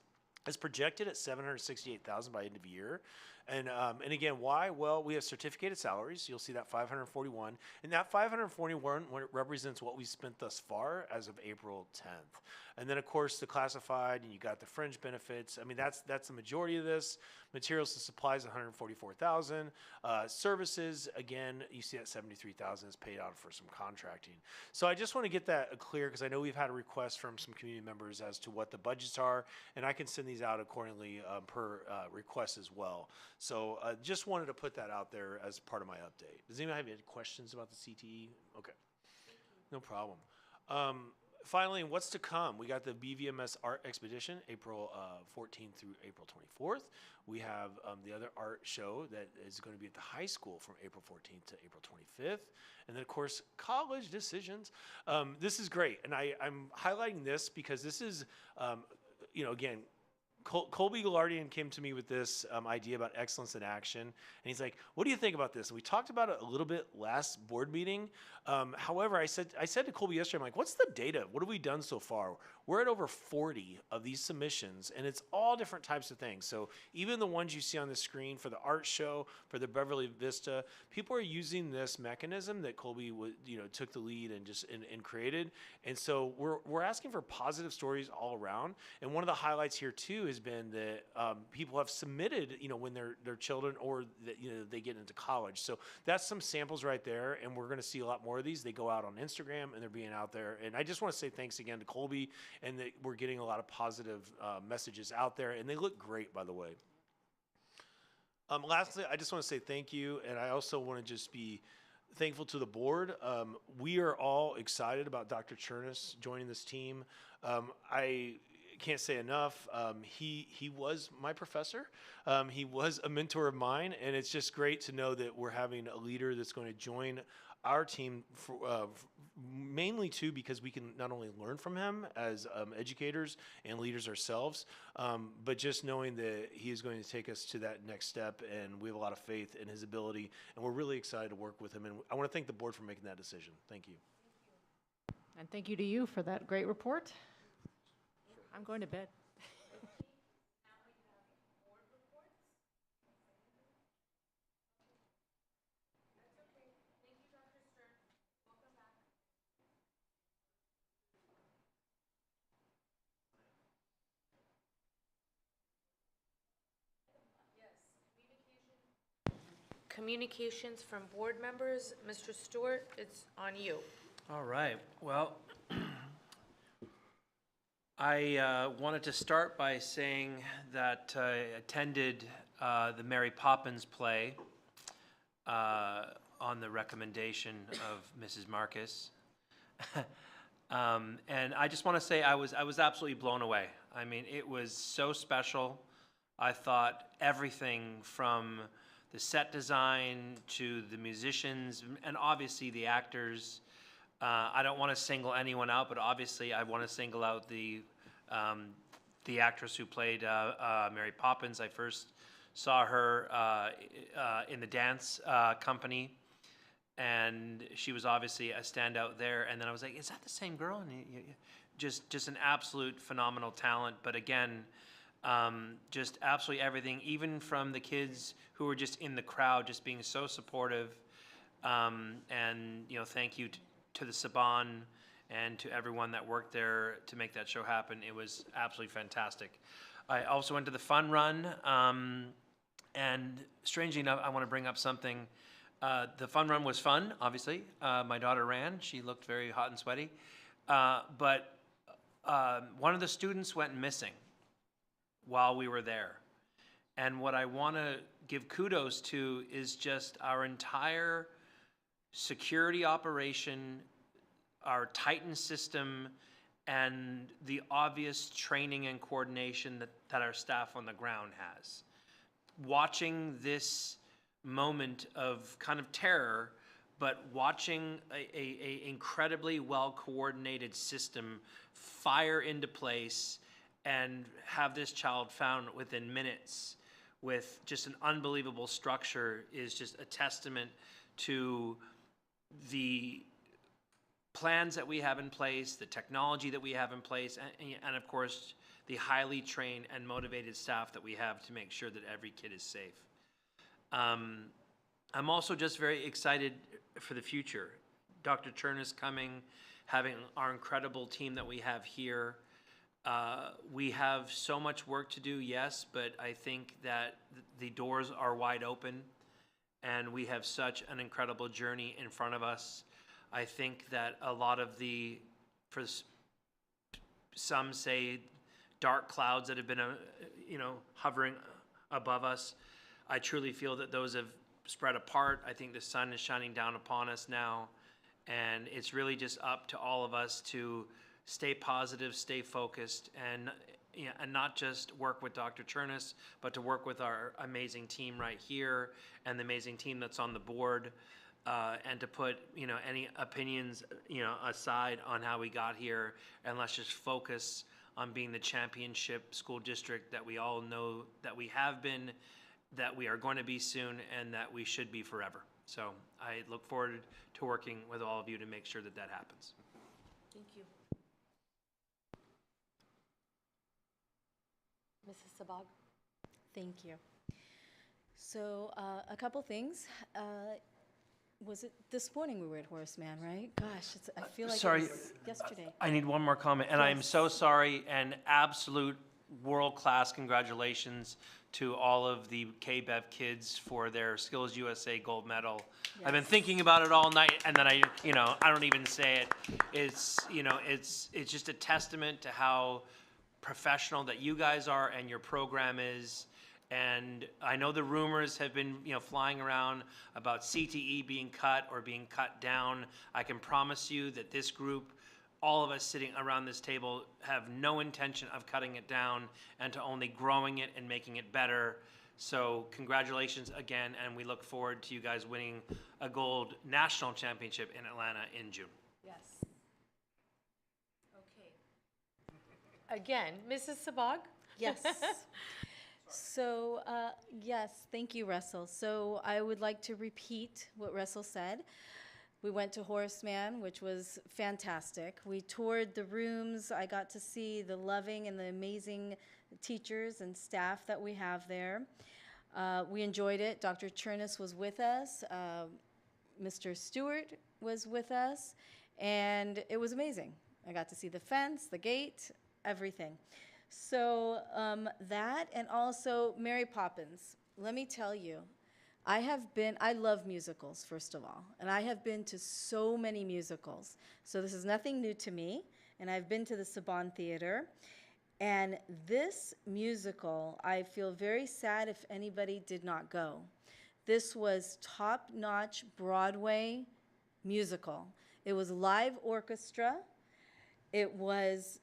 is projected at $768,000 by end of year. And again, why? Well, we have certificated salaries. You'll see that 541, and that 541 represents what we spent thus far as of April 10th. And then, of course, the classified, and you got the fringe benefits. I mean, that's the majority of this. Materials and supplies, 144,000. Services, again, you see that 73,000 is paid out for some contracting. So I just want to get that clear, because I know we've had a request from some community members as to what the budgets are, and I can send these out accordingly per request as well. So just wanted to put that out there as part of my update. Does anyone have any questions about the CTE? Okay, no problem. Finally, what's to come? We got the BVMS Art Expedition, April 14th through April 24th. We have the other art show that is going to be at the high school from April 14th to April 25th. And then, of course, college decisions. This is great. And I'm highlighting this because this is, again, Colby Goulardian came to me with this idea about excellence in action, and he's like, "What do you think about this?" And we talked about it a little bit last board meeting. However, I said to Colby yesterday, I'm like, "What's the data? What have we done so far?" We're at over 40 of these submissions, and it's all different types of things. So even the ones you see on the screen for the art show, for the Beverly Vista, people are using this mechanism that Colby took the lead and and created. And so we're asking for positive stories all around. And one of the highlights here too has been that people have submitted, when they're children or that they get into college. So that's some samples right there, and we're going to see a lot more of these. They go out on Instagram and they're being out there. And I just want to say thanks again to Colby, and that we're getting a lot of positive messages out there, and they look great, by the way. Lastly, I just want to say thank you, and I also want to just be thankful to the board. We are all excited about Dr. Chernus joining this team. I can't say enough. He was my professor. He was a mentor of mine, and it's just great to know that we're having a leader that's going to join our team mainly too because we can not only learn from him as educators and leaders ourselves, but just knowing that he is going to take us to that next step, and we have a lot of faith in his ability, and we're really excited to work with him. And I want to thank the board for making that decision. Thank you. And thank you to you for that great report. I'm going to bed. Communications from board members. Mr. Stewart, it's on you. All right. Well, I wanted to start by saying that I attended the Mary Poppins play on the recommendation of Mrs. Marcus. And I just want to say I was absolutely blown away. I mean, it was so special. I thought everything from the set design to the musicians and obviously the actors. I don't want to single anyone out, but obviously I want to single out the actress who played Mary Poppins. I first saw her in the dance company, and she was obviously a standout there. And then I was like, is that the same girl? And just an absolute phenomenal talent. But again, just absolutely everything, even from the kids who were just in the crowd, just being so supportive. And thank you to the Saban and to everyone that worked there to make that show happen. It was absolutely fantastic. I also went to the fun run, and strangely enough, I want to bring up something. The fun run was fun, obviously. My daughter ran. She looked very hot and sweaty. But one of the students went missing while we were there. And what I want to give kudos to is just our entire security operation, our Titan system, and the obvious training and coordination that our staff on the ground has. Watching this moment of kind of terror, but watching a incredibly well-coordinated system fire into place and have this child found within minutes with just an unbelievable structure is just a testament to the plans that we have in place, the technology that we have in place, and of course, the highly trained and motivated staff that we have to make sure that every kid is safe. I'm also just very excited for the future. Dr. Chernus coming, having our incredible team that we have here. We have so much work to do, yes, but I think that the doors are wide open, and we have such an incredible journey in front of us. I think that a lot of for some say, dark clouds that have been, hovering above us, I truly feel that those have spread apart. I think the sun is shining down upon us now, and it's really just up to all of us to stay positive, stay focused, and not just work with Dr. Chernus, but to work with our amazing team right here and the amazing team that's on the board, and to put any opinions aside on how we got here, and let's just focus on being the championship school district that we all know that we have been, that we are going to be soon, and that we should be forever. So I look forward to working with all of you to make sure that that happens. Thank you. Mrs. Sabag? Thank you. So a couple things. Was it this morning we were at Horace Mann, right? Gosh, I feel like Sorry, it was yesterday. I need one more comment, and I am Yes. so sorry, and absolute world-class congratulations to all of the KBEV kids for their Skills USA gold medal. I've been Yes. thinking about it all night, and then I don't even say it. It's just a testament to how professional that you guys are and your program is. And I know the rumors have been, flying around about CTE being cut or being cut down. I can promise you that this group, all of us sitting around this table, have no intention of cutting it down and to only growing it and making it better. So congratulations again, and we look forward to you guys winning a gold national championship in Atlanta in June. Yes. Okay. Again, Mrs. Sabag? Yes. So, yes, thank you, Russell. So I would like to repeat what Russell said. We went to Horace Mann, which was fantastic. We toured the rooms. I got to see the loving and the amazing teachers and staff that we have there. We enjoyed it. Dr. Chernus was with us. Mr. Stewart was with us. And it was amazing. I got to see the fence, the gate, everything. So that, and also Mary Poppins. Let me tell you, I love musicals, first of all, and I have been to so many musicals. So this is nothing new to me, and I've been to the Saban Theater. And this musical, I feel very sad if anybody did not go. This was top-notch Broadway musical. It was live orchestra. It was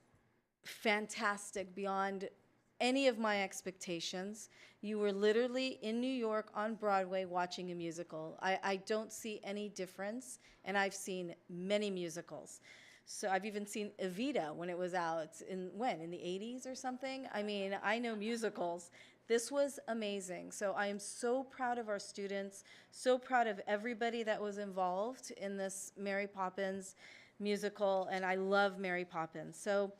fantastic beyond any of my expectations. You were literally in New York on Broadway watching a musical. I don't see any difference, and I've seen many musicals. So I've even seen Evita when it was out in the 80s or something? I mean, I know musicals. This was amazing. So I am so proud of our students, so proud of everybody that was involved in this Mary Poppins musical, and I love Mary Poppins. So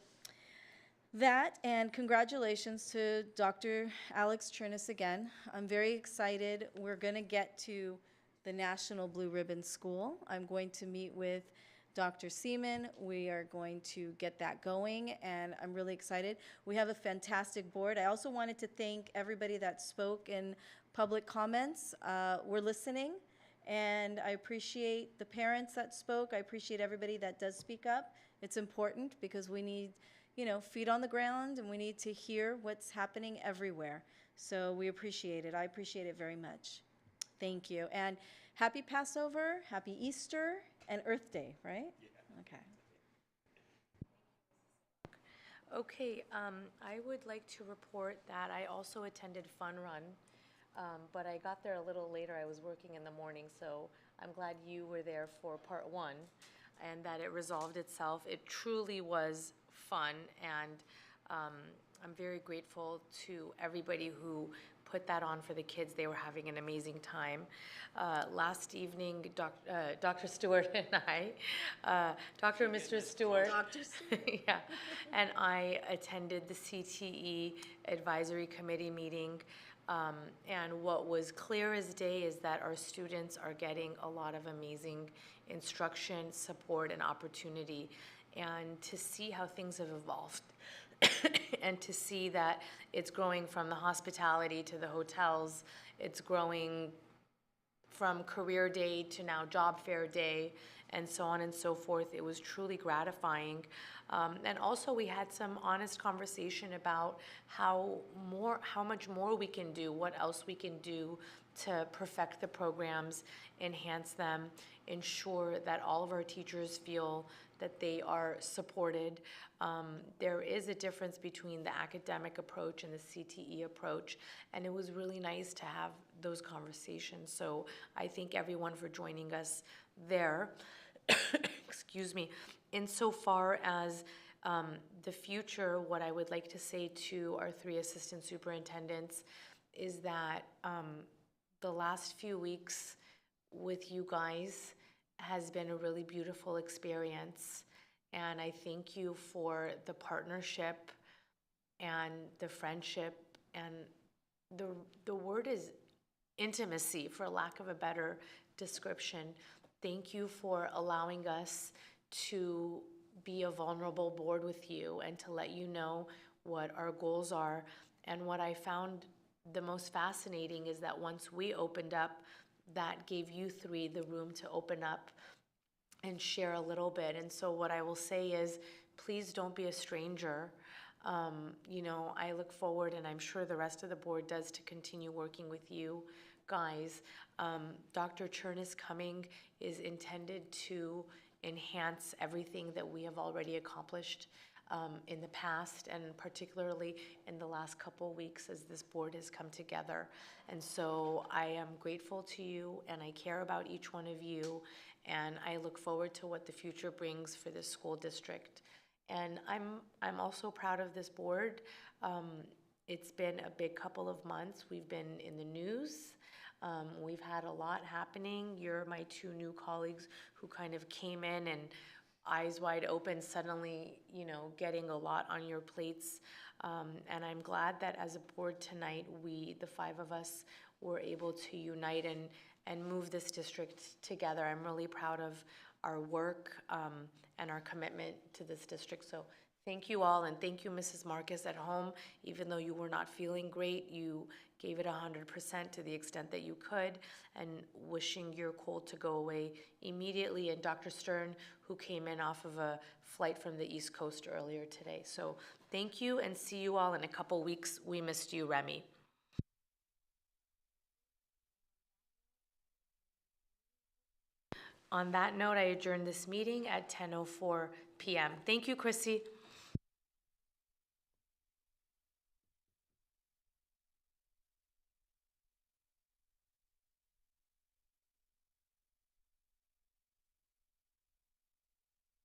that, and congratulations to Dr. Alex Chernus again. I'm very excited. We're going to get to the National Blue Ribbon School. I'm going to meet with Dr. Seaman. We are going to get that going, and I'm really excited. We have a fantastic board. I also wanted to thank everybody that spoke in public comments. We're listening, and I appreciate the parents that spoke. I appreciate everybody that does speak up. It's important because we need feet on the ground, and we need to hear what's happening everywhere. So we appreciate it. I appreciate it very much. Thank you. And happy Passover, happy Easter, and Earth Day, right? Yeah. Okay. Okay, I would like to report that I also attended Fun Run, but I got there a little later. I was working in the morning, so I'm glad you were there for part one and that it resolved itself. It truly was fun, and I'm very grateful to everybody who put that on for the kids. They were having an amazing time. Last evening, Dr. Stewart and I, Dr. and Mr. Stewart, yeah, and I attended the CTE Advisory Committee meeting. And what was clear as day is that our students are getting a lot of amazing instruction, support, and opportunity. And to see how things have evolved and to see that it's growing from the hospitality to the hotels, it's growing from career day to now job fair day, and so on and so forth. It was truly gratifying. And also we had some honest conversation about how much more we can do, what else we can do to perfect the programs, enhance them, ensure that all of our teachers feel that they are supported. There is a difference between the academic approach and the CTE approach, and it was really nice to have those conversations. So I thank everyone for joining us there. Excuse me. Insofar as The future, what I would like to say to our 3 assistant superintendents is that the last few weeks with you guys has been a really beautiful experience. And I thank you for the partnership and the friendship, and the word is intimacy, for lack of a better description. Thank you for allowing us to be a vulnerable board with you and to let you know what our goals are. And what I found the most fascinating is that once we opened up, that gave you 3 the room to open up and share a little bit. And so what I will say is, please don't be a stranger. You know, I look forward, and I'm sure the rest of the board does, to continue working with you guys. Dr. Chernus coming is intended to enhance everything that we have already accomplished in the past, and particularly in the last couple weeks as this board has come together. And so I am grateful to you, and I care about each one of you, and I look forward to what the future brings for this school district. And I'm also proud of this board. It's been a big couple of months. We've been in the news. We've had a lot happening. You're my 2 new colleagues who kind of came in and eyes wide open, suddenly, you know, getting a lot on your plates. And I'm glad that as a board tonight, the 5 of us, were able to unite and move this district together. I'm really proud of our work and our commitment to this district. So thank you all, and thank you, Mrs. Marcus, at home. Even though you were not feeling great, you gave it 100% to the extent that you could, and wishing your cold to go away immediately. And Dr. Stern, who came in off of a flight from the East Coast earlier today. So thank you, and see you all in a couple weeks. We missed you, Remy. On that note, I adjourn this meeting at 10:04 p.m. Thank you, Chrissy.